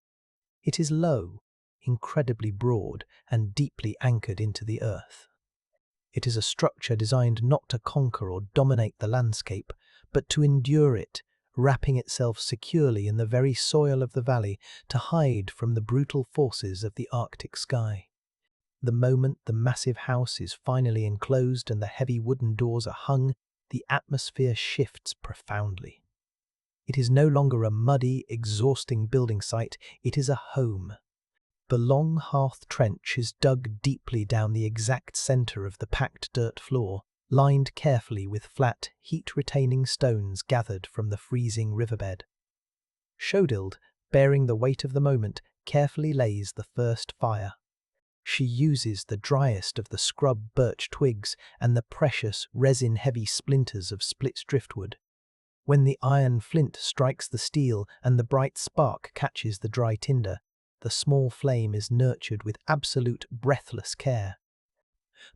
It is low, incredibly broad, and deeply anchored into the earth. It is a structure designed not to conquer or dominate the landscape, but to endure it, wrapping itself securely in the very soil of the valley to hide from the brutal forces of the Arctic sky. The moment the massive house is finally enclosed and the heavy wooden doors are hung, the atmosphere shifts profoundly. It is no longer a muddy, exhausting building site, it is a home. The long hearth trench is dug deeply down the exact center of the packed dirt floor, lined carefully with flat, heat-retaining stones gathered from the freezing riverbed. Shodilde, bearing the weight of the moment, carefully lays the first fire. She uses the driest of the scrub birch twigs and the precious, resin-heavy splinters of split driftwood. When the iron flint strikes the steel and the bright spark catches the dry tinder, the small flame is nurtured with absolute breathless care.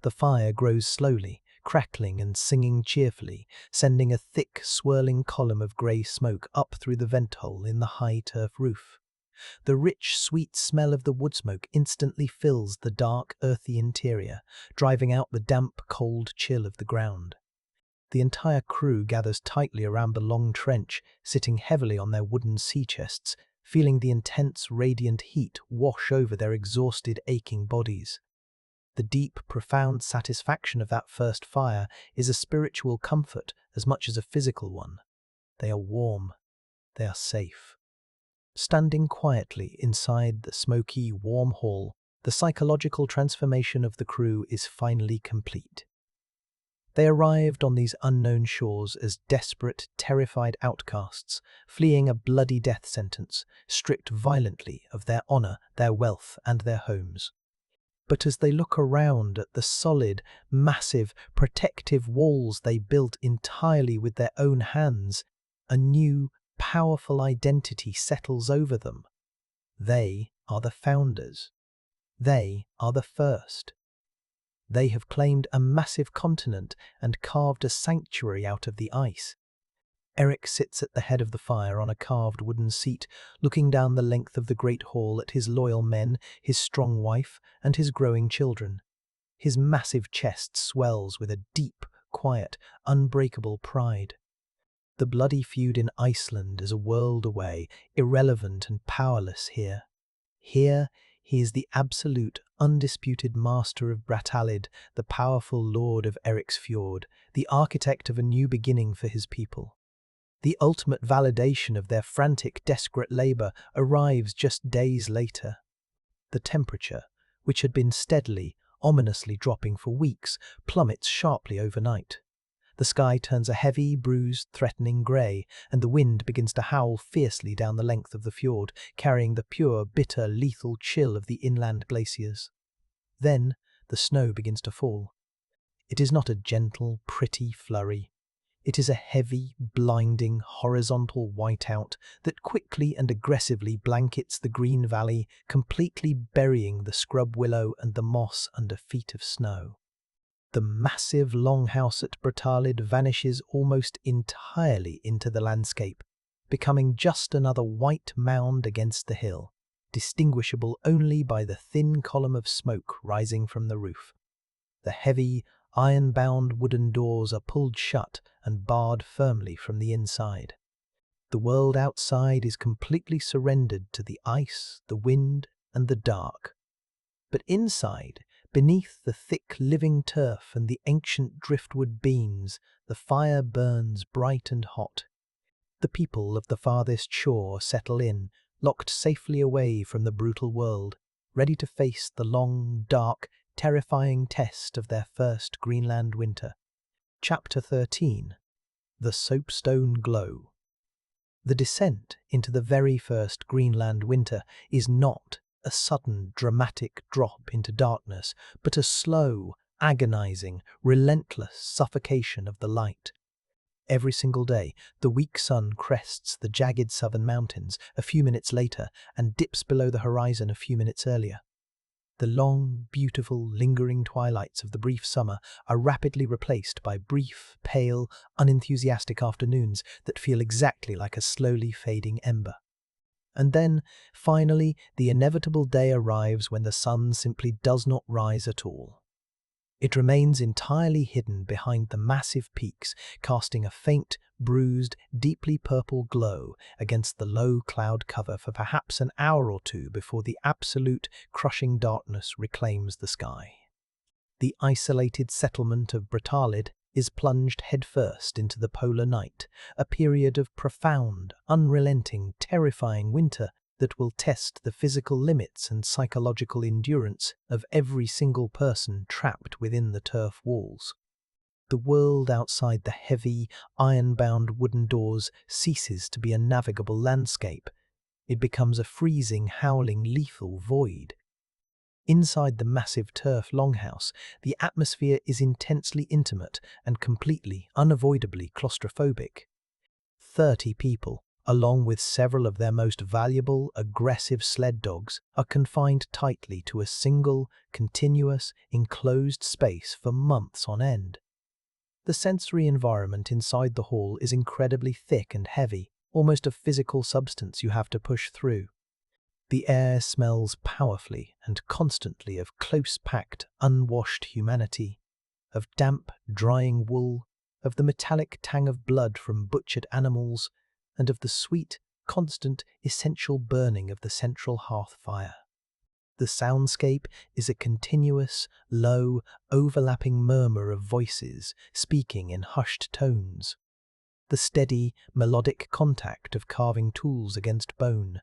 The fire grows slowly, crackling and singing cheerfully, sending a thick, swirling column of grey smoke up through the vent hole in the high turf roof. The rich, sweet smell of the wood smoke instantly fills the dark, earthy interior, driving out the damp, cold chill of the ground. The entire crew gathers tightly around the long trench, sitting heavily on their wooden sea chests, feeling the intense, radiant heat wash over their exhausted, aching bodies. The deep, profound satisfaction of that first fire is a spiritual comfort as much as a physical one. They are warm. They are safe. Standing quietly inside the smoky, warm hall, the psychological transformation of the crew is finally complete. They arrived on these unknown shores as desperate, terrified outcasts, fleeing a bloody death sentence, stripped violently of their honor, their wealth, and their homes. But as they look around at the solid, massive, protective walls they built entirely with their own hands, a new, powerful identity settles over them. They are the founders. They are the first. They have claimed a massive continent and carved a sanctuary out of the ice. Erik sits at the head of the fire on a carved wooden seat, looking down the length of the great hall at his loyal men, his strong wife, and his growing children. His massive chest swells with a deep, quiet, unbreakable pride. The bloody feud in Iceland is a world away, irrelevant and powerless here. Here, he is the absolute, undisputed master of Brattahlid, the powerful lord of Eriksfjord, the architect of a new beginning for his people. The ultimate validation of their frantic, desperate labor arrives just days later. The temperature, which had been steadily, ominously dropping for weeks, plummets sharply overnight. The sky turns a heavy, bruised, threatening grey, and the wind begins to howl fiercely down the length of the fjord, carrying the pure, bitter, lethal chill of the inland glaciers. Then the snow begins to fall. It is not a gentle, pretty flurry. It is a heavy, blinding, horizontal whiteout that quickly and aggressively blankets the green valley, completely burying the scrub willow and the moss under feet of snow. The massive longhouse at Brattahlid vanishes almost entirely into the landscape, becoming just another white mound against the hill, distinguishable only by the thin column of smoke rising from the roof. The heavy, iron-bound wooden doors are pulled shut and barred firmly from the inside. The world outside is completely surrendered to the ice, the wind, and the dark. But inside, beneath the thick living turf and the ancient driftwood beams, the fire burns bright and hot. The people of the farthest shore settle in, locked safely away from the brutal world, ready to face the long, dark, terrifying test of their first Greenland winter. Chapter 13. The Soapstone Glow. The descent into the very first Greenland winter is not a sudden, dramatic drop into darkness, but a slow, agonizing, relentless suffocation of the light. Every single day, the weak sun crests the jagged southern mountains a few minutes later and dips below the horizon a few minutes earlier. The long, beautiful, lingering twilights of the brief summer are rapidly replaced by brief, pale, unenthusiastic afternoons that feel exactly like a slowly fading ember. And then, finally, the inevitable day arrives when the sun simply does not rise at all. It remains entirely hidden behind the massive peaks, casting a faint, bruised, deeply purple glow against the low cloud cover for perhaps an hour or two before the absolute, crushing darkness reclaims the sky. The isolated settlement of Brattahlid is plunged headfirst into the polar night, a period of profound, unrelenting, terrifying winter that will test the physical limits and psychological endurance of every single person trapped within the turf walls. The world outside the heavy, iron-bound wooden doors ceases to be a navigable landscape. It becomes a freezing, howling, lethal void. Inside the massive turf longhouse, the atmosphere is intensely intimate and completely, unavoidably claustrophobic. 30 people, along with several of their most valuable, aggressive sled dogs, are confined tightly to a single, continuous, enclosed space for months on end. The sensory environment inside the hall is incredibly thick and heavy, almost a physical substance you have to push through. The air smells powerfully and constantly of close-packed, unwashed humanity, of damp, drying wool, of the metallic tang of blood from butchered animals, and of the sweet, constant, essential burning of the central hearth fire. The soundscape is a continuous, low, overlapping murmur of voices speaking in hushed tones. The steady, melodic contact of carving tools against bone,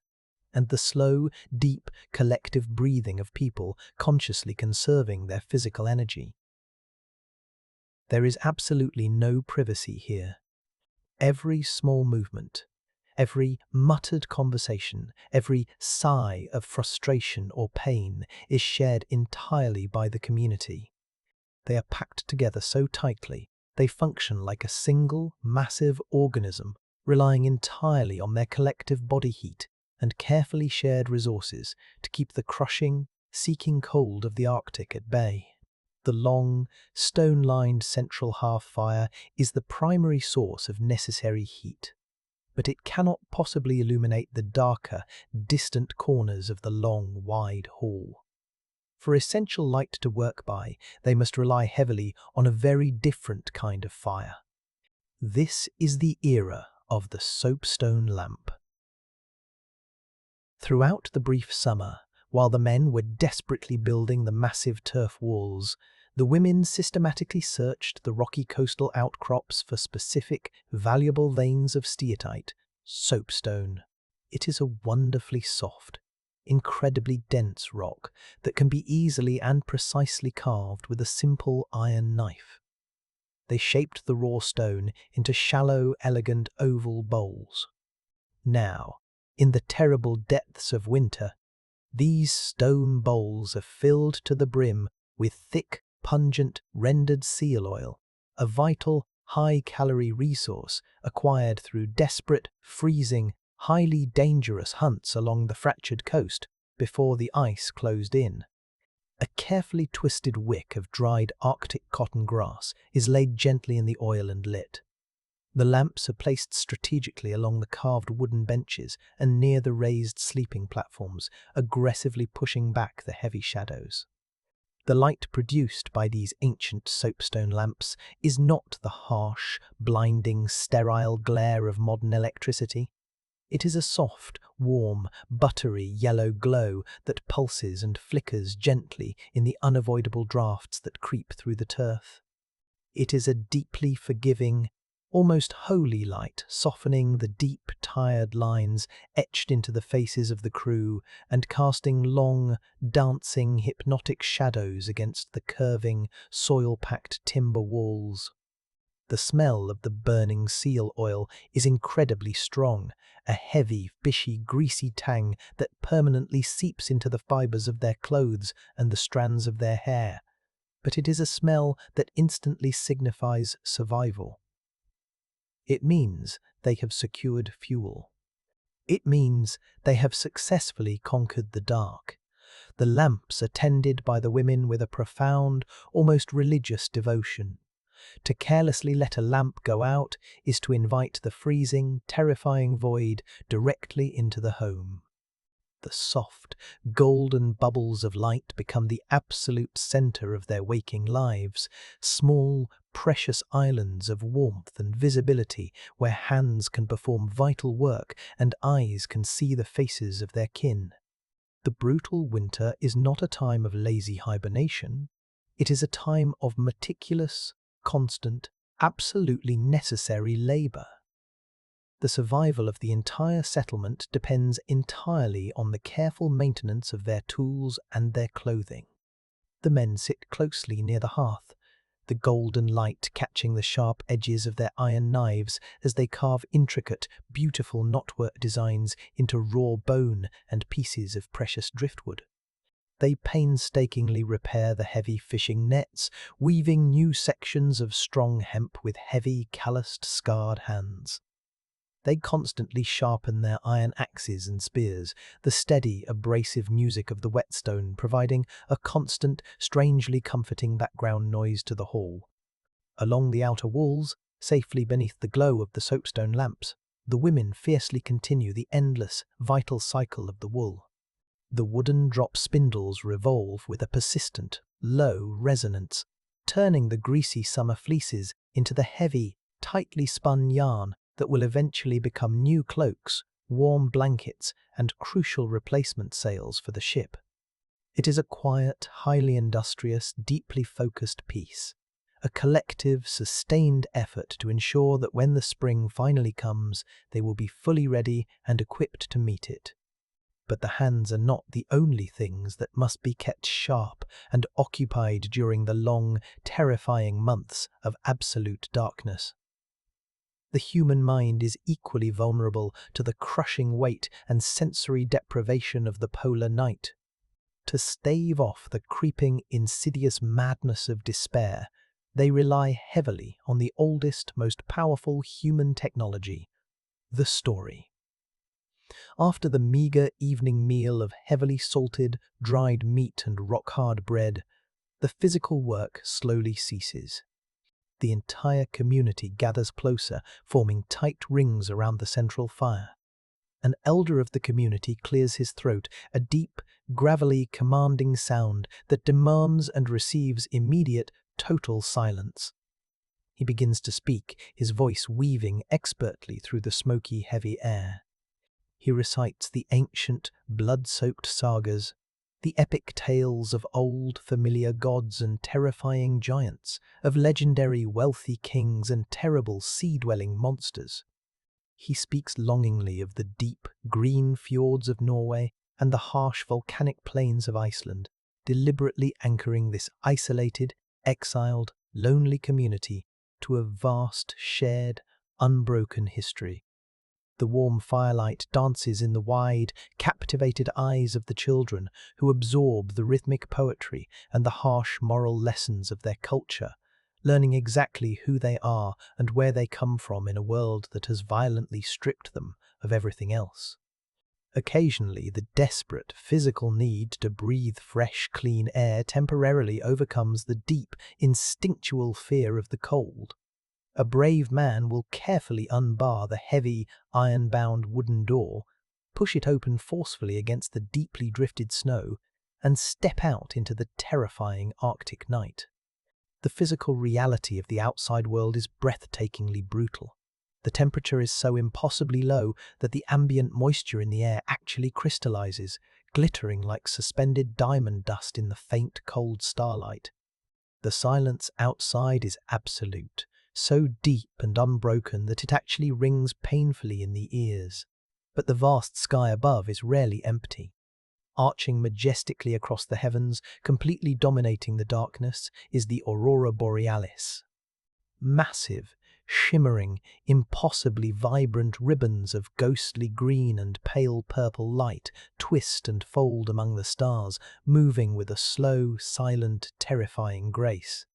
and the slow, deep, collective breathing of people consciously conserving their physical energy. There is absolutely no privacy here. Every small movement, every muttered conversation, every sigh of frustration or pain is shared entirely by the community. They are packed together so tightly, they function like a single, massive organism, relying entirely on their collective body heat and carefully shared resources to keep the crushing, seeking cold of the Arctic at bay. The long, stone-lined central hearth fire is the primary source of necessary heat, but it cannot possibly illuminate the darker, distant corners of the long, wide hall. For essential light to work by, they must rely heavily on a very different kind of fire. This is the era of the soapstone lamp. Throughout the brief summer, while the men were desperately building the massive turf walls, the women systematically searched the rocky coastal outcrops for specific, valuable veins of steatite, soapstone. It is a wonderfully soft, incredibly dense rock that can be easily and precisely carved with a simple iron knife. They shaped the raw stone into shallow, elegant oval bowls. Now, in the terrible depths of winter, these stone bowls are filled to the brim with thick, pungent, rendered seal oil, a vital, high-calorie resource acquired through desperate, freezing, highly dangerous hunts along the fractured coast before the ice closed in. A carefully twisted wick of dried Arctic cotton grass is laid gently in the oil and lit. The lamps are placed strategically along the carved wooden benches and near the raised sleeping platforms, aggressively pushing back the heavy shadows. The light produced by these ancient soapstone lamps is not the harsh, blinding, sterile glare of modern electricity. It is a soft, warm, buttery yellow glow that pulses and flickers gently in the unavoidable drafts that creep through the turf. It is a deeply forgiving, almost holy light, softening the deep, tired lines etched into the faces of the crew and casting long, dancing, hypnotic shadows against the curving, soil-packed timber walls. The smell of the burning seal oil is incredibly strong, a heavy, fishy, greasy tang that permanently seeps into the fibers of their clothes and the strands of their hair. But it is a smell that instantly signifies survival. It means they have secured fuel. It means they have successfully conquered the dark. The lamps are tended by the women with a profound, almost religious devotion. To carelessly let a lamp go out is to invite the freezing, terrifying void directly into the home. The soft, golden bubbles of light become the absolute center of their waking lives, small, precious islands of warmth and visibility where hands can perform vital work and eyes can see the faces of their kin. The brutal winter is not a time of lazy hibernation. It is a time of meticulous, constant, absolutely necessary labor. The survival of the entire settlement depends entirely on the careful maintenance of their tools and their clothing. The men sit closely near the hearth, the golden light catching the sharp edges of their iron knives as they carve intricate, beautiful knotwork designs into raw bone and pieces of precious driftwood. They painstakingly repair the heavy fishing nets, weaving new sections of strong hemp with heavy, calloused, scarred hands. They constantly sharpen their iron axes and spears, the steady, abrasive music of the whetstone providing a constant, strangely comforting background noise to the hall. Along the outer walls, safely beneath the glow of the soapstone lamps, the women fiercely continue the endless, vital cycle of the wool. The wooden drop spindles revolve with a persistent, low resonance, turning the greasy summer fleeces into the heavy, tightly spun yarn that will eventually become new cloaks, warm blankets, and crucial replacement sails for the ship. It is a quiet, highly industrious, deeply focused piece, a collective, sustained effort to ensure that when the spring finally comes, they will be fully ready and equipped to meet it. But the hands are not the only things that must be kept sharp and occupied during the long, terrifying months of absolute darkness. The human mind is equally vulnerable to the crushing weight and sensory deprivation of the polar night. To stave off the creeping, insidious madness of despair, they rely heavily on the oldest, most powerful human technology, the story. After the meagre evening meal of heavily salted, dried meat and rock-hard bread, the physical work slowly ceases. The entire community gathers closer, forming tight rings around the central fire. An elder of the community clears his throat, a deep, gravelly, commanding sound that demands and receives immediate, total silence. He begins to speak, his voice weaving expertly through the smoky, heavy air. He recites the ancient, blood-soaked sagas, the epic tales of old, familiar gods and terrifying giants, of legendary, wealthy kings and terrible sea-dwelling monsters. He speaks longingly of the deep, green fjords of Norway and the harsh volcanic plains of Iceland, deliberately anchoring this isolated, exiled, lonely community to a vast, shared, unbroken history. The warm firelight dances in the wide, captivated eyes of the children who absorb the rhythmic poetry and the harsh moral lessons of their culture, learning exactly who they are and where they come from in a world that has violently stripped them of everything else. Occasionally, the desperate physical need to breathe fresh, clean air temporarily overcomes the deep, instinctual fear of the cold. A brave man will carefully unbar the heavy, iron-bound wooden door, push it open forcefully against the deeply drifted snow, and step out into the terrifying Arctic night. The physical reality of the outside world is breathtakingly brutal. The temperature is so impossibly low that the ambient moisture in the air actually crystallizes, glittering like suspended diamond dust in the faint, cold starlight. The silence outside is absolute, so deep and unbroken that it actually rings painfully in the ears. But the vast sky above is rarely empty. Arching majestically across the heavens, completely dominating the darkness, is the aurora borealis. Massive, shimmering, impossibly vibrant ribbons of ghostly green and pale purple light twist and fold among the stars, moving with a slow, silent, terrifying grace.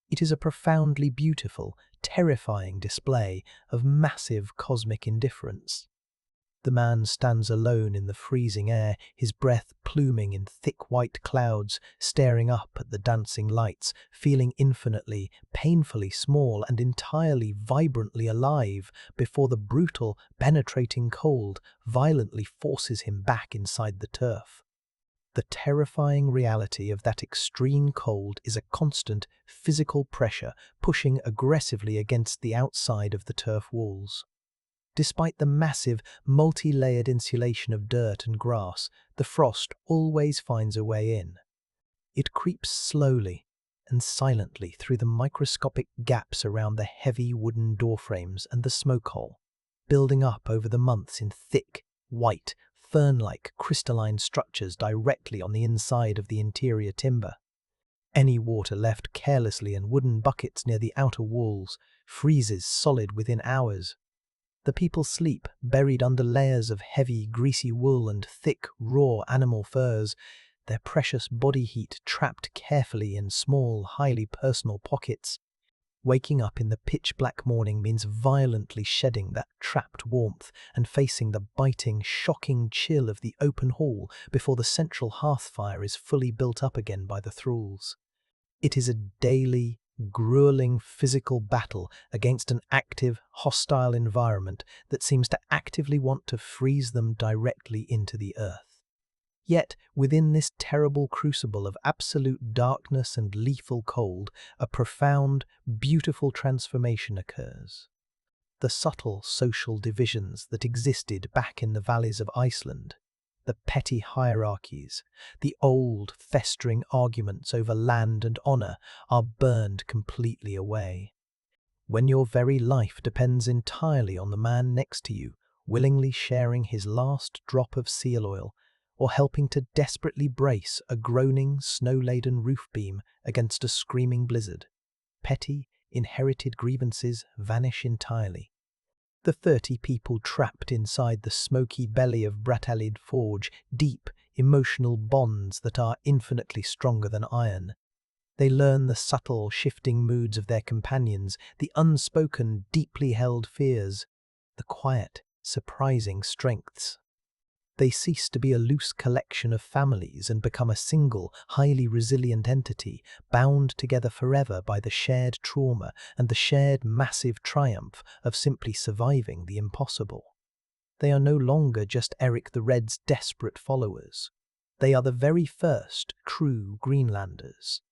It is a profoundly beautiful, terrifying display of massive cosmic indifference. The man stands alone in the freezing air, his breath pluming in thick white clouds, staring up at the dancing lights, feeling infinitely, painfully small and entirely vibrantly alive before the brutal, penetrating cold violently forces him back inside the turf. The terrifying reality of that extreme cold is a constant physical pressure pushing aggressively against the outside of the turf walls. Despite the massive, multi-layered insulation of dirt and grass, the frost always finds a way in. It creeps slowly and silently through the microscopic gaps around the heavy wooden doorframes and the smoke hole. building up over the months in thick, white, fern-like crystalline structures directly on the inside of the interior timber. Any water left carelessly in wooden buckets near the outer walls freezes solid within hours. The people sleep, buried under layers of heavy, greasy wool and thick, raw animal furs, their precious body heat trapped carefully in small, highly personal pockets. Waking up in the pitch-black morning means violently shedding that trapped warmth and facing the biting, shocking chill of the open hall before the central hearth fire is fully built up again by the thralls. It is a daily, grueling physical battle against an active, hostile environment that seems to actively want to freeze them directly into the earth. Yet, within this terrible crucible of absolute darkness and lethal cold, a profound, beautiful transformation occurs. The subtle social divisions that existed back in the valleys of Iceland, the petty hierarchies, the old, festering arguments over land and honor are burned completely away. When your very life depends entirely on the man next to you, willingly sharing his last drop of seal oil, or helping to desperately brace a groaning, snow-laden roof beam against a screaming blizzard, petty, inherited grievances vanish entirely. The 30 people trapped inside the smoky belly of Brattahlid forge deep, emotional bonds that are infinitely stronger than iron. They learn the subtle, shifting moods of their companions, the unspoken, deeply held fears, the quiet, surprising strengths. They cease to be a loose collection of families and become a single, highly resilient entity, bound together forever by the shared trauma and the shared massive triumph of simply surviving the impossible. They are no longer just Erik the Red's desperate followers. They are the very first true Greenlanders.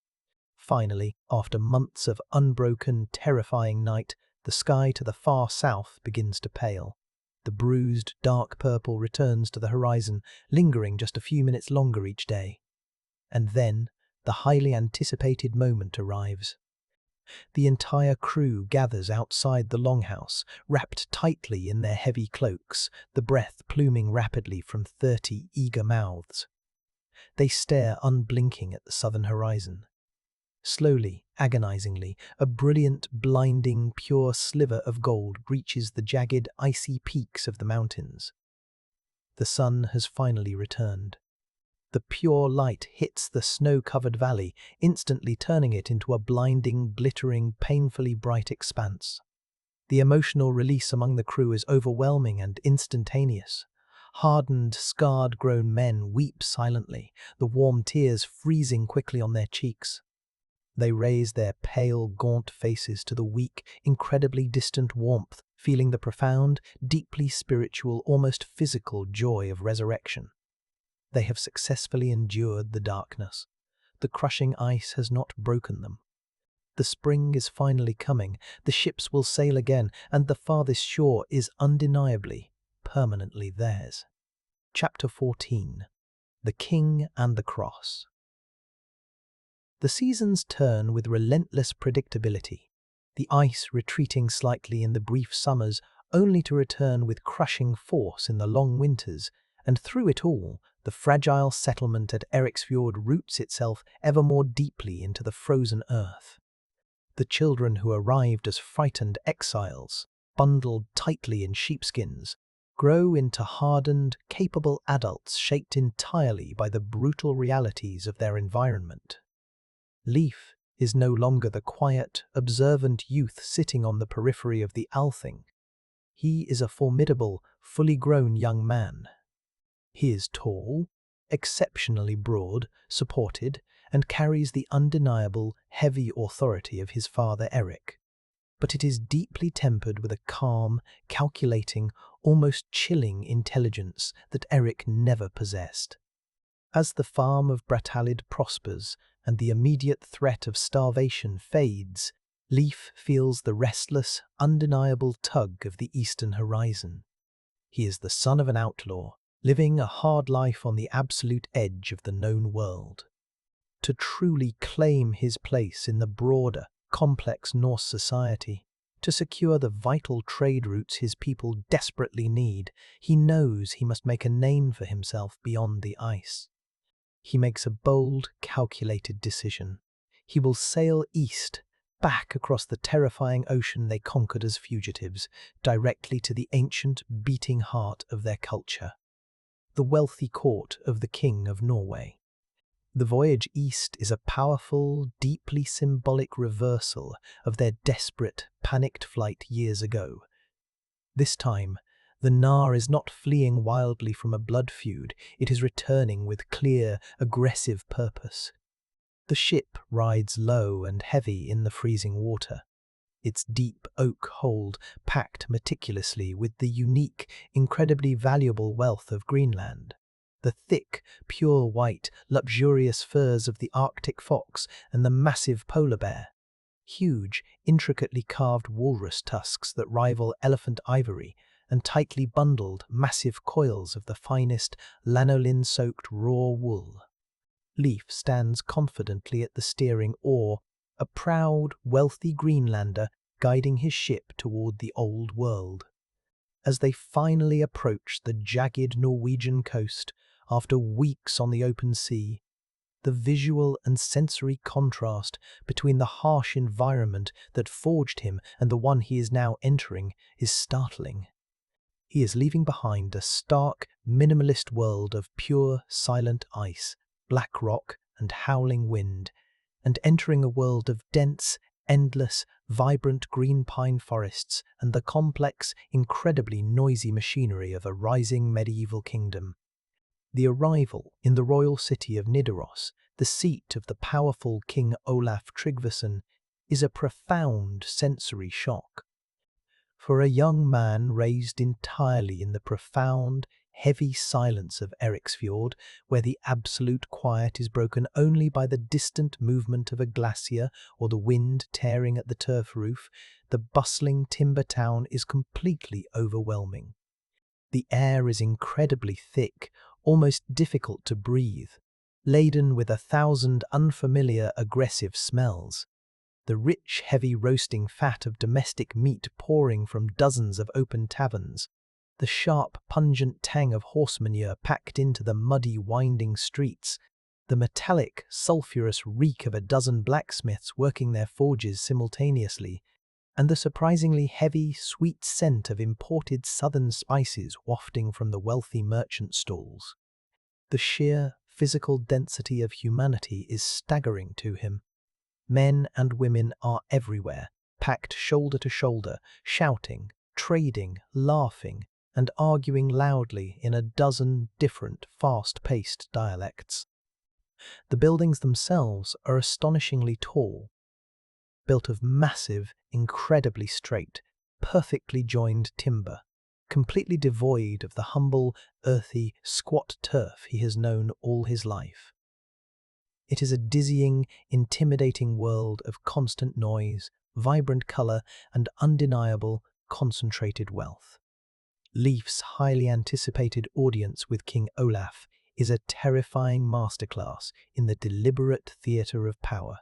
Finally, after months of unbroken, terrifying night, the sky to the far south begins to pale. The bruised, dark purple returns to the horizon, lingering just a few minutes longer each day. And then, the highly anticipated moment arrives. The entire crew gathers outside the longhouse, wrapped tightly in their heavy cloaks, the breath pluming rapidly from 30 eager mouths. They stare unblinking at the southern horizon. Slowly, agonizingly, a brilliant, blinding, pure sliver of gold reaches the jagged, icy peaks of the mountains. The sun has finally returned. The pure light hits the snow-covered valley, instantly turning it into a blinding, glittering, painfully bright expanse. The emotional release among the crew is overwhelming and instantaneous. Hardened, scarred grown men weep silently, the warm tears freezing quickly on their cheeks. They raise their pale, gaunt faces to the weak, incredibly distant warmth, feeling the profound, deeply spiritual, almost physical joy of resurrection. They have successfully endured the darkness. The crushing ice has not broken them. The spring is finally coming, the ships will sail again, and the farthest shore is undeniably, permanently theirs. Chapter 14. The King and the Cross. The seasons turn with relentless predictability, the ice retreating slightly in the brief summers only to return with crushing force in the long winters, and through it all, the fragile settlement at Eriksfjord roots itself ever more deeply into the frozen earth. The children who arrived as frightened exiles, bundled tightly in sheepskins, grow into hardened, capable adults shaped entirely by the brutal realities of their environment. Leif is no longer the quiet, observant youth sitting on the periphery of the Althing. He is a formidable, fully grown young man. He is tall, exceptionally broad, supported, and carries the undeniable, heavy authority of his father Erik. But it is deeply tempered with a calm, calculating, almost chilling intelligence that Erik never possessed. As the farm of Brattahlid prospers and the immediate threat of starvation fades, Leif feels the restless, undeniable tug of the eastern horizon. He is the son of an outlaw, living a hard life on the absolute edge of the known world. To truly claim his place in the broader, complex Norse society, To secure the vital trade routes his people desperately need, he knows he must make a name for himself beyond the ice. He makes a bold, calculated decision. He will sail east, back across the terrifying ocean they conquered as fugitives, directly to the ancient, beating heart of their culture, the wealthy court of the King of Norway. The voyage east is a powerful, deeply symbolic reversal of their desperate, panicked flight years ago. This time, the Nar is not fleeing wildly from a blood feud, it is returning with clear, aggressive purpose. The ship rides low and heavy in the freezing water, its deep oak hold packed meticulously with the unique, incredibly valuable wealth of Greenland. The thick, pure white, luxurious furs of the Arctic fox and the massive polar bear. Huge, intricately carved walrus tusks that rival elephant ivory, and tightly bundled, massive coils of the finest, lanolin-soaked raw wool. Leif stands confidently at the steering oar, a proud, wealthy Greenlander guiding his ship toward the old world. As they finally approach the jagged Norwegian coast, after weeks on the open sea, the visual and sensory contrast between the harsh environment that forged him and the one he is now entering is startling. He is leaving behind a stark, minimalist world of pure, silent ice, black rock and howling wind, and entering a world of dense, endless, vibrant green pine forests and the complex, incredibly noisy machinery of a rising medieval kingdom. The arrival in the royal city of Nidaros, the seat of the powerful King Olaf Tryggvason, is a profound sensory shock. For a young man raised entirely in the profound, heavy silence of Eriksfjord, where the absolute quiet is broken only by the distant movement of a glacier or the wind tearing at the turf roof, the bustling timber town is completely overwhelming. The air is incredibly thick, almost difficult to breathe, laden with 1,000 unfamiliar, aggressive smells. The rich, heavy roasting fat of domestic meat pouring from dozens of open taverns, the sharp, pungent tang of horse manure packed into the muddy, winding streets, the metallic, sulphurous reek of a dozen blacksmiths working their forges simultaneously, and the surprisingly heavy, sweet scent of imported southern spices wafting from the wealthy merchant stalls. The sheer, physical density of humanity is staggering to him. Men and women are everywhere, packed shoulder to shoulder, shouting, trading, laughing, and arguing loudly in a dozen different, fast-paced dialects. The buildings themselves are astonishingly tall, built of massive, incredibly straight, perfectly joined timber, completely devoid of the humble, earthy, squat turf he has known all his life. It is a dizzying, intimidating world of constant noise, vibrant colour, and undeniable, concentrated wealth. Leif's highly anticipated audience with King Olaf is a terrifying masterclass in the deliberate theatre of power.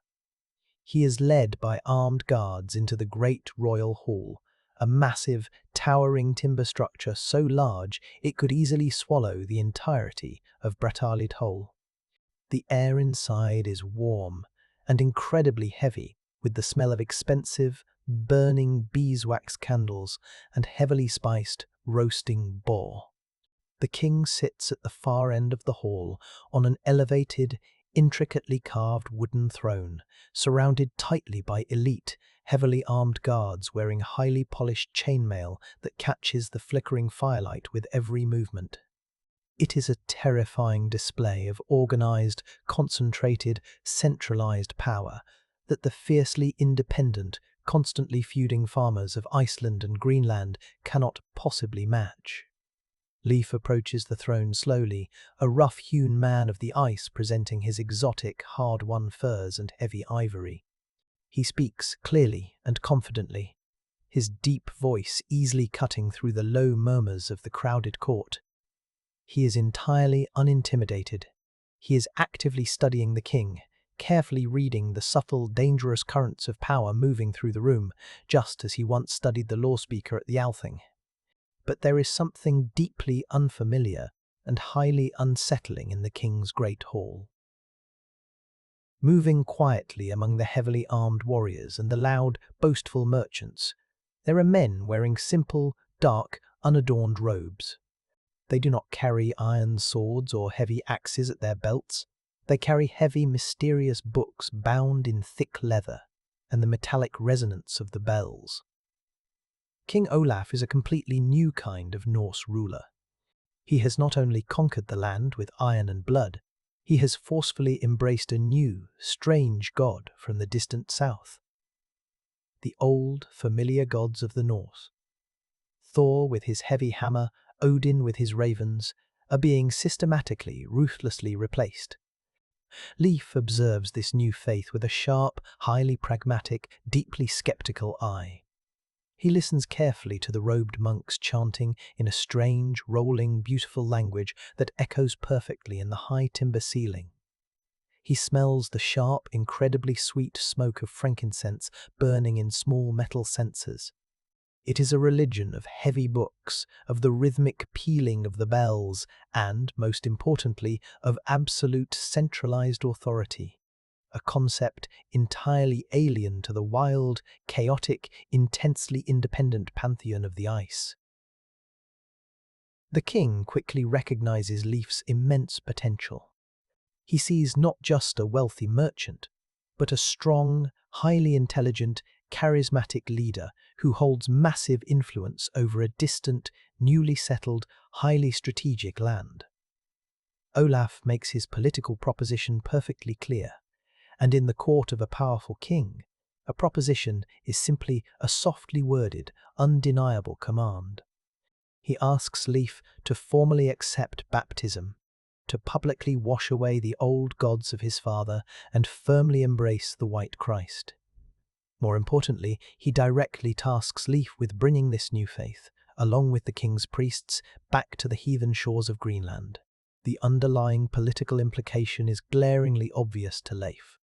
He is led by armed guards into the great royal hall, a massive, towering timber structure so large it could easily swallow the entirety of Brattahlid whole. The air inside is warm and incredibly heavy, with the smell of expensive, burning beeswax candles and heavily spiced, roasting boar. The king sits at the far end of the hall on an elevated, intricately carved wooden throne, surrounded tightly by elite, heavily armed guards wearing highly polished chainmail that catches the flickering firelight with every movement. It is a terrifying display of organized, concentrated, centralized power that the fiercely independent, constantly feuding farmers of Iceland and Greenland cannot possibly match. Leif approaches the throne slowly, a rough-hewn man of the ice presenting his exotic, hard-won furs and heavy ivory. He speaks clearly and confidently, his deep voice easily cutting through the low murmurs of the crowded court. He is entirely unintimidated. He is actively studying the king, carefully reading the subtle, dangerous currents of power moving through the room, just as he once studied the law speaker at the Althing. But there is something deeply unfamiliar and highly unsettling in the king's great hall. Moving quietly among the heavily armed warriors and the loud, boastful merchants, there are men wearing simple, dark, unadorned robes. They do not carry iron swords or heavy axes at their belts. They carry heavy, mysterious books bound in thick leather and the metallic resonance of the bells. King Olaf is a completely new kind of Norse ruler. He has not only conquered the land with iron and blood, he has forcefully embraced a new, strange god from the distant south. The old, familiar gods of the Norse. Thor with his heavy hammer, Odin with his ravens, are being systematically, ruthlessly replaced. Leif observes this new faith with a sharp, highly pragmatic, deeply skeptical eye. He listens carefully to the robed monks chanting in a strange, rolling, beautiful language that echoes perfectly in the high timber ceiling. He smells the sharp, incredibly sweet smoke of frankincense burning in small metal censers. It is a religion of heavy books, of the rhythmic pealing of the bells, and, most importantly, of absolute centralized authority. A concept entirely alien to the wild, chaotic, intensely independent pantheon of the ice. The king quickly recognizes Leif's immense potential. He sees not just a wealthy merchant, but a strong, highly intelligent, charismatic leader who holds massive influence over a distant, newly settled, highly strategic land. Olaf makes his political proposition perfectly clear. And in the court of a powerful king, a proposition is simply a softly worded, undeniable command. He asks Leif to formally accept baptism, to publicly wash away the old gods of his father and firmly embrace the white Christ. More importantly, he directly tasks Leif with bringing this new faith, along with the king's priests, back to the heathen shores of Greenland. The underlying political implication is glaringly obvious to Leif.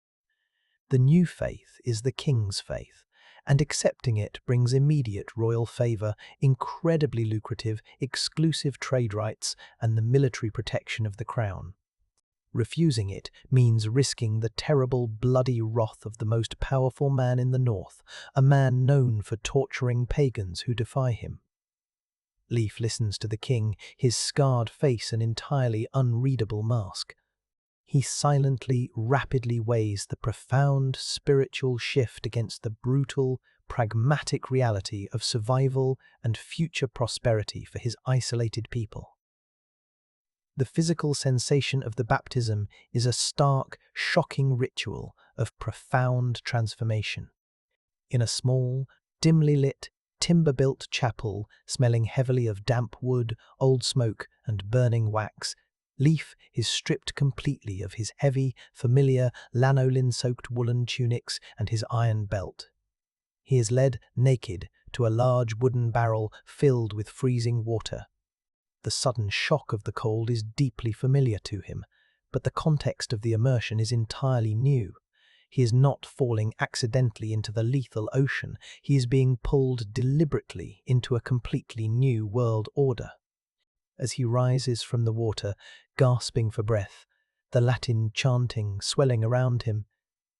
The new faith is the king's faith, and accepting it brings immediate royal favour, incredibly lucrative, exclusive trade rights, and the military protection of the crown. Refusing it means risking the terrible, bloody wrath of the most powerful man in the north, a man known for torturing pagans who defy him. Leif listens to the king, his scarred face an entirely unreadable mask. He silently, rapidly weighs the profound spiritual shift against the brutal, pragmatic reality of survival and future prosperity for his isolated people. The physical sensation of the baptism is a stark, shocking ritual of profound transformation. In a small, dimly lit, timber-built chapel smelling heavily of damp wood, old smoke, and burning wax, Leif is stripped completely of his heavy, familiar, lanolin-soaked woolen tunics and his iron belt. He is led naked to a large wooden barrel filled with freezing water. The sudden shock of the cold is deeply familiar to him, but the context of the immersion is entirely new. He is not falling accidentally into the lethal ocean, he is being pulled deliberately into a completely new world order. As he rises from the water, gasping for breath, the Latin chanting swelling around him,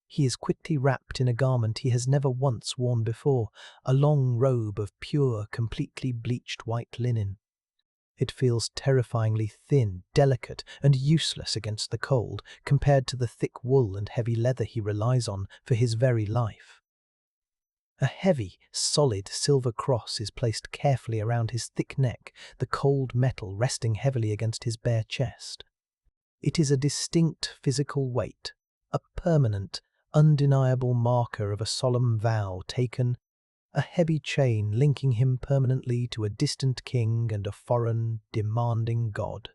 he is quickly wrapped in a garment he has never once worn before, a long robe of pure, completely bleached white linen. It feels terrifyingly thin, delicate, and useless against the cold, compared to the thick wool and heavy leather he relies on for his very life. A heavy, solid silver cross is placed carefully around his thick neck, the cold metal resting heavily against his bare chest. It is a distinct physical weight, a permanent, undeniable marker of a solemn vow taken, a heavy chain linking him permanently to a distant king and a foreign, demanding god.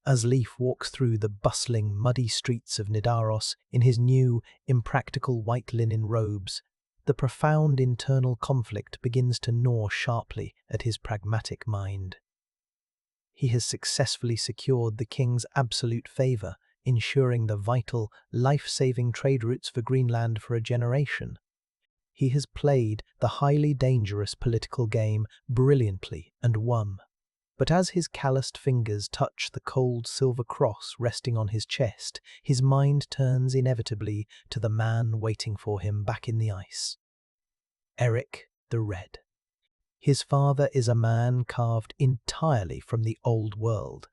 As Leif walks through the bustling, muddy streets of Nidaros in his new, impractical white linen robes, the profound internal conflict begins to gnaw sharply at his pragmatic mind. He has successfully secured the king's absolute favour, ensuring the vital, life-saving trade routes for Greenland for a generation. He has played the highly dangerous political game brilliantly and won. But as his calloused fingers touch the cold silver cross resting on his chest, his mind turns inevitably to the man waiting for him back in the ice. Erik the Red. His father is a man carved entirely from the old world,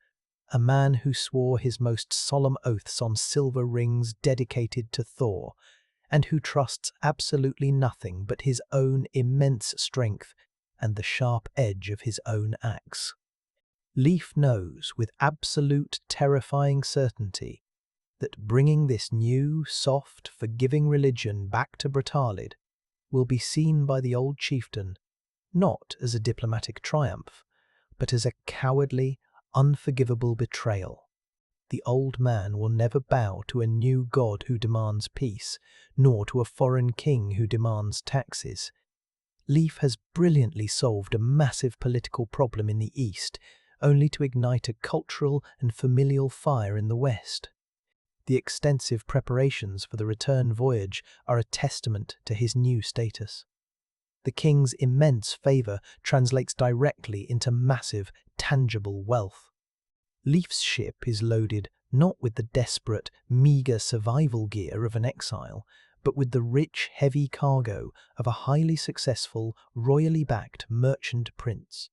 a man who swore his most solemn oaths on silver rings dedicated to Thor, and who trusts absolutely nothing but his own immense strength and the sharp edge of his own axe. Leif knows with absolute terrifying certainty that bringing this new, soft, forgiving religion back to Brattahlid will be seen by the old chieftain not as a diplomatic triumph, but as a cowardly, unforgivable betrayal. The old man will never bow to a new god who demands peace, nor to a foreign king who demands taxes. Leif has brilliantly solved a massive political problem in the east, only to ignite a cultural and familial fire in the west. The extensive preparations for the return voyage are a testament to his new status. The king's immense favour translates directly into massive, tangible wealth. Leif's ship is loaded not with the desperate, meagre survival gear of an exile, but with the rich, heavy cargo of a highly successful, royally backed merchant prince.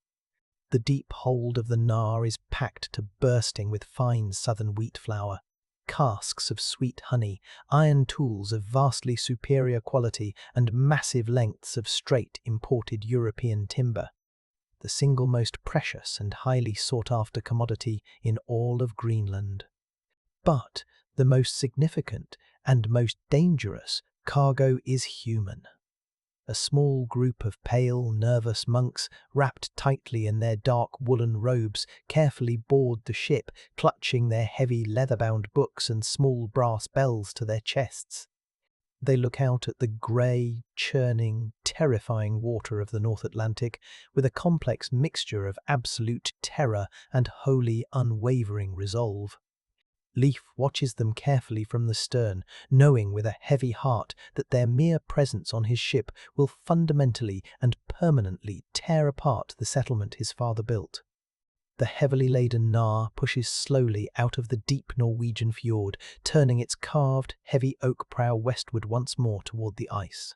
The deep hold of the Nar is packed to bursting with fine southern wheat flour, casks of sweet honey, iron tools of vastly superior quality, and massive lengths of straight imported European timber, the single most precious and highly sought-after commodity in all of Greenland. But the most significant and most dangerous cargo is human. A small group of pale, nervous monks, wrapped tightly in their dark woolen robes, carefully board the ship, clutching their heavy leather-bound books and small brass bells to their chests. They look out at the grey, churning, terrifying water of the North Atlantic with a complex mixture of absolute terror and wholly unwavering resolve. Leif watches them carefully from the stern, knowing with a heavy heart that their mere presence on his ship will fundamentally and permanently tear apart the settlement his father built. The heavily laden Nar pushes slowly out of the deep Norwegian fjord, turning its carved, heavy oak prow westward once more toward the ice.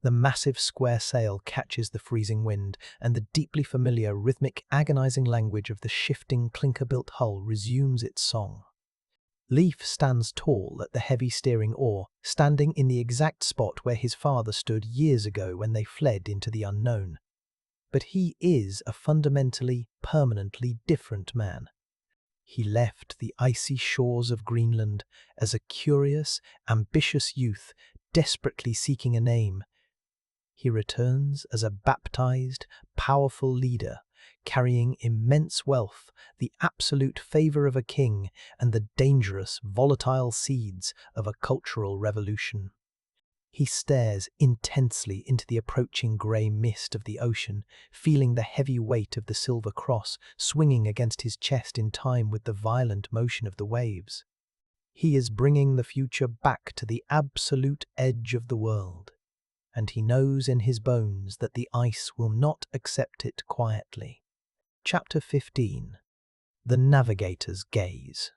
The massive square sail catches the freezing wind, and the deeply familiar, rhythmic, agonizing language of the shifting, clinker-built hull resumes its song. Leif stands tall at the heavy steering oar, standing in the exact spot where his father stood years ago when they fled into the unknown. But he is a fundamentally, permanently different man. He left the icy shores of Greenland as a curious, ambitious youth, desperately seeking a name. He returns as a baptized, powerful leader, carrying immense wealth, the absolute favour of a king, and the dangerous, volatile seeds of a cultural revolution. He stares intensely into the approaching grey mist of the ocean, feeling the heavy weight of the silver cross swinging against his chest in time with the violent motion of the waves. He is bringing the future back to the absolute edge of the world, and he knows in his bones that the ice will not accept it quietly. Chapter 15. The Navigator's Gaze.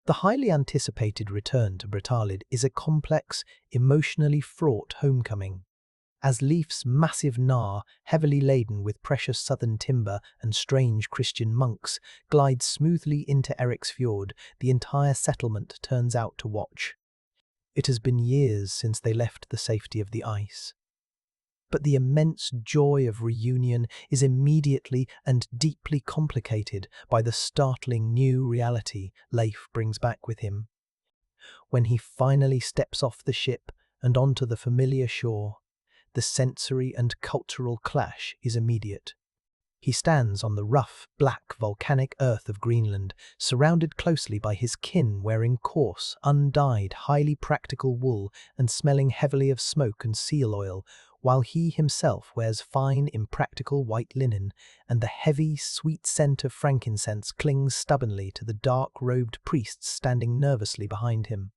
The highly anticipated return to Brattahlid is a complex, emotionally fraught homecoming. As Leif's massive Nar, heavily laden with precious southern timber and strange Christian monks, glides smoothly into Erik's fjord, the entire settlement turns out to watch. It has been years since they left the safety of the ice. But the immense joy of reunion is immediately and deeply complicated by the startling new reality Leif brings back with him. When he finally steps off the ship and onto the familiar shore, the sensory and cultural clash is immediate. He stands on the rough, black, volcanic earth of Greenland, surrounded closely by his kin wearing coarse, undyed, highly practical wool and smelling heavily of smoke and seal oil, while he himself wears fine, impractical white linen, and the heavy, sweet scent of frankincense clings stubbornly to the dark-robed priests standing nervously behind him.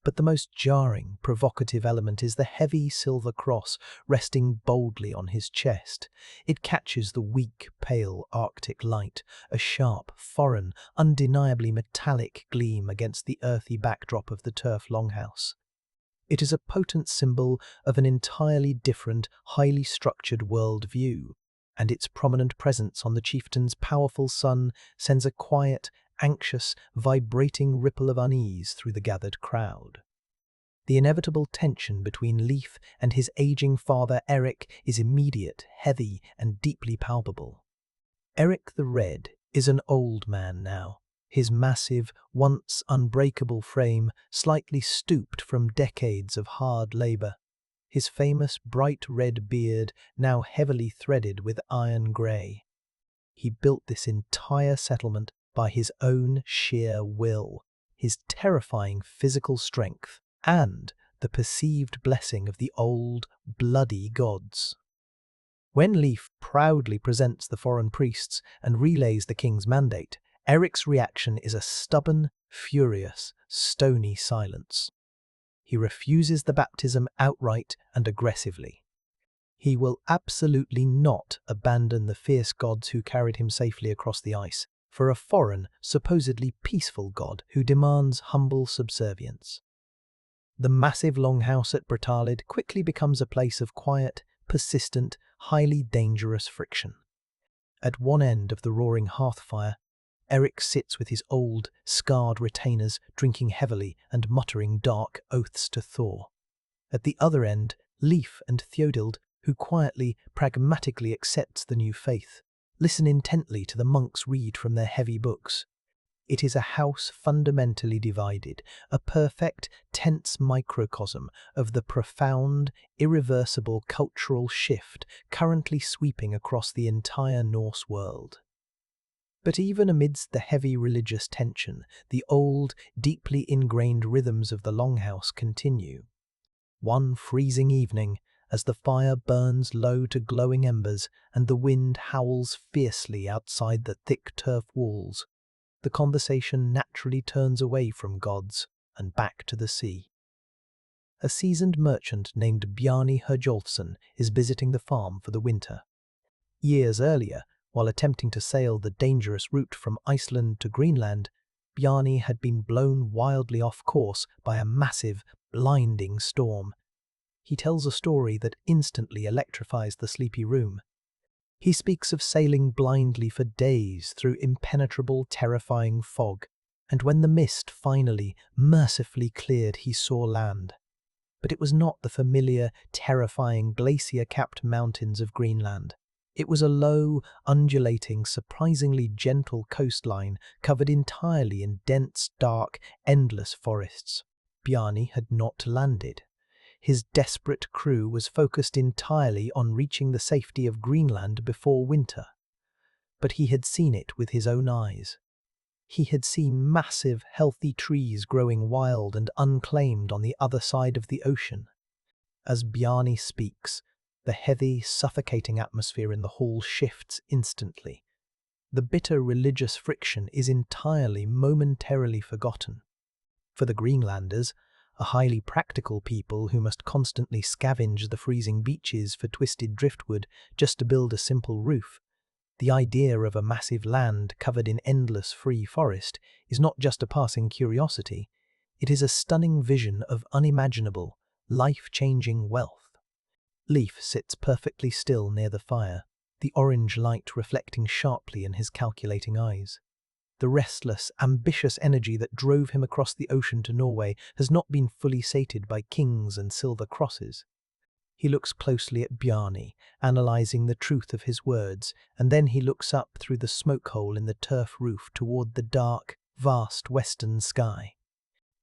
But the most jarring, provocative element is the heavy silver cross resting boldly on his chest. It catches the weak, pale Arctic light, a sharp, foreign, undeniably metallic gleam against the earthy backdrop of the turf longhouse. It is a potent symbol of an entirely different, highly structured world-view, and its prominent presence on the chieftain's powerful son sends a quiet, anxious, vibrating ripple of unease through the gathered crowd. The inevitable tension between Leif and his aging father Erik is immediate, heavy, and deeply palpable. Erik the Red is an old man now, his massive, once unbreakable frame slightly stooped from decades of hard labor, his famous bright red beard now heavily threaded with iron grey. He built this entire settlement by his own sheer will, his terrifying physical strength, and the perceived blessing of the old, bloody gods. When Leif proudly presents the foreign priests and relays the king's mandate, Erik's reaction is a stubborn, furious, stony silence. He refuses the baptism outright and aggressively. He will absolutely not abandon the fierce gods who carried him safely across the ice for a foreign, supposedly peaceful god who demands humble subservience. The massive longhouse at Brattahlid quickly becomes a place of quiet, persistent, highly dangerous friction. At one end of the roaring hearthfire, Erik sits with his old, scarred retainers, drinking heavily and muttering dark oaths to Thor. At the other end, Leif and Theodild, who quietly, pragmatically accepts the new faith, listen intently to the monks read from their heavy books. It is a house fundamentally divided, a perfect, tense microcosm of the profound, irreversible cultural shift currently sweeping across the entire Norse world. But even amidst the heavy religious tension, the old, deeply ingrained rhythms of the longhouse continue. One freezing evening, as the fire burns low to glowing embers and the wind howls fiercely outside the thick turf walls, the conversation naturally turns away from gods and back to the sea. A seasoned merchant named Bjarni Herjolfsson is visiting the farm for the winter. Years earlier, while attempting to sail the dangerous route from Iceland to Greenland, Bjarni had been blown wildly off course by a massive, blinding storm. He tells a story that instantly electrifies the sleepy room. He speaks of sailing blindly for days through impenetrable, terrifying fog, and when the mist finally, mercifully cleared, he saw land. But it was not the familiar, terrifying, glacier-capped mountains of Greenland. It was a low, undulating, surprisingly gentle coastline covered entirely in dense, dark, endless forests. Bjarni had not landed. His desperate crew was focused entirely on reaching the safety of Greenland before winter. But he had seen it with his own eyes. He had seen massive, healthy trees growing wild and unclaimed on the other side of the ocean. As Bjarni speaks, the heavy, suffocating atmosphere in the hall shifts instantly. The bitter religious friction is entirely, momentarily forgotten. For the Greenlanders, a highly practical people who must constantly scavenge the freezing beaches for twisted driftwood just to build a simple roof, the idea of a massive land covered in endless free forest is not just a passing curiosity, it is a stunning vision of unimaginable, life-changing wealth. Leif sits perfectly still near the fire, the orange light reflecting sharply in his calculating eyes. The restless, ambitious energy that drove him across the ocean to Norway has not been fully sated by kings and silver crosses. He looks closely at Bjarni, analysing the truth of his words, and then he looks up through the smoke hole in the turf roof toward the dark, vast western sky.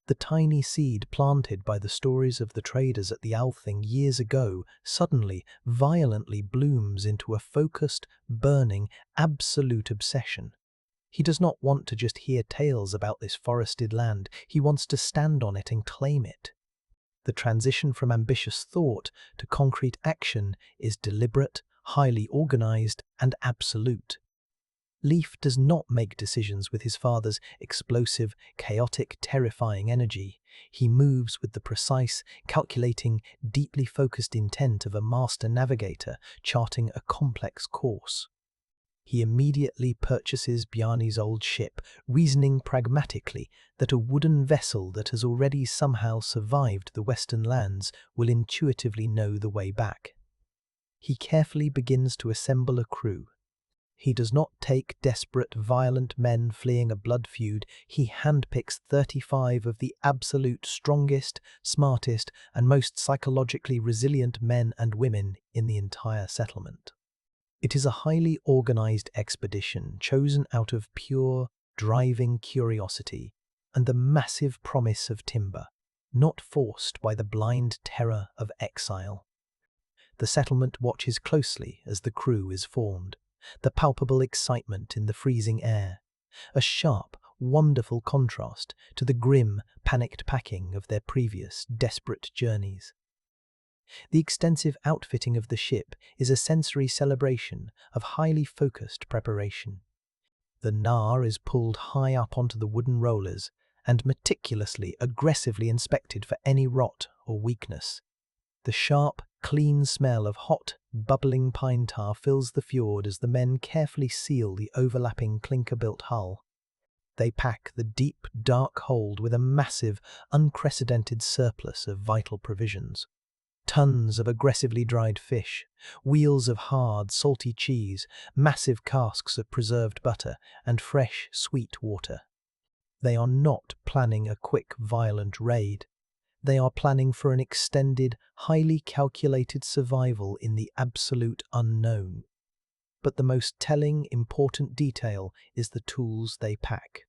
The tiny seed planted by the stories of the traders at the Althing years ago suddenly, violently blooms into a focused, burning, absolute obsession. He does not want to just hear tales about this forested land, he wants to stand on it and claim it. The transition from ambitious thought to concrete action is deliberate, highly organized, and absolute. Leif does not make decisions with his father's explosive, chaotic, terrifying energy. He moves with the precise, calculating, deeply focused intent of a master navigator charting a complex course. He immediately purchases Bjarni's old ship, reasoning pragmatically that a wooden vessel that has already somehow survived the western lands will intuitively know the way back. He carefully begins to assemble a crew. He does not take desperate, violent men fleeing a blood feud. He handpicks 35 of the absolute strongest, smartest, and most psychologically resilient men and women in the entire settlement. It is a highly organized expedition chosen out of pure, driving curiosity and the massive promise of timber, not forced by the blind terror of exile. The settlement watches closely as the crew is formed, the palpable excitement in the freezing air, a sharp, wonderful contrast to the grim, panicked packing of their previous, desperate journeys. The extensive outfitting of the ship is a sensory celebration of highly focused preparation. The Nar is pulled high up onto the wooden rollers and meticulously, aggressively inspected for any rot or weakness. The sharp, clean smell of hot, bubbling pine tar fills the fjord as the men carefully seal the overlapping clinker-built hull. They pack the deep, dark hold with a massive, unprecedented surplus of vital provisions. Tons of aggressively dried fish, wheels of hard, salty cheese, massive casks of preserved butter, and fresh, sweet water. They are not planning a quick, violent raid. They are planning for an extended, highly calculated survival in the absolute unknown. But the most telling, important detail is the tools they pack.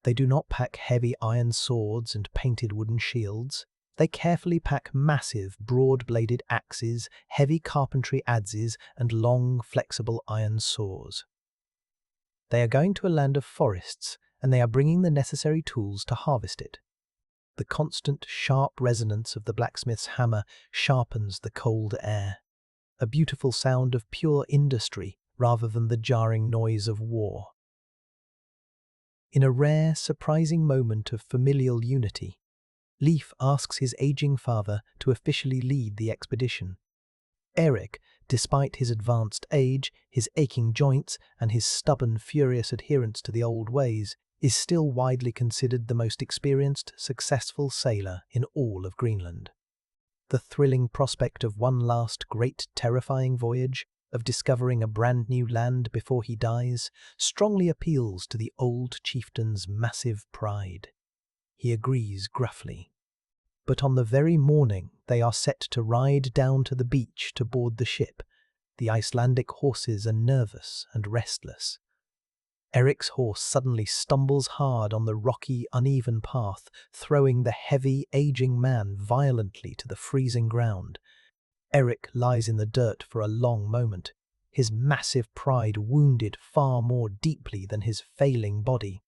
They do not pack heavy iron swords and painted wooden shields. They carefully pack massive, broad-bladed axes, heavy carpentry adzes, and long, flexible iron saws. They are going to a land of forests, and they are bringing the necessary tools to harvest it. The constant, sharp resonance of the blacksmith's hammer sharpens the cold air, a beautiful sound of pure industry rather than the jarring noise of war. In a rare, surprising moment of familial unity, Leif asks his aging father to officially lead the expedition. Erik, despite his advanced age, his aching joints, and his stubborn, furious adherence to the old ways, is still widely considered the most experienced, successful sailor in all of Greenland. The thrilling prospect of one last great, terrifying voyage, of discovering a brand new land before he dies, strongly appeals to the old chieftain's massive pride. He agrees gruffly. But on the very morning they are set to ride down to the beach to board the ship, the Icelandic horses are nervous and restless. Erik's horse suddenly stumbles hard on the rocky, uneven path, throwing the heavy, aging man violently to the freezing ground. Erik lies in the dirt for a long moment, his massive pride wounded far more deeply than his failing body.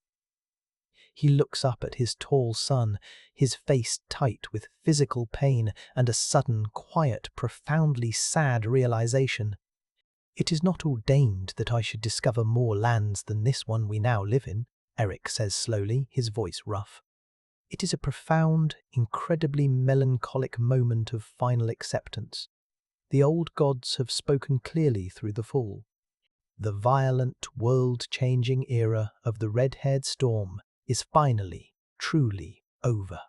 He looks up at his tall son, his face tight with physical pain and a sudden, quiet, profoundly sad realization. "It is not ordained that I should discover more lands than this one we now live in," Erik says slowly, his voice rough. It is a profound, incredibly melancholic moment of final acceptance. The old gods have spoken clearly through the fall. The violent, world-changing era of the red-haired storm is finally, truly over.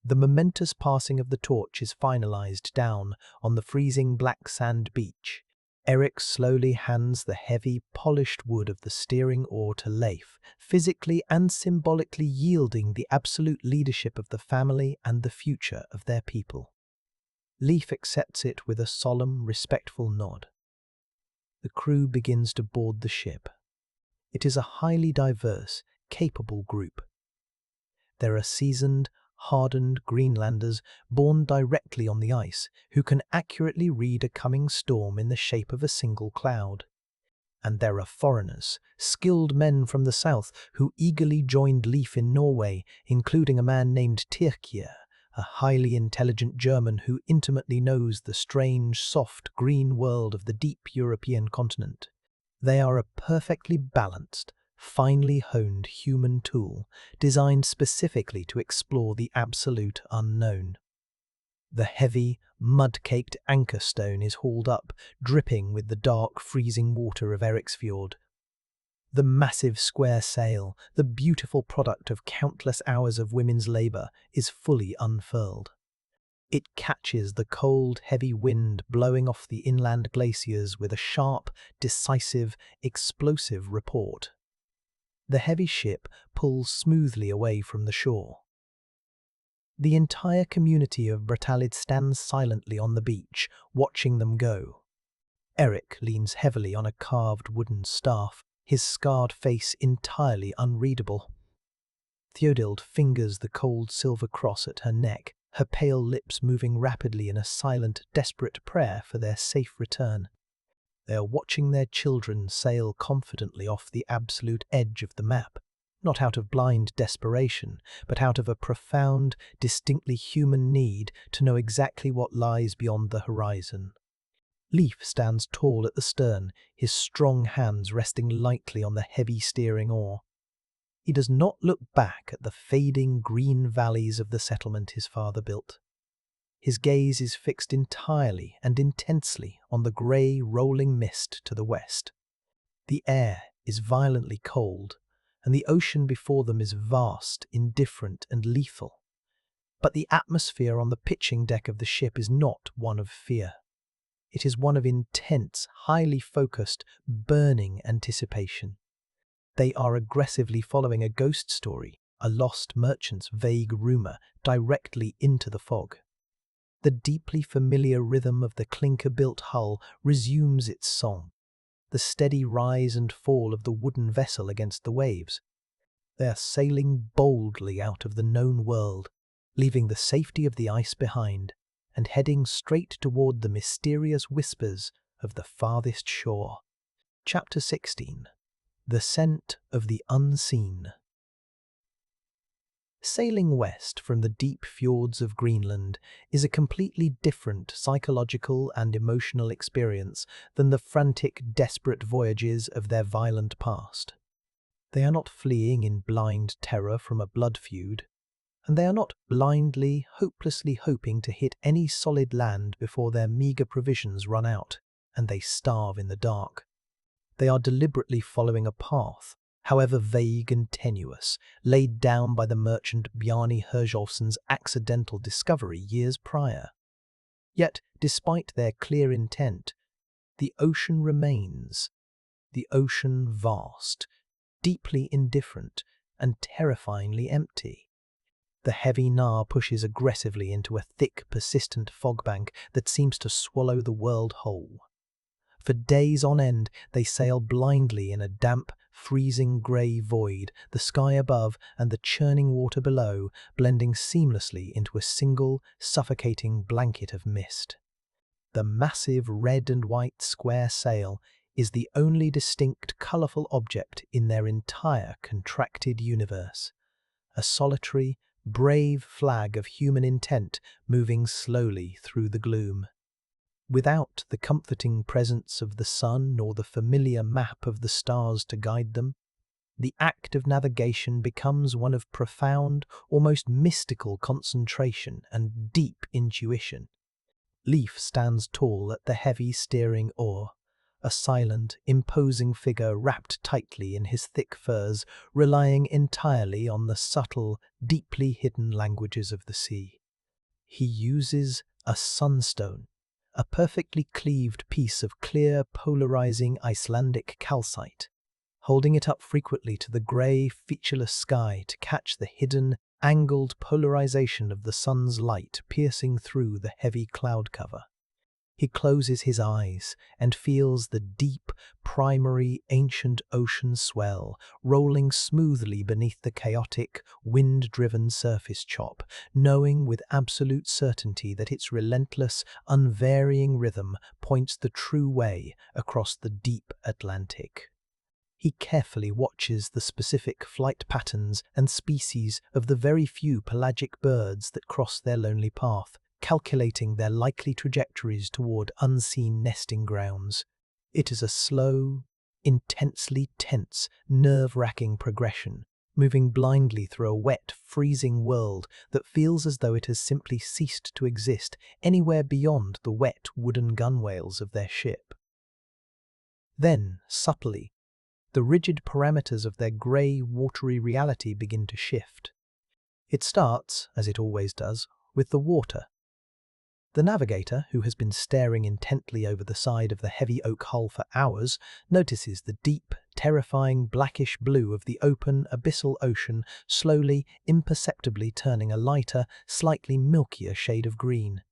The momentous passing of the torch is finalized down on the freezing black sand beach. Erik slowly hands the heavy, polished wood of the steering oar to Leif, physically and symbolically yielding the absolute leadership of the family and the future of their people. Leif accepts it with a solemn, respectful nod. The crew begins to board the ship. It is a highly diverse, capable group. There are seasoned, hardened Greenlanders born directly on the ice who can accurately read a coming storm in the shape of a single cloud. And there are foreigners, skilled men from the south who eagerly joined Leif in Norway, including a man named Tyrkir, a highly intelligent German who intimately knows the strange, soft, green world of the deep European continent. They are a perfectly balanced, finely honed human tool designed specifically to explore the absolute unknown. The heavy, mud-caked anchor stone is hauled up, dripping with the dark, freezing water of Eriksfjord. The massive square sail, the beautiful product of countless hours of women's labour, is fully unfurled. It catches the cold, heavy wind blowing off the inland glaciers with a sharp, decisive, explosive report. The heavy ship pulls smoothly away from the shore. The entire community of Brattahlid stands silently on the beach, watching them go. Erik leans heavily on a carved wooden staff, his scarred face entirely unreadable. Theodild fingers the cold silver cross at her neck, her pale lips moving rapidly in a silent, desperate prayer for their safe return. They are watching their children sail confidently off the absolute edge of the map, not out of blind desperation, but out of a profound, distinctly human need to know exactly what lies beyond the horizon. Leif stands tall at the stern, his strong hands resting lightly on the heavy steering oar. He does not look back at the fading green valleys of the settlement his father built. His gaze is fixed entirely and intensely on the grey, rolling mist to the west. The air is violently cold, and the ocean before them is vast, indifferent, and lethal. But the atmosphere on the pitching deck of the ship is not one of fear. It is one of intense, highly focused, burning anticipation. They are aggressively following a ghost story, a lost merchant's vague rumour, directly into the fog. The deeply familiar rhythm of the clinker-built hull resumes its song, the steady rise and fall of the wooden vessel against the waves. They are sailing boldly out of the known world, leaving the safety of the ice behind, and heading straight toward the mysterious whispers of the farthest shore. Chapter 16. The Scent of the Unseen. Sailing west from the deep fjords of Greenland is a completely different psychological and emotional experience than the frantic, desperate voyages of their violent past. They are not fleeing in blind terror from a blood feud, and they are not blindly, hopelessly hoping to hit any solid land before their meagre provisions run out and they starve in the dark. They are deliberately following a path, however vague and tenuous, laid down by the merchant Bjarni Herjolfsson's accidental discovery years prior. Yet, despite their clear intent, the ocean remains. The ocean vast, deeply indifferent, and terrifyingly empty. The heavy Nar pushes aggressively into a thick, persistent fogbank that seems to swallow the world whole. For days on end, they sail blindly in a damp, freezing grey void, the sky above and the churning water below blending seamlessly into a single, suffocating blanket of mist. The massive red and white square sail is the only distinct, colourful object in their entire contracted universe. A solitary, brave flag of human intent moving slowly through the gloom. Without the comforting presence of the sun or the familiar map of the stars to guide them, the act of navigation becomes one of profound, almost mystical concentration and deep intuition. Leif stands tall at the heavy steering oar, a silent, imposing figure wrapped tightly in his thick furs, relying entirely on the subtle, deeply hidden languages of the sea. He uses a sunstone, a perfectly cleaved piece of clear, polarizing Icelandic calcite, holding it up frequently to the grey, featureless sky to catch the hidden, angled polarization of the sun's light piercing through the heavy cloud cover. He closes his eyes and feels the deep, primary, ancient ocean swell rolling smoothly beneath the chaotic, wind-driven surface chop, knowing with absolute certainty that its relentless, unvarying rhythm points the true way across the deep Atlantic. He carefully watches the specific flight patterns and species of the very few pelagic birds that cross their lonely path, calculating their likely trajectories toward unseen nesting grounds. It is a slow, intensely tense, nerve-wracking progression, moving blindly through a wet, freezing world that feels as though it has simply ceased to exist anywhere beyond the wet wooden gunwales of their ship. Then, subtly, the rigid parameters of their grey, watery reality begin to shift. It starts, as it always does, with the water. The Navigator, who has been staring intently over the side of the heavy oak hull for hours, notices the deep, terrifying blackish blue of the open, abyssal ocean slowly, imperceptibly turning a lighter, slightly milkier shade of green.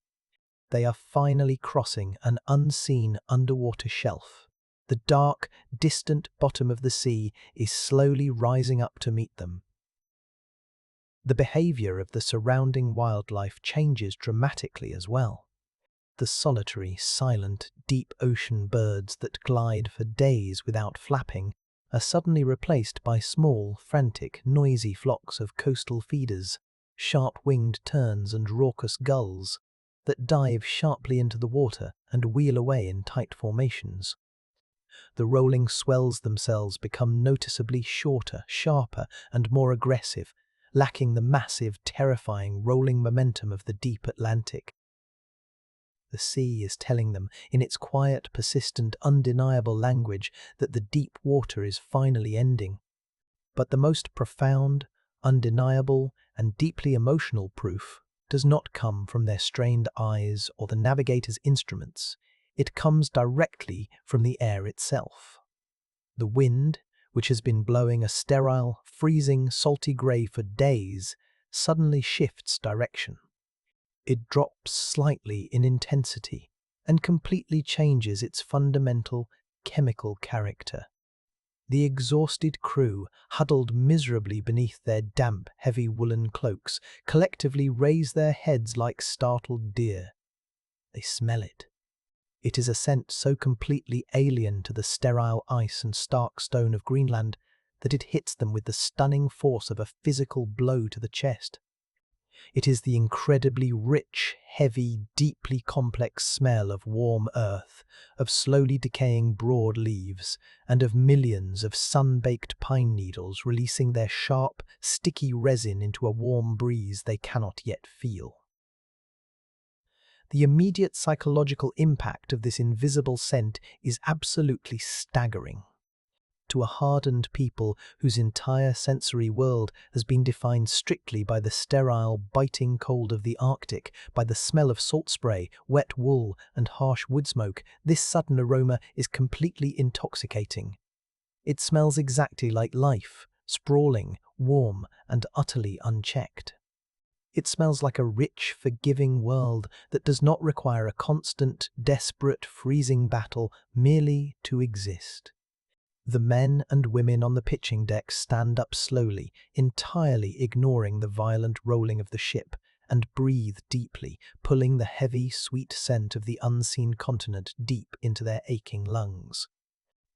They are finally crossing an unseen underwater shelf. The dark, distant bottom of the sea is slowly rising up to meet them. The behavior of the surrounding wildlife changes dramatically as well. The solitary, silent, deep ocean birds that glide for days without flapping are suddenly replaced by small, frantic, noisy flocks of coastal feeders, sharp-winged terns and raucous gulls that dive sharply into the water and wheel away in tight formations. The rolling swells themselves become noticeably shorter, sharper, and more aggressive, lacking the massive, terrifying rolling momentum of the deep Atlantic. The sea is telling them, in its quiet, persistent, undeniable language, that the deep water is finally ending. But the most profound, undeniable, and deeply emotional proof does not come from their strained eyes or the navigator's instruments. It comes directly from the air itself. The wind, which has been blowing a sterile, freezing, salty grey for days, suddenly shifts direction. It drops slightly in intensity and completely changes its fundamental chemical character. The exhausted crew, huddled miserably beneath their damp, heavy woolen cloaks, collectively raise their heads like startled deer. They smell it. It is a scent so completely alien to the sterile ice and stark stone of Greenland that it hits them with the stunning force of a physical blow to the chest. It is the incredibly rich, heavy, deeply complex smell of warm earth, of slowly decaying broad leaves, and of millions of sun-baked pine needles releasing their sharp, sticky resin into a warm breeze they cannot yet feel. The immediate psychological impact of this invisible scent is absolutely staggering. To a hardened people whose entire sensory world has been defined strictly by the sterile, biting cold of the Arctic, by the smell of salt spray, wet wool, and harsh wood smoke, this sudden aroma is completely intoxicating. It smells exactly like life, sprawling, warm, and utterly unchecked. It smells like a rich, forgiving world that does not require a constant, desperate, freezing battle merely to exist. The men and women on the pitching deck stand up slowly, entirely ignoring the violent rolling of the ship, and breathe deeply, pulling the heavy, sweet scent of the unseen continent deep into their aching lungs.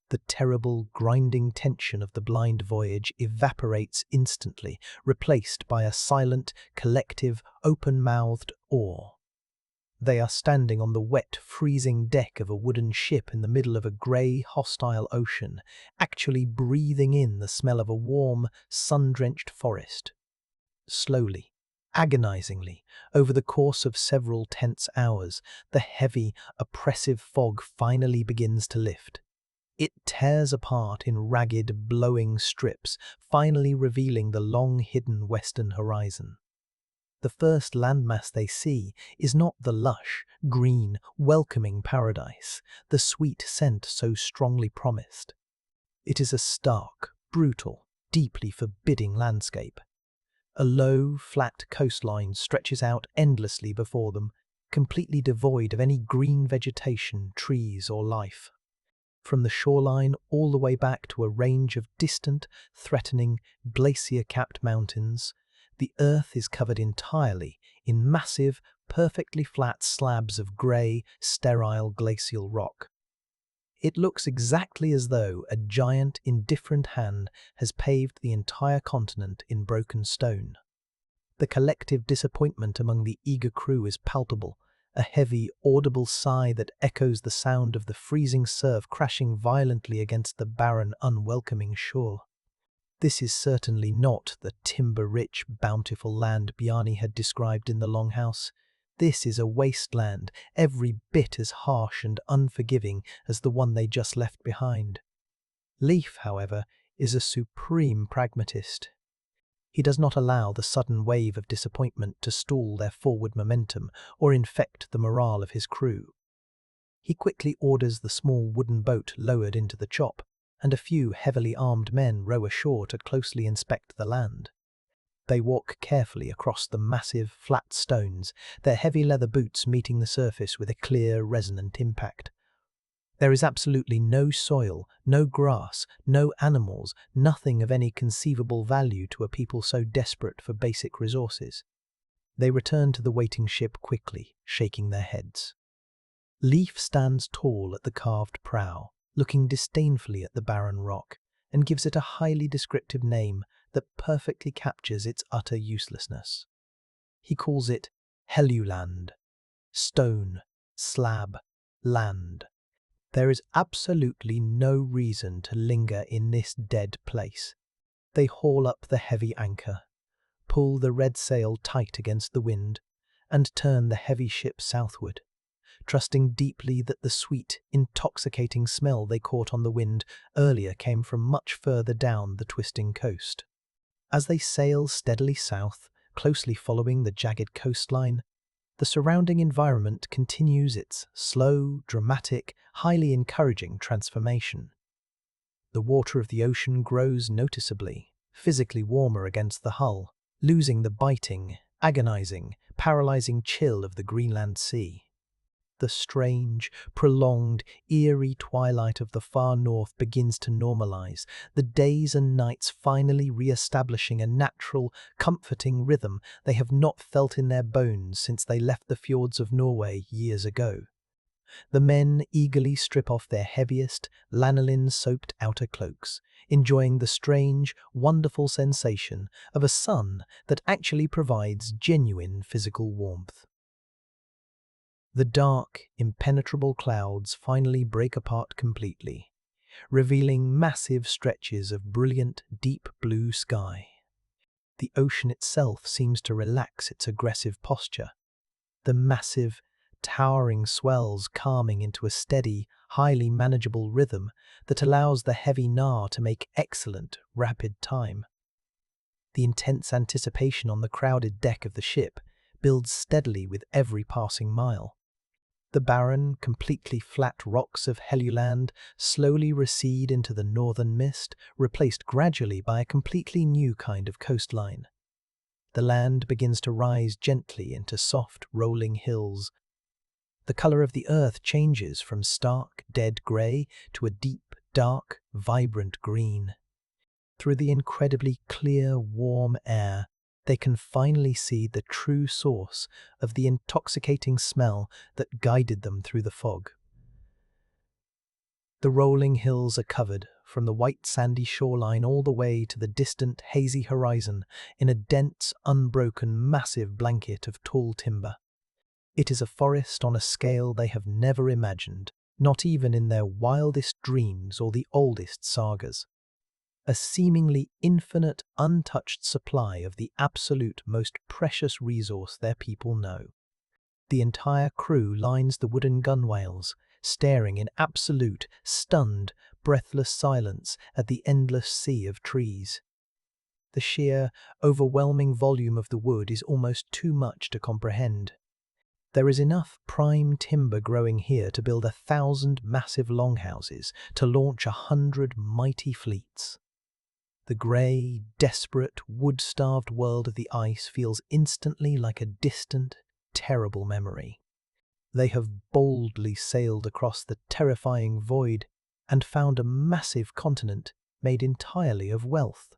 The terrible, grinding tension of the blind voyage evaporates instantly, replaced by a silent, collective, open-mouthed awe. They are standing on the wet, freezing deck of a wooden ship in the middle of a grey, hostile ocean, actually breathing in the smell of a warm, sun-drenched forest. Slowly, agonizingly, over the course of several tense hours, the heavy, oppressive fog finally begins to lift. It tears apart in ragged, blowing strips, finally revealing the long-hidden western horizon. The first landmass they see is not the lush, green, welcoming paradise, the sweet scent so strongly promised. It is a stark, brutal, deeply forbidding landscape. A low, flat coastline stretches out endlessly before them, completely devoid of any green vegetation, trees, or life. From the shoreline all the way back to a range of distant, threatening, glacier-capped mountains, the earth is covered entirely in massive, perfectly flat slabs of grey, sterile glacial rock. It looks exactly as though a giant, indifferent hand has paved the entire continent in broken stone. The collective disappointment among the eager crew is palpable, a heavy, audible sigh that echoes the sound of the freezing surf crashing violently against the barren, unwelcoming shore. This is certainly not the timber-rich, bountiful land Bjarni had described in the Longhouse. This is a wasteland, every bit as harsh and unforgiving as the one they just left behind. Leif, however, is a supreme pragmatist. He does not allow the sudden wave of disappointment to stall their forward momentum or infect the morale of his crew. He quickly orders the small wooden boat lowered into the chop, and a few heavily armed men row ashore to closely inspect the land. They walk carefully across the massive, flat stones, their heavy leather boots meeting the surface with a clear, resonant impact. There is absolutely no soil, no grass, no animals, nothing of any conceivable value to a people so desperate for basic resources. They return to the waiting ship quickly, shaking their heads. Leif stands tall at the carved prow, looking disdainfully at the barren rock, and gives it a highly descriptive name that perfectly captures its utter uselessness. He calls it Helluland, stone, slab, land. There is absolutely no reason to linger in this dead place. They haul up the heavy anchor, pull the red sail tight against the wind, and turn the heavy ship southward, trusting deeply that the sweet, intoxicating smell they caught on the wind earlier came from much further down the twisting coast. As they sail steadily south, closely following the jagged coastline, the surrounding environment continues its slow, dramatic, highly encouraging transformation. The water of the ocean grows noticeably, physically warmer against the hull, losing the biting, agonizing, paralyzing chill of the Greenland Sea. The strange, prolonged, eerie twilight of the far north begins to normalize, the days and nights finally re-establishing a natural, comforting rhythm they have not felt in their bones since they left the fjords of Norway years ago. The men eagerly strip off their heaviest, lanolin-soaked outer cloaks, enjoying the strange, wonderful sensation of a sun that actually provides genuine physical warmth. The dark, impenetrable clouds finally break apart completely, revealing massive stretches of brilliant, deep blue sky. The ocean itself seems to relax its aggressive posture, the massive, towering swells calming into a steady, highly manageable rhythm that allows the heavy Gnar to make excellent, rapid time. The intense anticipation on the crowded deck of the ship builds steadily with every passing mile. The barren, completely flat rocks of Helluland slowly recede into the northern mist, replaced gradually by a completely new kind of coastline. The land begins to rise gently into soft, rolling hills. The color of the earth changes from stark, dead grey to a deep, dark, vibrant green. Through the incredibly clear, warm air, they can finally see the true source of the intoxicating smell that guided them through the fog. The rolling hills are covered, from the white sandy shoreline all the way to the distant hazy horizon, in a dense, unbroken, massive blanket of tall timber. It is a forest on a scale they have never imagined, not even in their wildest dreams or the oldest sagas. A seemingly infinite, untouched supply of the absolute most precious resource their people know. The entire crew lines the wooden gunwales, staring in absolute, stunned, breathless silence at the endless sea of trees. The sheer, overwhelming volume of the wood is almost too much to comprehend. There is enough prime timber growing here to build 1,000 massive longhouses, to launch 100 mighty fleets. The grey, desperate, wood-starved world of the ice feels instantly like a distant, terrible memory. They have boldly sailed across the terrifying void and found a massive continent made entirely of wealth.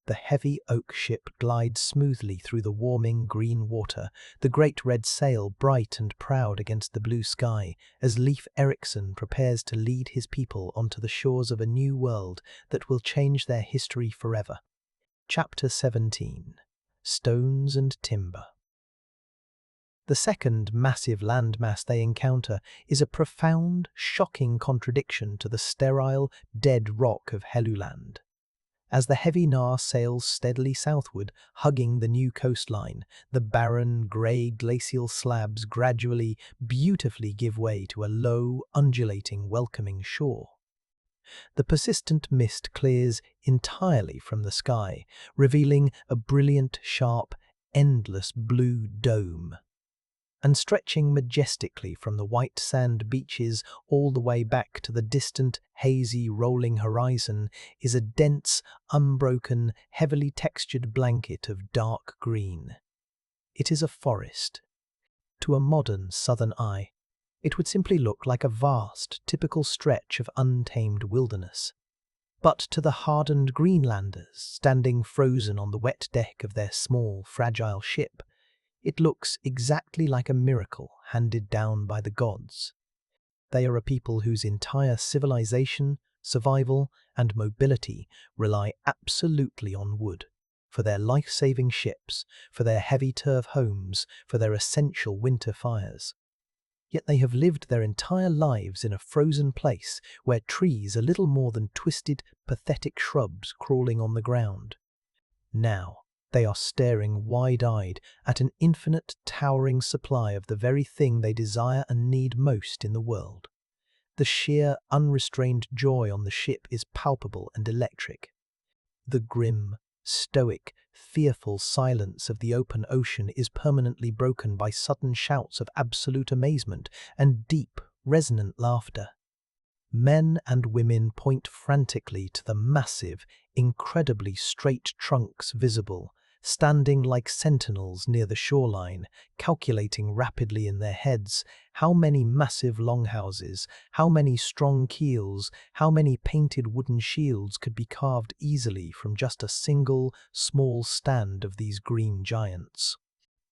The heavy oak ship glides smoothly through the warming green water, the great red sail bright and proud against the blue sky, as Leif Eriksson prepares to lead his people onto the shores of a new world that will change their history forever. Chapter 17. Stones and Timber. The second massive landmass they encounter is a profound, shocking contradiction to the sterile, dead rock of Helluland. As the heavy Nar sails steadily southward, hugging the new coastline, the barren, grey glacial slabs gradually, beautifully give way to a low, undulating, welcoming shore. The persistent mist clears entirely from the sky, revealing a brilliant, sharp, endless blue dome. And stretching majestically from the white sand beaches all the way back to the distant, hazy, rolling horizon is a dense, unbroken, heavily textured blanket of dark green. It is a forest. To a modern southern eye, it would simply look like a vast, typical stretch of untamed wilderness. But to the hardened Greenlanders, standing frozen on the wet deck of their small, fragile ship, it looks exactly like a miracle handed down by the gods. They are a people whose entire civilization, survival, and mobility rely absolutely on wood, for their life-saving ships, for their heavy turf homes, for their essential winter fires. Yet they have lived their entire lives in a frozen place where trees are little more than twisted, pathetic shrubs crawling on the ground. Now, they are staring wide-eyed at an infinite, towering supply of the very thing they desire and need most in the world. The sheer, unrestrained joy on the ship is palpable and electric. The grim, stoic, fearful silence of the open ocean is permanently broken by sudden shouts of absolute amazement and deep, resonant laughter. Men and women point frantically to the massive, incredibly straight trunks visible, standing like sentinels near the shoreline, calculating rapidly in their heads how many massive longhouses, how many strong keels, how many painted wooden shields could be carved easily from just a single, small stand of these green giants.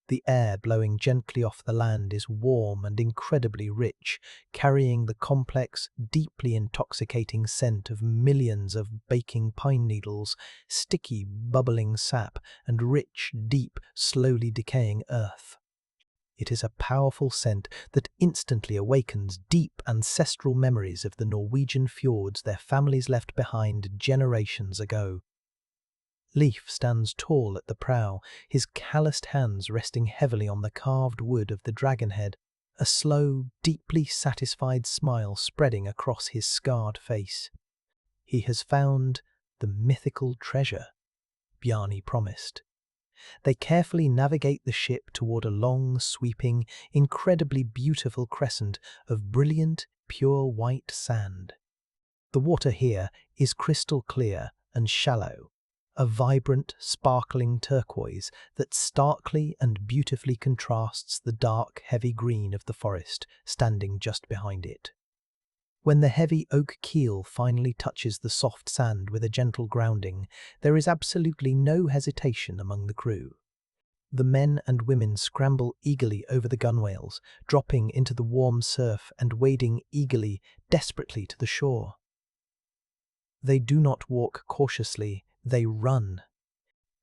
The air blowing gently off the land is warm and incredibly rich, carrying the complex, deeply intoxicating scent of millions of baking pine needles, sticky, bubbling sap, and rich, deep, slowly decaying earth. It is a powerful scent that instantly awakens deep ancestral memories of the Norwegian fjords their families left behind generations ago. Leif stands tall at the prow, his calloused hands resting heavily on the carved wood of the dragonhead, a slow, deeply satisfied smile spreading across his scarred face. He has found the mythical treasure Bjarni promised. They carefully navigate the ship toward a long, sweeping, incredibly beautiful crescent of brilliant, pure white sand. The water here is crystal clear and shallow, a vibrant, sparkling turquoise that starkly and beautifully contrasts the dark, heavy green of the forest standing just behind it. When the heavy oak keel finally touches the soft sand with a gentle grounding, there is absolutely no hesitation among the crew. The men and women scramble eagerly over the gunwales, dropping into the warm surf and wading eagerly, desperately to the shore. They do not walk cautiously, they run.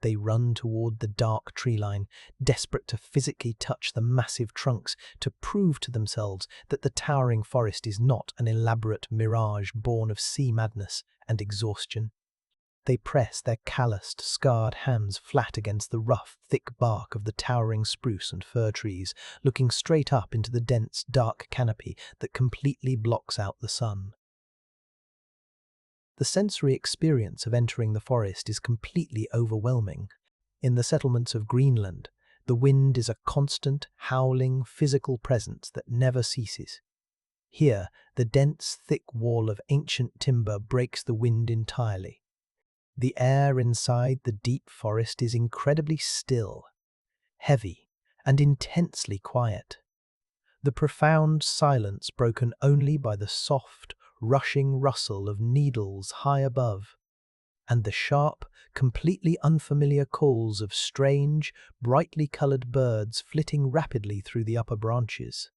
They run toward the dark tree line, desperate to physically touch the massive trunks to prove to themselves that the towering forest is not an elaborate mirage born of sea madness and exhaustion. They press their calloused, scarred hands flat against the rough, thick bark of the towering spruce and fir trees, looking straight up into the dense, dark canopy that completely blocks out the sun. The sensory experience of entering the forest is completely overwhelming. In the settlements of Greenland, the wind is a constant, howling, physical presence that never ceases. Here, the dense, thick wall of ancient timber breaks the wind entirely. The air inside the deep forest is incredibly still, heavy, and intensely quiet. The profound silence broken only by the soft, rushing rustle of needles high above. and the sharp, completely unfamiliar calls of strange, brightly coloured birds flitting rapidly through the upper branches.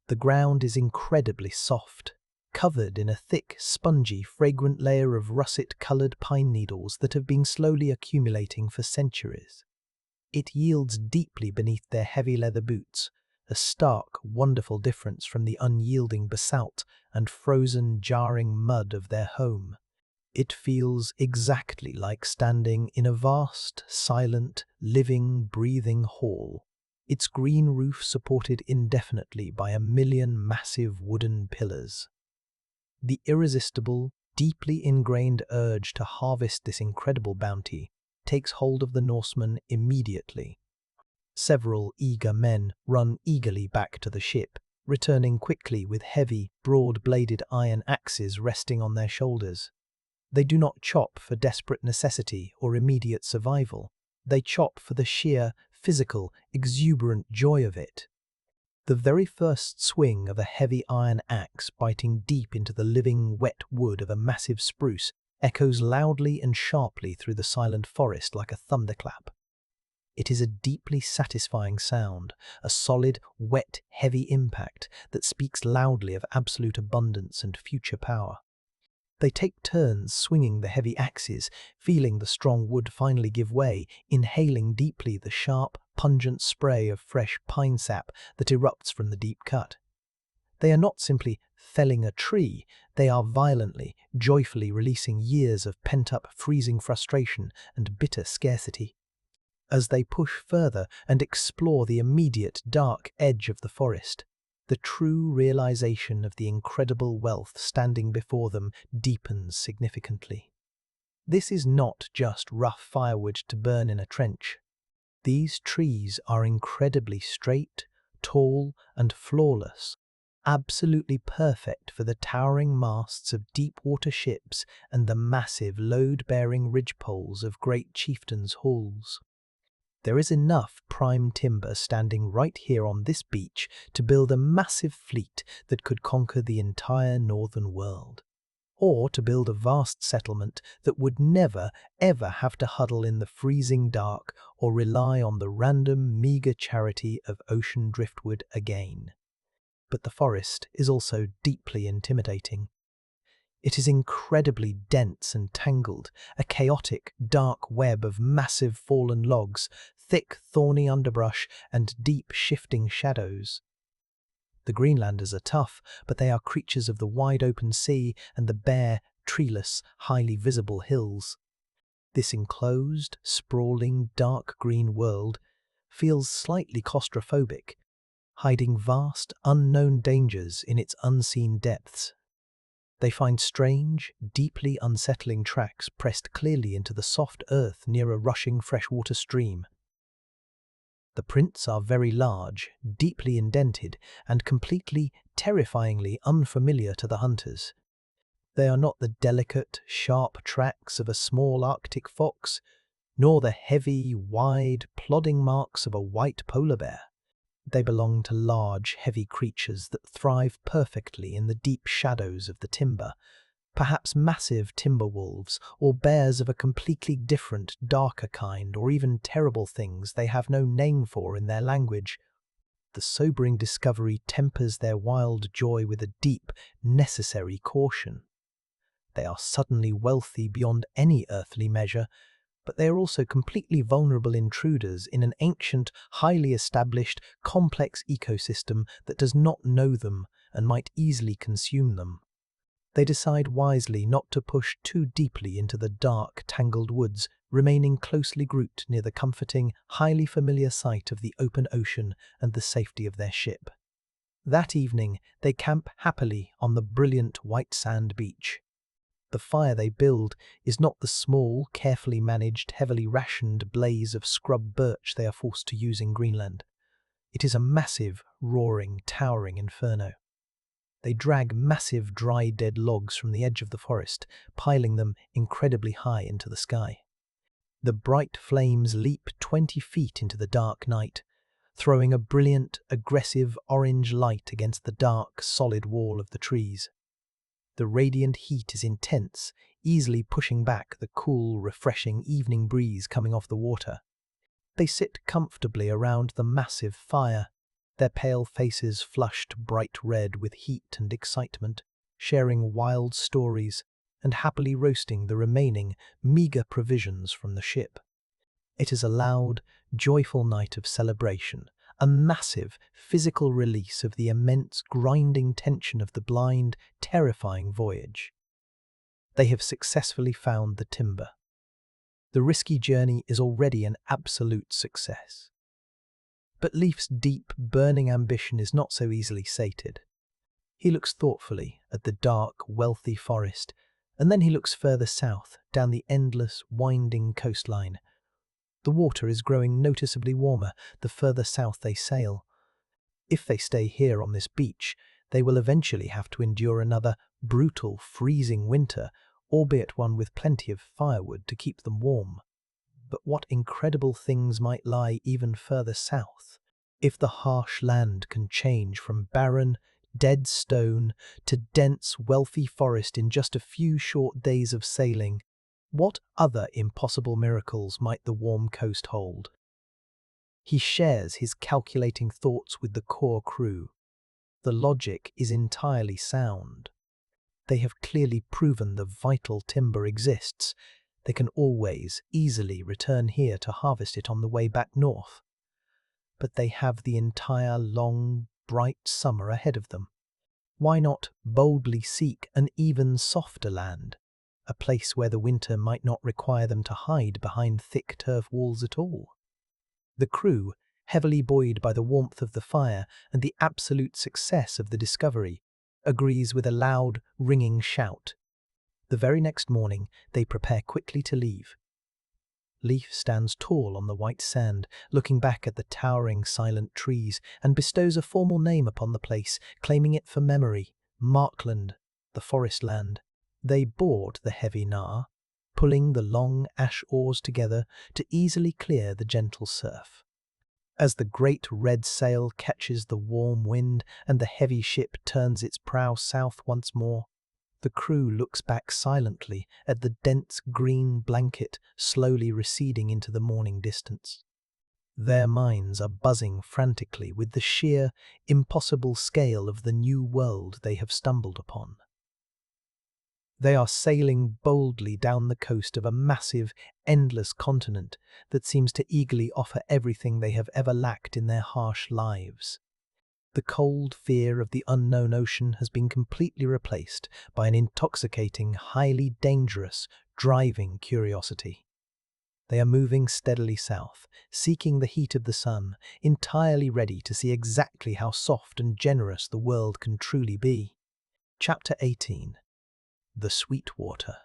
The ground is incredibly soft, covered in a thick, spongy, fragrant layer of russet-coloured pine needles that have been slowly accumulating for centuries. It yields deeply beneath their heavy leather boots, a stark, wonderful difference from the unyielding basalt and frozen, jarring mud of their home. It feels exactly like standing in a vast, silent, living, breathing hall, its green roof supported indefinitely by a million massive wooden pillars. The irresistible, deeply ingrained urge to harvest this incredible bounty takes hold of the Norsemen immediately. Several eager men run eagerly back to the ship, returning quickly with heavy, broad-bladed iron axes resting on their shoulders. They do not chop for desperate necessity or immediate survival. They chop for the sheer, physical, exuberant joy of it. The very first swing of a heavy iron axe biting deep into the living, wet wood of a massive spruce echoes loudly and sharply through the silent forest like a thunderclap. It is a deeply satisfying sound, a solid, wet, heavy impact that speaks loudly of absolute abundance and future power. They take turns swinging the heavy axes, feeling the strong wood finally give way, inhaling deeply the sharp, pungent spray of fresh pine sap that erupts from the deep cut. They are not simply felling a tree, they are violently, joyfully releasing years of pent-up freezing frustration and bitter scarcity. As they push further and explore the immediate dark edge of the forest, the true realization of the incredible wealth standing before them deepens significantly. This is not just rough firewood to burn in a trench. These trees are incredibly straight, tall, and flawless, absolutely perfect for the towering masts of deep-water ships and the massive load-bearing ridgepoles of great chieftains' halls. There is enough prime timber standing right here on this beach to build a massive fleet that could conquer the entire northern world, or to build a vast settlement that would never, ever have to huddle in the freezing dark or rely on the random, meager charity of ocean driftwood again. But the forest is also deeply intimidating. It is incredibly dense and tangled, a chaotic, dark web of massive fallen logs, thick, thorny underbrush, and deep, shifting shadows. The Greenlanders are tough, but they are creatures of the wide-open sea and the bare, treeless, highly visible hills. This enclosed, sprawling, dark green world feels slightly claustrophobic, hiding vast, unknown dangers in its unseen depths. They find strange, deeply unsettling tracks pressed clearly into the soft earth near a rushing freshwater stream. The prints are very large, deeply indented, and completely, terrifyingly unfamiliar to the hunters. They are not the delicate, sharp tracks of a small Arctic fox, nor the heavy, wide, plodding marks of a white polar bear. They belong to large, heavy creatures that thrive perfectly in the deep shadows of the timber, perhaps massive timber wolves or bears of a completely different, darker kind, or even terrible things they have no name for in their language. The sobering discovery tempers their wild joy with a deep, necessary caution. They are suddenly wealthy beyond any earthly measure, but they are also completely vulnerable intruders in an ancient, highly established, complex ecosystem that does not know them and might easily consume them. They decide wisely not to push too deeply into the dark, tangled woods, remaining closely grouped near the comforting, highly familiar sight of the open ocean and the safety of their ship. That evening, they camp happily on the brilliant white sand beach. The fire they build is not the small, carefully managed, heavily rationed blaze of scrub birch they are forced to use in Greenland. It is a massive, roaring, towering inferno. They drag massive, dry, dead logs from the edge of the forest, piling them incredibly high into the sky. The bright flames leap 20 feet into the dark night, throwing a brilliant, aggressive orange light against the dark, solid wall of the trees. The radiant heat is intense, easily pushing back the cool, refreshing evening breeze coming off the water. They sit comfortably around the massive fire, their pale faces flushed bright red with heat and excitement, sharing wild stories and happily roasting the remaining meager provisions from the ship. It is a loud, joyful night of celebration, a massive physical release of the immense grinding tension of the blind, terrifying voyage. They have successfully found the timber. The risky journey is already an absolute success. But Leif's deep, burning ambition is not so easily sated. He looks thoughtfully at the dark, wealthy forest, and then he looks further south, down the endless, winding coastline. The water is growing noticeably warmer the further south they sail. If they stay here on this beach, they will eventually have to endure another brutal, freezing winter, albeit one with plenty of firewood to keep them warm. But what incredible things might lie even further south? If the harsh land can change from barren, dead stone to dense, wealthy forest in just a few short days of sailing, what other impossible miracles might the warm coast hold? He shares his calculating thoughts with the core crew. The logic is entirely sound. They have clearly proven the vital timber exists. They can always, easily return here to harvest it on the way back north. But they have the entire long, bright summer ahead of them. Why not boldly seek an even softer land? A place where the winter might not require them to hide behind thick turf walls at all. The crew, heavily buoyed by the warmth of the fire and the absolute success of the discovery, agrees with a loud, ringing shout. The very next morning, they prepare quickly to leave. Leif stands tall on the white sand, looking back at the towering, silent trees, and bestows a formal name upon the place, claiming it for memory: Markland, the forest land. They board the heavy Nar, pulling the long ash oars together to easily clear the gentle surf. As the great red sail catches the warm wind and the heavy ship turns its prow south once more, the crew looks back silently at the dense green blanket slowly receding into the morning distance. Their minds are buzzing frantically with the sheer, impossible scale of the new world they have stumbled upon. They are sailing boldly down the coast of a massive, endless continent that seems to eagerly offer everything they have ever lacked in their harsh lives. The cold fear of the unknown ocean has been completely replaced by an intoxicating, highly dangerous, driving curiosity. They are moving steadily south, seeking the heat of the sun, entirely ready to see exactly how soft and generous the world can truly be. Chapter 18. The Sweetwater.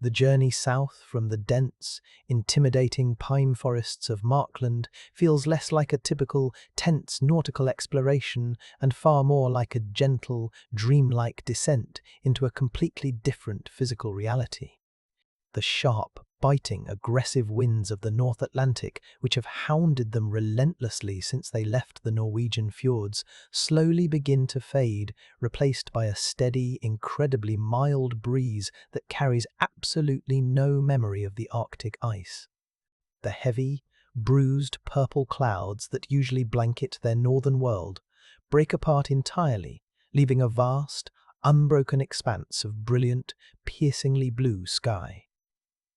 The journey south from the dense, intimidating pine forests of Markland feels less like a typical, tense nautical exploration and far more like a gentle, dreamlike descent into a completely different physical reality. The sharp, biting, aggressive winds of the North Atlantic, which have hounded them relentlessly since they left the Norwegian fjords, slowly begin to fade, replaced by a steady, incredibly mild breeze that carries absolutely no memory of the Arctic ice. The heavy, bruised purple clouds that usually blanket their northern world break apart entirely, leaving a vast, unbroken expanse of brilliant, piercingly blue sky.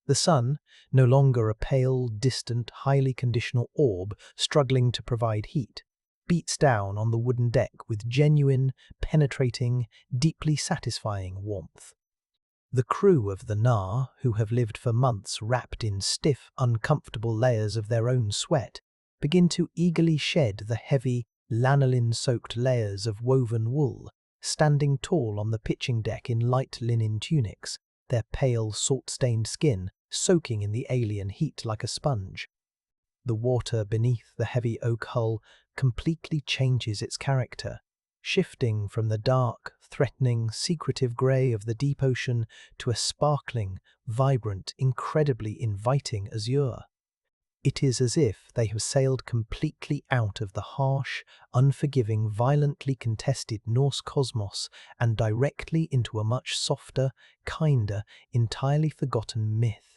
The sun, no longer a pale, distant, highly conditional orb struggling to provide heat, beats down on the wooden deck with genuine, penetrating, deeply satisfying warmth. The crew of the Nar, who have lived for months wrapped in stiff, uncomfortable layers of their own sweat, begin to eagerly shed the heavy, lanolin-soaked layers of woven wool, standing tall on the pitching deck in light linen tunics, their pale, salt-stained skin soaking in the alien heat like a sponge. The water beneath the heavy oak hull completely changes its character, shifting from the dark, threatening, secretive grey of the deep ocean to a sparkling, vibrant, incredibly inviting azure. It is as if they have sailed completely out of the harsh, unforgiving, violently contested Norse cosmos and directly into a much softer, kinder, entirely forgotten myth.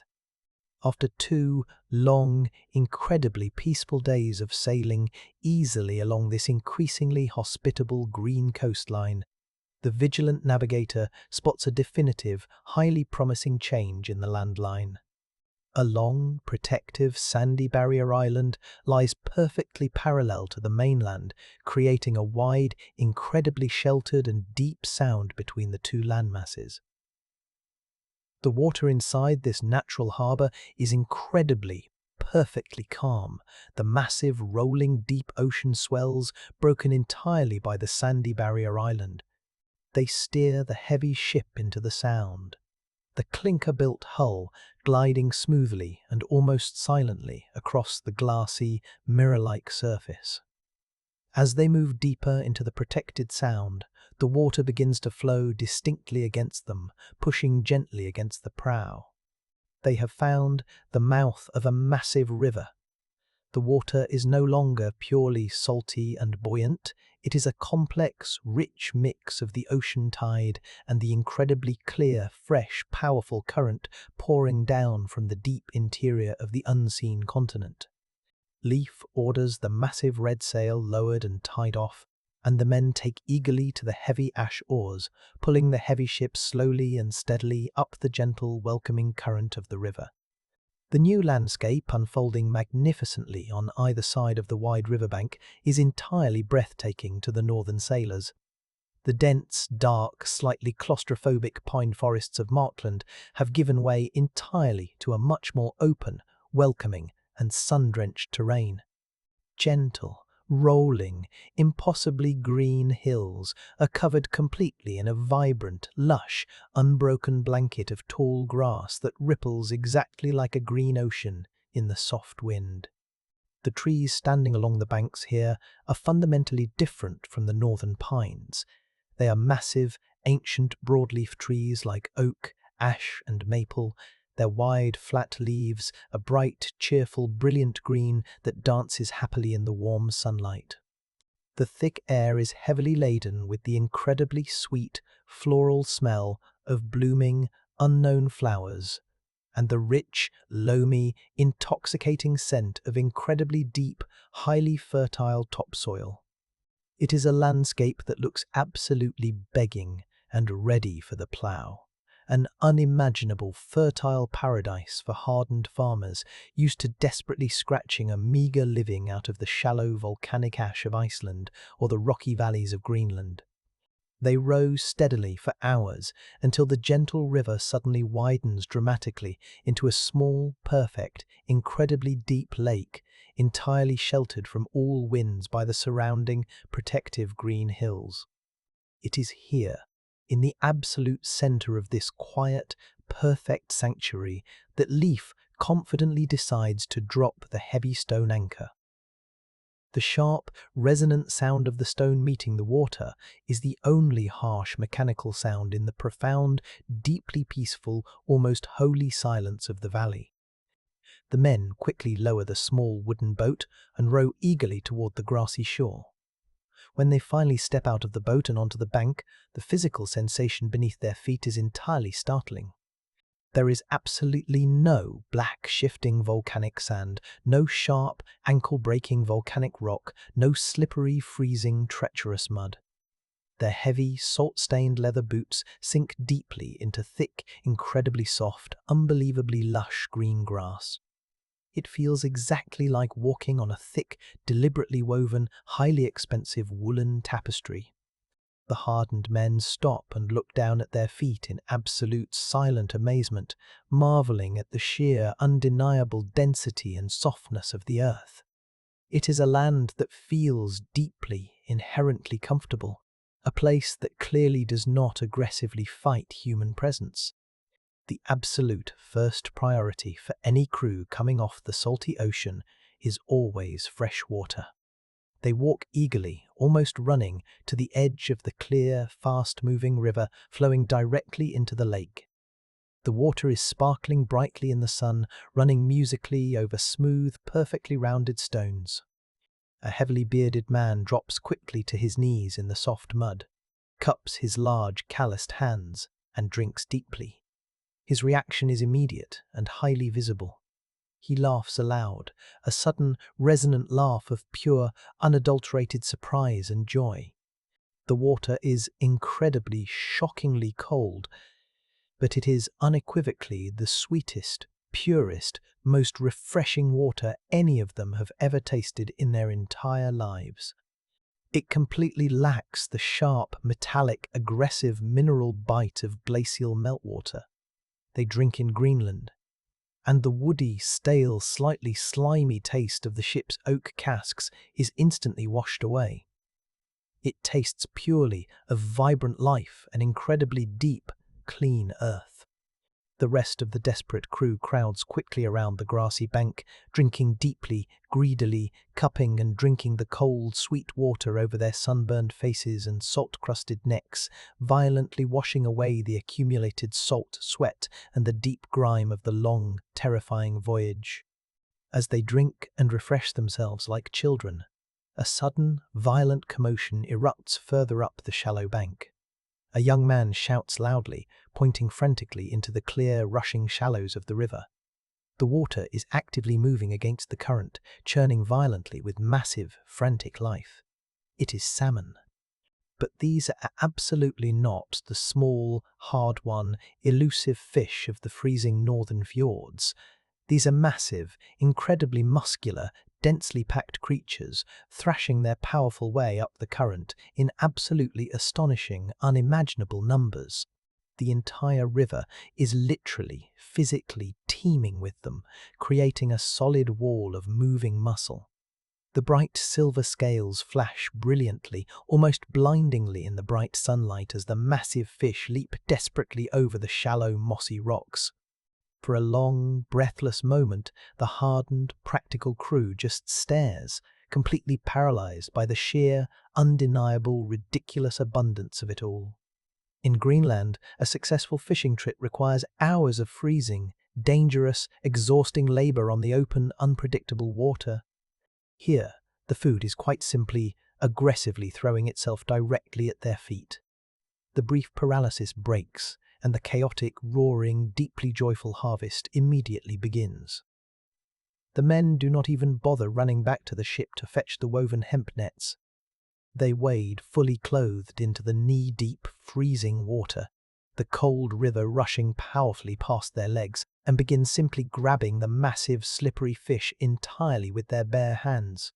After 2 long, incredibly peaceful days of sailing easily along this increasingly hospitable green coastline, the vigilant navigator spots a definitive, highly promising change in the landline. A long, protective, sandy barrier island lies perfectly parallel to the mainland, creating a wide, incredibly sheltered and deep sound between the two landmasses. The water inside this natural harbour is incredibly, perfectly calm, the massive, rolling, deep ocean swells broken entirely by the sandy barrier island. They steer the heavy ship into the sound. The clinker-built hull gliding smoothly and almost silently across the glassy, mirror-like surface. As they move deeper into the protected sound, the water begins to flow distinctly against them, pushing gently against the prow. They have found the mouth of a massive river. The water is no longer purely salty and buoyant. It is a complex, rich mix of the ocean tide and the incredibly clear, fresh, powerful current pouring down from the deep interior of the unseen continent. Leif orders the massive red sail lowered and tied off, and the men take eagerly to the heavy ash oars, pulling the heavy ship slowly and steadily up the gentle, welcoming current of the river. The new landscape, unfolding magnificently on either side of the wide riverbank, is entirely breathtaking to the northern sailors. The dense, dark, slightly claustrophobic pine forests of Markland have given way entirely to a much more open, welcoming, and sun-drenched terrain. Gentle, rolling, impossibly green hills are covered completely in a vibrant, lush, unbroken blanket of tall grass that ripples exactly like a green ocean in the soft wind. The trees standing along the banks here are fundamentally different from the northern pines. They are massive, ancient broadleaf trees like oak, ash, and maple, their wide, flat leaves a bright, cheerful, brilliant green that dances happily in the warm sunlight. The thick air is heavily laden with the incredibly sweet, floral smell of blooming, unknown flowers, and the rich, loamy, intoxicating scent of incredibly deep, highly fertile topsoil. It is a landscape that looks absolutely begging and ready for the plough. An unimaginable fertile paradise for hardened farmers used to desperately scratching a meagre living out of the shallow volcanic ash of Iceland or the rocky valleys of Greenland. They row steadily for hours until the gentle river suddenly widens dramatically into a small, perfect, incredibly deep lake, entirely sheltered from all winds by the surrounding, protective green hills. It is here, in the absolute center of this quiet, perfect sanctuary, that Leif confidently decides to drop the heavy stone anchor. The sharp, resonant sound of the stone meeting the water is the only harsh mechanical sound in the profound, deeply peaceful, almost holy silence of the valley. The men quickly lower the small wooden boat and row eagerly toward the grassy shore. When they finally step out of the boat and onto the bank, the physical sensation beneath their feet is entirely startling. There is absolutely no black, shifting volcanic sand, no sharp, ankle-breaking volcanic rock, no slippery, freezing, treacherous mud. Their heavy, salt-stained leather boots sink deeply into thick, incredibly soft, unbelievably lush green grass. It feels exactly like walking on a thick, deliberately woven, highly expensive woolen tapestry. The hardened men stop and look down at their feet in absolute silent amazement, marveling at the sheer, undeniable density and softness of the earth. It is a land that feels deeply, inherently comfortable, a place that clearly does not aggressively fight human presence. The absolute first priority for any crew coming off the salty ocean is always fresh water. They walk eagerly, almost running, to the edge of the clear, fast-moving river flowing directly into the lake. The water is sparkling brightly in the sun, running musically over smooth, perfectly rounded stones. A heavily bearded man drops quickly to his knees in the soft mud, cups his large, calloused hands, and drinks deeply. His reaction is immediate and highly visible. He laughs aloud, a sudden, resonant laugh of pure, unadulterated surprise and joy. The water is incredibly, shockingly cold, but it is unequivocally the sweetest, purest, most refreshing water any of them have ever tasted in their entire lives. It completely lacks the sharp, metallic, aggressive mineral bite of glacial meltwater they drink in Greenland, and the woody, stale, slightly slimy taste of the ship's oak casks is instantly washed away. It tastes purely of vibrant life and incredibly deep, clean earth. The rest of the desperate crew crowds quickly around the grassy bank, drinking deeply, greedily, cupping and drinking the cold, sweet water over their sunburned faces and salt-crusted necks, violently washing away the accumulated salt, sweat, and the deep grime of the long, terrifying voyage. As they drink and refresh themselves like children, a sudden, violent commotion erupts further up the shallow bank. A young man shouts loudly, pointing frantically into the clear, rushing shallows of the river. The water is actively moving against the current, churning violently with massive, frantic life. It is salmon. But these are absolutely not the small, hard-won, elusive fish of the freezing northern fjords. These are massive, incredibly muscular, densely packed creatures, thrashing their powerful way up the current in absolutely astonishing, unimaginable numbers. The entire river is literally, physically teeming with them, creating a solid wall of moving muscle. The bright silver scales flash brilliantly, almost blindingly in the bright sunlight as the massive fish leap desperately over the shallow, mossy rocks. For a long, breathless moment, the hardened, practical crew just stares, completely paralyzed by the sheer, undeniable, ridiculous abundance of it all. In Greenland, a successful fishing trip requires hours of freezing, dangerous, exhausting labor on the open, unpredictable water. Here, the food is quite simply, aggressively throwing itself directly at their feet. The brief paralysis breaks, and the chaotic, roaring, deeply joyful harvest immediately begins. The men do not even bother running back to the ship to fetch the woven hemp nets. They wade fully clothed into the knee-deep, freezing water, the cold river rushing powerfully past their legs, and begin simply grabbing the massive, slippery fish entirely with their bare hands.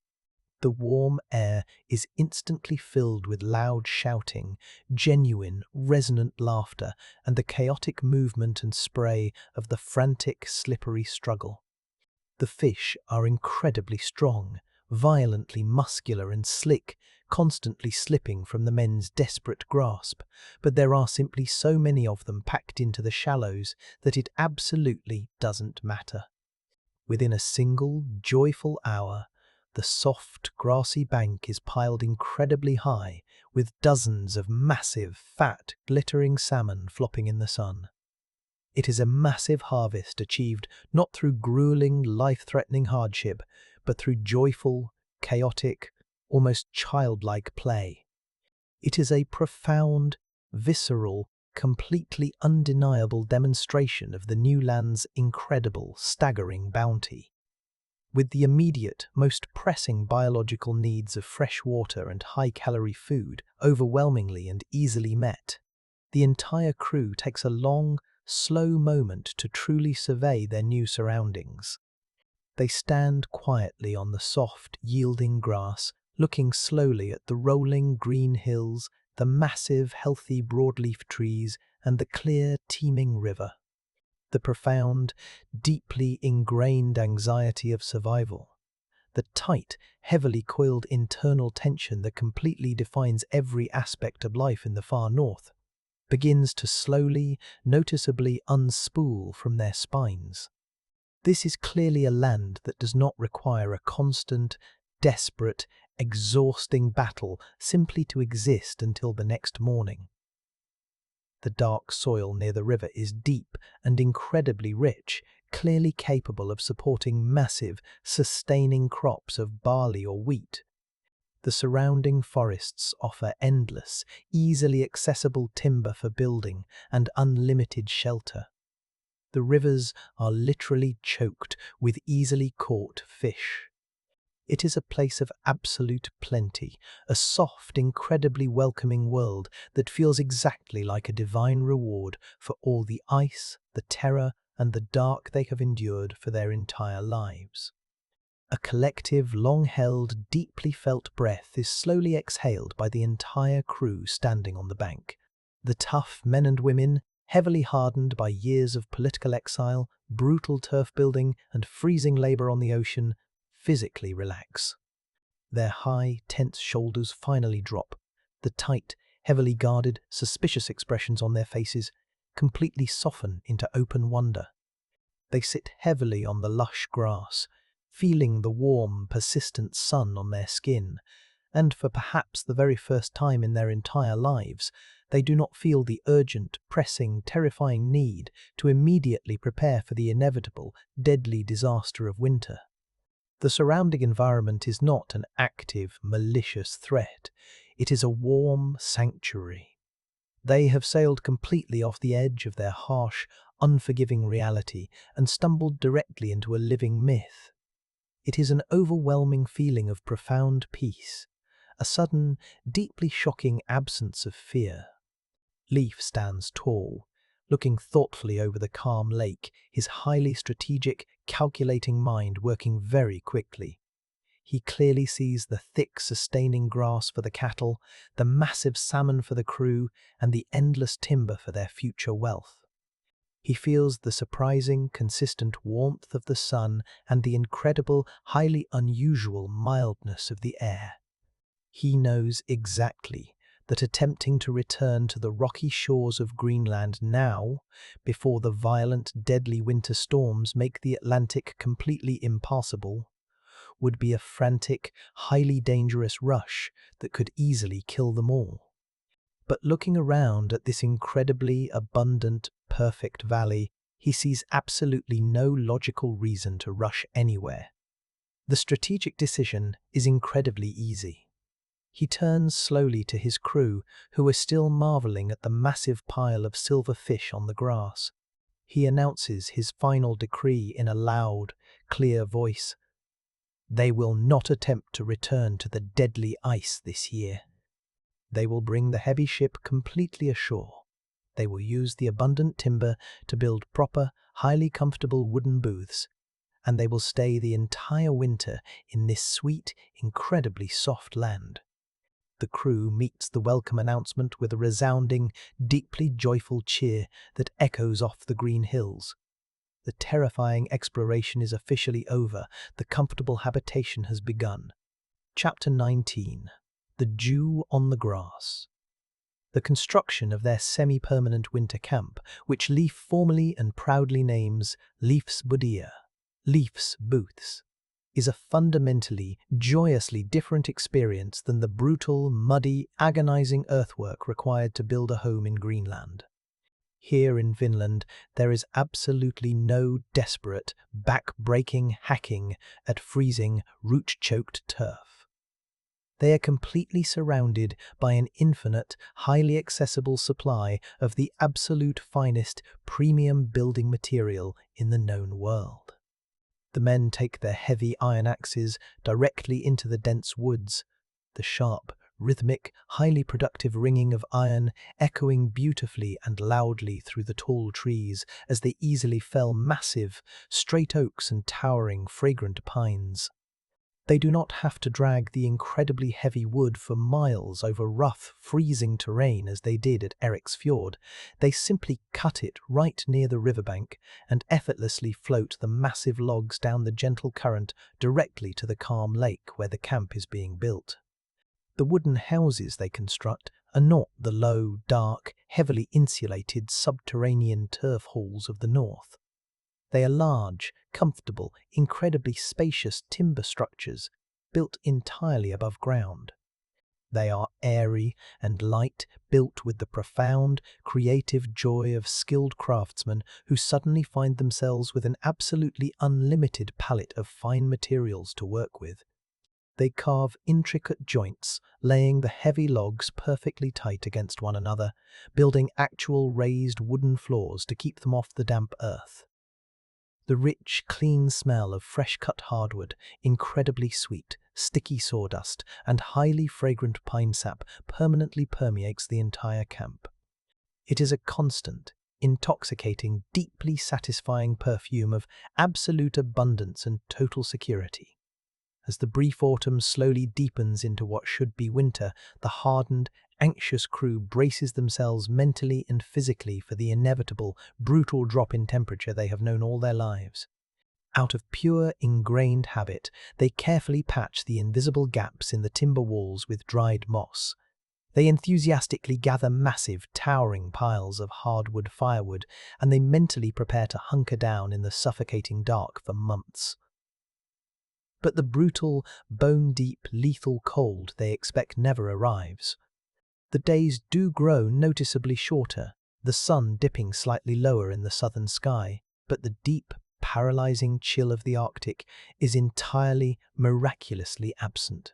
The warm air is instantly filled with loud shouting, genuine, resonant laughter, and the chaotic movement and spray of the frantic, slippery struggle. The fish are incredibly strong, violently muscular and slick, constantly slipping from the men's desperate grasp, but there are simply so many of them packed into the shallows that it absolutely doesn't matter. Within a single, joyful hour, the soft, grassy bank is piled incredibly high, with dozens of massive, fat, glittering salmon flopping in the sun. It is a massive harvest achieved not through grueling, life-threatening hardship, but through joyful, chaotic, almost childlike play. It is a profound, visceral, completely undeniable demonstration of the new land's incredible, staggering bounty. With the immediate, most pressing biological needs of fresh water and high-calorie food overwhelmingly and easily met, the entire crew takes a long, slow moment to truly survey their new surroundings. They stand quietly on the soft, yielding grass, looking slowly at the rolling green hills, the massive, healthy broadleaf trees, and the clear, teeming river. The profound, deeply ingrained anxiety of survival, the tight, heavily coiled internal tension that completely defines every aspect of life in the far north, begins to slowly, noticeably unspool from their spines. This is clearly a land that does not require a constant, desperate, exhausting battle simply to exist until the next morning. The dark soil near the river is deep and incredibly rich, clearly capable of supporting massive, sustaining crops of barley or wheat. The surrounding forests offer endless, easily accessible timber for building and unlimited shelter. The rivers are literally choked with easily caught fish. It is a place of absolute plenty, a soft, incredibly welcoming world that feels exactly like a divine reward for all the ice, the terror, and the dark they have endured for their entire lives. A collective, long-held, deeply felt breath is slowly exhaled by the entire crew standing on the bank. The tough men and women, heavily hardened by years of political exile, brutal turf building, and freezing labor on the ocean, physically relax. Their high, tense shoulders finally drop. The tight, heavily guarded, suspicious expressions on their faces completely soften into open wonder. They sit heavily on the lush grass, feeling the warm, persistent sun on their skin, and for perhaps the very first time in their entire lives, they do not feel the urgent, pressing, terrifying need to immediately prepare for the inevitable, deadly disaster of winter. The surrounding environment is not an active, malicious threat. It is a warm sanctuary. They have sailed completely off the edge of their harsh, unforgiving reality and stumbled directly into a living myth. It is an overwhelming feeling of profound peace, a sudden, deeply shocking absence of fear. Leif stands tall, looking thoughtfully over the calm lake, his highly strategic, calculating mind working very quickly. He clearly sees the thick, sustaining grass for the cattle, the massive salmon for the crew, and the endless timber for their future wealth. He feels the surprising, consistent warmth of the sun and the incredible, highly unusual mildness of the air. He knows exactly that attempting to return to the rocky shores of Greenland now, before the violent, deadly winter storms make the Atlantic completely impassable, would be a frantic, highly dangerous rush that could easily kill them all. But looking around at this incredibly abundant, perfect valley, he sees absolutely no logical reason to rush anywhere. The strategic decision is incredibly easy. He turns slowly to his crew, who are still marveling at the massive pile of silver fish on the grass. He announces his final decree in a loud, clear voice. They will not attempt to return to the deadly ice this year. They will bring the heavy ship completely ashore. They will use the abundant timber to build proper, highly comfortable wooden booths, and they will stay the entire winter in this sweet, incredibly soft land. The crew meets the welcome announcement with a resounding, deeply joyful cheer that echoes off the green hills. The terrifying exploration is officially over. The comfortable habitation has begun. Chapter 19. The Dew on the Grass. The construction of their semi-permanent winter camp, which Leif formally and proudly names Leif's Budia, Leif's Booths, is a fundamentally, joyously different experience than the brutal, muddy, agonizing earthwork required to build a home in Greenland. Here in Finland, there is absolutely no desperate, back-breaking hacking at freezing, root-choked turf. They are completely surrounded by an infinite, highly accessible supply of the absolute finest, premium building material in the known world. The men take their heavy iron axes directly into the dense woods, the sharp, rhythmic, highly productive ringing of iron echoing beautifully and loudly through the tall trees as they easily fell massive, straight oaks and towering, fragrant pines. They do not have to drag the incredibly heavy wood for miles over rough, freezing terrain as they did at Erik's Fjord. They simply cut it right near the riverbank and effortlessly float the massive logs down the gentle current directly to the calm lake where the camp is being built. The wooden houses they construct are not the low, dark, heavily insulated subterranean turf halls of the north. They are large, comfortable, incredibly spacious timber structures built entirely above ground. They are airy and light, built with the profound, creative joy of skilled craftsmen who suddenly find themselves with an absolutely unlimited palette of fine materials to work with. They carve intricate joints, laying the heavy logs perfectly tight against one another, building actual raised wooden floors to keep them off the damp earth. The rich, clean smell of fresh-cut hardwood, incredibly sweet, sticky sawdust, and highly fragrant pine sap permanently permeates the entire camp. It is a constant, intoxicating, deeply satisfying perfume of absolute abundance and total security. As the brief autumn slowly deepens into what should be winter, the hardened, anxious crew braces themselves mentally and physically for the inevitable, brutal drop in temperature they have known all their lives. Out of pure, ingrained habit, they carefully patch the invisible gaps in the timber walls with dried moss. They enthusiastically gather massive, towering piles of hardwood firewood, and they mentally prepare to hunker down in the suffocating dark for months. But the brutal, bone-deep, lethal cold they expect never arrives. The days do grow noticeably shorter, the sun dipping slightly lower in the southern sky, but the deep, paralyzing chill of the Arctic is entirely, miraculously absent.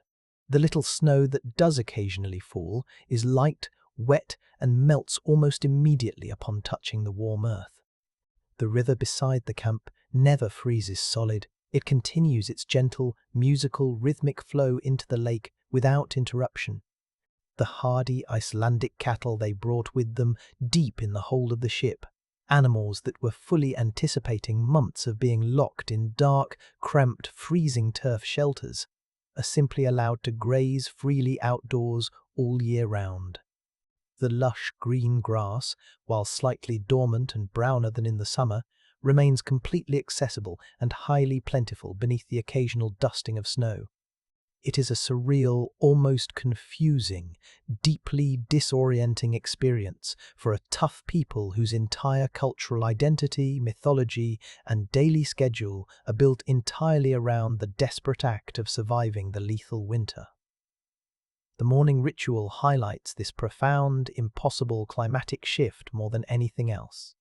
The little snow that does occasionally fall is light, wet, and melts almost immediately upon touching the warm earth. The river beside the camp never freezes solid. It continues its gentle, musical, rhythmic flow into the lake without interruption. The hardy Icelandic cattle they brought with them deep in the hold of the ship, animals that were fully anticipating months of being locked in dark, cramped, freezing turf shelters, are simply allowed to graze freely outdoors all year round. The lush green grass, while slightly dormant and browner than in the summer, remains completely accessible and highly plentiful beneath the occasional dusting of snow. It is a surreal, almost confusing, deeply disorienting experience for a tough people whose entire cultural identity, mythology, and daily schedule are built entirely around the desperate act of surviving the lethal winter. The morning ritual highlights this profound, impossible climatic shift more than anything else.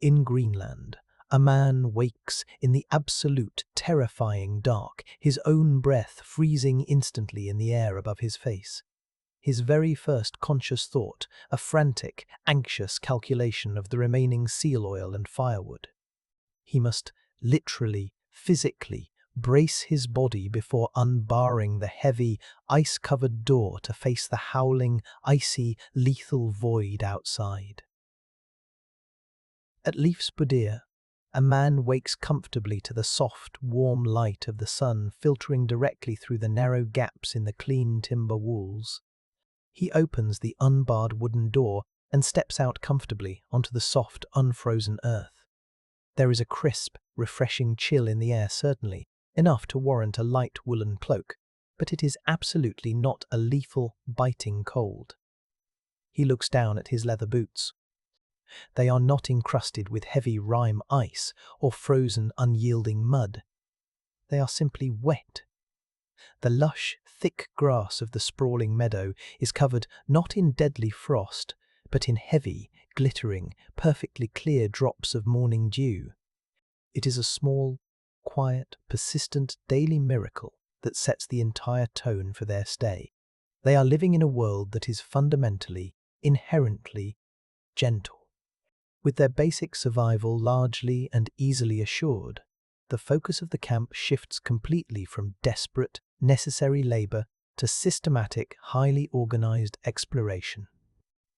In Greenland, a man wakes in the absolute, terrifying dark, his own breath freezing instantly in the air above his face. His very first conscious thought, a frantic, anxious calculation of the remaining seal oil and firewood. He must literally, physically, brace his body before unbarring the heavy, ice-covered door to face the howling, icy, lethal void outside. At Leif's boudir, a man wakes comfortably to the soft, warm light of the sun filtering directly through the narrow gaps in the clean timber walls. He opens the unbarred wooden door and steps out comfortably onto the soft, unfrozen earth. There is a crisp, refreshing chill in the air certainly, enough to warrant a light woolen cloak, but it is absolutely not a lethal, biting cold. He looks down at his leather boots. They are not encrusted with heavy rime ice or frozen, unyielding mud. They are simply wet. The lush, thick grass of the sprawling meadow is covered not in deadly frost, but in heavy, glittering, perfectly clear drops of morning dew. It is a small, quiet, persistent daily miracle that sets the entire tone for their stay. They are living in a world that is fundamentally, inherently gentle. With their basic survival largely and easily assured, the focus of the camp shifts completely from desperate, necessary labor to systematic, highly organized exploration.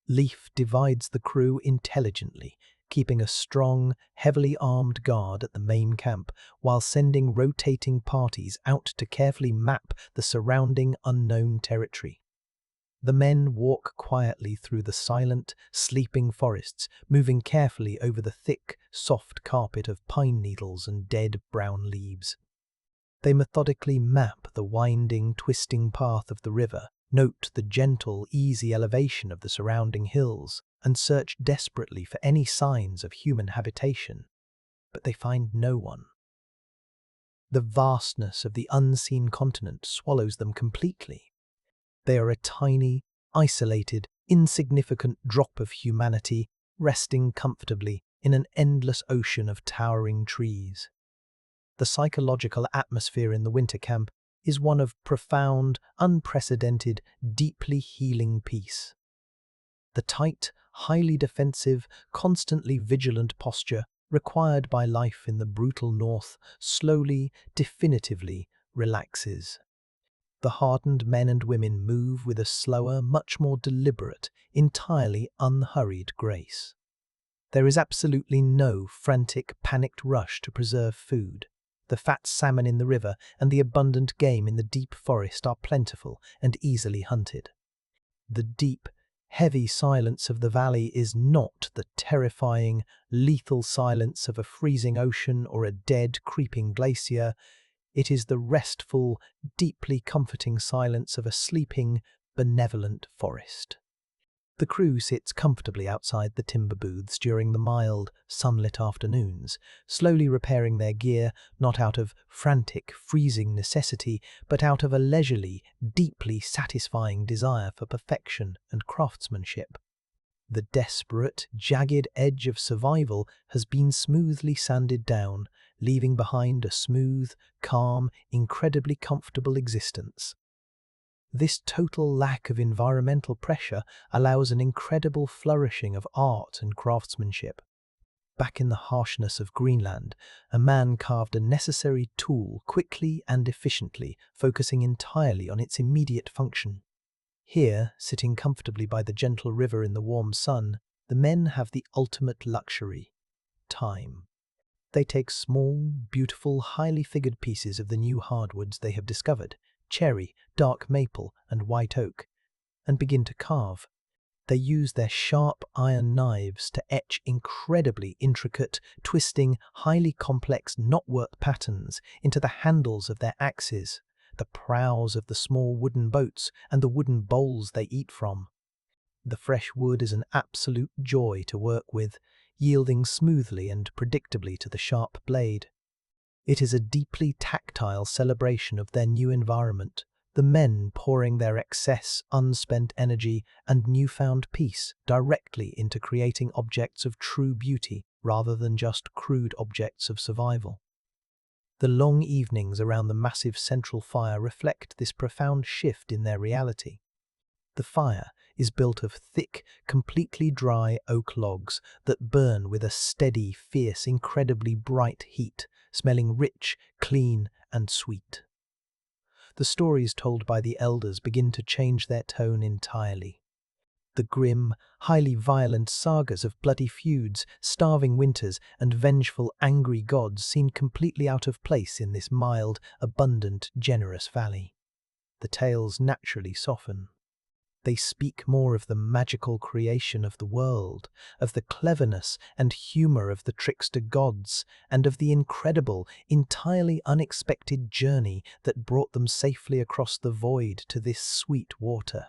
Leif divides the crew intelligently, keeping a strong, heavily armed guard at the main camp while sending rotating parties out to carefully map the surrounding unknown territory. The men walk quietly through the silent, sleeping forests, moving carefully over the thick, soft carpet of pine needles and dead brown leaves. They methodically map the winding, twisting path of the river, note the gentle, easy elevation of the surrounding hills, and search desperately for any signs of human habitation. But they find no one. The vastness of the unseen continent swallows them completely. They are a tiny, isolated, insignificant drop of humanity resting comfortably in an endless ocean of towering trees. The psychological atmosphere in the winter camp is one of profound, unprecedented, deeply healing peace. The tight, highly defensive, constantly vigilant posture required by life in the brutal north slowly, definitively relaxes. The hardened men and women move with a slower, much more deliberate, entirely unhurried grace. There is absolutely no frantic, panicked rush to preserve food. The fat salmon in the river and the abundant game in the deep forest are plentiful and easily hunted. The deep, heavy silence of the valley is not the terrifying, lethal silence of a freezing ocean or a dead, creeping glacier. It is the restful, deeply comforting silence of a sleeping, benevolent forest. The crew sits comfortably outside the timber booths during the mild, sunlit afternoons, slowly repairing their gear, not out of frantic, freezing necessity, but out of a leisurely, deeply satisfying desire for perfection and craftsmanship. The desperate, jagged edge of survival has been smoothly sanded down, leaving behind a smooth, calm, incredibly comfortable existence. This total lack of environmental pressure allows an incredible flourishing of art and craftsmanship. Back in the harshness of Greenland, a man carved a necessary tool quickly and efficiently, focusing entirely on its immediate function. Here, sitting comfortably by the gentle river in the warm sun, the men have the ultimate luxury: time. They take small, beautiful, highly figured pieces of the new hardwoods they have discovered, cherry, dark maple, and white oak, and begin to carve. They use their sharp iron knives to etch incredibly intricate, twisting, highly complex knotwork patterns into the handles of their axes, the prows of the small wooden boats, and the wooden bowls they eat from. The fresh wood is an absolute joy to work with, yielding smoothly and predictably to the sharp blade. It is a deeply tactile celebration of their new environment, the men pouring their excess, unspent energy and newfound peace directly into creating objects of true beauty rather than just crude objects of survival. The long evenings around the massive central fire reflect this profound shift in their reality. The fire is built of thick, completely dry oak logs that burn with a steady, fierce, incredibly bright heat, smelling rich, clean, and sweet. The stories told by the elders begin to change their tone entirely. The grim, highly violent sagas of bloody feuds, starving winters, and vengeful, angry gods seem completely out of place in this mild, abundant, generous valley. The tales naturally soften. They speak more of the magical creation of the world, of the cleverness and humour of the trickster gods, and of the incredible, entirely unexpected journey that brought them safely across the void to this sweet water.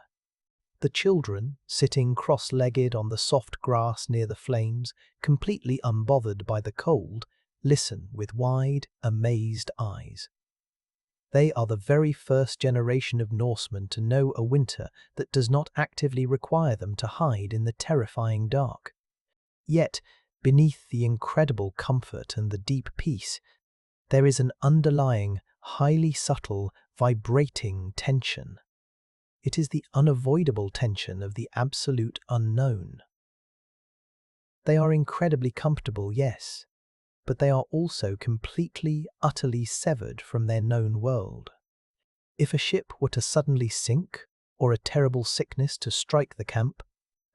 The children, sitting cross-legged on the soft grass near the flames, completely unbothered by the cold, listen with wide, amazed eyes. They are the very first generation of Norsemen to know a winter that does not actively require them to hide in the terrifying dark. Yet, beneath the incredible comfort and the deep peace, there is an underlying, highly subtle, vibrating tension. It is the unavoidable tension of the absolute unknown. They are incredibly comfortable, yes, but they are also completely, utterly severed from their known world. If a ship were to suddenly sink, or a terrible sickness to strike the camp,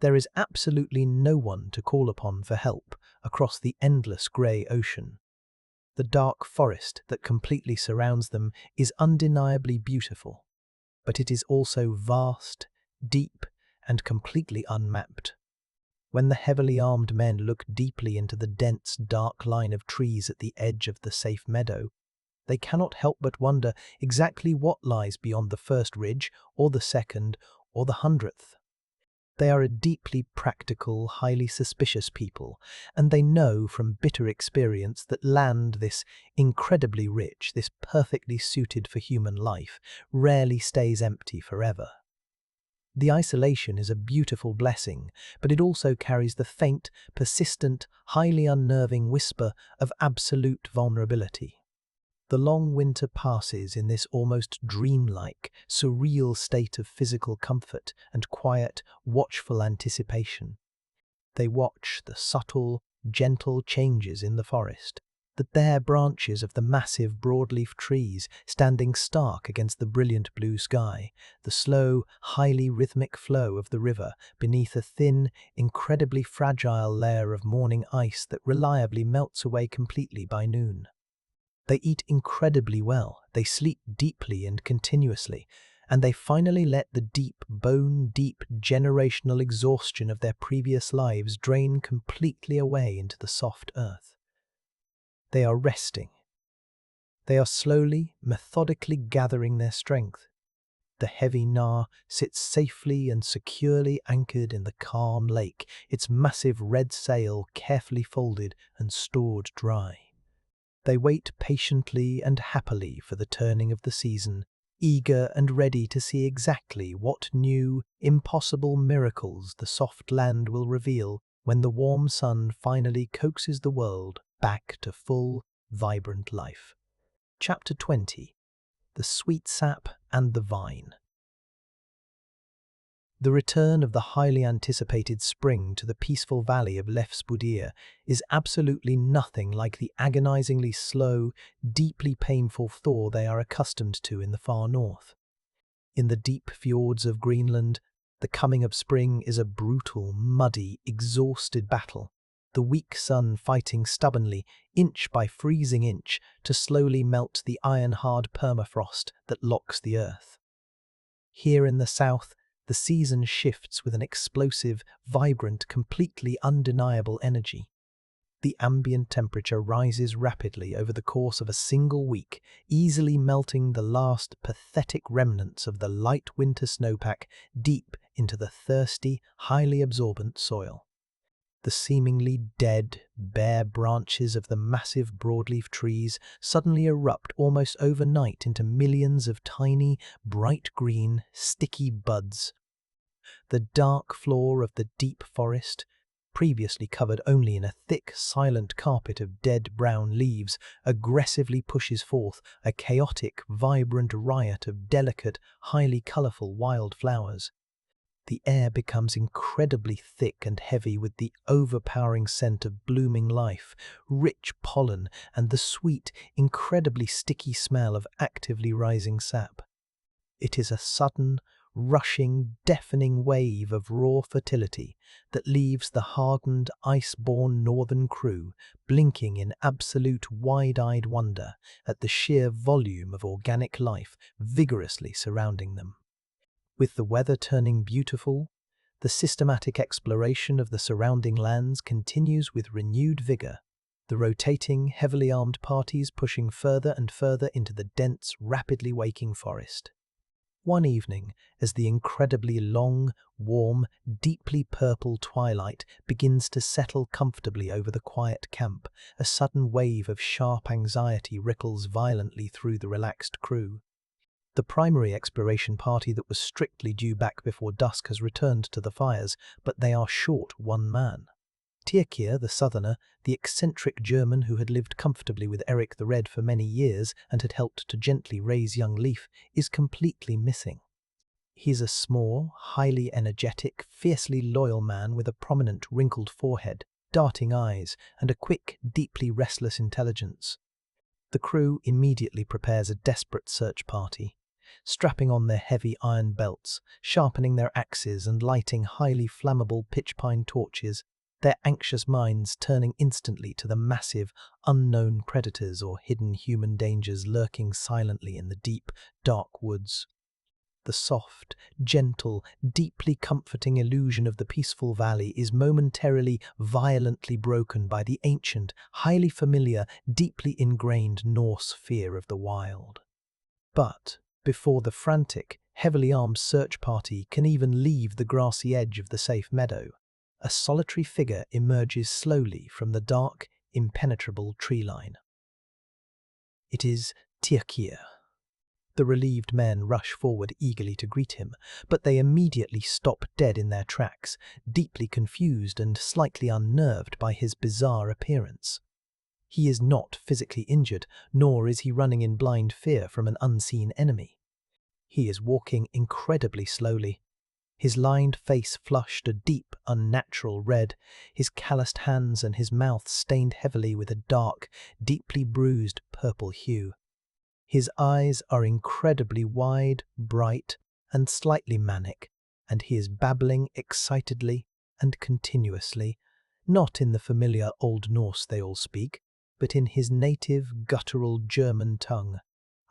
there is absolutely no one to call upon for help across the endless grey ocean. The dark forest that completely surrounds them is undeniably beautiful, but it is also vast, deep, and completely unmapped. When the heavily armed men look deeply into the dense, dark line of trees at the edge of the safe meadow, they cannot help but wonder exactly what lies beyond the first ridge, or the second, or the 100th. They are a deeply practical, highly suspicious people, and they know from bitter experience that land, this incredibly rich, this perfectly suited for human life, rarely stays empty forever. The isolation is a beautiful blessing, but it also carries the faint, persistent, highly unnerving whisper of absolute vulnerability. The long winter passes in this almost dreamlike, surreal state of physical comfort and quiet, watchful anticipation. They watch the subtle, gentle changes in the forest, the bare branches of the massive broadleaf trees standing stark against the brilliant blue sky, the slow, highly rhythmic flow of the river beneath a thin, incredibly fragile layer of morning ice that reliably melts away completely by noon. They eat incredibly well, they sleep deeply and continuously, and they finally let the deep, bone-deep generational exhaustion of their previous lives drain completely away into the soft earth. They are resting. They are slowly, methodically gathering their strength. The heavy Gnar sits safely and securely anchored in the calm lake, its massive red sail carefully folded and stored dry. They wait patiently and happily for the turning of the season, eager and ready to see exactly what new, impossible miracles the soft land will reveal when the warm sun finally coaxes the world back to full, vibrant life. Chapter 20. The Sweet Sap and the Vine. The return of the highly anticipated spring to the peaceful valley of Leifsbudir is absolutely nothing like the agonizingly slow, deeply painful thaw they are accustomed to in the far north. In the deep fjords of Greenland, the coming of spring is a brutal, muddy, exhausted battle, the weak sun fighting stubbornly, inch by freezing inch, to slowly melt the iron-hard permafrost that locks the earth. Here in the south, the season shifts with an explosive, vibrant, completely undeniable energy. The ambient temperature rises rapidly over the course of a single week, easily melting the last pathetic remnants of the light winter snowpack deep into the thirsty, highly absorbent soil. The seemingly dead, bare branches of the massive broadleaf trees suddenly erupt almost overnight into millions of tiny, bright green, sticky buds. The dark floor of the deep forest, previously covered only in a thick, silent carpet of dead brown leaves, aggressively pushes forth a chaotic, vibrant riot of delicate, highly colourful wild flowers. The air becomes incredibly thick and heavy with the overpowering scent of blooming life, rich pollen, and the sweet, incredibly sticky smell of actively rising sap. It is a sudden, rushing, deafening wave of raw fertility that leaves the hardened, ice-born northern crew blinking in absolute wide-eyed wonder at the sheer volume of organic life vigorously surrounding them. With the weather turning beautiful, the systematic exploration of the surrounding lands continues with renewed vigor, the rotating, heavily armed parties pushing further and further into the dense, rapidly waking forest. One evening, as the incredibly long, warm, deeply purple twilight begins to settle comfortably over the quiet camp, a sudden wave of sharp anxiety ripples violently through the relaxed crew. The primary exploration party that was strictly due back before dusk has returned to the fires, but they are short one man. Tyrkir, the southerner, the eccentric German who had lived comfortably with Erik the Red for many years and had helped to gently raise young Leif, is completely missing. He's a small, highly energetic, fiercely loyal man with a prominent wrinkled forehead, darting eyes, and a quick, deeply restless intelligence. The crew immediately prepares a desperate search party. Strapping on their heavy iron belts, sharpening their axes and lighting highly flammable pitch pine torches, their anxious minds turning instantly to the massive, unknown predators or hidden human dangers lurking silently in the deep, dark woods. The soft, gentle, deeply comforting illusion of the peaceful valley is momentarily, violently broken by the ancient, highly familiar, deeply ingrained Norse fear of the wild. But before the frantic, heavily armed search party can even leave the grassy edge of the safe meadow, a solitary figure emerges slowly from the dark, impenetrable tree line. It is Tyrkir. The relieved men rush forward eagerly to greet him, but they immediately stop dead in their tracks, deeply confused and slightly unnerved by his bizarre appearance. He is not physically injured, nor is he running in blind fear from an unseen enemy. He is walking incredibly slowly, his lined face flushed a deep, unnatural red, his calloused hands and his mouth stained heavily with a dark, deeply bruised purple hue. His eyes are incredibly wide, bright, and slightly manic, and he is babbling excitedly and continuously, not in the familiar Old Norse they all speak, but in his native, guttural German tongue,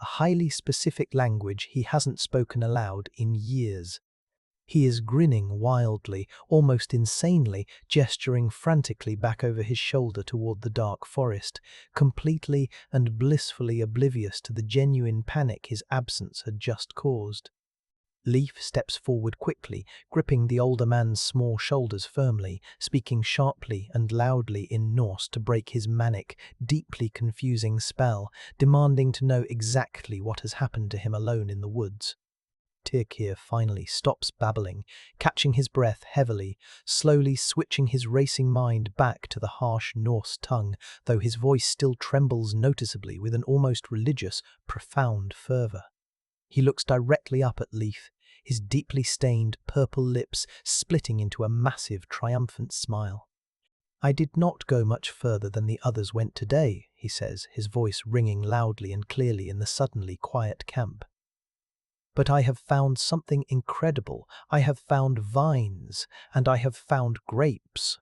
a highly specific language he hasn't spoken aloud in years. He is grinning wildly, almost insanely, gesturing frantically back over his shoulder toward the dark forest, completely and blissfully oblivious to the genuine panic his absence had just caused. Leif steps forward quickly, gripping the older man's small shoulders firmly, speaking sharply and loudly in Norse to break his manic, deeply confusing spell, demanding to know exactly what has happened to him alone in the woods. Tirkir finally stops babbling, catching his breath heavily, slowly switching his racing mind back to the harsh Norse tongue, though his voice still trembles noticeably with an almost religious, profound fervour. He looks directly up at Leif, his deeply stained purple lips splitting into a massive, triumphant smile. "I did not go much further than the others went today," he says, his voice ringing loudly and clearly in the suddenly quiet camp. "But I have found something incredible. I have found vines, and I have found grapes."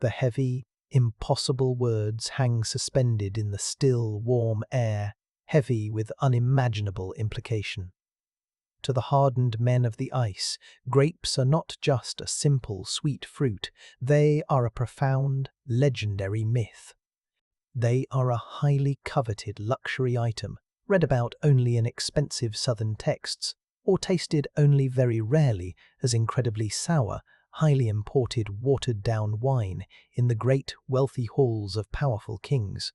The heavy, impossible words hang suspended in the still, warm air, heavy with unimaginable implication. To the hardened men of the ice, grapes are not just a simple, sweet fruit. They are a profound, legendary myth. They are a highly coveted luxury item, read about only in expensive southern texts, or tasted only very rarely as incredibly sour, highly imported, watered-down wine in the great, wealthy halls of powerful kings.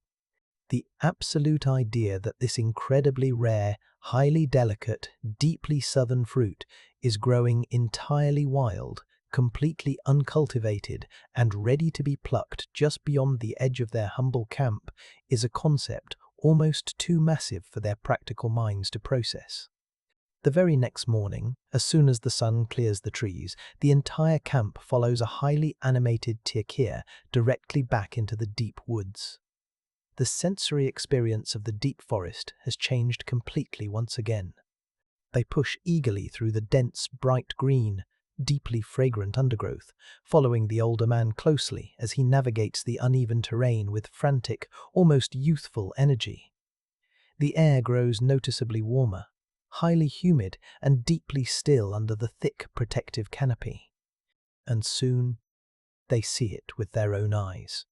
The absolute idea that this incredibly rare, highly delicate, deeply southern fruit is growing entirely wild, completely uncultivated, and ready to be plucked just beyond the edge of their humble camp is a concept almost too massive for their practical minds to process. The very next morning, as soon as the sun clears the trees, the entire camp follows a highly animated Tirkir directly back into the deep woods. The sensory experience of the deep forest has changed completely once again. They push eagerly through the dense, bright green, deeply fragrant undergrowth, following the older man closely as he navigates the uneven terrain with frantic, almost youthful energy. The air grows noticeably warmer, highly humid and deeply still under the thick protective canopy. And soon they see it with their own eyes.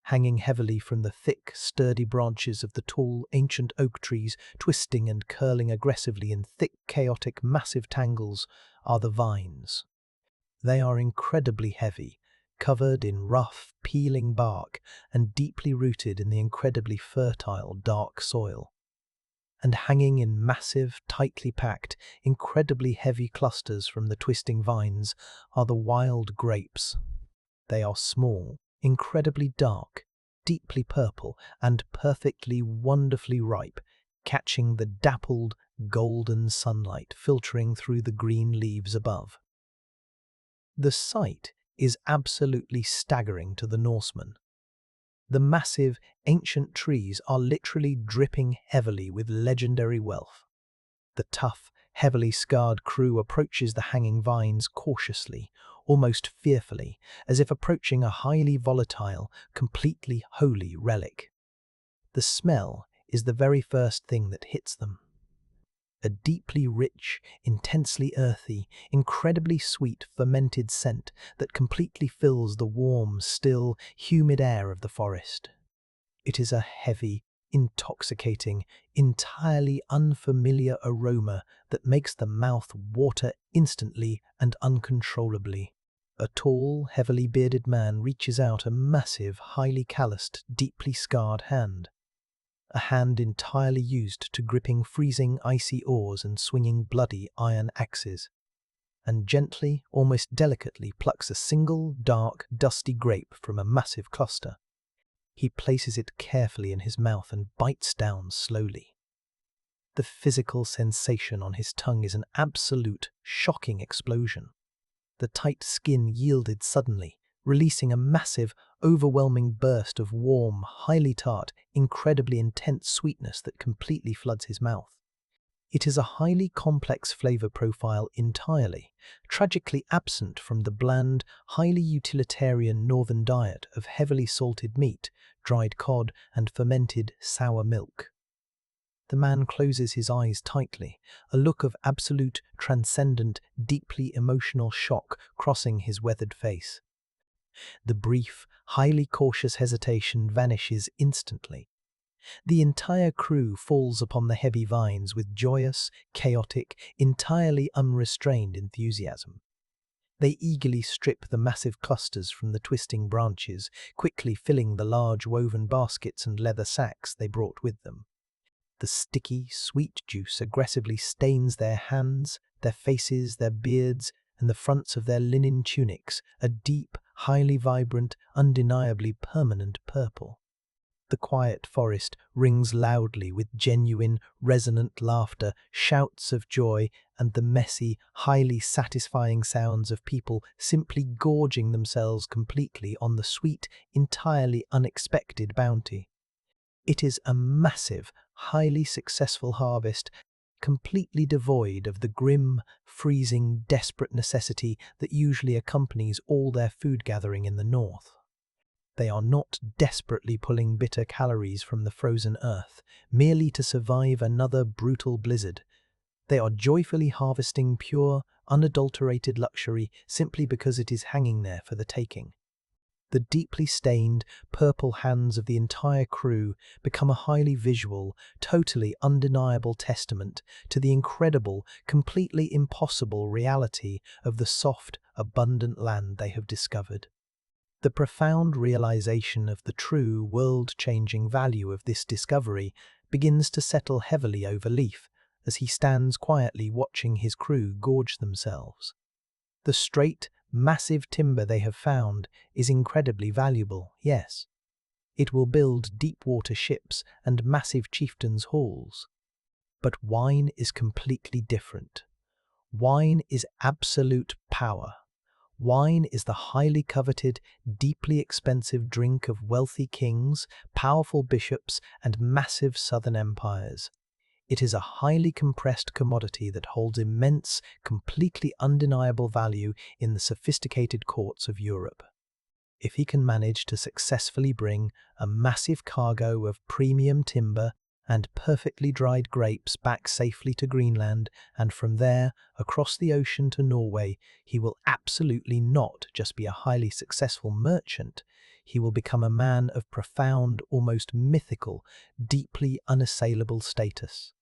Hanging heavily from the thick, sturdy branches of the tall, ancient oak trees, twisting and curling aggressively in thick, chaotic, massive tangles, are the vines. They are incredibly heavy, covered in rough, peeling bark, and deeply rooted in the incredibly fertile, dark soil. And hanging in massive, tightly packed, incredibly heavy clusters from the twisting vines are the wild grapes. They are small, incredibly dark, deeply purple, and perfectly, wonderfully ripe, catching the dappled, golden sunlight filtering through the green leaves above. The sight is absolutely staggering to the Norsemen. The massive, ancient trees are literally dripping heavily with legendary wealth. The tough, heavily scarred crew approaches the hanging vines cautiously, almost fearfully, as if approaching a highly volatile, completely holy relic. The smell is the very first thing that hits them. A deeply rich, intensely earthy, incredibly sweet fermented scent that completely fills the warm, still, humid air of the forest. It is a heavy, intoxicating, entirely unfamiliar aroma that makes the mouth water instantly and uncontrollably. A tall, heavily bearded man reaches out a massive, highly calloused, deeply scarred hand. a hand entirely used to gripping freezing icy oars and swinging bloody iron axes, and gently, almost delicately, plucks a single, dark, dusty grape from a massive cluster. He places it carefully in his mouth and bites down slowly. The physical sensation on his tongue is an absolute, shocking explosion. The tight skin yielded suddenly, releasing a massive, overwhelming burst of warm, highly tart, incredibly intense sweetness that completely floods his mouth. It is a highly complex flavor profile entirely, tragically absent from the bland, highly utilitarian northern diet of heavily salted meat, dried cod, and fermented sour milk. The man closes his eyes tightly, a look of absolute, transcendent, deeply emotional shock crossing his weathered face. The brief, highly cautious hesitation vanishes instantly. The entire crew falls upon the heavy vines with joyous, chaotic, entirely unrestrained enthusiasm. They eagerly strip the massive clusters from the twisting branches, quickly filling the large woven baskets and leather sacks they brought with them. The sticky, sweet juice aggressively stains their hands, their faces, their beards, and the fronts of their linen tunics, a deep, highly vibrant, undeniably permanent purple. The quiet forest rings loudly with genuine, resonant laughter, shouts of joy, and the messy, highly satisfying sounds of people simply gorging themselves completely on the sweet, entirely unexpected bounty. It is a massive, highly successful harvest, completely devoid of the grim, freezing, desperate necessity that usually accompanies all their food gathering in the north. They are not desperately pulling bitter calories from the frozen earth, merely to survive another brutal blizzard. They are joyfully harvesting pure, unadulterated luxury simply because it is hanging there for the taking. The deeply stained, purple hands of the entire crew become a highly visual, totally undeniable testament to the incredible, completely impossible reality of the soft, abundant land they have discovered. The profound realization of the true, world-changing value of this discovery begins to settle heavily over Leif as he stands quietly watching his crew gorge themselves. The straight, massive timber they have found is incredibly valuable, yes. It will build deep-water ships and massive chieftains' halls. But wine is completely different. Wine is absolute power. Wine is the highly coveted, deeply expensive drink of wealthy kings, powerful bishops, and massive southern empires. It is a highly compressed commodity that holds immense, completely undeniable value in the sophisticated courts of Europe. If he can manage to successfully bring a massive cargo of premium timber and perfectly dried grapes back safely to Greenland, and from there across the ocean to Norway, he will absolutely not just be a highly successful merchant. He will become a man of profound, almost mythical, deeply unassailable status.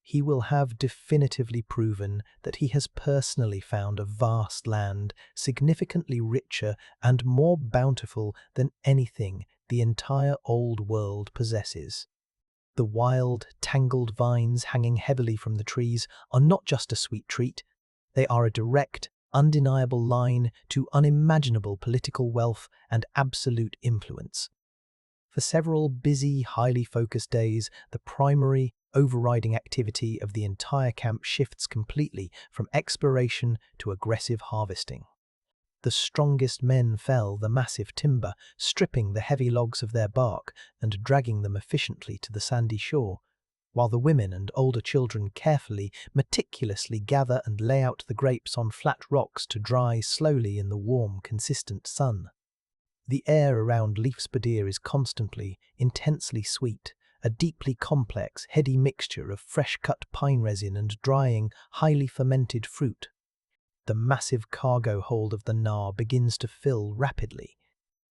He will have definitively proven that he has personally found a vast land, significantly richer and more bountiful than anything the entire old world possesses. The wild, tangled vines hanging heavily from the trees are not just a sweet treat, they are a direct, undeniable line to unimaginable political wealth and absolute influence. For several busy, highly focused days, the primary, overriding activity of the entire camp shifts completely from exploration to aggressive harvesting. The strongest men fell the massive timber, stripping the heavy logs of their bark and dragging them efficiently to the sandy shore, while the women and older children carefully, meticulously gather and lay out the grapes on flat rocks to dry slowly in the warm, consistent sun. The air around Leif's Badir is constantly, intensely sweet, a deeply complex, heady mixture of fresh-cut pine resin and drying, highly fermented fruit. The massive cargo hold of the Nar begins to fill rapidly.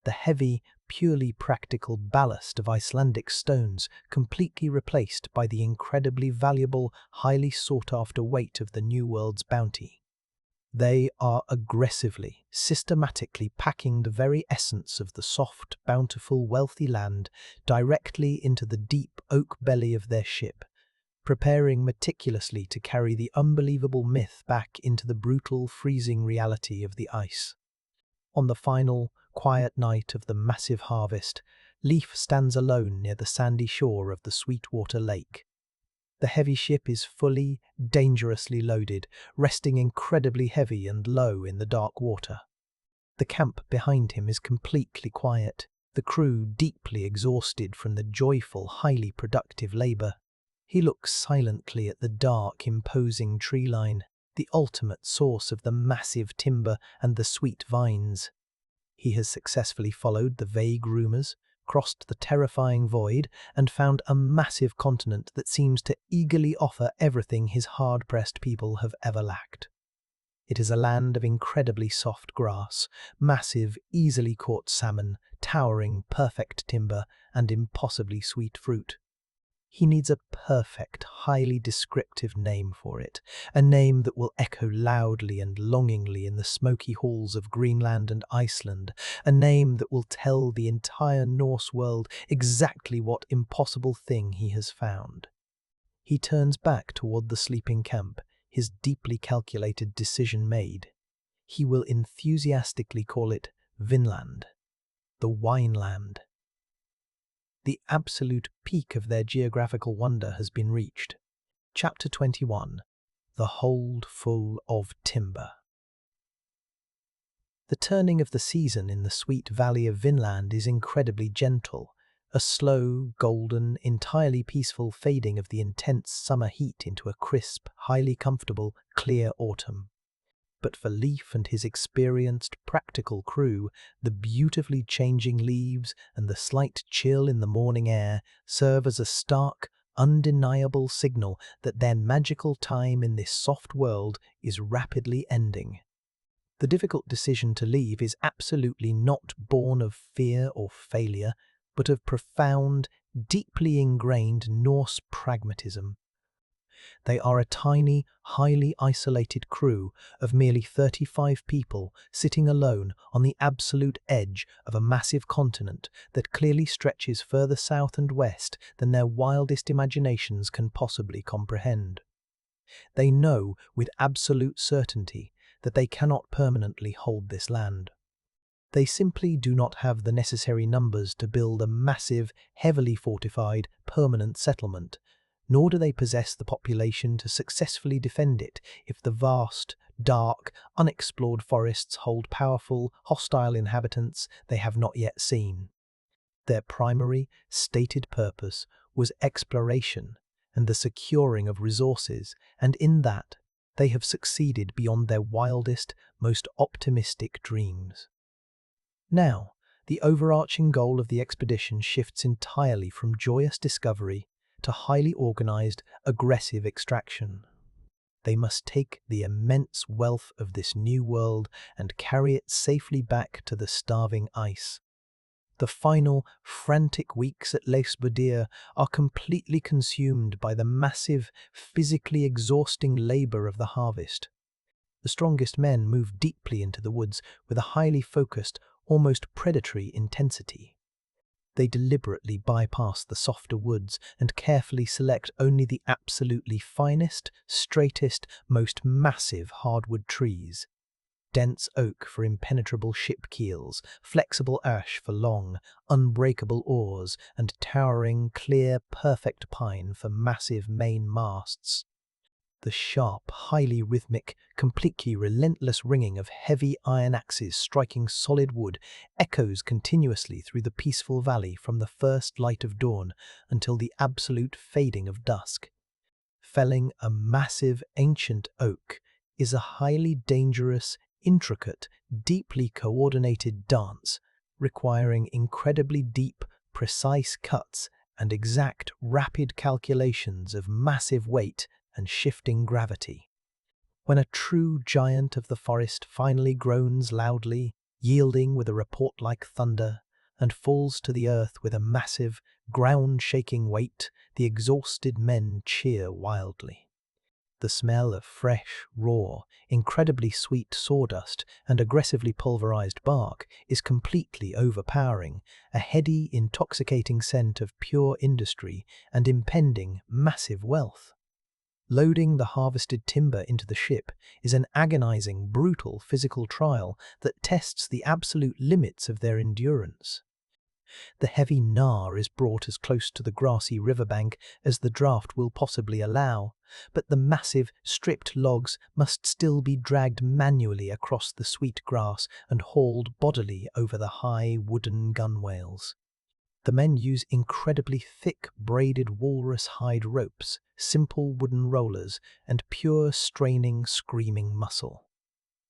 The heavy, purely practical ballast of Icelandic stones completely replaced by the incredibly valuable, highly sought-after weight of the New World's bounty. They are aggressively, systematically packing the very essence of the soft, bountiful, wealthy land directly into the deep oak belly of their ship, preparing meticulously to carry the unbelievable myth back into the brutal, freezing reality of the ice. On the final, quiet night of the massive harvest, Leif stands alone near the sandy shore of the Sweetwater Lake. The heavy ship is fully, dangerously loaded, resting incredibly heavy and low in the dark water. The camp behind him is completely quiet, the crew deeply exhausted from the joyful, highly productive labour. He looks silently at the dark, imposing tree line, the ultimate source of the massive timber and the sweet vines. He has successfully followed the vague rumours, crossed the terrifying void, and found a massive continent that seems to eagerly offer everything his hard-pressed people have ever lacked. It is a land of incredibly soft grass, massive, easily caught salmon, towering, perfect timber, and impossibly sweet fruit. He needs a perfect, highly descriptive name for it, a name that will echo loudly and longingly in the smoky halls of Greenland and Iceland, a name that will tell the entire Norse world exactly what impossible thing he has found. He turns back toward the sleeping camp, his deeply calculated decision made. He will enthusiastically call it Vinland, the Wineland. The absolute peak of their geographical wonder has been reached. Chapter 21. The Hold Full of Timber. The turning of the season in the sweet valley of Vinland is incredibly gentle, a slow, golden, entirely peaceful fading of the intense summer heat into a crisp, highly comfortable, clear autumn. But for Leif and his experienced, practical crew, the beautifully changing leaves and the slight chill in the morning air serve as a stark, undeniable signal that their magical time in this soft world is rapidly ending. The difficult decision to leave is absolutely not born of fear or failure, but of profound, deeply ingrained Norse pragmatism. They are a tiny, highly isolated crew of merely 35 people sitting alone on the absolute edge of a massive continent that clearly stretches further south and west than their wildest imaginations can possibly comprehend. They know with absolute certainty that they cannot permanently hold this land. They simply do not have the necessary numbers to build a massive, heavily fortified, permanent settlement, nor do they possess the population to successfully defend it if the vast, dark, unexplored forests hold powerful, hostile inhabitants they have not yet seen. Their primary, stated purpose was exploration and the securing of resources, and in that they have succeeded beyond their wildest, most optimistic dreams. Now, the overarching goal of the expedition shifts entirely from joyous discovery to highly organized, aggressive extraction. They must take the immense wealth of this new world and carry it safely back to the starving ice. The final, frantic weeks at Leifsbudir are completely consumed by the massive, physically exhausting labor of the harvest. The strongest men move deeply into the woods with a highly focused, almost predatory intensity. They deliberately bypass the softer woods and carefully select only the absolutely finest, straightest, most massive hardwood trees. Dense oak for impenetrable ship keels, flexible ash for long, unbreakable oars, and towering, clear, perfect pine for massive main masts. The sharp, highly rhythmic, completely relentless ringing of heavy iron axes striking solid wood echoes continuously through the peaceful valley from the first light of dawn until the absolute fading of dusk. Felling a massive, ancient oak is a highly dangerous, intricate, deeply coordinated dance, requiring incredibly deep, precise cuts and exact, rapid calculations of massive weight and shifting gravity. When a true giant of the forest finally groans loudly, yielding with a report like thunder, and falls to the earth with a massive, ground-shaking weight, the exhausted men cheer wildly. The smell of fresh, raw, incredibly sweet sawdust and aggressively pulverized bark is completely overpowering, a heady, intoxicating scent of pure industry and impending, massive wealth. Loading the harvested timber into the ship is an agonizing, brutal physical trial that tests the absolute limits of their endurance. The heavy gnar is brought as close to the grassy riverbank as the draft will possibly allow, but the massive, stripped logs must still be dragged manually across the sweet grass and hauled bodily over the high wooden gunwales. The men use incredibly thick, braided walrus hide ropes, simple wooden rollers, and pure, straining, screaming muscle.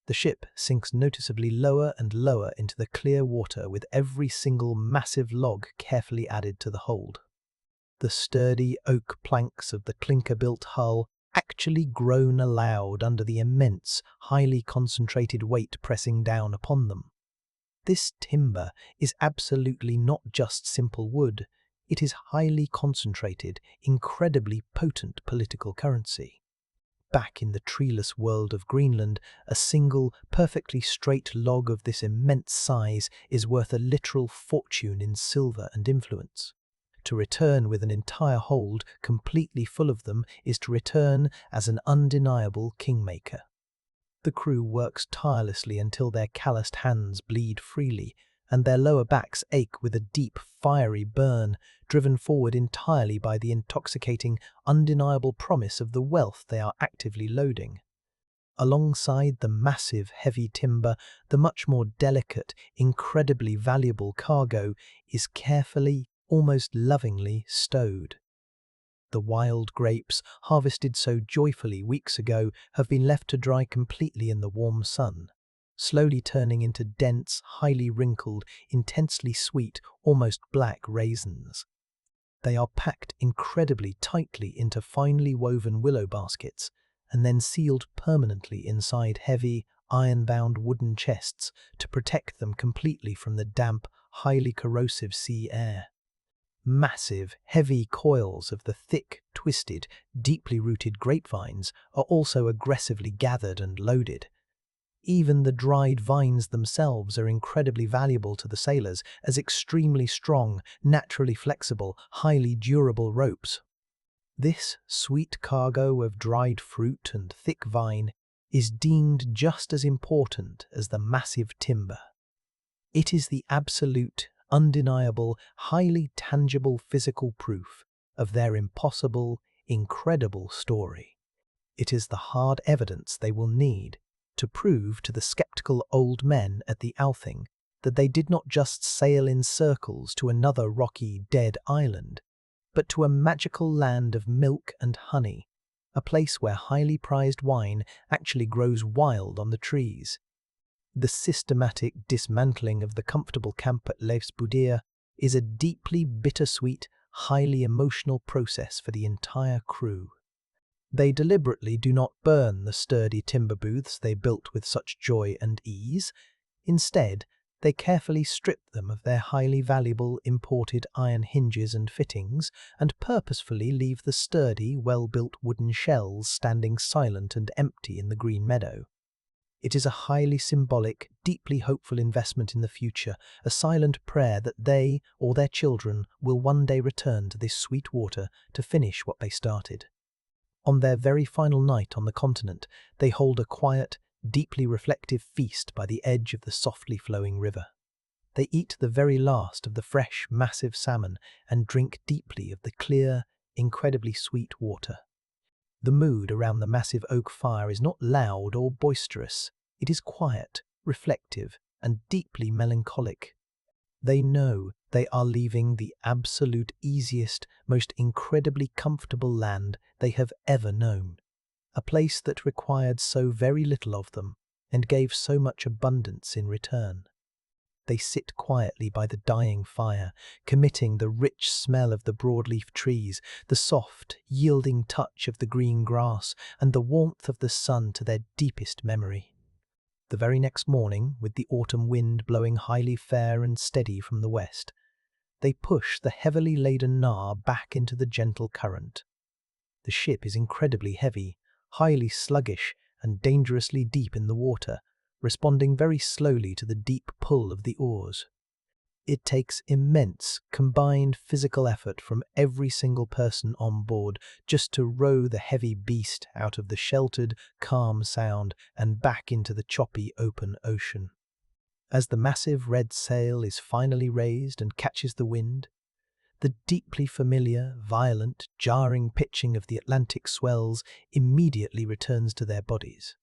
The ship sinks noticeably lower and lower into the clear water with every single massive log carefully added to the hold. The sturdy oak planks of the clinker-built hull actually groan aloud under the immense, highly concentrated weight pressing down upon them. This timber is absolutely not just simple wood, it is highly concentrated, incredibly potent political currency. Back in the treeless world of Greenland, a single, perfectly straight log of this immense size is worth a literal fortune in silver and influence. To return with an entire hold completely full of them is to return as an undeniable kingmaker. The crew works tirelessly until their calloused hands bleed freely, and their lower backs ache with a deep, fiery burn, driven forward entirely by the intoxicating, undeniable promise of the wealth they are actively loading. Alongside the massive, heavy timber, the much more delicate, incredibly valuable cargo is carefully, almost lovingly stowed. The wild grapes, harvested so joyfully weeks ago, have been left to dry completely in the warm sun, slowly turning into dense, highly wrinkled, intensely sweet, almost black raisins. They are packed incredibly tightly into finely woven willow baskets, and then sealed permanently inside heavy, iron-bound wooden chests to protect them completely from the damp, highly corrosive sea air. Massive, heavy coils of the thick, twisted, deeply rooted grapevines are also aggressively gathered and loaded. Even the dried vines themselves are incredibly valuable to the sailors as extremely strong, naturally flexible, highly durable ropes. This sweet cargo of dried fruit and thick vine is deemed just as important as the massive timber. It is the absolute, undeniable, highly tangible physical proof of their impossible, incredible story. It is the hard evidence they will need to prove to the skeptical old men at the Althing that they did not just sail in circles to another rocky, dead island, but to a magical land of milk and honey, a place where highly prized wine actually grows wild on the trees. The systematic dismantling of the comfortable camp at Leif's Boudir is a deeply bittersweet, highly emotional process for the entire crew. They deliberately do not burn the sturdy timber booths they built with such joy and ease. Instead, they carefully strip them of their highly valuable imported iron hinges and fittings and purposefully leave the sturdy, well-built wooden shells standing silent and empty in the green meadow. It is a highly symbolic, deeply hopeful investment in the future, a silent prayer that they or their children will one day return to this sweet water to finish what they started. On their very final night on the continent, they hold a quiet, deeply reflective feast by the edge of the softly flowing river. They eat the very last of the fresh, massive salmon and drink deeply of the clear, incredibly sweet water. The mood around the massive oak fire is not loud or boisterous. It is quiet, reflective, and deeply melancholic. They know they are leaving the absolute easiest, most incredibly comfortable land they have ever known. A place that required so very little of them and gave so much abundance in return. They sit quietly by the dying fire, committing the rich smell of the broadleaf trees, the soft, yielding touch of the green grass, and the warmth of the sun to their deepest memory. The very next morning, with the autumn wind blowing highly fair and steady from the west, they push the heavily laden gnar back into the gentle current. The ship is incredibly heavy, highly sluggish and dangerously deep in the water, responding very slowly to the deep pull of the oars. It takes immense combined physical effort from every single person on board just to row the heavy beast out of the sheltered, calm sound and back into the choppy, open ocean. As the massive red sail is finally raised and catches the wind, the deeply familiar, violent, jarring pitching of the Atlantic swells immediately returns to their bodies.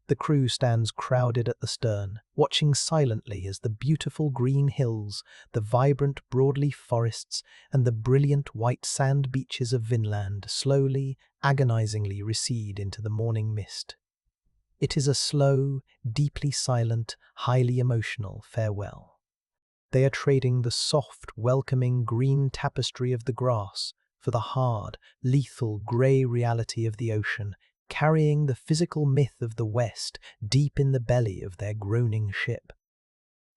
The crew stands crowded at the stern, watching silently as the beautiful green hills, the vibrant broadleaf forests, and the brilliant white sand beaches of Vinland slowly, agonizingly recede into the morning mist. It is a slow, deeply silent, highly emotional farewell. They are trading the soft, welcoming green tapestry of the grass for the hard, lethal grey reality of the ocean, carrying the physical myth of the West deep in the belly of their groaning ship.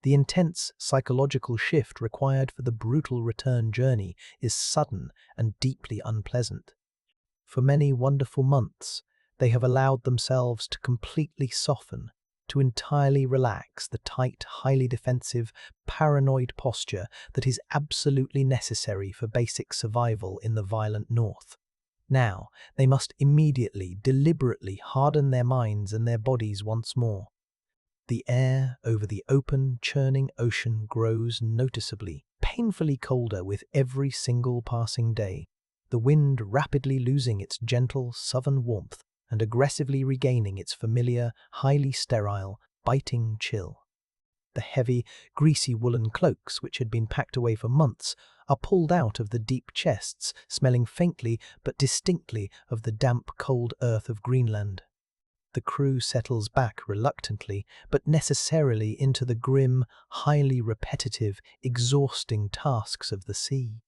The intense psychological shift required for the brutal return journey is sudden and deeply unpleasant. For many wonderful months, they have allowed themselves to completely soften, to entirely relax the tight, highly defensive, paranoid posture that is absolutely necessary for basic survival in the violent north. Now, they must immediately, deliberately harden their minds and their bodies once more. The air over the open, churning ocean grows noticeably, painfully colder with every single passing day, the wind rapidly losing its gentle southern warmth and aggressively regaining its familiar, highly sterile, biting chill. The heavy, greasy woolen cloaks which had been packed away for months are pulled out of the deep chests, smelling faintly but distinctly of the damp, cold earth of Greenland. The crew settles back reluctantly, but necessarily into the grim, highly repetitive, exhausting tasks of the sea.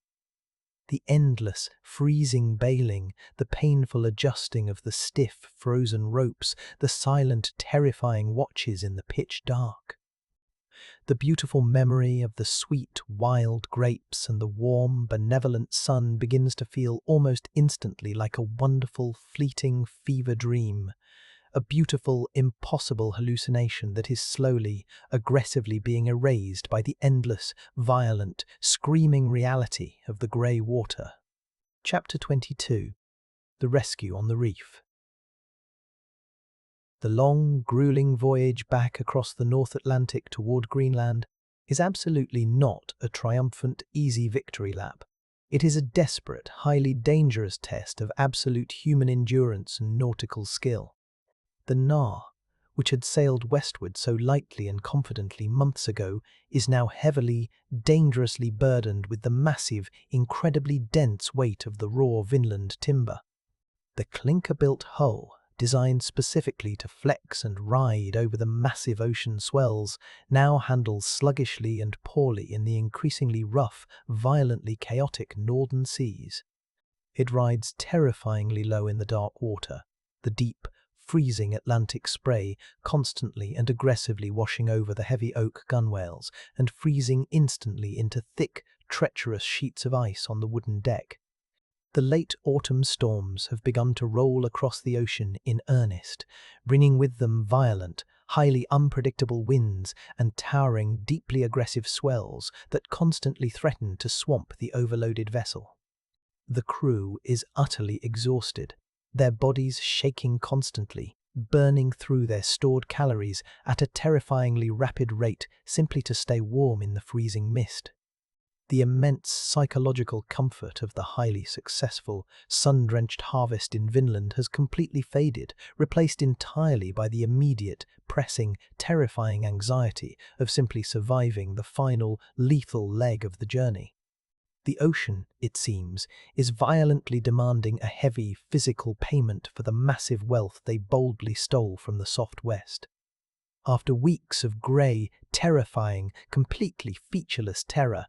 The endless, freezing bailing, the painful adjusting of the stiff, frozen ropes, the silent, terrifying watches in the pitch dark. The beautiful memory of the sweet, wild grapes and the warm, benevolent sun begins to feel almost instantly like a wonderful, fleeting fever dream, a beautiful, impossible hallucination that is slowly, aggressively being erased by the endless, violent, screaming reality of the grey water. Chapter 22. The Rescue on the Reef. The long, grueling voyage back across the North Atlantic toward Greenland is absolutely not a triumphant, easy victory lap. It is a desperate, highly dangerous test of absolute human endurance and nautical skill. The Nar, which had sailed westward so lightly and confidently months ago, is now heavily, dangerously burdened with the massive, incredibly dense weight of the raw Vinland timber. The clinker-built hull, designed specifically to flex and ride over the massive ocean swells, now handles sluggishly and poorly in the increasingly rough, violently chaotic northern seas. It rides terrifyingly low in the dark water, the deep, freezing Atlantic spray constantly and aggressively washing over the heavy oak gunwales and freezing instantly into thick, treacherous sheets of ice on the wooden deck. The late autumn storms have begun to roll across the ocean in earnest, bringing with them violent, highly unpredictable winds and towering, deeply aggressive swells that constantly threaten to swamp the overloaded vessel. The crew is utterly exhausted, their bodies shaking constantly, burning through their stored calories at a terrifyingly rapid rate simply to stay warm in the freezing mist. The immense psychological comfort of the highly successful, sun-drenched harvest in Vinland has completely faded, replaced entirely by the immediate, pressing, terrifying anxiety of simply surviving the final, lethal leg of the journey. The ocean, it seems, is violently demanding a heavy, physical payment for the massive wealth they boldly stole from the soft West. After weeks of grey, terrifying, completely featureless terror,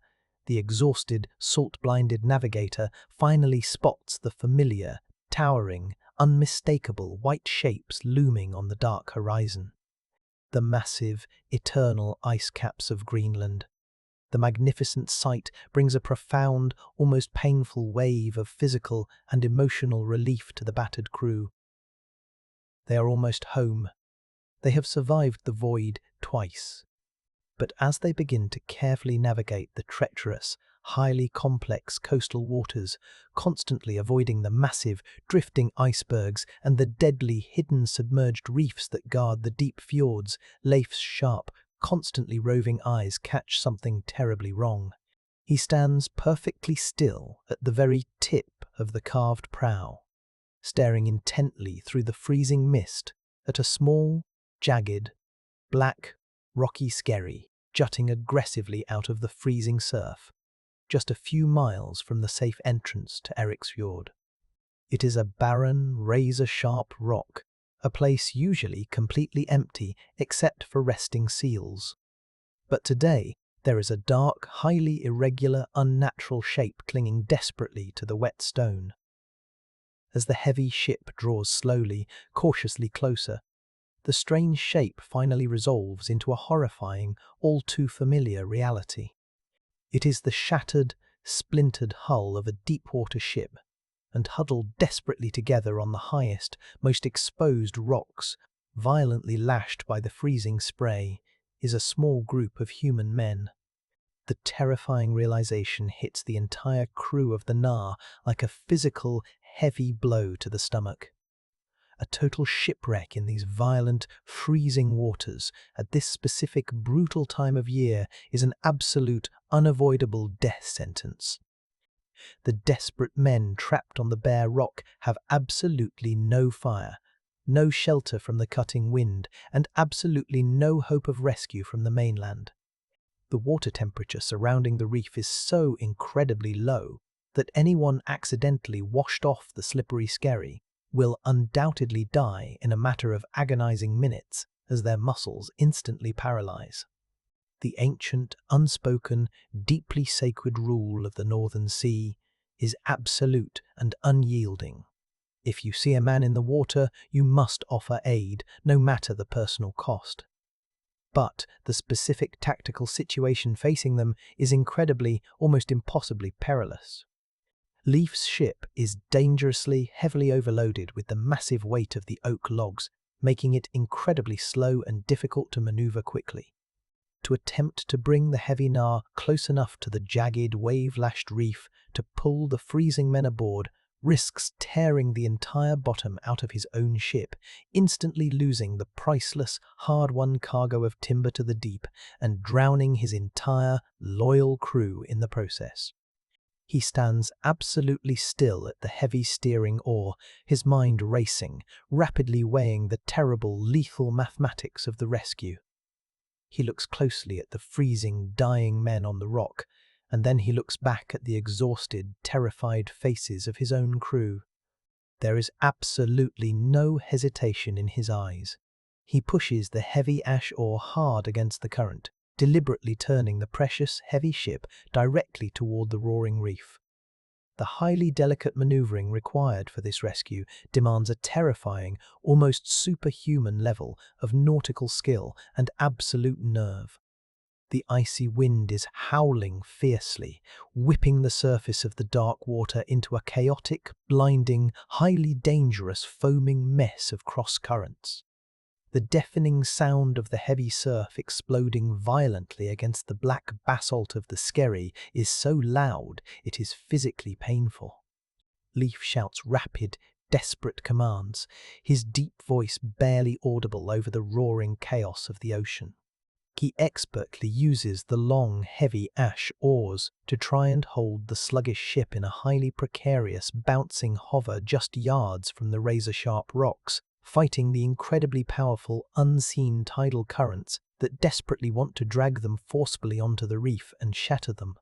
the exhausted, salt-blinded Navigator finally spots the familiar, towering, unmistakable white shapes looming on the dark horizon. The massive, eternal ice caps of Greenland. The magnificent sight brings a profound, almost painful wave of physical and emotional relief to the battered crew. They are almost home. They have survived the void twice. But as they begin to carefully navigate the treacherous, highly complex coastal waters, constantly avoiding the massive, drifting icebergs and the deadly hidden submerged reefs that guard the deep fjords, Leif's sharp, constantly roving eyes catch something terribly wrong. He stands perfectly still at the very tip of the carved prow, staring intently through the freezing mist at a small, jagged, black, rocky skerry jutting aggressively out of the freezing surf, just a few miles from the safe entrance to Erik's fjord. It is a barren, razor-sharp rock, a place usually completely empty except for resting seals. But today, there is a dark, highly irregular, unnatural shape clinging desperately to the wet stone. As the heavy ship draws slowly, cautiously closer, the strange shape finally resolves into a horrifying, all too familiar reality. It is the shattered, splintered hull of a deep-water ship, and huddled desperately together on the highest, most exposed rocks, violently lashed by the freezing spray, is a small group of human men. The terrifying realization hits the entire crew of the Nar like a physical, heavy blow to the stomach. A total shipwreck in these violent, freezing waters at this specific brutal time of year is an absolute, unavoidable death sentence. The desperate men trapped on the bare rock have absolutely no fire, no shelter from the cutting wind, and absolutely no hope of rescue from the mainland. The water temperature surrounding the reef is so incredibly low that anyone accidentally washed off the slippery skerry will undoubtedly die in a matter of agonizing minutes as their muscles instantly paralyze. The ancient, unspoken, deeply sacred rule of the Northern Sea is absolute and unyielding. If you see a man in the water, you must offer aid, no matter the personal cost. But the specific tactical situation facing them is incredibly, almost impossibly perilous. Leif's ship is dangerously heavily overloaded with the massive weight of the oak logs, making it incredibly slow and difficult to maneuver quickly. To attempt to bring the heavy Nar close enough to the jagged, wave-lashed reef to pull the freezing men aboard risks tearing the entire bottom out of his own ship, instantly losing the priceless, hard-won cargo of timber to the deep and drowning his entire, loyal crew in the process. He stands absolutely still at the heavy steering oar, his mind racing, rapidly weighing the terrible, lethal mathematics of the rescue. He looks closely at the freezing, dying men on the rock, and then he looks back at the exhausted, terrified faces of his own crew. There is absolutely no hesitation in his eyes. He pushes the heavy ash oar hard against the current, deliberately turning the precious, heavy ship directly toward the roaring reef. The highly delicate maneuvering required for this rescue demands a terrifying, almost superhuman level of nautical skill and absolute nerve. The icy wind is howling fiercely, whipping the surface of the dark water into a chaotic, blinding, highly dangerous foaming mess of cross-currents. The deafening sound of the heavy surf exploding violently against the black basalt of the skerry is so loud it is physically painful. Leif shouts rapid, desperate commands, his deep voice barely audible over the roaring chaos of the ocean. He expertly uses the long, heavy ash oars to try and hold the sluggish ship in a highly precarious, bouncing hover just yards from the razor-sharp rocks, fighting the incredibly powerful, unseen tidal currents that desperately want to drag them forcefully onto the reef and shatter them.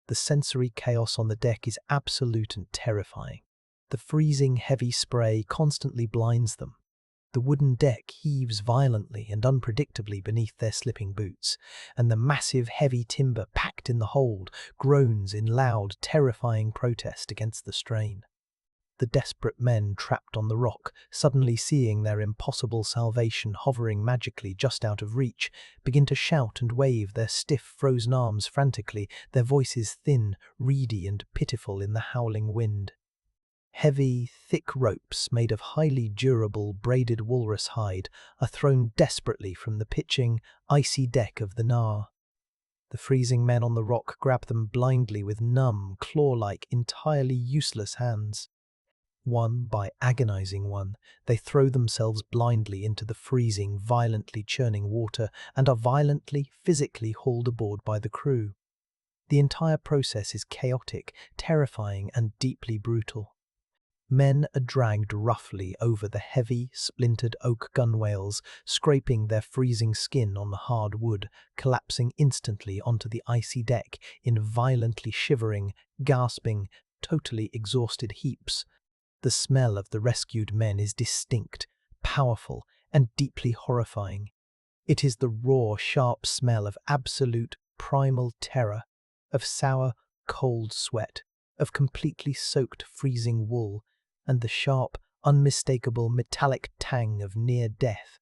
The sensory chaos on the deck is absolute and terrifying. The freezing, heavy spray constantly blinds them. The wooden deck heaves violently and unpredictably beneath their slipping boots, and the massive, heavy timber packed in the hold groans in loud, terrifying protest against the strain. The desperate men trapped on the rock, suddenly seeing their impossible salvation hovering magically just out of reach, begin to shout and wave their stiff, frozen arms frantically, their voices thin, reedy and pitiful in the howling wind. Heavy, thick ropes made of highly durable braided walrus hide are thrown desperately from the pitching, icy deck of the Nar. The freezing men on the rock grab them blindly with numb, claw-like, entirely useless hands. One by agonizing one, they throw themselves blindly into the freezing, violently churning water and are violently, physically hauled aboard by the crew. The entire process is chaotic, terrifying, and deeply brutal. Men are dragged roughly over the heavy, splintered oak gunwales, scraping their freezing skin on the hard wood, collapsing instantly onto the icy deck in violently shivering, gasping, totally exhausted heaps. The smell of the rescued men is distinct, powerful, and deeply horrifying. It is the raw, sharp smell of absolute, primal terror, of sour, cold sweat, of completely soaked, freezing wool, and the sharp, unmistakable metallic tang of near death.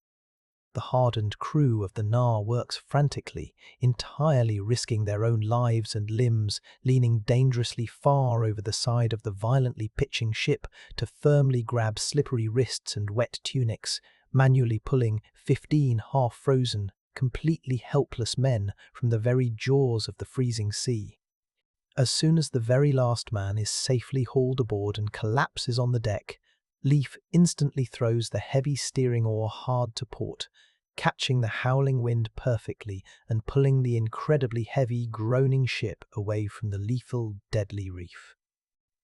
The hardened crew of the Nar works frantically, entirely risking their own lives and limbs, leaning dangerously far over the side of the violently pitching ship to firmly grab slippery wrists and wet tunics, manually pulling 15 half-frozen, completely helpless men from the very jaws of the freezing sea. As soon as the very last man is safely hauled aboard and collapses on the deck, Leif instantly throws the heavy steering oar hard to port, catching the howling wind perfectly and pulling the incredibly heavy, groaning ship away from the lethal, deadly reef.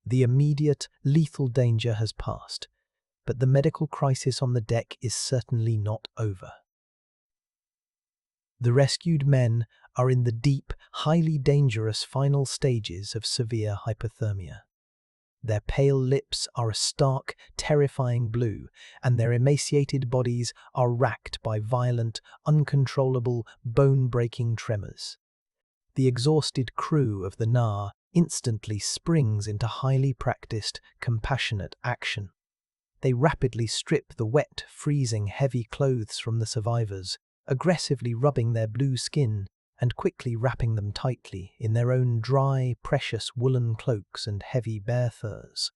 The immediate, lethal danger has passed, but the medical crisis on the deck is certainly not over. The rescued men are in the deep, highly dangerous final stages of severe hypothermia. Their pale lips are a stark, terrifying blue, and their emaciated bodies are racked by violent, uncontrollable, bone-breaking tremors. The exhausted crew of the Nar instantly springs into highly practiced, compassionate action. They rapidly strip the wet, freezing, heavy clothes from the survivors, aggressively rubbing their blue skin and quickly wrapping them tightly in their own dry, precious woolen cloaks and heavy bear furs.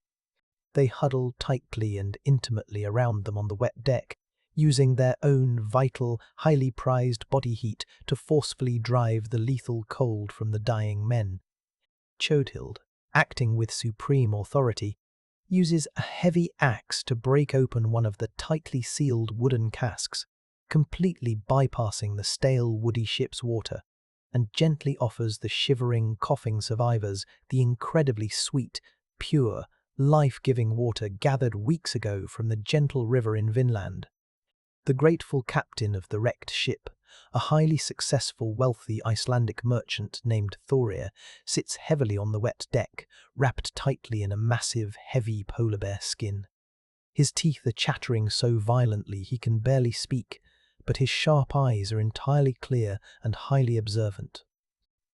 They huddle tightly and intimately around them on the wet deck, using their own vital, highly prized body heat to forcefully drive the lethal cold from the dying men. Chodhild, acting with supreme authority, uses a heavy axe to break open one of the tightly sealed wooden casks, completely bypassing the stale woody ship's water, and gently offers the shivering, coughing survivors the incredibly sweet, pure, life-giving water gathered weeks ago from the gentle river in Vinland. The grateful captain of the wrecked ship, a highly successful, wealthy Icelandic merchant named Thorir, sits heavily on the wet deck, wrapped tightly in a massive, heavy polar bear skin. His teeth are chattering so violently he can barely speak, but his sharp eyes are entirely clear and highly observant.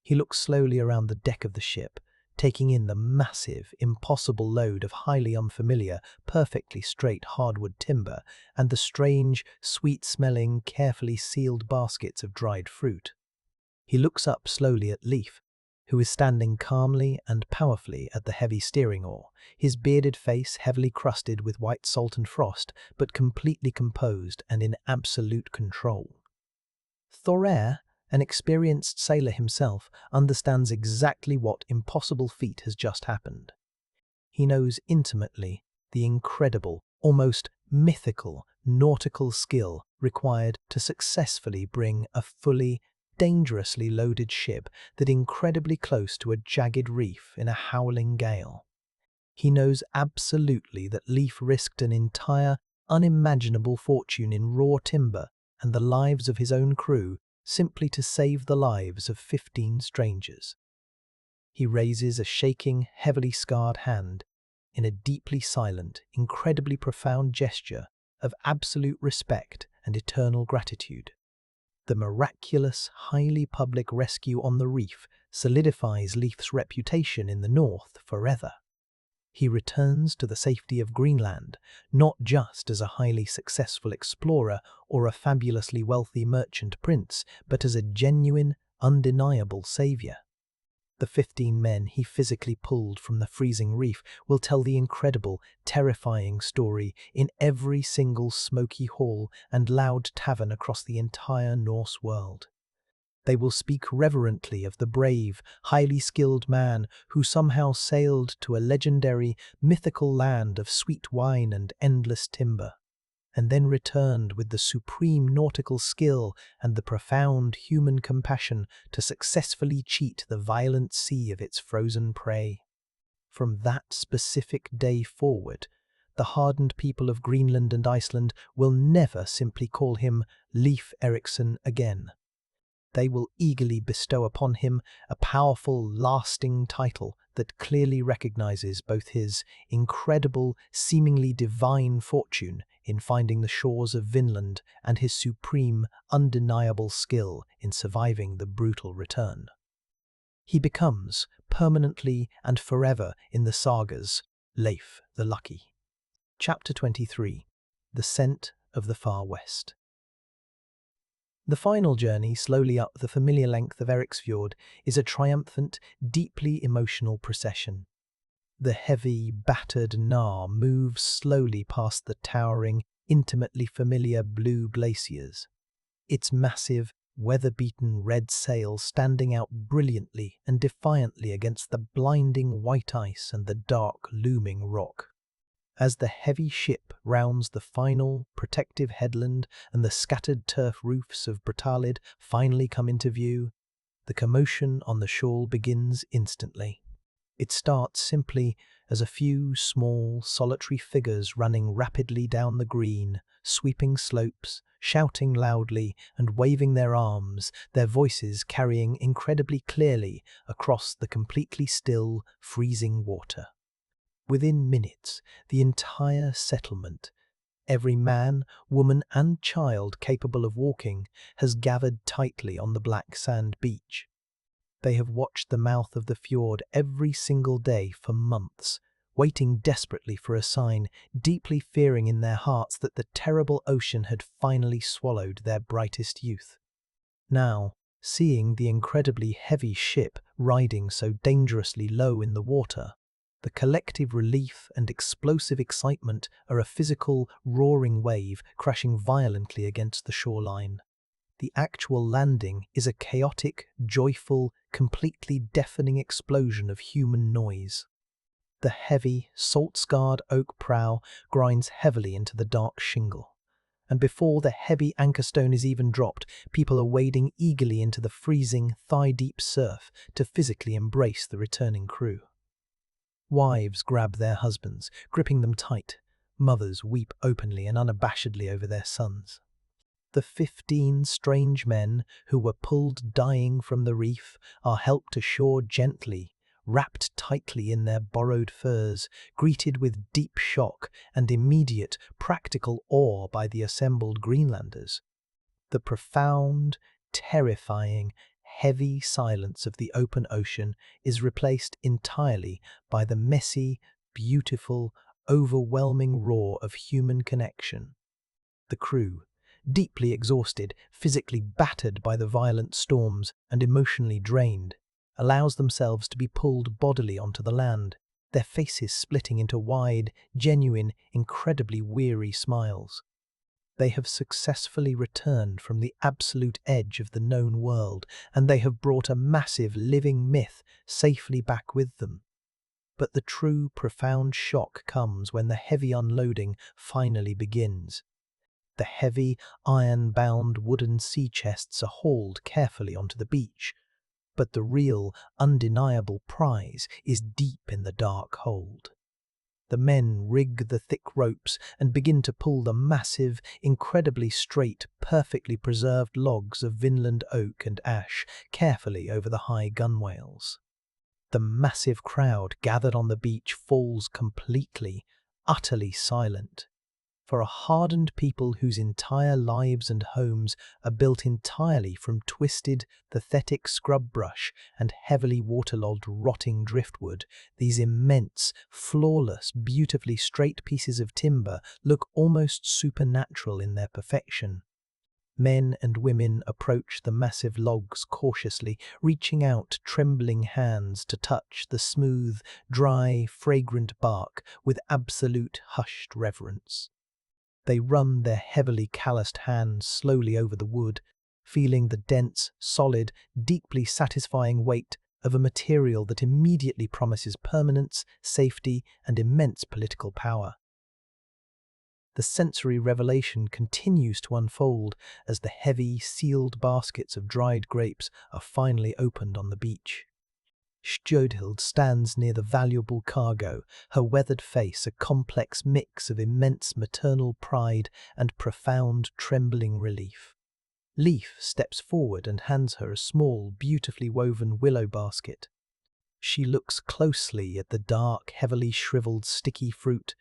He looks slowly around the deck of the ship, taking in the massive, impossible load of highly unfamiliar, perfectly straight hardwood timber and the strange, sweet-smelling, carefully sealed baskets of dried fruit. He looks up slowly at Leif, who is standing calmly and powerfully at the heavy steering oar, his bearded face heavily crusted with white salt and frost, but completely composed and in absolute control. Thorir, an experienced sailor himself, understands exactly what impossible feat has just happened. He knows intimately the incredible, almost mythical, nautical skill required to successfully bring a fully, dangerously loaded ship that incredibly close to a jagged reef in a howling gale. He knows absolutely that Leif risked an entire, unimaginable fortune in raw timber and the lives of his own crew simply to save the lives of 15 strangers. He raises a shaking, heavily scarred hand in a deeply silent, incredibly profound gesture of absolute respect and eternal gratitude. The miraculous, highly public rescue on the reef solidifies Leif's reputation in the north forever. He returns to the safety of Greenland, not just as a highly successful explorer or a fabulously wealthy merchant prince, but as a genuine, undeniable savior. The 15 men he physically pulled from the freezing reef will tell the incredible, terrifying story in every single smoky hall and loud tavern across the entire Norse world. They will speak reverently of the brave, highly skilled man who somehow sailed to a legendary, mythical land of sweet wine and endless timber, and then returned with the supreme nautical skill and the profound human compassion to successfully cheat the violent sea of its frozen prey. From that specific day forward, the hardened people of Greenland and Iceland will never simply call him Leif Eriksson again. They will eagerly bestow upon him a powerful, lasting title that clearly recognizes both his incredible, seemingly divine fortune in finding the shores of Vinland and his supreme, undeniable skill in surviving the brutal return. He becomes, permanently and forever in the sagas, Leif the Lucky. Chapter 23. The Scent of the Far West. The final journey slowly up the familiar length of Eriksfjord is a triumphant, deeply emotional procession. The heavy, battered Gnar moves slowly past the towering, intimately familiar blue glaciers, its massive, weather-beaten red sail standing out brilliantly and defiantly against the blinding white ice and the dark, looming rock. As the heavy ship rounds the final, protective headland and the scattered turf roofs of Brattahlid finally come into view, the commotion on the shore begins instantly. It starts simply as a few small, solitary figures running rapidly down the green, sweeping slopes, shouting loudly and waving their arms, their voices carrying incredibly clearly across the completely still, freezing water. Within minutes, the entire settlement, every man, woman and child capable of walking, has gathered tightly on the black sand beach. They have watched the mouth of the fjord every single day for months, waiting desperately for a sign, deeply fearing in their hearts that the terrible ocean had finally swallowed their brightest youth. Now, seeing the incredibly heavy ship riding so dangerously low in the water, the collective relief and explosive excitement are a physical, roaring wave crashing violently against the shoreline. The actual landing is a chaotic, joyful, completely deafening explosion of human noise. The heavy, salt-scarred oak prow grinds heavily into the dark shingle, and before the heavy anchor stone is even dropped, people are wading eagerly into the freezing, thigh-deep surf to physically embrace the returning crew. Wives grab their husbands, gripping them tight. Mothers weep openly and unabashedly over their sons. The 15 strange men who were pulled dying from the reef are helped to shore gently, wrapped tightly in their borrowed furs, greeted with deep shock and immediate practical awe by the assembled Greenlanders. The profound, terrifying, heavy silence of the open ocean is replaced entirely by the messy, beautiful, overwhelming roar of human connection. The crew, deeply exhausted, physically battered by the violent storms and emotionally drained, allows themselves to be pulled bodily onto the land, their faces splitting into wide, genuine, incredibly weary smiles. They have successfully returned from the absolute edge of the known world, and they have brought a massive living myth safely back with them. But the true, profound shock comes when the heavy unloading finally begins. The heavy, iron-bound wooden sea chests are hauled carefully onto the beach, but the real, undeniable prize is deep in the dark hold. The men rig the thick ropes and begin to pull the massive, incredibly straight, perfectly preserved logs of Vinland oak and ash carefully over the high gunwales. The massive crowd gathered on the beach falls completely, utterly silent. For a hardened people whose entire lives and homes are built entirely from twisted, pathetic scrub brush and heavily waterlogged rotting driftwood, these immense, flawless, beautifully straight pieces of timber look almost supernatural in their perfection. Men and women approach the massive logs cautiously, reaching out trembling hands to touch the smooth, dry, fragrant bark with absolute hushed reverence. They run their heavily calloused hands slowly over the wood, feeling the dense, solid, deeply satisfying weight of a material that immediately promises permanence, safety, and immense political power. The sensory revelation continues to unfold as the heavy, sealed baskets of dried grapes are finally opened on the beach. Stjodhild stands near the valuable cargo, her weathered face a complex mix of immense maternal pride and profound, trembling relief. Leif steps forward and hands her a small, beautifully woven willow basket. She looks closely at the dark, heavily shriveled, sticky fruit,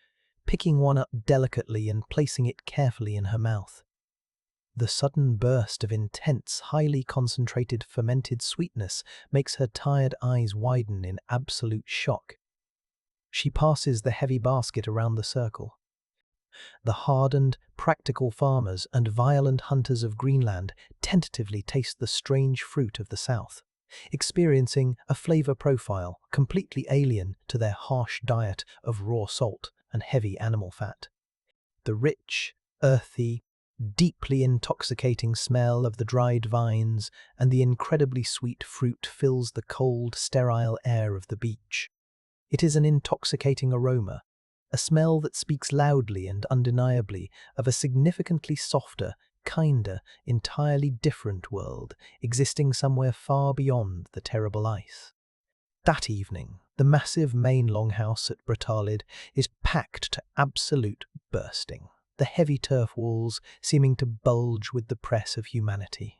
picking one up delicately and placing it carefully in her mouth. The sudden burst of intense, highly concentrated fermented sweetness makes her tired eyes widen in absolute shock. She passes the heavy basket around the circle. The hardened, practical farmers and violent hunters of Greenland tentatively taste the strange fruit of the south, experiencing a flavor profile completely alien to their harsh diet of raw salt and heavy animal fat. The rich, earthy, deeply intoxicating smell of the dried vines and the incredibly sweet fruit fills the cold, sterile air of the beach. It is an intoxicating aroma, a smell that speaks loudly and undeniably of a significantly softer, kinder, entirely different world existing somewhere far beyond the terrible ice. That evening, the massive main longhouse at Brattahlid is packed to absolute bursting, the heavy turf walls seeming to bulge with the press of humanity.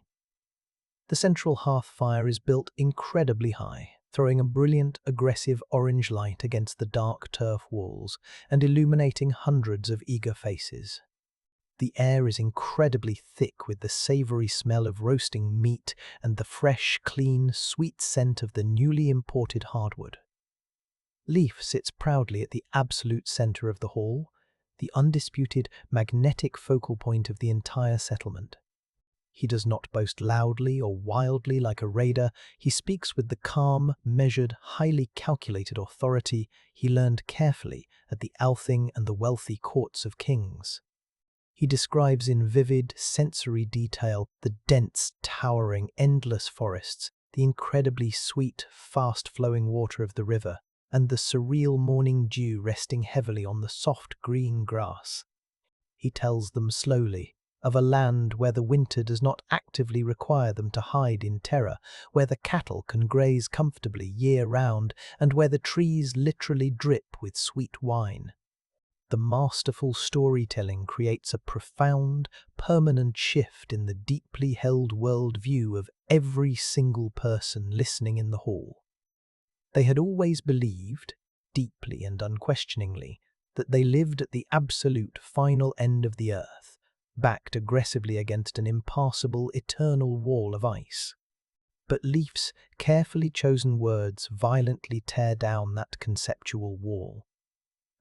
The central hearth fire is built incredibly high, throwing a brilliant, aggressive orange light against the dark turf walls and illuminating hundreds of eager faces. The air is incredibly thick with the savory smell of roasting meat and the fresh, clean, sweet scent of the newly imported hardwood. Leif sits proudly at the absolute center of the hall, the undisputed magnetic focal point of the entire settlement. He does not boast loudly or wildly like a raider. He speaks with the calm, measured, highly calculated authority he learned carefully at the Althing and the wealthy courts of kings. He describes in vivid, sensory detail the dense, towering, endless forests, the incredibly sweet, fast-flowing water of the river, and the surreal morning dew resting heavily on the soft green grass. He tells them slowly of a land where the winter does not actively require them to hide in terror, where the cattle can graze comfortably year-round, and where the trees literally drip with sweet wine. The masterful storytelling creates a profound, permanent shift in the deeply held world-view of every single person listening in the hall. They had always believed, deeply and unquestioningly, that they lived at the absolute final end of the earth, backed aggressively against an impassable, eternal wall of ice. But Leif's carefully chosen words violently tear down that conceptual wall.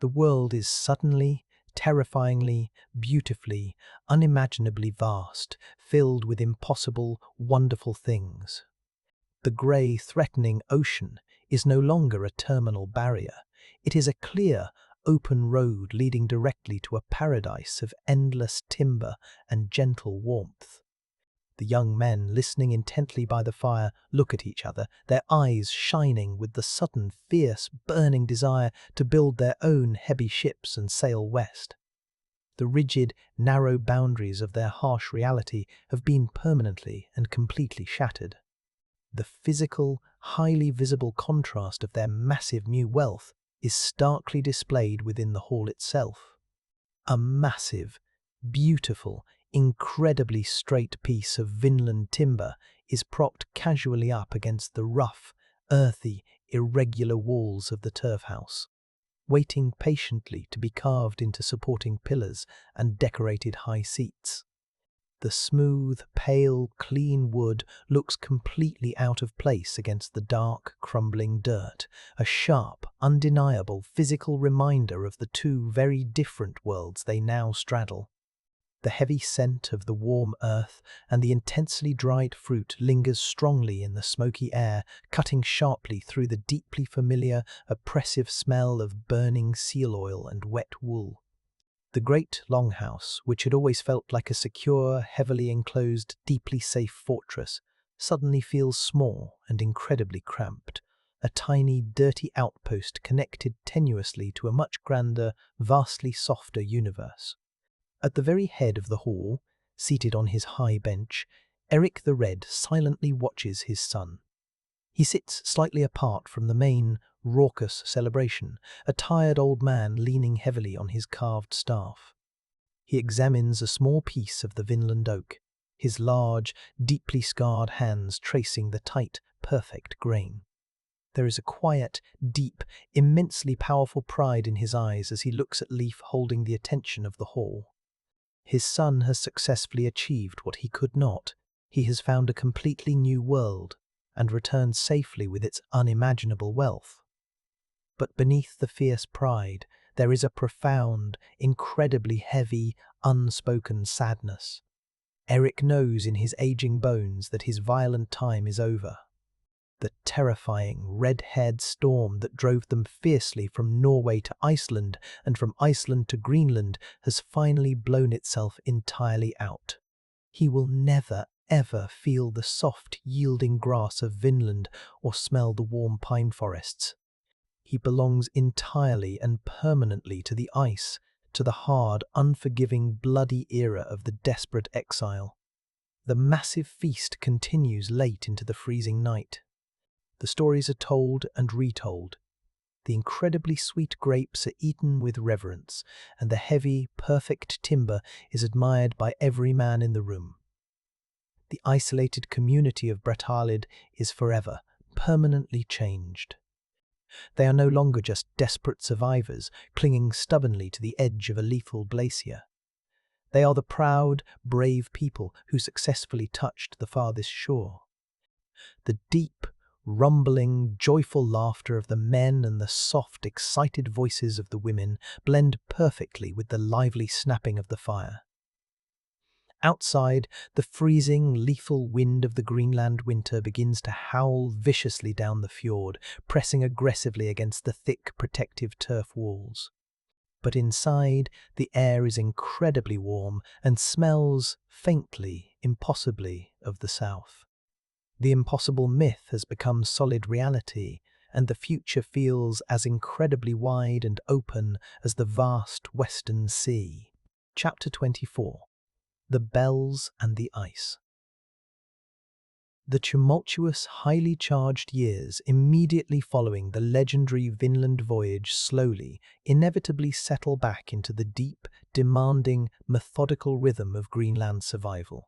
The world is suddenly, terrifyingly, beautifully, unimaginably vast, filled with impossible, wonderful things. The grey, threatening ocean is no longer a terminal barrier. It is a clear, open road leading directly to a paradise of endless timber and gentle warmth. The young men, listening intently by the fire, look at each other, their eyes shining with the sudden, fierce, burning desire to build their own heavy ships and sail west. The rigid, narrow boundaries of their harsh reality have been permanently and completely shattered. The physical, highly visible contrast of their massive new wealth is starkly displayed within the hall itself. A massive, beautiful, incredibly straight piece of Vinland timber is propped casually up against the rough, earthy, irregular walls of the turf house, waiting patiently to be carved into supporting pillars and decorated high seats. The smooth, pale, clean wood looks completely out of place against the dark, crumbling dirt, a sharp, undeniable physical reminder of the two very different worlds they now straddle. The heavy scent of the warm earth and the intensely dried fruit lingers strongly in the smoky air, cutting sharply through the deeply familiar, oppressive smell of burning seal oil and wet wool. The great longhouse, which had always felt like a secure, heavily enclosed, deeply safe fortress, suddenly feels small and incredibly cramped, a tiny, dirty outpost connected tenuously to a much grander, vastly softer universe. At the very head of the hall, seated on his high bench, Erik the Red silently watches his son. He sits slightly apart from the main, raucous celebration, a tired old man leaning heavily on his carved staff. He examines a small piece of the Vinland oak, his large, deeply scarred hands tracing the tight, perfect grain. There is a quiet, deep, immensely powerful pride in his eyes as he looks at Leif holding the attention of the hall. His son has successfully achieved what he could not. He has found a completely new world and returned safely with its unimaginable wealth. But beneath the fierce pride, there is a profound, incredibly heavy, unspoken sadness. Erik knows in his aging bones that his violent time is over. The terrifying, red-haired storm that drove them fiercely from Norway to Iceland and from Iceland to Greenland has finally blown itself entirely out. He will never, ever feel the soft, yielding grass of Vinland or smell the warm pine forests. He belongs entirely and permanently to the ice, to the hard, unforgiving, bloody era of the desperate exile. The massive feast continues late into the freezing night. The stories are told and retold. The incredibly sweet grapes are eaten with reverence, and the heavy, perfect timber is admired by every man in the room. The isolated community of Brattahlid is forever, permanently changed. They are no longer just desperate survivors, clinging stubbornly to the edge of a lethal glacier. They are the proud, brave people who successfully touched the farthest shore. The deep, rumbling, joyful laughter of the men and the soft, excited voices of the women blend perfectly with the lively snapping of the fire. Outside, the freezing, lethal wind of the Greenland winter begins to howl viciously down the fjord, pressing aggressively against the thick, protective turf walls. But inside, the air is incredibly warm and smells, faintly, impossibly, of the south. The impossible myth has become solid reality, and the future feels as incredibly wide and open as the vast western sea. Chapter 24. The Bells and the Ice. The tumultuous, highly charged years immediately following the legendary Vinland voyage slowly, inevitably settle back into the deep, demanding, methodical rhythm of Greenland survival.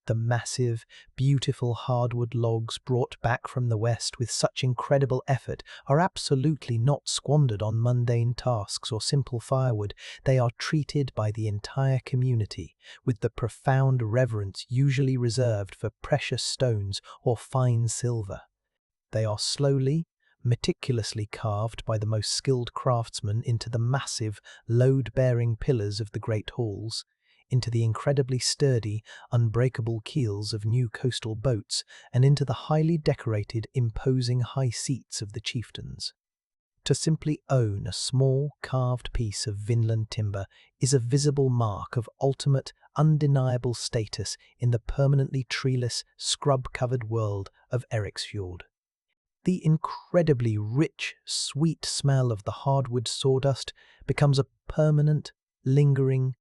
The massive, beautiful hardwood logs brought back from the west with such incredible effort are absolutely not squandered on mundane tasks or simple firewood. They are treated by the entire community with the profound reverence usually reserved for precious stones or fine silver. They are slowly, meticulously carved by the most skilled craftsmen into the massive, load-bearing pillars of the great halls, into the incredibly sturdy, unbreakable keels of new coastal boats, and into the highly decorated, imposing high seats of the chieftains. To simply own a small, carved piece of Vinland timber is a visible mark of ultimate, undeniable status in the permanently treeless, scrub-covered world of Eriksfjord. The incredibly rich, sweet smell of the hardwood sawdust becomes a permanent, lingering,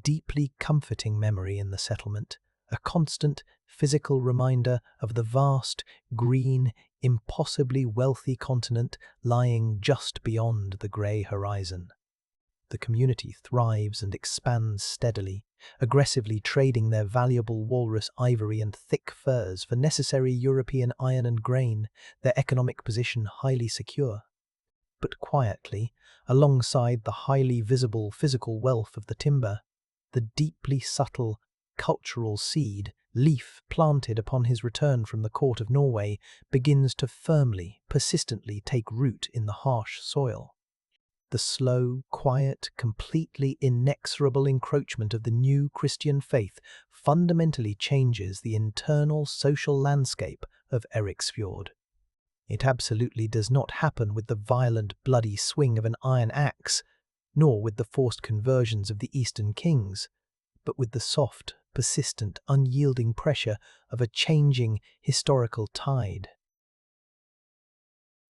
deeply comforting memory in the settlement, a constant physical reminder of the vast, green, impossibly wealthy continent lying just beyond the grey horizon. The community thrives and expands steadily, aggressively trading their valuable walrus ivory and thick furs for necessary European iron and grain, their economic position highly secure. But quietly, alongside the highly visible physical wealth of the timber, the deeply subtle cultural seed Leif planted upon his return from the court of Norway begins to firmly, persistently take root in the harsh soil. The slow, quiet, completely inexorable encroachment of the new Christian faith fundamentally changes the internal social landscape of Eriksfjord. It absolutely does not happen with the violent, bloody swing of an iron axe, nor with the forced conversions of the Eastern kings, but with the soft, persistent, unyielding pressure of a changing historical tide.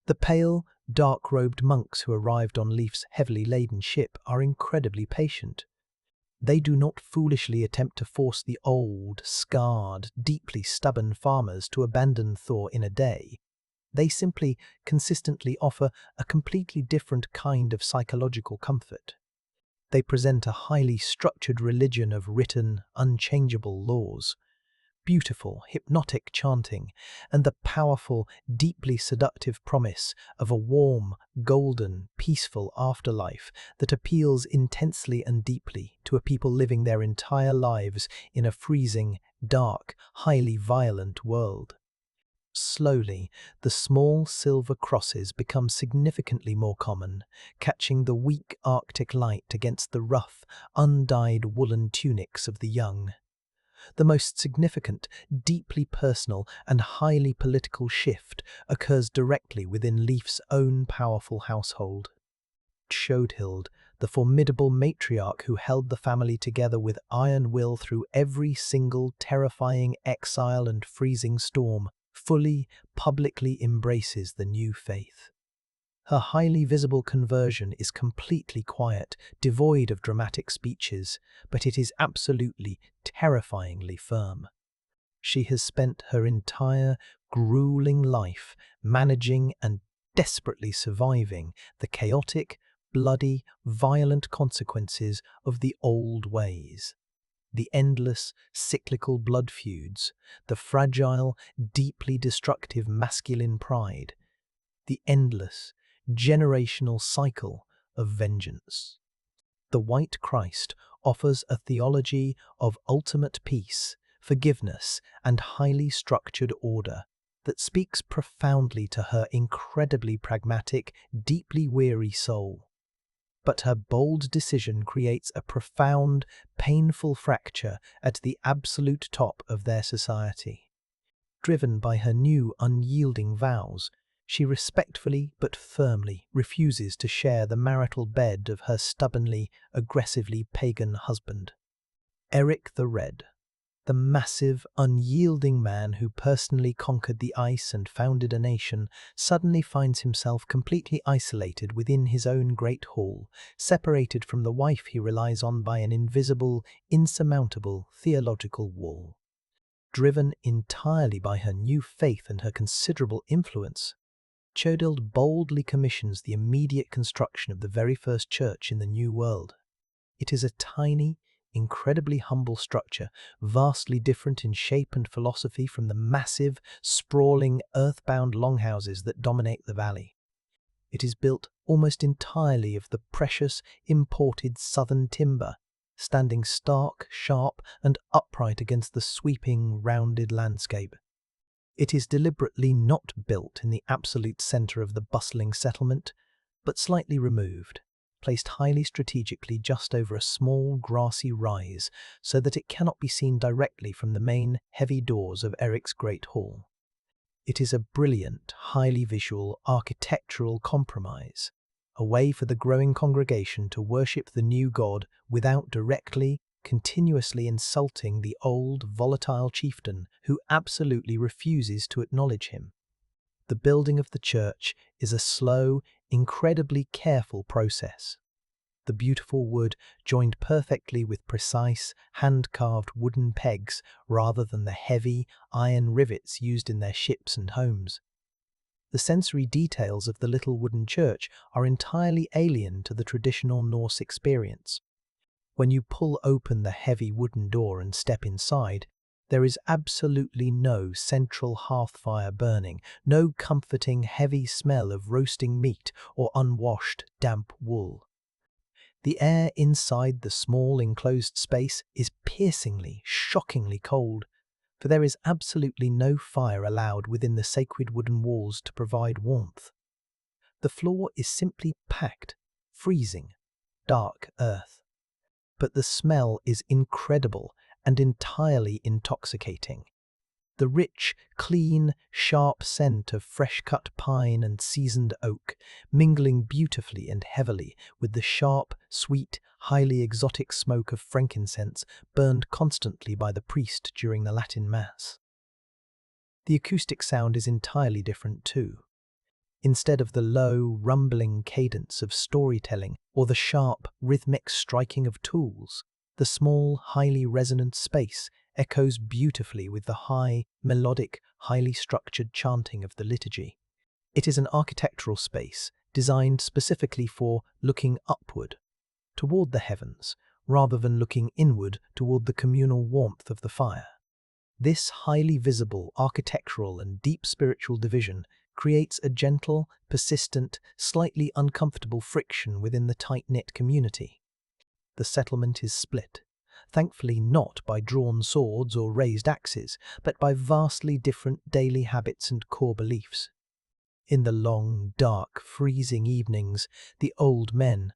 The pale, dark-robed monks who arrived on Leif's heavily laden ship are incredibly patient. They do not foolishly attempt to force the old, scarred, deeply stubborn farmers to abandon Thor in a day. They simply, consistently offer a completely different kind of psychological comfort. They present a highly structured religion of written, unchangeable laws, beautiful, hypnotic chanting, and the powerful, deeply seductive promise of a warm, golden, peaceful afterlife that appeals intensely and deeply to a people living their entire lives in a freezing, dark, highly violent world. Slowly, the small silver crosses become significantly more common, catching the weak Arctic light against the rough, undyed woolen tunics of the young. The most significant, deeply personal, and highly political shift occurs directly within Leif's own powerful household. Shodhild, the formidable matriarch who held the family together with iron will through every single terrifying exile and freezing storm, fully, publicly embraces the new faith. Her highly visible conversion is completely quiet, devoid of dramatic speeches, but it is absolutely, terrifyingly firm. She has spent her entire, grueling life managing and desperately surviving the chaotic, bloody, violent consequences of the old ways. The endless, cyclical blood feuds, the fragile, deeply destructive masculine pride, the endless, generational cycle of vengeance. The White Christ offers a theology of ultimate peace, forgiveness, and highly structured order that speaks profoundly to her incredibly pragmatic, deeply weary soul. But her bold decision creates a profound, painful fracture at the absolute top of their society. Driven by her new, unyielding vows, she respectfully but firmly refuses to share the marital bed of her stubbornly, aggressively pagan husband. Erik the Red, the massive, unyielding man who personally conquered the ice and founded a nation, suddenly finds himself completely isolated within his own great hall, separated from the wife he relies on by an invisible, insurmountable theological wall. Driven entirely by her new faith and her considerable influence, Shodhild boldly commissions the immediate construction of the very first church in the New World. It is a tiny, incredibly humble structure, vastly different in shape and philosophy from the massive, sprawling, earthbound longhouses that dominate the valley. It is built almost entirely of the precious, imported southern timber, standing stark, sharp, and upright against the sweeping, rounded landscape. It is deliberately not built in the absolute centre of the bustling settlement, but slightly removed, placed highly strategically just over a small grassy rise so that it cannot be seen directly from the main, heavy doors of Erik's Great Hall. It is a brilliant, highly visual, architectural compromise, a way for the growing congregation to worship the new god without directly, continuously insulting the old, volatile chieftain who absolutely refuses to acknowledge him. The building of the church is a slow, incredibly careful process. The beautiful wood joined perfectly with precise, hand-carved wooden pegs rather than the heavy, iron rivets used in their ships and homes. The sensory details of the little wooden church are entirely alien to the traditional Norse experience. When you pull open the heavy wooden door and step inside, there is absolutely no central hearth fire burning, no comforting heavy smell of roasting meat or unwashed, damp wool. The air inside the small enclosed space is piercingly, shockingly cold, for there is absolutely no fire allowed within the sacred wooden walls to provide warmth. The floor is simply packed, freezing, dark earth. But the smell is incredible and entirely intoxicating. The rich, clean, sharp scent of fresh-cut pine and seasoned oak, mingling beautifully and heavily with the sharp, sweet, highly exotic smoke of frankincense burned constantly by the priest during the Latin Mass. The acoustic sound is entirely different too. Instead of the low, rumbling cadence of storytelling or the sharp, rhythmic striking of tools, the small, highly resonant space echoes beautifully with the high, melodic, highly structured chanting of the liturgy. It is an architectural space designed specifically for looking upward, toward the heavens, rather than looking inward toward the communal warmth of the fire. This highly visible architectural and deep spiritual division creates a gentle, persistent, slightly uncomfortable friction within the tight-knit community. The settlement is split, thankfully not by drawn swords or raised axes, but by vastly different daily habits and core beliefs. In the long, dark, freezing evenings, the old men,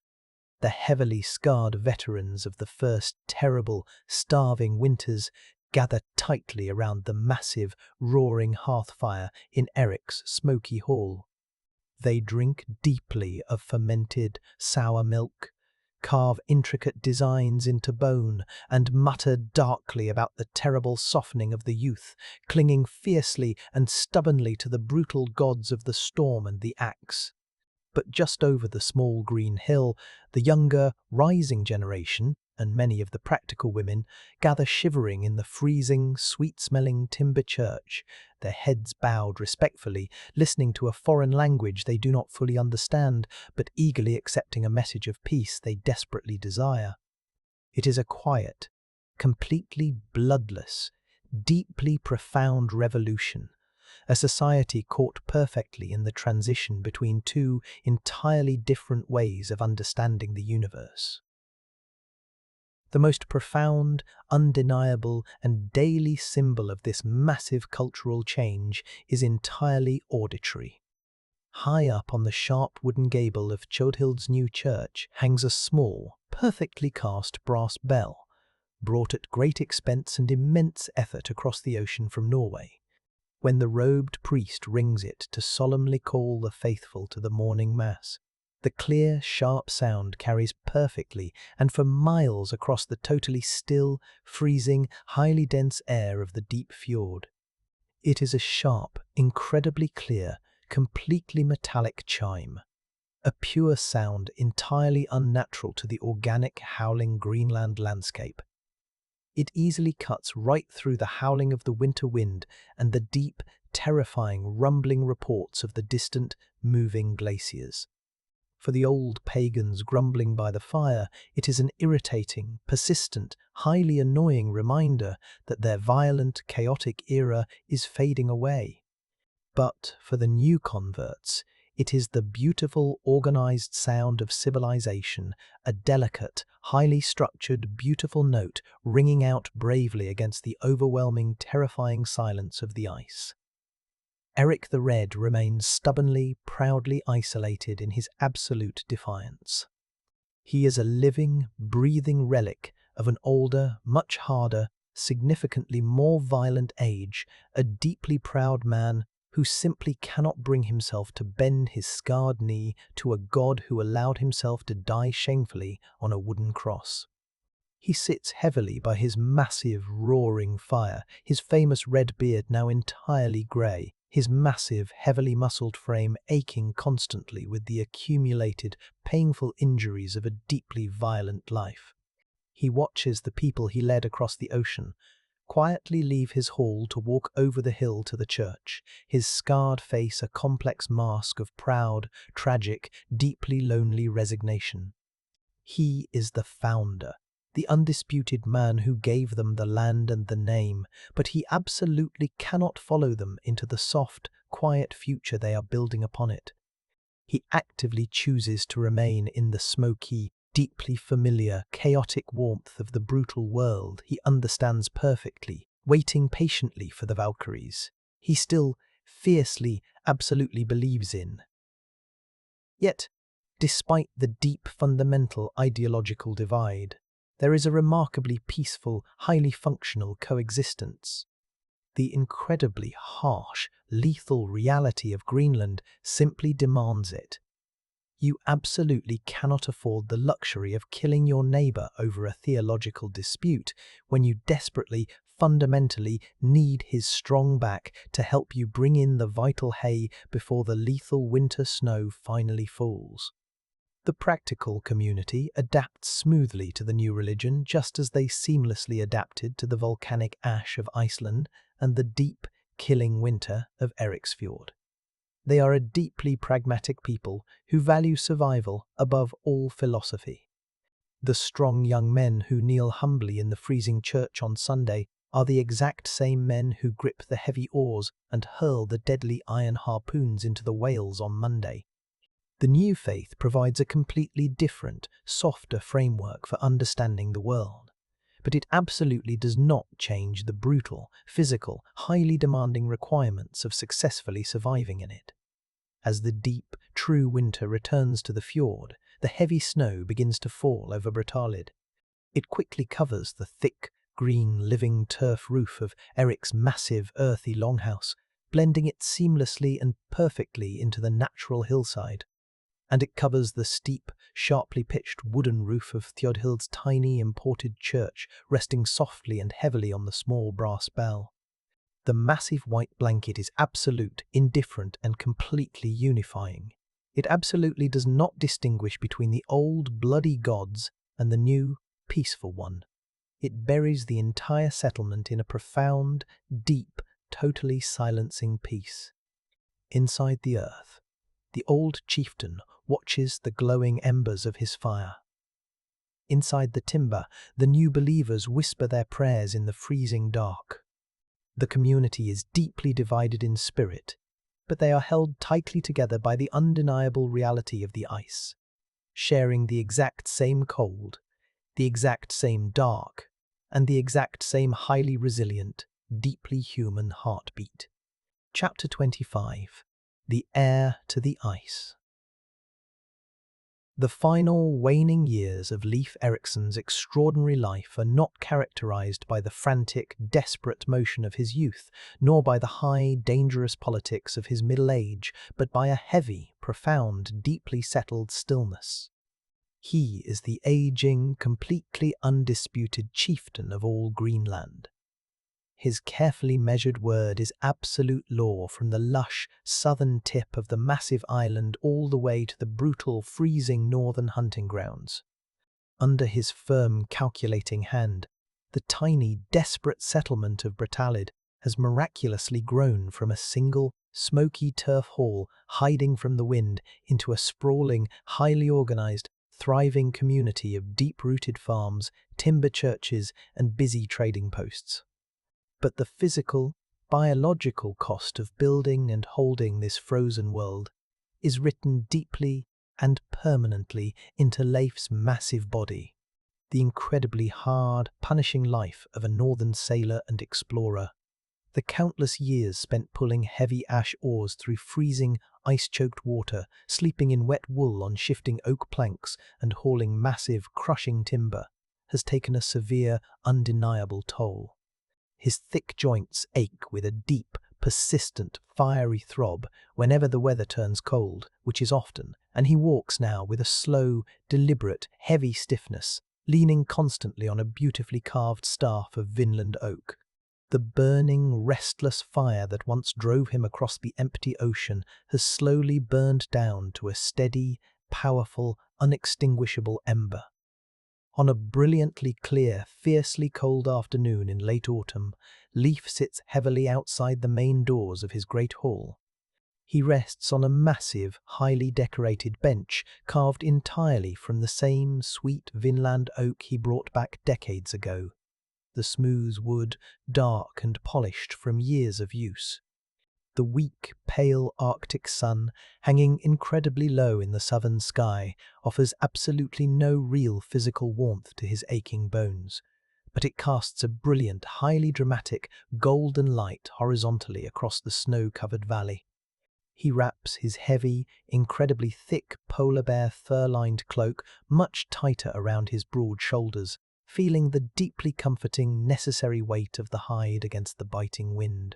the heavily scarred veterans of the first terrible, starving winters, gather tightly around the massive, roaring hearth-fire in Erik's smoky hall. They drink deeply of fermented, sour milk, carve intricate designs into bone, and mutter darkly about the terrible softening of the youth, clinging fiercely and stubbornly to the brutal gods of the storm and the axe. But just over the small green hill, the younger, rising generation, and many of the practical women, gather shivering in the freezing, sweet-smelling timber church, their heads bowed respectfully, listening to a foreign language they do not fully understand, but eagerly accepting a message of peace they desperately desire. It is a quiet, completely bloodless, deeply profound revolution, a society caught perfectly in the transition between two entirely different ways of understanding the universe. The most profound, undeniable, and daily symbol of this massive cultural change is entirely auditory. High up on the sharp wooden gable of Chodhild's new church hangs a small, perfectly cast brass bell, brought at great expense and immense effort across the ocean from Norway. When the robed priest rings it to solemnly call the faithful to the morning mass, the clear, sharp sound carries perfectly and for miles across the totally still, freezing, highly dense air of the deep fjord. It is a sharp, incredibly clear, completely metallic chime, a pure sound entirely unnatural to the organic, howling Greenland landscape. It easily cuts right through the howling of the winter wind and the deep, terrifying, rumbling reports of the distant, moving glaciers. For the old pagans grumbling by the fire, it is an irritating, persistent, highly annoying reminder that their violent, chaotic era is fading away. But for the new converts, it is the beautiful, organized sound of civilization, a delicate, highly structured, beautiful note ringing out bravely against the overwhelming, terrifying silence of the ice. Erik the Red remains stubbornly, proudly isolated in his absolute defiance. He is a living, breathing relic of an older, much harder, significantly more violent age, a deeply proud man who simply cannot bring himself to bend his scarred knee to a god who allowed himself to die shamefully on a wooden cross. He sits heavily by his massive, roaring fire, his famous red beard now entirely grey, his massive, heavily muscled frame aching constantly with the accumulated, painful injuries of a deeply violent life. He watches the people he led across the ocean quietly leave his hall to walk over the hill to the church, his scarred face a complex mask of proud, tragic, deeply lonely resignation. He is the founder, the undisputed man who gave them the land and the name, but he absolutely cannot follow them into the soft, quiet future they are building upon it. He actively chooses to remain in the smoky, deeply familiar, chaotic warmth of the brutal world he understands perfectly, waiting patiently for the Valkyries he still fiercely, absolutely believes in. Yet, Despite the deep fundamental ideological divide, there is a remarkably peaceful, highly functional coexistence. The incredibly harsh, lethal reality of Greenland simply demands it. You absolutely cannot afford the luxury of killing your neighbor over a theological dispute when you desperately, fundamentally need his strong back to help you bring in the vital hay before the lethal winter snow finally falls. The practical community adapts smoothly to the new religion just as they seamlessly adapted to the volcanic ash of Iceland and the deep, killing winter of Eriksfjord. They are a deeply pragmatic people who value survival above all philosophy. The strong young men who kneel humbly in the freezing church on Sunday are the exact same men who grip the heavy oars and hurl the deadly iron harpoons into the whales on Monday. The new faith provides a completely different, softer framework for understanding the world. But it absolutely does not change the brutal, physical, highly demanding requirements of successfully surviving in it. As the deep, true winter returns to the fjord, the heavy snow begins to fall over Brattahlid. It quickly covers the thick, green, living turf roof of Erik's massive, earthy longhouse, blending it seamlessly and perfectly into the natural hillside. And it covers the steep, sharply pitched wooden roof of Thiodhild's tiny imported church, resting softly and heavily on the small brass bell. The massive white blanket is absolute, indifferent, and completely unifying. It absolutely does not distinguish between the old, bloody gods and the new, peaceful one. It buries the entire settlement in a profound, deep, totally silencing peace. Inside the earth, the old chieftain watches the glowing embers of his fire. Inside the timber, the new believers whisper their prayers in the freezing dark. The community is deeply divided in spirit, but they are held tightly together by the undeniable reality of the ice, sharing the exact same cold, the exact same dark, and the exact same highly resilient, deeply human heartbeat. Chapter 25. The Heir to the Ice. The final waning years of Leif Eriksson's extraordinary life are not characterized by the frantic, desperate motion of his youth, nor by the high, dangerous politics of his middle age, but by a heavy, profound, deeply settled stillness. He is the aging, completely undisputed chieftain of all Greenland. His carefully measured word is absolute law from the lush, southern tip of the massive island all the way to the brutal, freezing northern hunting grounds. Under his firm, calculating hand, the tiny, desperate settlement of Brattahlid has miraculously grown from a single, smoky turf hall hiding from the wind into a sprawling, highly organized, thriving community of deep-rooted farms, timber churches, and busy trading posts. But the physical, biological cost of building and holding this frozen world is written deeply and permanently into Leif's massive body. The incredibly hard, punishing life of a northern sailor and explorer. The countless years spent pulling heavy ash oars through freezing, ice-choked water, sleeping in wet wool on shifting oak planks, and hauling massive, crushing timber, has taken a severe, undeniable toll. His thick joints ache with a deep, persistent, fiery throb whenever the weather turns cold, which is often, and he walks now with a slow, deliberate, heavy stiffness, leaning constantly on a beautifully carved staff of Vinland oak. The burning, restless fire that once drove him across the empty ocean has slowly burned down to a steady, powerful, unextinguishable ember. On a brilliantly clear, fiercely cold afternoon in late autumn, Leif sits heavily outside the main doors of his great hall. He rests on a massive, highly decorated bench carved entirely from the same sweet Vinland oak he brought back decades ago. The smooth wood, dark and polished from years of use. The weak, pale Arctic sun, hanging incredibly low in the southern sky, offers absolutely no real physical warmth to his aching bones, but it casts a brilliant, highly dramatic, golden light horizontally across the snow-covered valley. He wraps his heavy, incredibly thick polar bear fur-lined cloak much tighter around his broad shoulders, feeling the deeply comforting, necessary weight of the hide against the biting wind.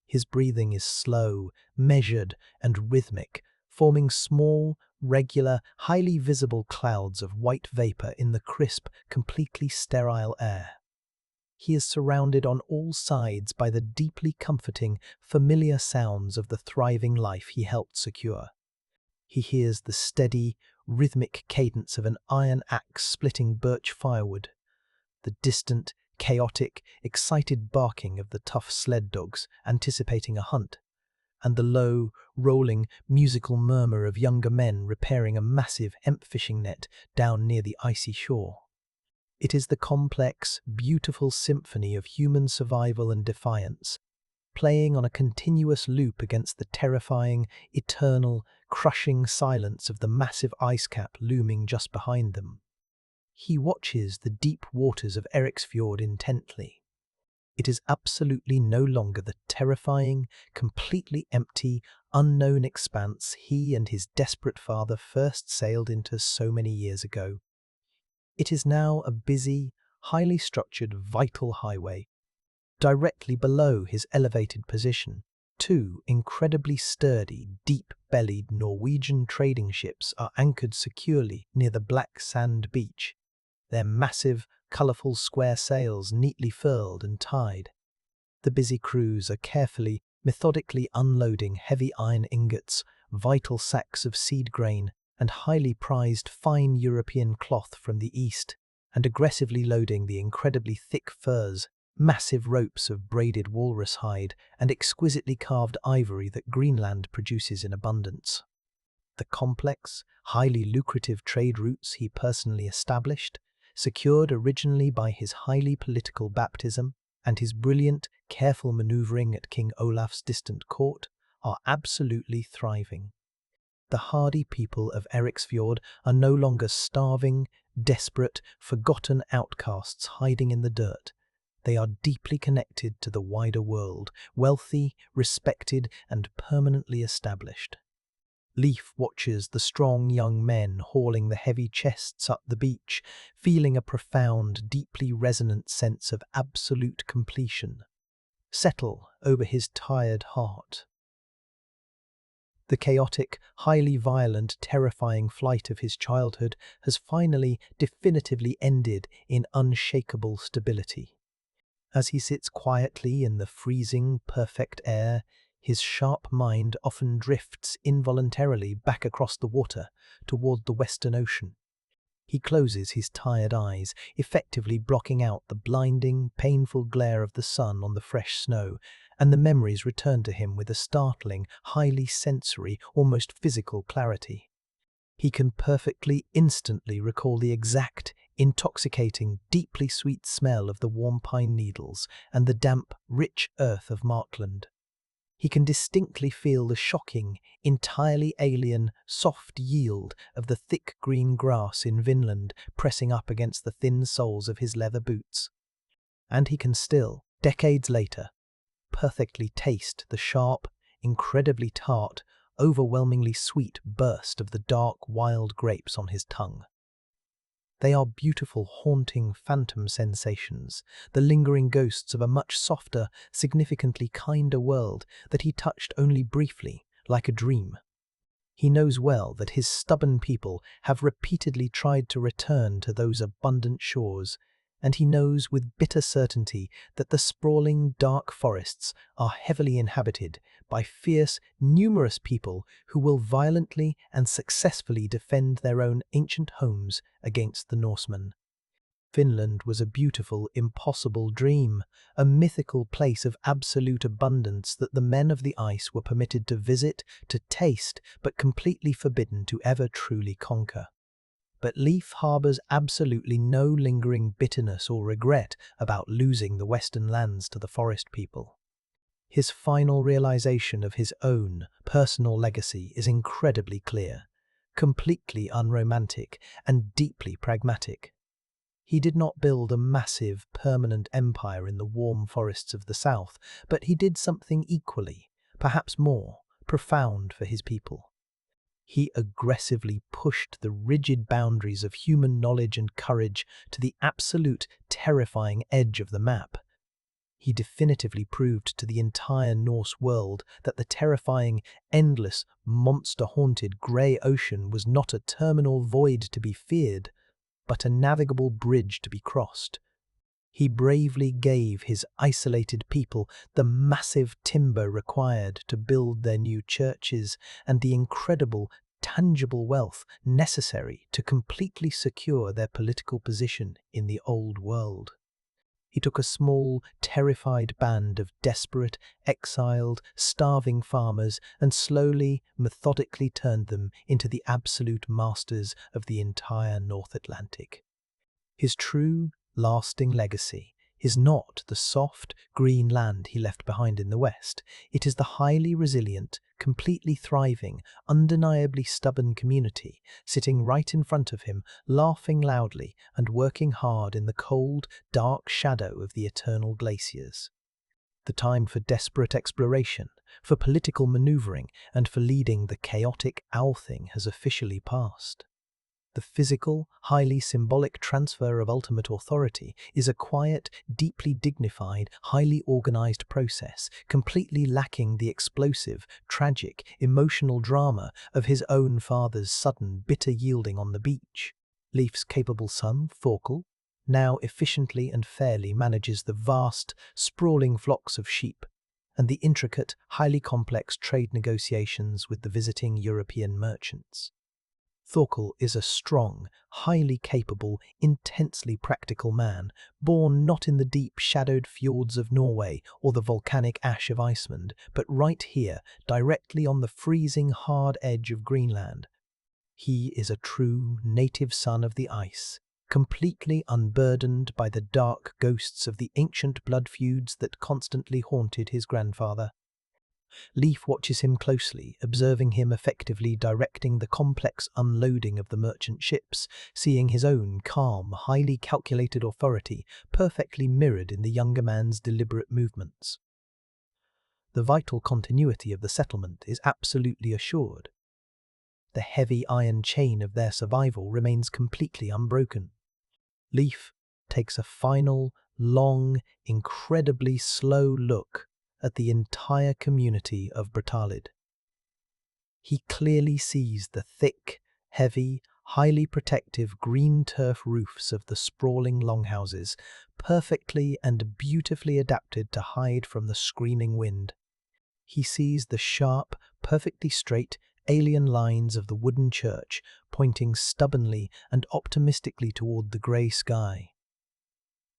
His breathing is slow, measured, and rhythmic, forming small, regular, highly visible clouds of white vapor in the crisp, completely sterile air. He is surrounded on all sides by the deeply comforting, familiar sounds of the thriving life he helped secure. He hears the steady, rhythmic cadence of an iron axe splitting birch firewood, the distant, chaotic, excited barking of the tough sled dogs anticipating a hunt, and the low, rolling, musical murmur of younger men repairing a massive hemp fishing net down near the icy shore. It is the complex, beautiful symphony of human survival and defiance, playing on a continuous loop against the terrifying, eternal, crushing silence of the massive ice cap looming just behind them. He watches the deep waters of Eriksfjord intently. It is absolutely no longer the terrifying, completely empty, unknown expanse he and his desperate father first sailed into so many years ago. It is now a busy, highly structured, vital highway. Directly below his elevated position, two incredibly sturdy, deep-bellied Norwegian trading ships are anchored securely near the black sand beach, their massive, colourful square sails neatly furled and tied. The busy crews are carefully, methodically unloading heavy iron ingots, vital sacks of seed grain, and highly prized fine European cloth from the east, and aggressively loading the incredibly thick furs, massive ropes of braided walrus hide, and exquisitely carved ivory that Greenland produces in abundance. The complex, highly lucrative trade routes he personally established, secured originally by his highly political baptism and his brilliant, careful manoeuvring at King Olaf's distant court, are absolutely thriving. The hardy people of Eriksfjord are no longer starving, desperate, forgotten outcasts hiding in the dirt. They are deeply connected to the wider world, wealthy, respected, and permanently established. Leif watches the strong young men hauling the heavy chests up the beach, feeling a profound, deeply resonant sense of absolute completion settle over his tired heart. The chaotic, highly violent, terrifying flight of his childhood has finally, definitively ended in unshakable stability. As he sits quietly in the freezing, perfect air, his sharp mind often drifts involuntarily back across the water toward the Western Ocean. He closes his tired eyes, effectively blocking out the blinding, painful glare of the sun on the fresh snow, and the memories return to him with a startling, highly sensory, almost physical clarity. He can perfectly, instantly recall the exact, intoxicating, deeply sweet smell of the warm pine needles and the damp, rich earth of Markland. He can distinctly feel the shocking, entirely alien, soft yield of the thick green grass in Vinland pressing up against the thin soles of his leather boots. And he can still, decades later, perfectly taste the sharp, incredibly tart, overwhelmingly sweet burst of the dark, wild grapes on his tongue. They are beautiful, haunting, phantom sensations, the lingering ghosts of a much softer, significantly kinder world that he touched only briefly, like a dream. He knows well that his stubborn people have repeatedly tried to return to those abundant shores, and he knows with bitter certainty that the sprawling, dark forests are heavily inhabited by fierce, numerous people who will violently and successfully defend their own ancient homes against the Norsemen. Finland was a beautiful, impossible dream, a mythical place of absolute abundance that the men of the ice were permitted to visit, to taste, but completely forbidden to ever truly conquer. But Leif harbours absolutely no lingering bitterness or regret about losing the western lands to the forest people. His final realization of his own personal legacy is incredibly clear, completely unromantic, and deeply pragmatic. He did not build a massive, permanent empire in the warm forests of the south, but he did something equally, perhaps more, profound for his people. He aggressively pushed the rigid boundaries of human knowledge and courage to the absolute terrifying edge of the map. He definitively proved to the entire Norse world that the terrifying, endless, monster-haunted grey ocean was not a terminal void to be feared, but a navigable bridge to be crossed. He bravely gave his isolated people the massive timber required to build their new churches and the incredible, tangible wealth necessary to completely secure their political position in the old world. He took a small, terrified band of desperate, exiled, starving farmers and slowly, methodically turned them into the absolute masters of the entire North Atlantic. His true, lasting legacy is not the soft, green land he left behind in the West. It is the highly resilient, completely thriving, undeniably stubborn community sitting right in front of him, laughing loudly and working hard in the cold, dark shadow of the eternal glaciers. The time for desperate exploration, for political maneuvering, and for leading the chaotic Althing has officially passed. The physical, highly symbolic transfer of ultimate authority is a quiet, deeply dignified, highly organized process, completely lacking the explosive, tragic, emotional drama of his own father's sudden, bitter yielding on the beach. Leif's capable son, Thorkel, now efficiently and fairly manages the vast, sprawling flocks of sheep and the intricate, highly complex trade negotiations with the visiting European merchants. Thorkel is a strong, highly capable, intensely practical man, born not in the deep, shadowed fjords of Norway or the volcanic ash of Iceland, but right here, directly on the freezing, hard edge of Greenland. He is a true, native son of the ice, completely unburdened by the dark ghosts of the ancient blood feuds that constantly haunted his grandfather. Leif watches him closely, observing him effectively directing the complex unloading of the merchant ships, seeing his own calm, highly calculated authority perfectly mirrored in the younger man's deliberate movements. The vital continuity of the settlement is absolutely assured. The heavy iron chain of their survival remains completely unbroken. Leif takes a final, long, incredibly slow look at the entire community of Brattahlid. He clearly sees the thick, heavy, highly protective green turf roofs of the sprawling longhouses, perfectly and beautifully adapted to hide from the screaming wind. He sees the sharp, perfectly straight, alien lines of the wooden church pointing stubbornly and optimistically toward the grey sky.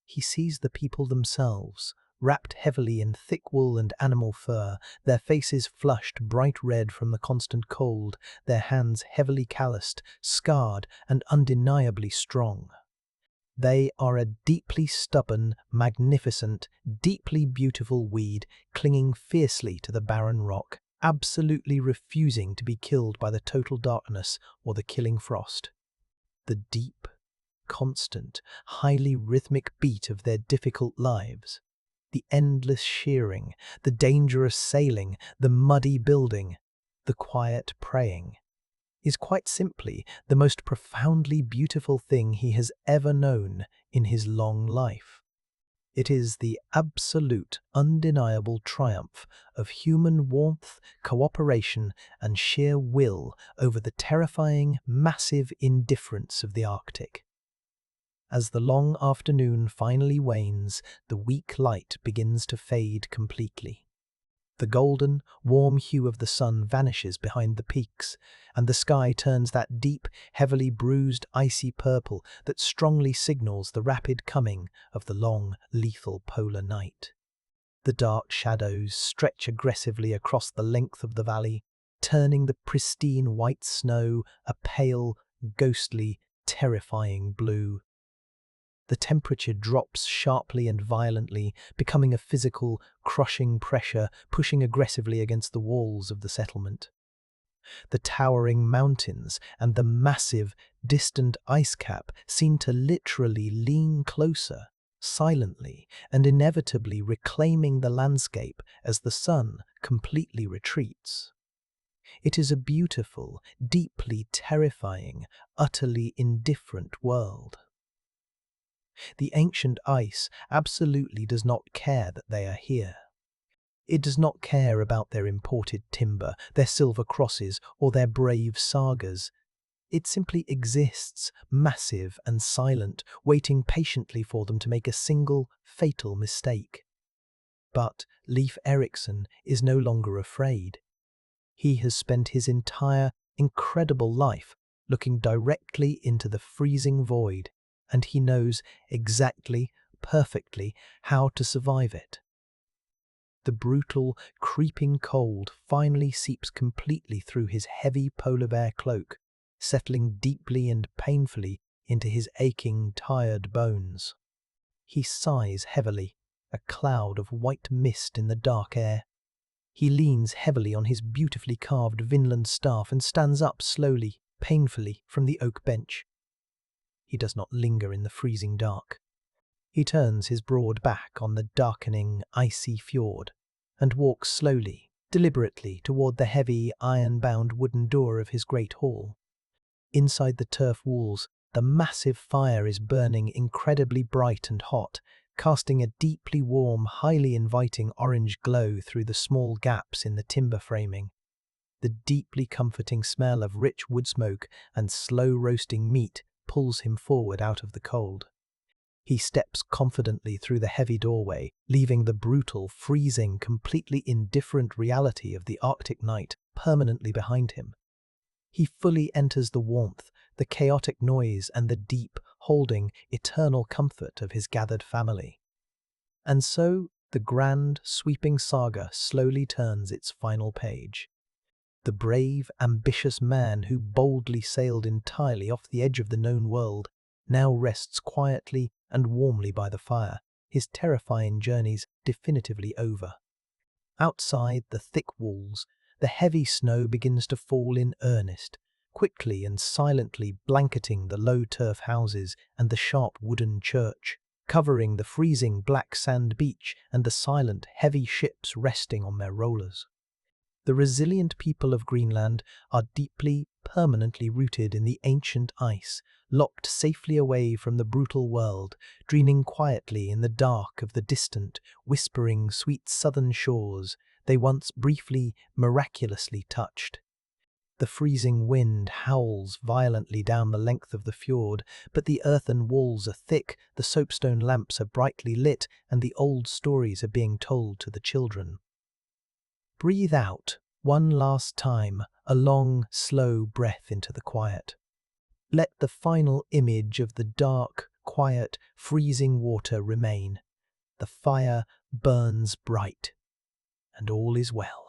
He sees the people themselves, wrapped heavily in thick wool and animal fur, their faces flushed bright red from the constant cold, their hands heavily calloused, scarred, and undeniably strong. They are a deeply stubborn, magnificent, deeply beautiful weed clinging fiercely to the barren rock, absolutely refusing to be killed by the total darkness or the killing frost. The deep, constant, highly rhythmic beat of their difficult lives, the endless shearing, the dangerous sailing, the muddy building, the quiet praying, is quite simply the most profoundly beautiful thing he has ever known in his long life. It is the absolute, undeniable triumph of human warmth, cooperation, and sheer will over the terrifying, massive indifference of the Arctic. As the long afternoon finally wanes, the weak light begins to fade completely. The golden, warm hue of the sun vanishes behind the peaks, and the sky turns that deep, heavily bruised, icy purple that strongly signals the rapid coming of the long, lethal polar night. The dark shadows stretch aggressively across the length of the valley, turning the pristine white snow a pale, ghostly, terrifying blue. The temperature drops sharply and violently, becoming a physical, crushing pressure pushing aggressively against the walls of the settlement. The towering mountains and the massive, distant ice cap seem to literally lean closer, silently and inevitably reclaiming the landscape as the sun completely retreats. It is a beautiful, deeply terrifying, utterly indifferent world. The ancient ice absolutely does not care that they are here. It does not care about their imported timber, their silver crosses, or their brave sagas. It simply exists, massive and silent, waiting patiently for them to make a single, fatal mistake. But Leif Eriksson is no longer afraid. He has spent his entire, incredible life looking directly into the freezing void, and he knows exactly, perfectly, how to survive it. The brutal, creeping cold finally seeps completely through his heavy polar bear cloak, settling deeply and painfully into his aching, tired bones. He sighs heavily, a cloud of white mist in the dark air. He leans heavily on his beautifully carved Vinland staff and stands up slowly, painfully, from the oak bench. He does not linger in the freezing dark. He turns his broad back on the darkening, icy fjord and walks slowly, deliberately toward the heavy, iron-bound wooden door of his great hall. Inside the turf walls, the massive fire is burning incredibly bright and hot, casting a deeply warm, highly inviting orange glow through the small gaps in the timber framing. The deeply comforting smell of rich wood smoke and slow roasting meat pulls him forward out of the cold. He steps confidently through the heavy doorway, leaving the brutal, freezing, completely indifferent reality of the Arctic night permanently behind him. He fully enters the warmth, the chaotic noise, and the deep, holding, eternal comfort of his gathered family. And so, the grand, sweeping saga slowly turns its final page. The brave, ambitious man who boldly sailed entirely off the edge of the known world now rests quietly and warmly by the fire, his terrifying journeys definitively over. Outside the thick walls, the heavy snow begins to fall in earnest, quickly and silently blanketing the low turf houses and the sharp wooden church, covering the freezing black sand beach and the silent, heavy ships resting on their rollers. The resilient people of Greenland are deeply, permanently rooted in the ancient ice, locked safely away from the brutal world, dreaming quietly in the dark of the distant, whispering, sweet southern shores they once briefly, miraculously touched. The freezing wind howls violently down the length of the fjord, but the earthen walls are thick, the soapstone lamps are brightly lit, and the old stories are being told to the children. Breathe out, one last time, a long, slow breath into the quiet. Let the final image of the dark, quiet, freezing water remain. The fire burns bright, and all is well.